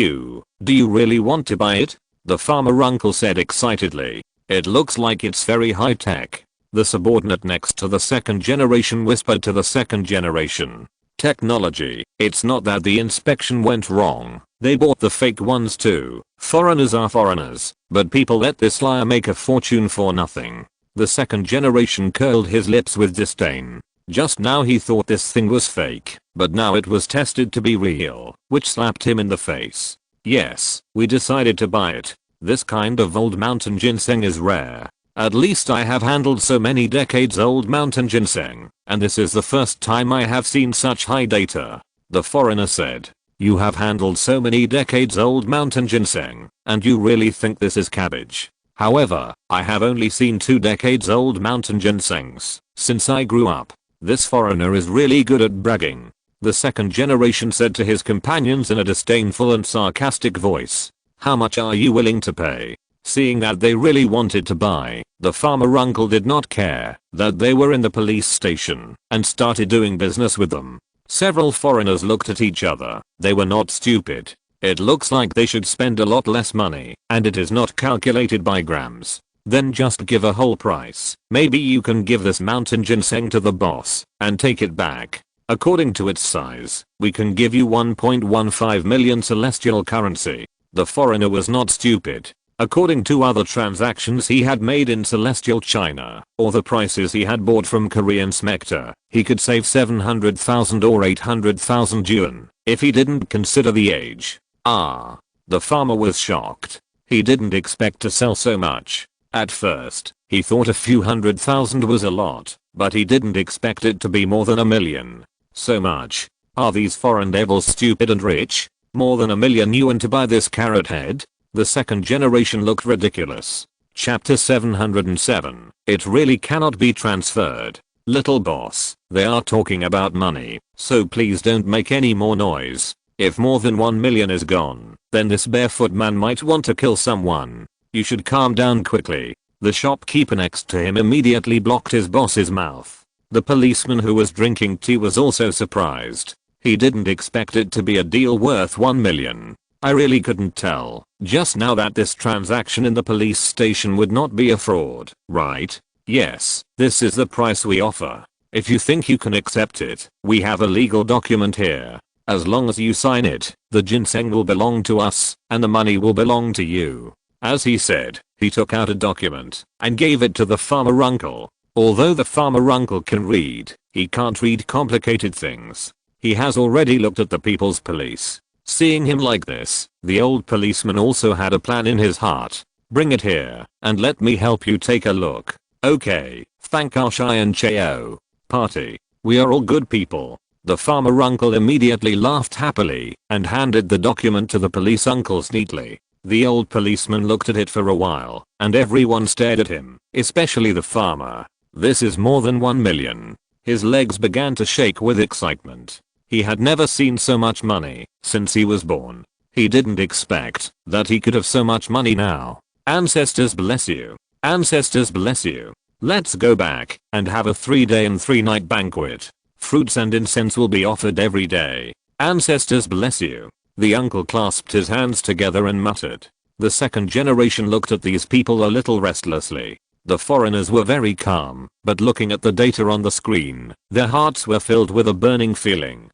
you really want to buy it?" The farmer uncle said excitedly. "It looks like it's very high tech." The subordinate next to the second generation whispered to the second generation. "Technology, it's not that the inspection went wrong. They bought the fake ones too. Foreigners are foreigners, but people let this liar make a fortune for nothing." The second generation curled his lips with disdain. Just now he thought this thing was fake, but now it was tested to be real, which slapped him in the face. "Yes, we decided to buy it. This kind of old mountain ginseng is rare. At least I have handled so many decades old mountain ginseng, and this is the first time I have seen such high data." The foreigner said, "You have handled so many decades old mountain ginseng, and you really think this is cabbage? However, I have only seen 2 decades old mountain ginsengs since I grew up." This foreigner is really good at bragging. The second generation said to his companions in a disdainful and sarcastic voice, "How much are you willing to pay?" Seeing that they really wanted to buy, the farmer uncle did not care that they were in the police station and started doing business with them. Several foreigners looked at each other. They were not stupid. It looks like they should spend a lot less money, and it is not calculated by grams. Then just give a whole price. Maybe you can give this mountain ginseng to the boss and take it back. According to its size, we can give you 1.15 million celestial currency. The foreigner was not stupid. According to other transactions he had made in celestial China, or the prices he had bought from Korean smecta, he could save 700,000 or 800,000 yuan if he didn't consider the age. The farmer was shocked. He didn't expect to sell so much. At first, he thought a few 100,000 was a lot, but he didn't expect it to be more than 1 million. So much. Are these foreign devils stupid and rich? More than 1 million yuan to buy this carrot head? The second generation looked ridiculous. Chapter 707. It really cannot be transferred. Little boss, they are talking about money, so please don't make any more noise. If more than 1 million is gone, then this barefoot man might want to kill someone. You should calm down quickly. The shopkeeper next to him immediately blocked his boss's mouth. The policeman who was drinking tea was also surprised. He didn't expect it to be a deal worth 1 million. I really couldn't tell just now that this transaction in the police station would not be a fraud, right? Yes, this is the price we offer. If you think you can accept it, we have a legal document here. As long as you sign it, the ginseng will belong to us, and the money will belong to you. As he said, he took out a document and gave it to the farmer uncle. Although the farmer uncle can read, he can't read complicated things. He has already looked at the people's police. Seeing him like this, the old policeman also had a plan in his heart. "Bring it here, and let me help you take a look." "Okay, thank our Cheyenne Cheo. Party. We are all good people." The farmer uncle immediately laughed happily and handed the document to the police uncles neatly. The old policeman looked at it for a while, and everyone stared at him, especially the farmer. "This is more than 1 million. His legs began to shake with excitement. He had never seen so much money since he was born. He didn't expect that he could have so much money now. Ancestors bless you. Ancestors bless you. Let's go back and have a 3-day and 3-night banquet. Fruits and incense will be offered every day. Ancestors bless you." The uncle clasped his hands together and muttered. The second generation looked at these people a little restlessly. The foreigners were very calm, but looking at the data on the screen, their hearts were filled with a burning feeling.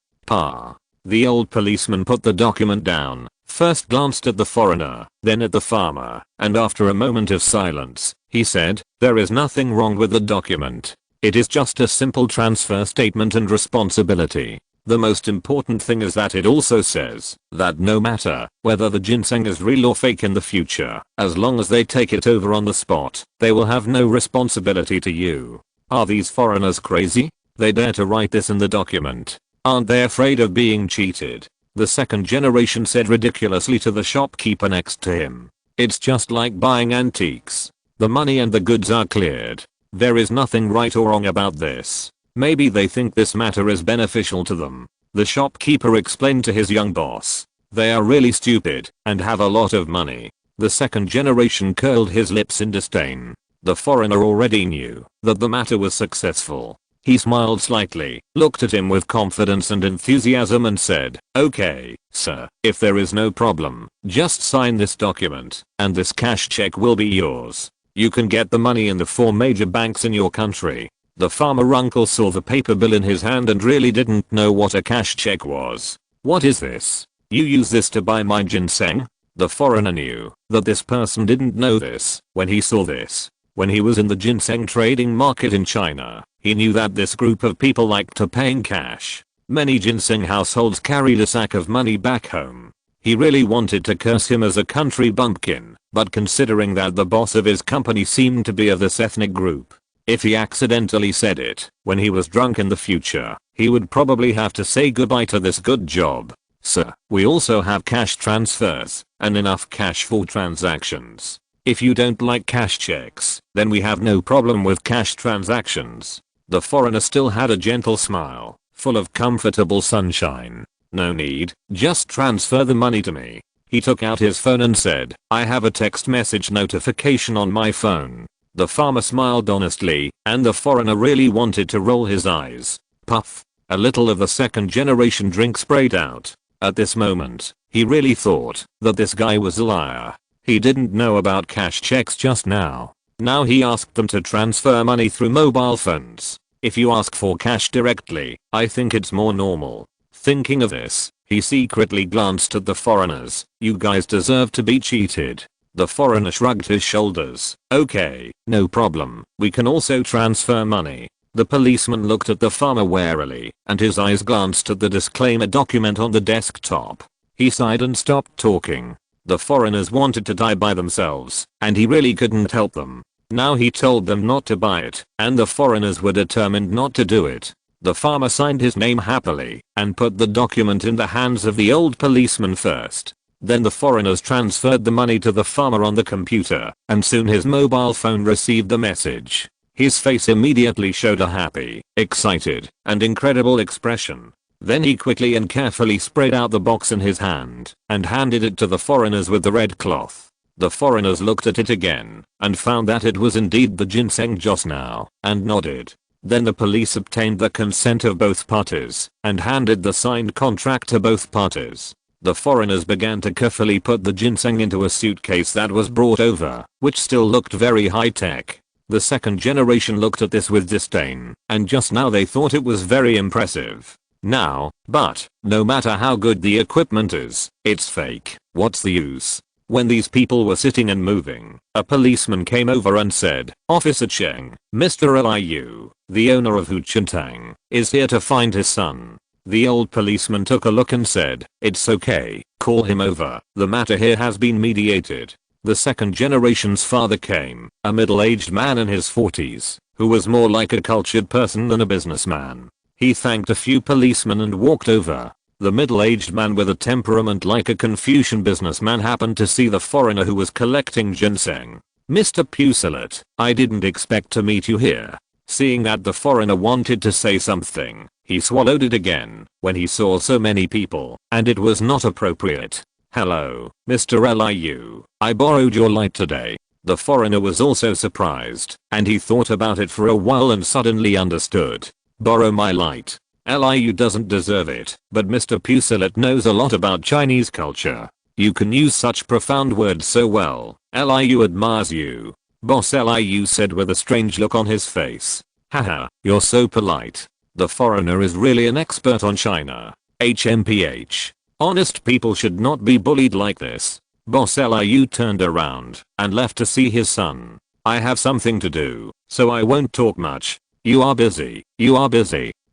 The old policeman put the document down, first glanced at the foreigner, then at the farmer, and after a moment of silence, he said, "There is nothing wrong with the document. It is just a simple transfer statement and responsibility. The most important thing is that it also says that no matter whether the ginseng is real or fake in the future, as long as they take it over on the spot, they will have no responsibility to you." Are these foreigners crazy? They dare to write this in the document. Aren't they afraid of being cheated? The second generation said ridiculously to the shopkeeper next to him. "It's just like buying antiques. The money and the goods are cleared. There is nothing right or wrong about this. Maybe they think this matter is beneficial to them. The shopkeeper explained to his young boss. They are really stupid and have a lot of money. The second generation curled his lips in disdain. The foreigner already knew that the matter was successful. He smiled slightly, looked at him with confidence and enthusiasm and said, "Okay, sir, if there is no problem, just sign this document, and this cash check will be yours. You can get the money in the 4 major banks in your country." The farmer uncle saw the paper bill in his hand and really didn't know what a cash check was. "What is this? You use this to buy my ginseng?" The foreigner knew that this person didn't know this when he saw this. When he was in the ginseng trading market in China, he knew that this group of people liked to pay in cash. Many ginseng households carried a sack of money back home. He really wanted to curse him as a country bumpkin, but considering that the boss of his company seemed to be of this ethnic group, if he accidentally said it when he was drunk in the future, he would probably have to say goodbye to this good job. "Sir, we also have cash transfers and enough cash for transactions. If you don't like cash checks, then we have no problem with cash transactions." The foreigner still had a gentle smile, full of comfortable sunshine. "No need, just transfer the money to me." He took out his phone and said, "I have a text message notification on my phone." The farmer smiled honestly, and the foreigner really wanted to roll his eyes. Puff. A little of the second generation drink sprayed out. At this moment, he really thought that this guy was a liar. He didn't know about cash checks just now. Now he asked them to transfer money through mobile phones. If you ask for cash directly, I think it's more normal. Thinking of this, he secretly glanced at the foreigners. "You guys deserve to be cheated." The foreigner shrugged his shoulders. "Okay, no problem. We can also transfer money." The policeman looked at the farmer warily, and his eyes glanced at the disclaimer document on the desktop. He sighed and stopped talking. The foreigners wanted to die by themselves, and he really couldn't help them. Now he told them not to buy it, and the foreigners were determined not to do it. The farmer signed his name happily, and put the document in the hands of the old policeman first. Then the foreigners transferred the money to the farmer on the computer, and soon his mobile phone received the message. His face immediately showed a happy, excited, and incredible expression. Then he quickly and carefully spread out the box in his hand and handed it to the foreigners with the red cloth. The foreigners looked at it again and found that it was indeed the ginseng just now and nodded. Then the police obtained the consent of both parties and handed the signed contract to both parties. The foreigners began to carefully put the ginseng into a suitcase that was brought over, which still looked very high-tech. The second generation looked at this with disdain, and just now they thought it was very impressive. Now, but, no matter how good the equipment is, it's fake. What's the use? When these people were sitting and moving, a policeman came over and said, "Officer Cheng, Mr. Liu, the owner of Huchintang, is here to find his son." The old policeman took a look and said, "It's okay, call him over. The matter here has been mediated." The second generation's father came, a middle-aged man in his 40s, who was more like a cultured person than a businessman. He thanked a few policemen and walked over. The middle-aged man with a temperament like a Confucian businessman happened to see the foreigner who was collecting ginseng. "Mr. Pucelet, I didn't expect to meet you here." Seeing that the foreigner wanted to say something, he swallowed it again when he saw so many people, and it was not appropriate. "Hello, Mr. Liu, I borrowed your light today." The foreigner was also surprised, and he thought about it for a while and suddenly understood. Borrow my light? Liu doesn't deserve it, but Mr. Pucelet knows a lot about Chinese culture. You can use such profound words so well. Liu admires you. Boss Liu said with a strange look on his face. "Haha, you're so polite." The foreigner is really an expert on China. HMPH. Honest people should not be bullied like this. Boss Liu turned around and left to see his son. "I have something to do, so I won't talk much." You are busy,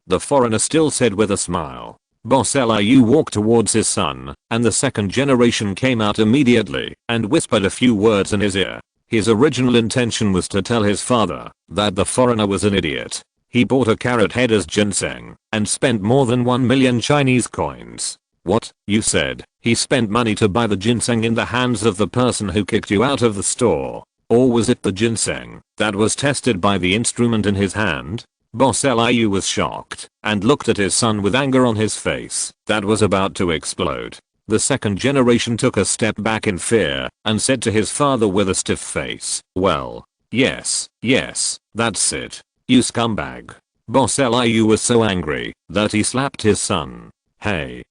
the foreigner still said with a smile. Boss Liu walked towards his son, and the second generation came out immediately and whispered a few words in his ear. His original intention was to tell his father that the foreigner was an idiot. He bought a carrot head as ginseng and spent more than 1 million Chinese coins. "What, you said he spent money to buy the ginseng in the hands of the person who kicked you out of the store?" Or was it the ginseng that was tested by the instrument in his hand? Boss Liu was shocked and looked at his son with anger on his face that was about to explode. The second generation took a step back in fear and said to his father with a stiff face, "Well, yes, that's it. You scumbag." Boss Liu was so angry that he slapped his son. Hey,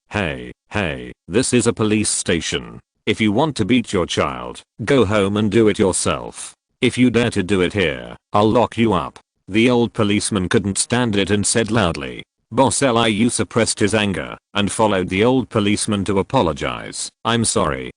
this is a police station. If you want to beat your child, go home and do it yourself. If you dare to do it here, I'll lock you up. The old policeman couldn't stand it and said loudly. Boss Liu suppressed his anger and followed the old policeman to apologize. I'm sorry,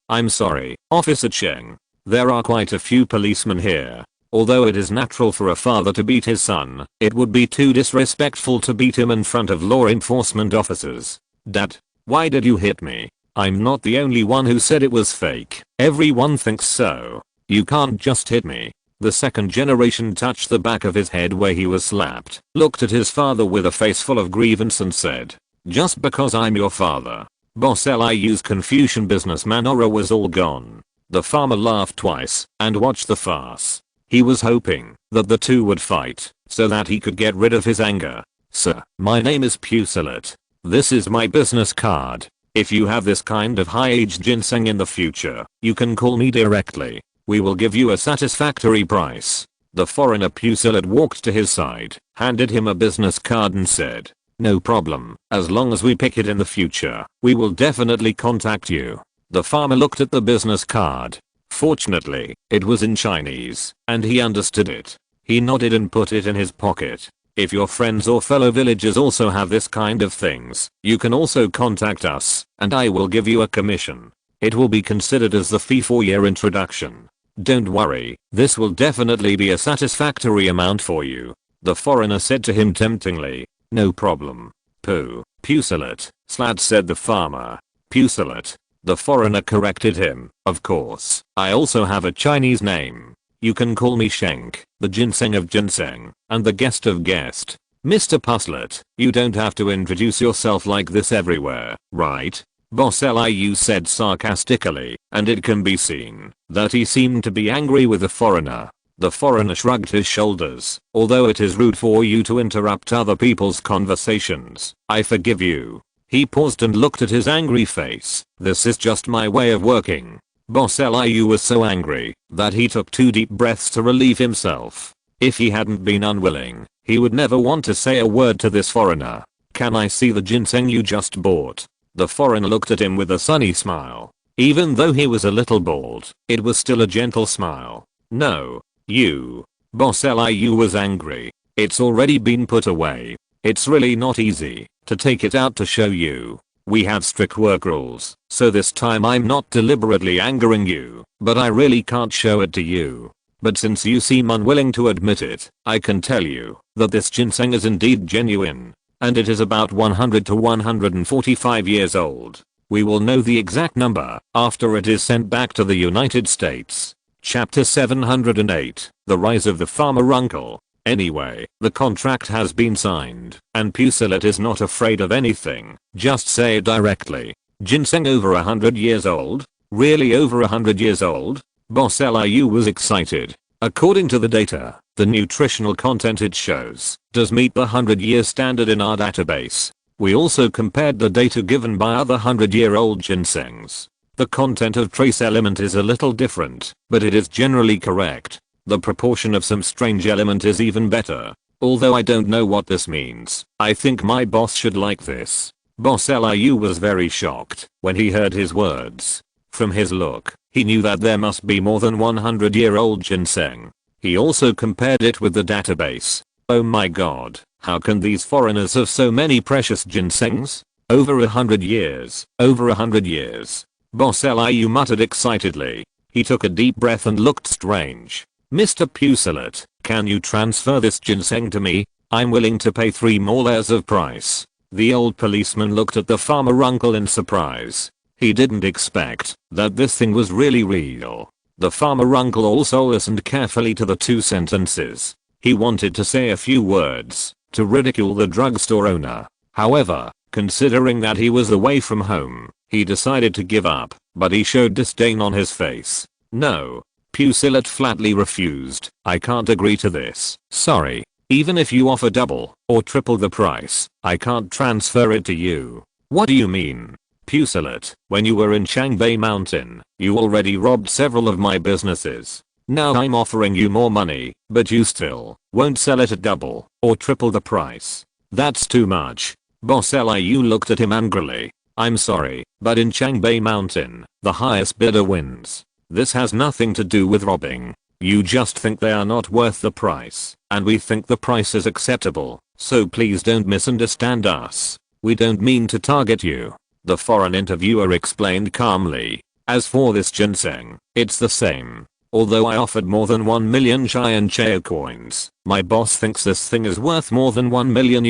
Officer Cheng. There are quite a few policemen here. Although it is natural for a father to beat his son, it would be too disrespectful to beat him in front of law enforcement officers. Dad, why did you hit me? I'm not the only one who said it was fake. Everyone thinks so. You can't just hit me. The second generation touched the back of his head where he was slapped, looked at his father with a face full of grievance and said, "Just because I'm your father." Boss Liu's Confucian businessman aura was all gone. The farmer laughed twice and watched the farce. He was hoping that the two would fight so that he could get rid of his anger. "Sir, my name is Pucelet. This is my business card. If you have this kind of high-aged ginseng in the future, you can call me directly. We will give you a satisfactory price." The foreigner Pucelet walked to his side, handed him a business card and said, "No problem, as long as we pick it in the future, we will definitely contact you." The farmer looked at the business card. Fortunately, it was in Chinese, and he understood it. He nodded and put it in his pocket. "If your friends or fellow villagers also have this kind of things, you can also contact us, and I will give you a commission. It will be considered as the fee for your introduction. Don't worry, this will definitely be a satisfactory amount for you." The foreigner said to him temptingly, "No problem. Pucelet," said the farmer. "Pucelet." The foreigner corrected him. "Of course, I also have a Chinese name. You can call me Shenk, the ginseng of ginseng, and the guest of guest. Mr. Pucelet, you don't have to introduce yourself like this everywhere, right?" Boss Liu said sarcastically, and it can be seen that he seemed to be angry with the foreigner. The foreigner shrugged his shoulders. "Although it is rude for you to interrupt other people's conversations, I forgive you." He paused and looked at his angry face. "This is just my way of working." Boss Liu was so angry that he took 2 deep breaths to relieve himself. If he hadn't been unwilling, he would never want to say a word to this foreigner. "Can I see the ginseng you just bought?" The foreigner looked at him with a sunny smile. Even though he was a little bald, it was still a gentle smile. "No, you." Boss Liu was angry. "It's already been put away. It's really not easy to take it out to show you. We have strict work rules, so this time I'm not deliberately angering you, but I really can't show it to you. But since you seem unwilling to admit it, I can tell you that this ginseng is indeed genuine. And it is about 100 to 145 years old. We will know the exact number after it is sent back to the United States." Chapter 708, The Rise of the Farmer Uncle. Anyway, the contract has been signed, and Pucelet is not afraid of anything. Just say it directly. "Ginseng over 100 years old? Really over 100 years old?" Boss Liu was excited. According to the data, the nutritional content it shows does meet the 100-year standard in our database. We also compared the data given by other 100-year-old ginsengs. The content of trace element is a little different, but it is generally correct. The proportion of some strange element is even better. Although I don't know what this means, I think my boss should like this. Boss Liu was very shocked when he heard his words. From his look, he knew that there must be more than 100-year-old ginseng. He also compared it with the database. Oh my god, how can these foreigners have so many precious ginsengs? Over 100 years, over 100 years. Boss Liu muttered excitedly. He took a deep breath and looked strange. "Mr. Pucelet, can you transfer this ginseng to me? I'm willing to pay 3 more layers of price." The old policeman looked at the farmer uncle in surprise. He didn't expect that this thing was really real. The farmer uncle also listened carefully to the 2 sentences. He wanted to say a few words to ridicule the drugstore owner. However, considering that he was away from home, he decided to give up, but he showed disdain on his face. "No, Pusillet flatly refused. I can't agree to this. Sorry. Even if you offer double or triple the price, I can't transfer it to you. What do you mean? Pusillet, when you were in Shangbei Mountain, you already robbed several of my businesses. Now I'm offering you more money, but you still won't sell it at double or triple the price. That's too much. Boss Liu looked at him angrily. I'm sorry, but in Shangbei Mountain, the highest bidder wins. This has nothing to do with robbing. You just think they are not worth the price, and we think the price is acceptable, so please don't misunderstand us. We don't mean to target you. The foreign interviewer explained calmly. As for this ginseng, it's the same. Although I offered more than 1 million Chai Chao coins, my boss thinks this thing is worth more than $1 million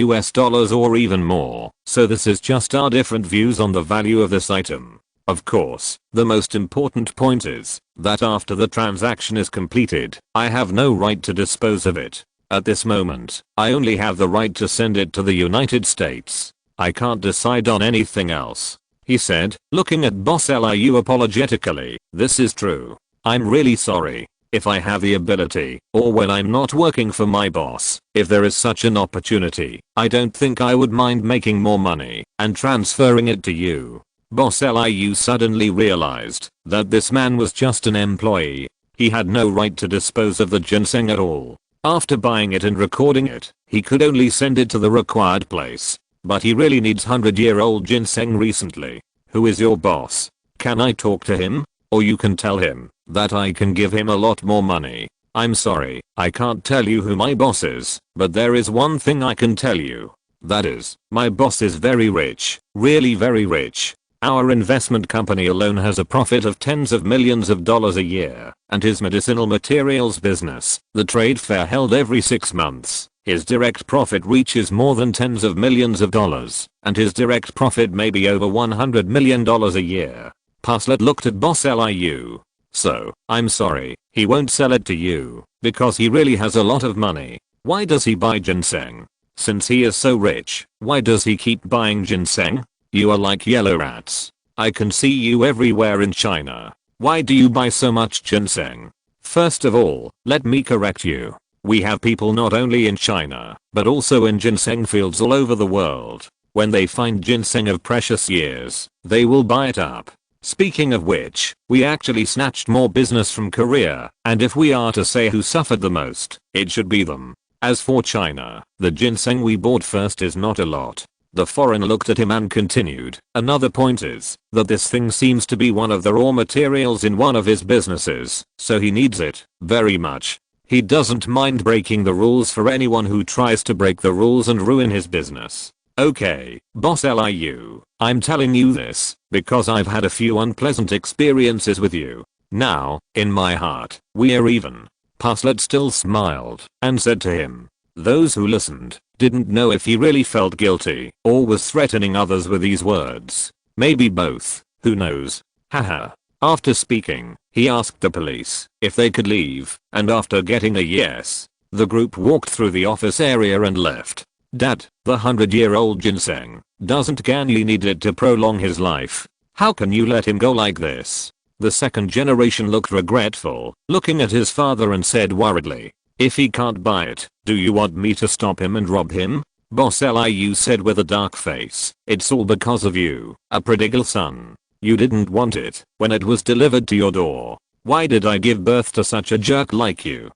or even more, so this is just our different views on the value of this item. Of course, the most important point is that after the transaction is completed, I have no right to dispose of it. At this moment, I only have the right to send it to the United States. I can't decide on anything else. He said, looking at Boss Liu apologetically. This is true. I'm really sorry. If I have the ability, or when I'm not working for my boss, if there is such an opportunity, I don't think I would mind making more money and transferring it to you. Boss Liu suddenly realized that this man was just an employee. He had no right to dispose of the ginseng at all. After buying it and recording it, he could only send it to the required place. But he really needs 100-year-old ginseng recently. Who is your boss? Can I talk to him? Or you can tell him that I can give him a lot more money. I'm sorry, I can't tell you who my boss is, but there is one thing I can tell you. That is, my boss is very rich, really very rich. Our investment company alone has a profit of tens of millions of dollars a year, and his medicinal materials business, the trade fair held every 6 months, his direct profit reaches more than tens of millions of dollars, and his direct profit may be over $100 million a year. Pusillet looked at Boss Liu. So, I'm sorry, he won't sell it to you, because he really has a lot of money. Why does he buy ginseng? Since he is so rich, why does he keep buying ginseng? You are like yellow rats. I can see you everywhere in China. Why do you buy so much ginseng? First of all, let me correct you. We have people not only in China, but also in ginseng fields all over the world. When they find ginseng of precious years, they will buy it up. Speaking of which, we actually snatched more business from Korea, and if we are to say who suffered the most, it should be them. As for China, the ginseng we bought first is not a lot. The foreigner looked at him and continued. Another point is that this thing seems to be one of the raw materials in one of his businesses, so he needs it very much. He doesn't mind breaking the rules for anyone who tries to break the rules and ruin his business. Okay, Boss Liu, I'm telling you this because I've had a few unpleasant experiences with you. Now, in my heart, we're even. Pusillet still smiled and said to him. Those who listened didn't know if he really felt guilty or was threatening others with these words. Maybe both, who knows. Haha. After speaking, he asked the police if they could leave, and after getting a yes, the group walked through the office area and left. Dad, the 100-year-old ginseng, doesn't Ganyi need it to prolong his life? How can you let him go like this? The second generation looked regretful, looking at his father and said worriedly, if he can't buy it, do you want me to stop him and rob him? Boss Liu said with a dark face, it's all because of you, a prodigal son. You didn't want it when it was delivered to your door. Why did I give birth to such a jerk like you?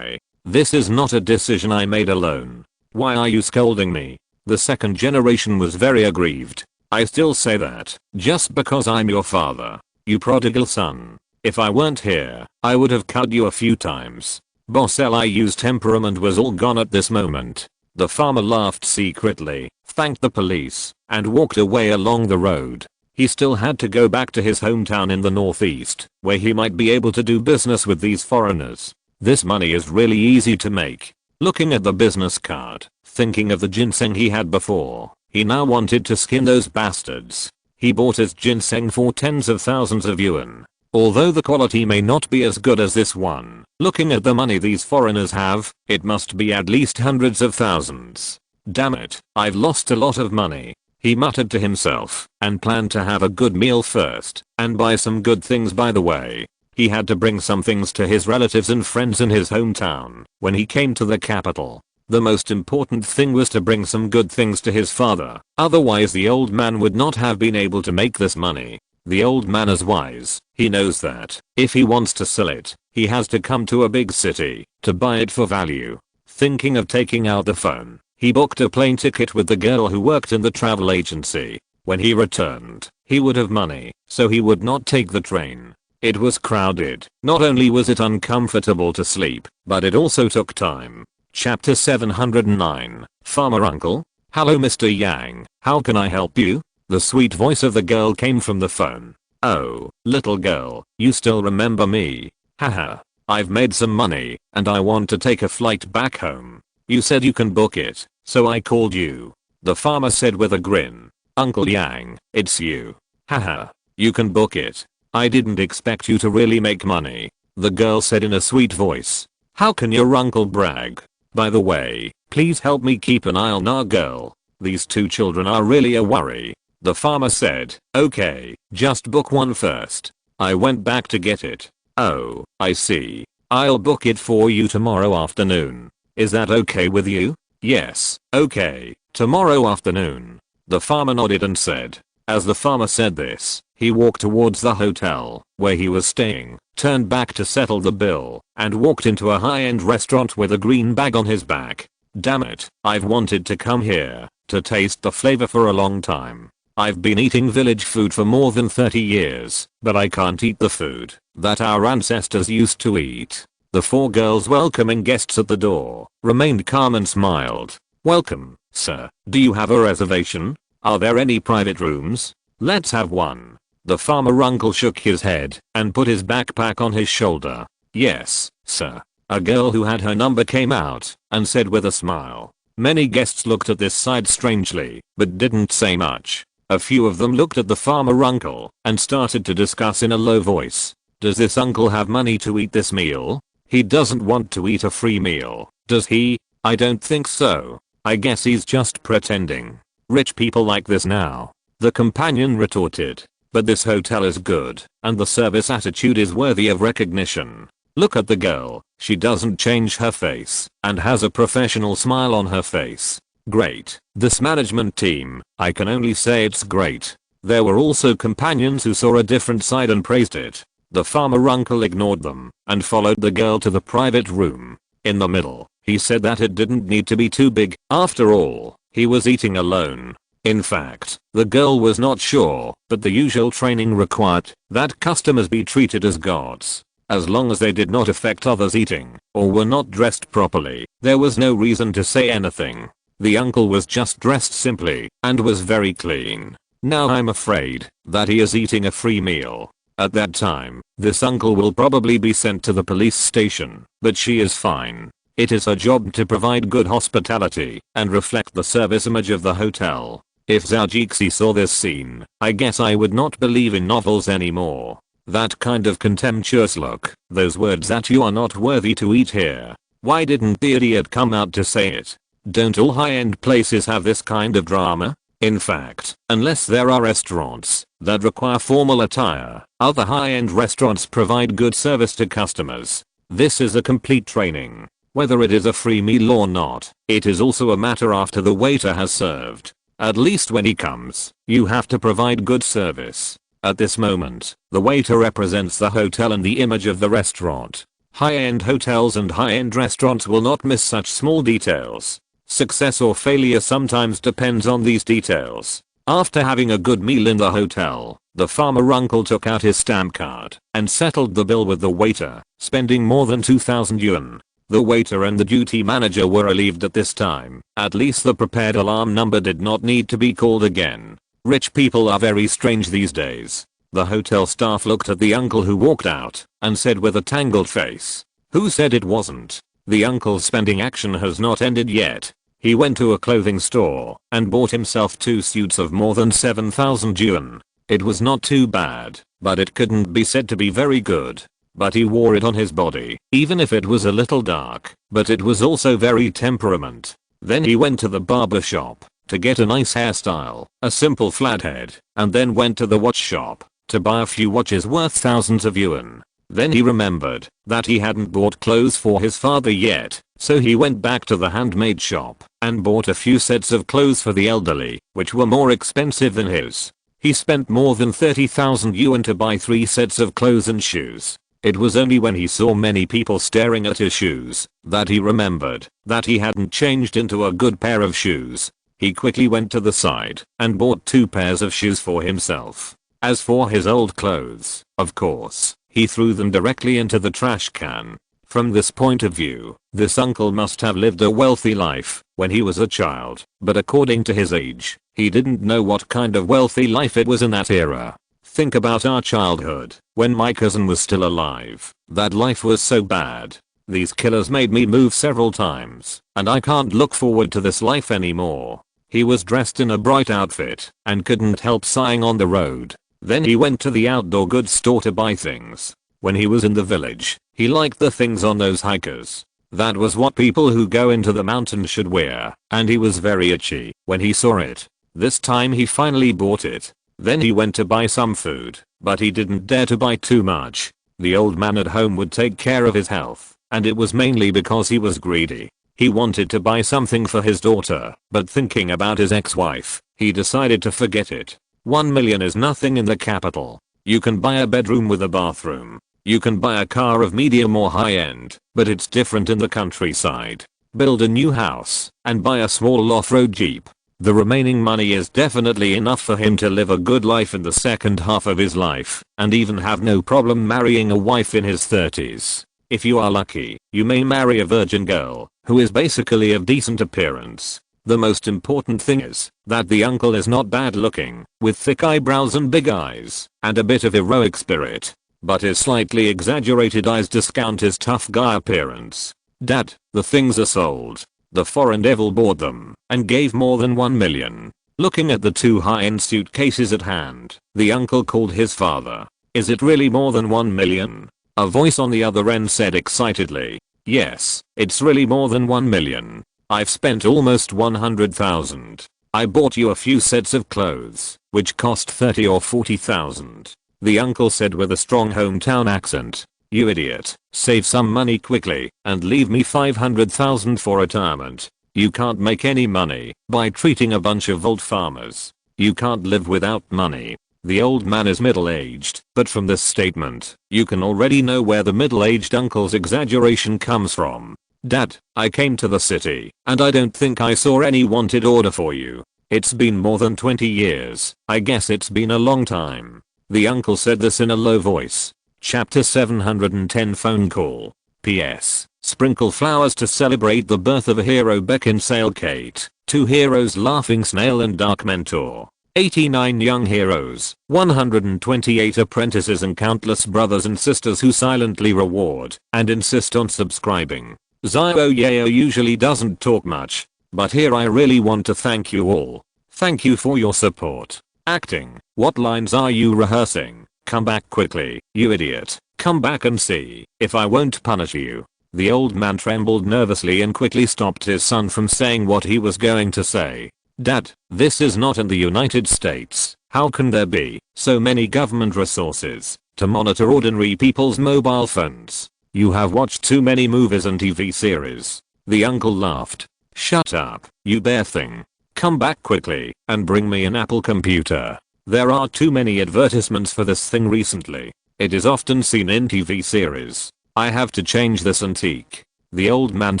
This is not a decision I made alone. Why are you scolding me? The second generation was very aggrieved. I still say that, just because I'm your father. You prodigal son. If I weren't here, I would have cut you a few times. Boss Liu's temperament was all gone at this moment. The farmer laughed secretly, thanked the police, and walked away along the road. He still had to go back to his hometown in the northeast, where he might be able to do business with these foreigners. This money is really easy to make. Looking at the business card, thinking of the ginseng he had before, he now wanted to skin those bastards. He bought his ginseng for tens of thousands of yuan. Although the quality may not be as good as this one, looking at the money these foreigners have, it must be at least hundreds of thousands. Damn it, I've lost a lot of money. He muttered to himself and planned to have a good meal first and buy some good things by the way. He had to bring some things to his relatives and friends in his hometown when he came to the capital. The most important thing was to bring some good things to his father, otherwise the old man would not have been able to make this money. The old man is wise. He knows that if he wants to sell it, he has to come to a big city to buy it for value. Thinking of taking out the phone, he booked a plane ticket with the girl who worked in the travel agency. When he returned, he would have money, so he would not take the train. It was crowded. Not only was it uncomfortable to sleep, but it also took time. Chapter 709, Farmer Uncle. Hello Mr. Yang, how can I help you? The sweet voice of the girl came from the phone. Oh, little girl, you still remember me? Haha. I've made some money, and I want to take a flight back home. You said you can book it, so I called you. The farmer said with a grin. Uncle Yang, it's you. Haha. You can book it. I didn't expect you to really make money. The girl said in a sweet voice. How can your uncle brag? By the way, please help me keep an eye on our girl. These two children are really a worry. The farmer said, okay, just book one first. I went back to get it. Oh, I see. I'll book it for you tomorrow afternoon. Is that okay with you? Yes, okay, tomorrow afternoon. The farmer nodded and said. As the farmer said this, he walked towards the hotel where he was staying, turned back to settle the bill, and walked into a high-end restaurant with a green bag on his back. Damn it, I've wanted to come here to taste the flavor for a long time. I've been eating village food for more than 30 years, but I can't eat the food that our ancestors used to eat. The four girls welcoming guests at the door remained calm and smiled. Welcome, sir. Do you have a reservation? Are there any private rooms? Let's have one. The farmer uncle shook his head and put his backpack on his shoulder. Yes, sir. A girl who had her number came out and said with a smile. Many guests looked at this side strangely, but didn't say much. A few of them looked at the farmer uncle and started to discuss in a low voice. Does this uncle have money to eat this meal? He doesn't want to eat a free meal, does he? I don't think so. I guess he's just pretending. Rich people like this now. The companion retorted. But this hotel is good, and the service attitude is worthy of recognition. Look at the girl, she doesn't change her face, and has a professional smile on her face. Great. This management team, I can only say it's great. There were also companions who saw a different side and praised it. The farmer uncle ignored them, and followed the girl to the private room. In the middle, he said that it didn't need to be too big, after all, he was eating alone. In fact, the girl was not sure, but the usual training required that customers be treated as gods. As long as they did not affect others eating, or were not dressed properly, there was no reason to say anything. The uncle was just dressed simply, and was very clean. Now I'm afraid that he is eating a free meal. At that time, this uncle will probably be sent to the police station, but she is fine. It is her job to provide good hospitality and reflect the service image of the hotel. If Zhou saw this scene, I guess I would not believe in novels anymore. That kind of contemptuous look, those words that you are not worthy to eat here. Why didn't the idiot come out to say it? Don't all high-end places have this kind of drama? In fact, unless there are restaurants that require formal attire, other high-end restaurants provide good service to customers. This is a complete training. Whether it is a free meal or not, it is also a matter after the waiter has served. At least when he comes, you have to provide good service. At this moment, the waiter represents the hotel and the image of the restaurant. High-end hotels and high-end restaurants will not miss such small details. Success or failure sometimes depends on these details. After having a good meal in the hotel, the farmer uncle took out his stamp card and settled the bill with the waiter, spending more than 2,000 yuan. The waiter and the duty manager were relieved at this time. At least the prepared alarm number did not need to be called again. Rich people are very strange these days. The hotel staff looked at the uncle who walked out and said with a tangled face, "Who said it wasn't?" The uncle's spending action has not ended yet. He went to a clothing store and bought himself 2 suits of more than 7,000 yuan. It was not too bad, but it couldn't be said to be very good. But he wore it on his body, even if it was a little dark, but it was also very temperament. Then he went to the barber shop to get a nice hairstyle, a simple flathead, and then went to the watch shop to buy a few watches worth thousands of yuan. Then he remembered that he hadn't bought clothes for his father yet, so he went back to the handmade shop and bought a few sets of clothes for the elderly, which were more expensive than his. He spent more than 30,000 yuan to buy 3 sets of clothes and shoes. It was only when he saw many people staring at his shoes that he remembered that he hadn't changed into a good pair of shoes. He quickly went to the side and bought 2 pairs of shoes for himself. As for his old clothes, of course, he threw them directly into the trash can. From this point of view, this uncle must have lived a wealthy life when he was a child, but according to his age, he didn't know what kind of wealthy life it was in that era. Think about our childhood, when my cousin was still alive. That life was so bad. These killers made me move several times, and I can't look forward to this life anymore. He was dressed in a bright outfit and couldn't help sighing on the road. Then he went to the outdoor goods store to buy things. When he was in the village, he liked the things on those hikers. That was what people who go into the mountains should wear, and he was very itchy when he saw it. This time he finally bought it. Then he went to buy some food, but he didn't dare to buy too much. The old man at home would take care of his health, and it was mainly because he was greedy. He wanted to buy something for his daughter, but thinking about his ex-wife, he decided to forget it. 1 million is nothing in the capital. You can buy a bedroom with a bathroom. You can buy a car of medium or high end, but it's different in the countryside. Build a new house and buy a small off-road Jeep. The remaining money is definitely enough for him to live a good life in the second half of his life and even have no problem marrying a wife in his 30s. If you are lucky, you may marry a virgin girl who is basically of decent appearance. The most important thing is that the uncle is not bad looking, with thick eyebrows and big eyes, and a bit of heroic spirit. But his slightly exaggerated eyes discount his tough guy appearance. Dad, the things are sold. The foreign devil bought them and gave more than 1 million. Looking at the 2 high-end suitcases at hand, the uncle called his father. Is it really more than 1 million? A voice on the other end said excitedly. Yes, it's really more than 1 million. I've spent almost 100,000. I bought you a few sets of clothes, which cost 30 or 40,000. The uncle said with a strong hometown accent. You idiot, save some money quickly and leave me 500,000 for retirement. You can't make any money by treating a bunch of old farmers. You can't live without money. The old man is middle-aged, but from this statement, you can already know where the middle-aged uncle's exaggeration comes from. Dad, I came to the city, and I don't think I saw any wanted order for you. It's been more than 20 years. I guess it's been a long time. The uncle said this in a low voice. Chapter 710 Phone Call. P.S. Sprinkle flowers to celebrate the birth of a hero. Beckinsale Kate. 2 heroes Laughing Snail and Dark Mentor. 89 young heroes, 128 apprentices and countless brothers and sisters who silently reward and insist on subscribing. Zhou usually doesn't talk much, but here I really want to thank you all. Thank you for your support. Acting, what lines are you rehearsing? Come back quickly, you idiot. Come back and see if I won't punish you. The old man trembled nervously and quickly stopped his son from saying what he was going to say. Dad, this is not in the United States. How can there be so many government resources to monitor ordinary people's mobile phones? You have watched too many movies and TV series. The uncle laughed. Shut up, you bear thing. Come back quickly and bring me an Apple computer. There are too many advertisements for this thing recently. It is often seen in TV series. I have to change this antique. The old man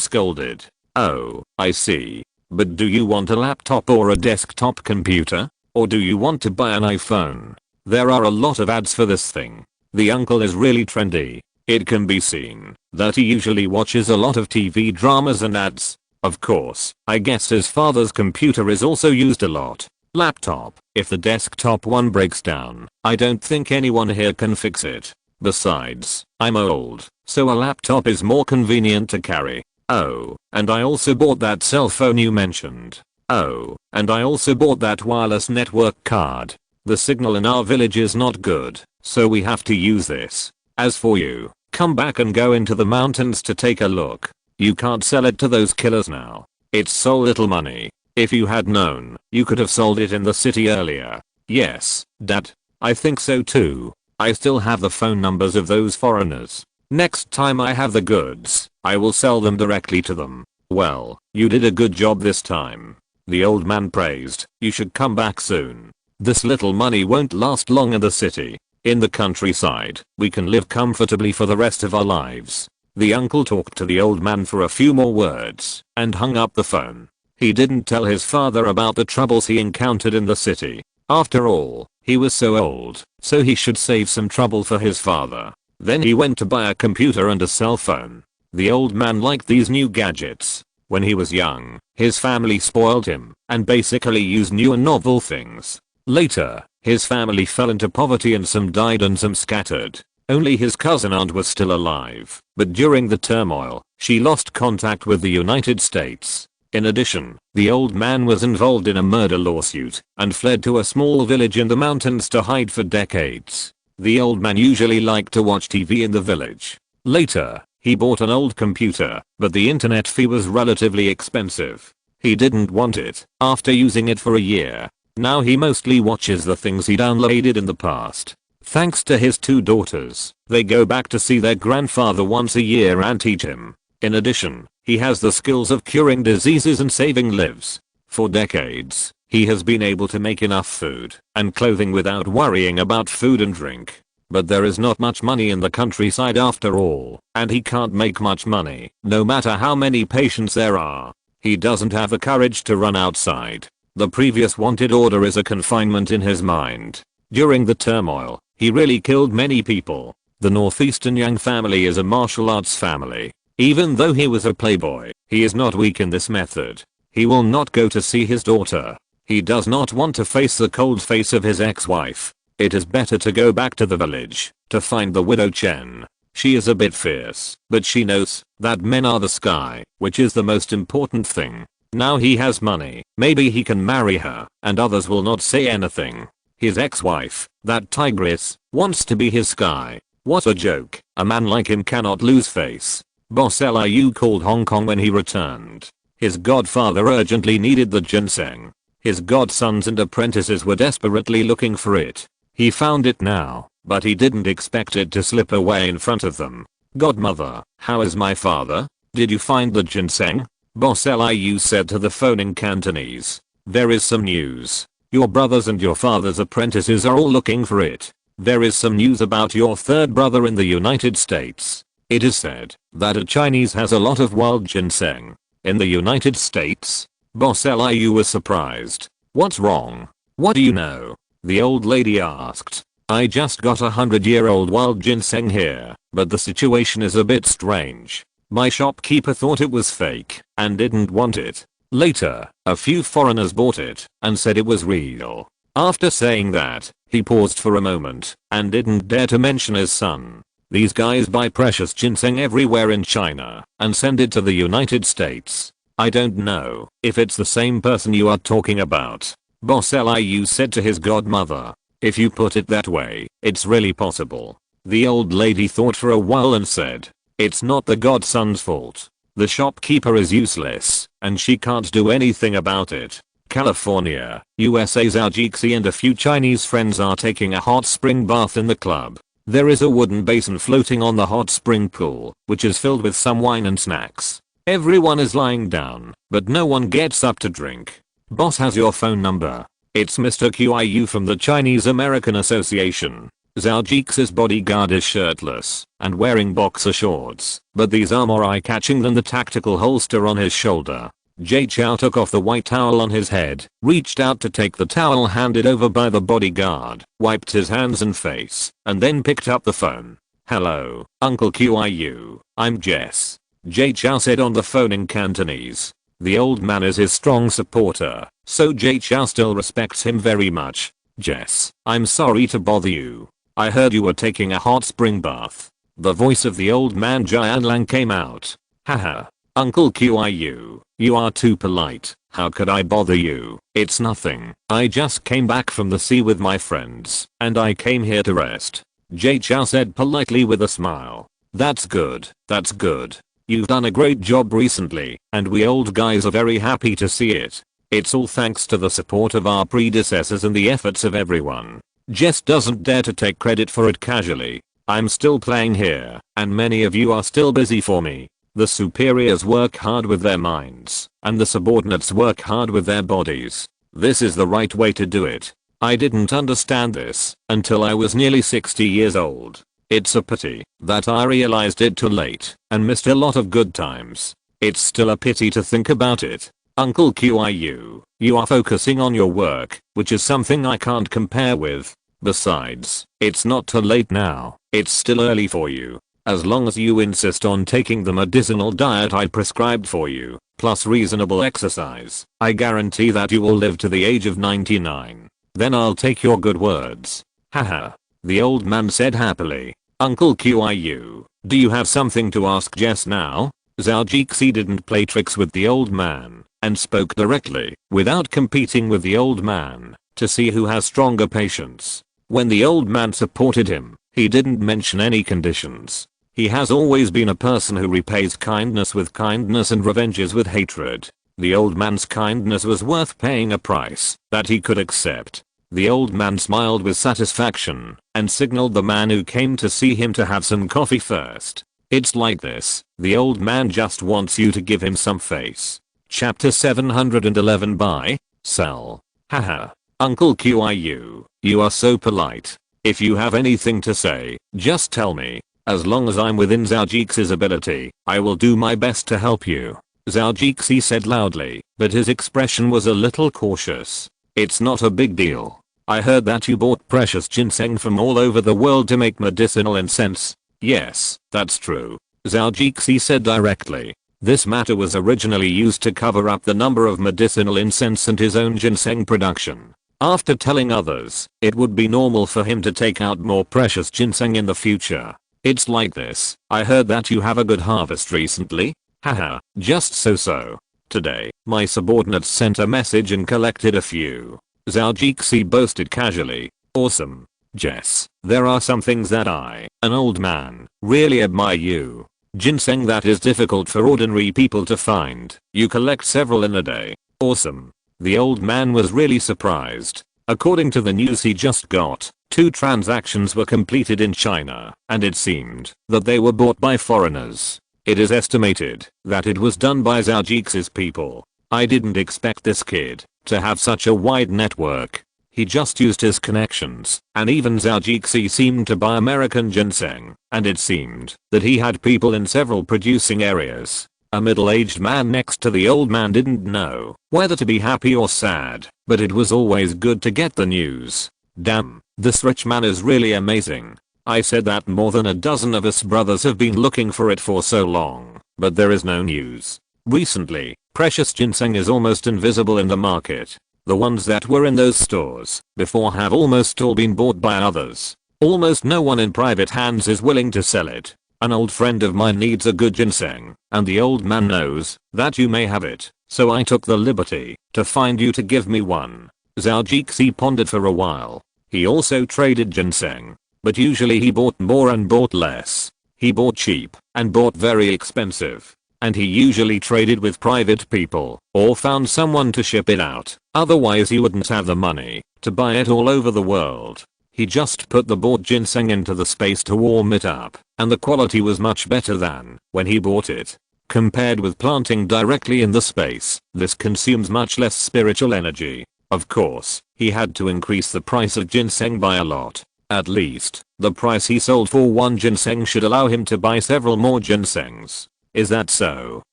scolded. Oh, I see. But do you want a laptop or a desktop computer? Or do you want to buy an iPhone? There are a lot of ads for this thing. The uncle is really trendy. It can be seen that he usually watches a lot of TV dramas and ads. Of course, I guess his father's computer is also used a lot. Laptop. If the desktop one breaks down, I don't think anyone here can fix it. Besides, I'm old, so a laptop is more convenient to carry. Oh, and I also bought that cell phone you mentioned. Oh, and I also bought that wireless network card. The signal in our village is not good, so we have to use this. As for you, come back and go into the mountains to take a look. You can't sell it to those killers now. It's so little money. If you had known, you could have sold it in the city earlier. Yes, Dad. I think so too. I still have the phone numbers of those foreigners. Next time I have the goods, I will sell them directly to them. Well, you did a good job this time. The old man praised. You should come back soon. This little money won't last long in the city. In the countryside, we can live comfortably for the rest of our lives. The uncle talked to the old man for a few more words and hung up the phone. He didn't tell his father about the troubles he encountered in the city. After all, he was so old, so he should save some trouble for his father. Then he went to buy a computer and a cell phone. The old man liked these new gadgets. When he was young, his family spoiled him and basically used new and novel things. Later, his family fell into poverty and some died and some scattered. Only his cousin aunt was still alive, but during the turmoil, she lost contact with the United States. In addition, the old man was involved in a murder lawsuit and fled to a small village in the mountains to hide for decades. The old man usually liked to watch TV in the village. Later, he bought an old computer, but the internet fee was relatively expensive. He didn't want it after using it for a year. Now he mostly watches the things he downloaded in the past. Thanks to his 2 daughters, they go back to see their grandfather once a year and teach him. In addition, he has the skills of curing diseases and saving lives. For decades, he has been able to make enough food and clothing without worrying about food and drink. But there is not much money in the countryside after all, and he can't make much money, no matter how many patients there are. He doesn't have the courage to run outside. The previous wanted order is a confinement in his mind. During the turmoil, he really killed many people. The northeastern Yang family is a martial arts family. Even though he was a playboy, he is not weak in this method. He will not go to see his daughter. He does not want to face the cold face of his ex-wife. It is better to go back to the village to find the widow Chen. She is a bit fierce, but she knows that men are the sky, which is the most important thing. Now he has money, maybe he can marry her, and others will not say anything. His ex-wife, that tigress, wants to be his sky. What a joke, a man like him cannot lose face. Boss Liu called Hong Kong when he returned. His godfather urgently needed the ginseng. His godsons and apprentices were desperately looking for it. He found it now, but he didn't expect it to slip away in front of them. Godmother, how is my father? Did you find the ginseng? Boss Liu said to the phone in Cantonese. There is some news. Your brothers and your father's apprentices are all looking for it. There is some news about your third brother in the United States. It is said that a Chinese has a lot of wild ginseng. In the United States? Boss Liu was surprised. What's wrong? What do you know? The old lady asked. I just got 100-year-old wild ginseng here, but the situation is a bit strange. My shopkeeper thought it was fake and didn't want it. Later, a few foreigners bought it and said it was real. After saying that, he paused for a moment and didn't dare to mention his son. These guys buy precious ginseng everywhere in China and send it to the United States. I don't know if it's the same person you are talking about. Boss Liu said to his godmother. If you put it that way, it's really possible. The old lady thought for a while and said, it's not the godson's fault. The shopkeeper is useless, and she can't do anything about it. California, USA's Zhou and a few Chinese friends are taking a hot spring bath in the club. There is a wooden basin floating on the hot spring pool, which is filled with some wine and snacks. Everyone is lying down, but no one gets up to drink. Boss has your phone number. It's Mr. Qiu from the Chinese American Association. Zhou bodyguard is shirtless and wearing boxer shorts, but these are more eye-catching than the tactical holster on his shoulder. Jay Chou took off the white towel on his head, reached out to take the towel handed over by the bodyguard, wiped his hands and face, and then picked up the phone. Hello, Uncle Qiu, I'm Jess. Jay Chou said on the phone in Cantonese. The old man is his strong supporter, so Jay Chou still respects him very much. Jess, I'm sorry to bother you. I heard you were taking a hot spring bath. The voice of the old man Jianlang came out. Haha. Uncle Qiu, you are too polite. How could I bother you? It's nothing. I just came back from the sea with my friends, and I came here to rest. Jay Chou said politely with a smile. That's good, that's good. You've done a great job recently, and we old guys are very happy to see it. It's all thanks to the support of our predecessors and the efforts of everyone. Jess doesn't dare to take credit for it casually. I'm still playing here, and many of you are still busy for me. The superiors work hard with their minds, and the subordinates work hard with their bodies. This is the right way to do it. I didn't understand this until I was nearly 60 years old. It's a pity that I realized it too late and missed a lot of good times. It's still a pity to think about it. Uncle QIU, you are focusing on your work, which is something I can't compare with. Besides, it's not too late now. It's still early for you. As long as you insist on taking the medicinal diet I prescribed for you, plus reasonable exercise, I guarantee that you will live to the age of 99. Then I'll take your good words. Haha. The old man said happily. Uncle QIU, do you have something to ask Jess now? Zhou didn't play tricks with the old man, and spoke directly, without competing with the old man, to see who has stronger patience. When the old man supported him, he didn't mention any conditions. He has always been a person who repays kindness with kindness and revenges with hatred. The old man's kindness was worth paying a price that he could accept. The old man smiled with satisfaction and signaled the man who came to see him to have some coffee first. It's like this, the old man just wants you to give him some face. Chapter 711 by Sal. Haha. Uncle QIU, you are so polite. If you have anything to say, just tell me. As long as I'm within Zhou ability, I will do my best to help you. Zhou said loudly, but his expression was a little cautious. It's not a big deal. I heard that you bought precious ginseng from all over the world to make medicinal incense. Yes, that's true. Zhou said directly. This matter was originally used to cover up the number of medicinal incense and his own ginseng production. After telling others, it would be normal for him to take out more precious ginseng in the future. It's like this, I heard that you have a good harvest recently? Haha, just so. Today, my subordinates sent a message and collected a few. Zhou boasted casually. Awesome. Jess, there are some things that I, an old man, really admire you. Ginseng that is difficult for ordinary people to find. You collect several in a day. Awesome. The old man was really surprised. According to the news he just got, 2 transactions were completed in China, and it seemed that they were bought by foreigners. It is estimated that it was done by Zhou people. I didn't expect this kid to have such a wide network. He just used his connections, and even Zhou seemed to buy American ginseng, and it seemed that he had people in several producing areas. A middle-aged man next to the old man didn't know whether to be happy or sad, but it was always good to get the news. Damn, this rich man is really amazing. I said that more than a dozen of us brothers have been looking for it for so long, but there is no news. Recently, precious ginseng is almost invisible in the market. The ones that were in those stores before have almost all been bought by others. Almost no one in private hands is willing to sell it. An old friend of mine needs a good ginseng, and the old man knows that you may have it, so I took the liberty to find you to give me one. Zhou pondered for a while. He also traded ginseng, but usually he bought more and bought less. He bought cheap and bought very expensive, and he usually traded with private people or found someone to ship it out, otherwise he wouldn't have the money to buy it all over the world. He just put the bought ginseng into the space to warm it up, and the quality was much better than when he bought it. Compared with planting directly in the space, this consumes much less spiritual energy. Of course, he had to increase the price of ginseng by a lot. At least, the price he sold for one ginseng should allow him to buy several more ginsengs. Is that so?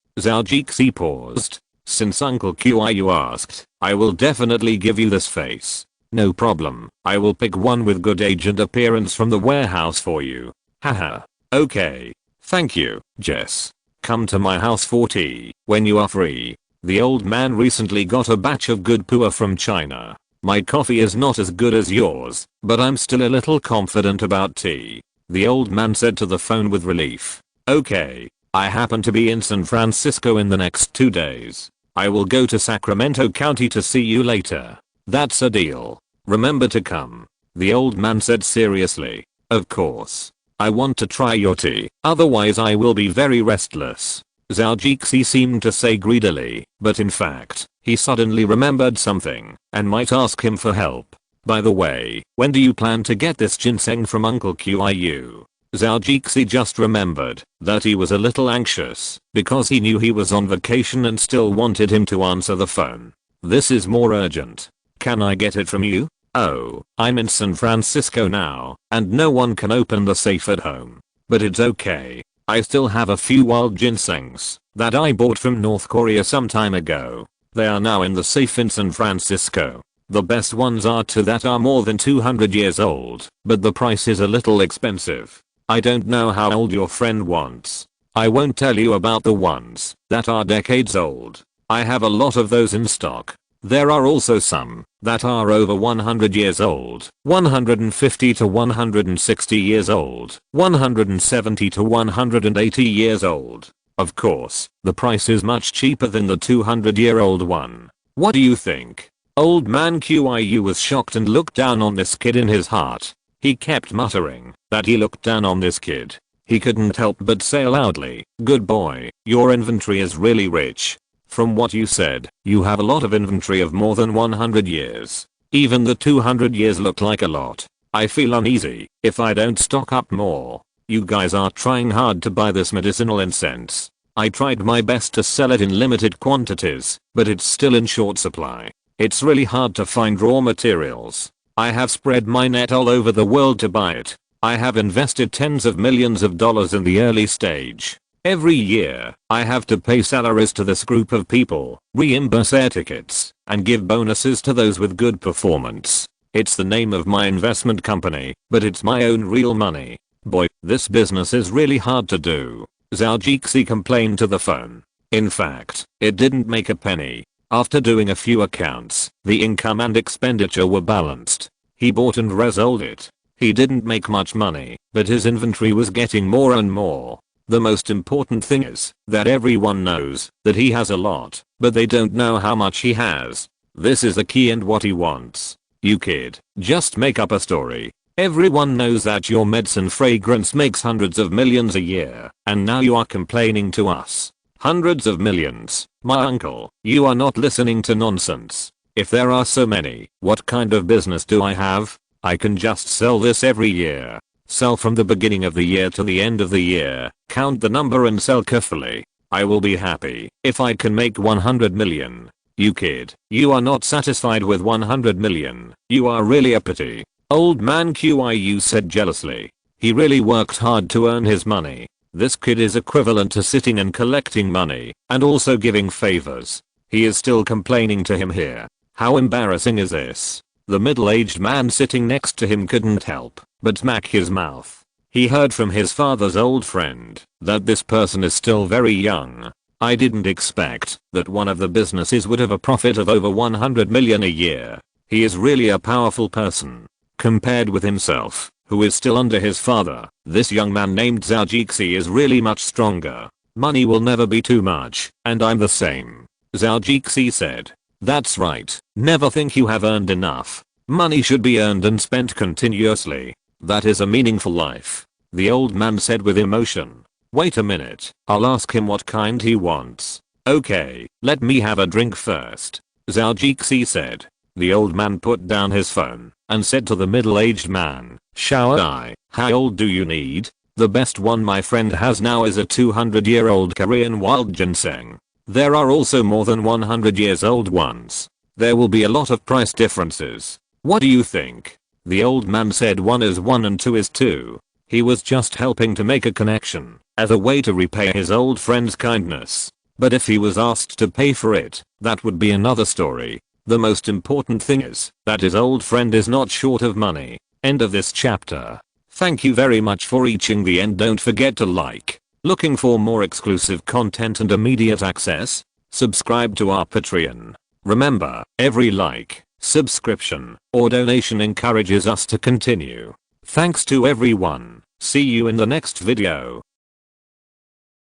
Zhou paused. Since Uncle QIU asked, I will definitely give you this face. No problem, I will pick one with good age and appearance from the warehouse for you. Haha. Okay. Thank you, Jess. Come to my house for tea when you are free. The old man recently got a batch of good pu'er from China. My coffee is not as good as yours, but I'm still a little confident about tea. The old man said to the phone with relief. Okay. I happen to be in San Francisco in the next 2 days. I will go to Sacramento County to see you later. That's a deal. Remember to come. The old man said seriously. Of course. I want to try your tea, otherwise I will be very restless. Zhou seemed to say greedily, but in fact, he suddenly remembered something and might ask him for help. By the way, when do you plan to get this ginseng from Uncle Qiu? Zhao just remembered that he was a little anxious because he knew he was on vacation and still wanted him to answer the phone. This is more urgent. Can I get it from you? Oh, I'm in San Francisco now, and no one can open the safe at home. But it's okay. I still have a few wild ginsengs that I bought from North Korea some time ago. They are now in the safe in San Francisco. The best ones are two that are more than 200 years old, but the price is a little expensive. I don't know how old your friend wants. I won't tell you about the ones that are decades old. I have a lot of those in stock. There are also some that are over 100 years old, 150 to 160 years old, 170 to 180 years old. Of course, the price is much cheaper than the 200-year-old one. What do you think? Old man Qiu was shocked and looked down on this kid in his heart. He kept muttering that he looked down on this kid. He couldn't help but say loudly, "Good boy, your inventory is really rich. From what you said, you have a lot of inventory of more than 100 years. Even the 200 years look like a lot. I feel uneasy if I don't stock up more. You guys are trying hard to buy this medicinal incense. I tried my best to sell it in limited quantities, but it's still in short supply. It's really hard to find raw materials. I have spread my net all over the world to buy it. I have invested tens of millions of dollars in the early stage. Every year, I have to pay salaries to this group of people, reimburse air tickets, and give bonuses to those with good performance. It's the name of my investment company, but it's my own real money. Boy, this business is really hard to do." Zhao complained to the phone. In fact, it didn't make a penny. After doing a few accounts, the income and expenditure were balanced. He bought and resold it. He didn't make much money, but his inventory was getting more and more. The most important thing is that everyone knows that he has a lot, but they don't know how much he has. This is the key and what he wants. You kid, just make up a story. Everyone knows that your medicine fragrance makes hundreds of millions a year, and now you are complaining to us. Hundreds of millions. My uncle, you are not listening to nonsense. If there are so many, what kind of business do I have? I can just sell this every year. Sell from the beginning of the year to the end of the year, count the number and sell carefully. I will be happy if I can make 100 million. You kid, you are not satisfied with 100 million. You are really a pity. Old man Qiu said jealously. He really worked hard to earn his money. This kid is equivalent to sitting and collecting money, and also giving favors. He is still complaining to him here. How embarrassing is this? The middle-aged man sitting next to him couldn't help but smack his mouth. He heard from his father's old friend that this person is still very young. I didn't expect that one of the businesses would have a profit of over 100 million a year. He is really a powerful person. Compared with himself, who is still under his father, this young man named Zhao is really much stronger. Money will never be too much, and I'm the same. Zhao said. That's right, never think you have earned enough. Money should be earned and spent continuously. That is a meaningful life. The old man said with emotion. Wait a minute, I'll ask him what kind he wants. Okay, let me have a drink first. Zhao said. The old man put down his phone and said to the middle-aged man, Shao, how old do you need? The best one my friend has now is a 200-year-old Korean wild ginseng. There are also more than 100 years old ones. There will be a lot of price differences. What do you think? The old man said 1 is 1 and 2 is 2. He was just helping to make a connection as a way to repay his old friend's kindness. But if he was asked to pay for it, that would be another story. The most important thing is that his old friend is not short of money. End of this chapter. Thank you very much for reaching the end. Don't forget to like. Looking for more exclusive content and immediate access? Subscribe to our Patreon. Remember, every like, subscription, or donation encourages us to continue. Thanks to everyone. See you in the next video.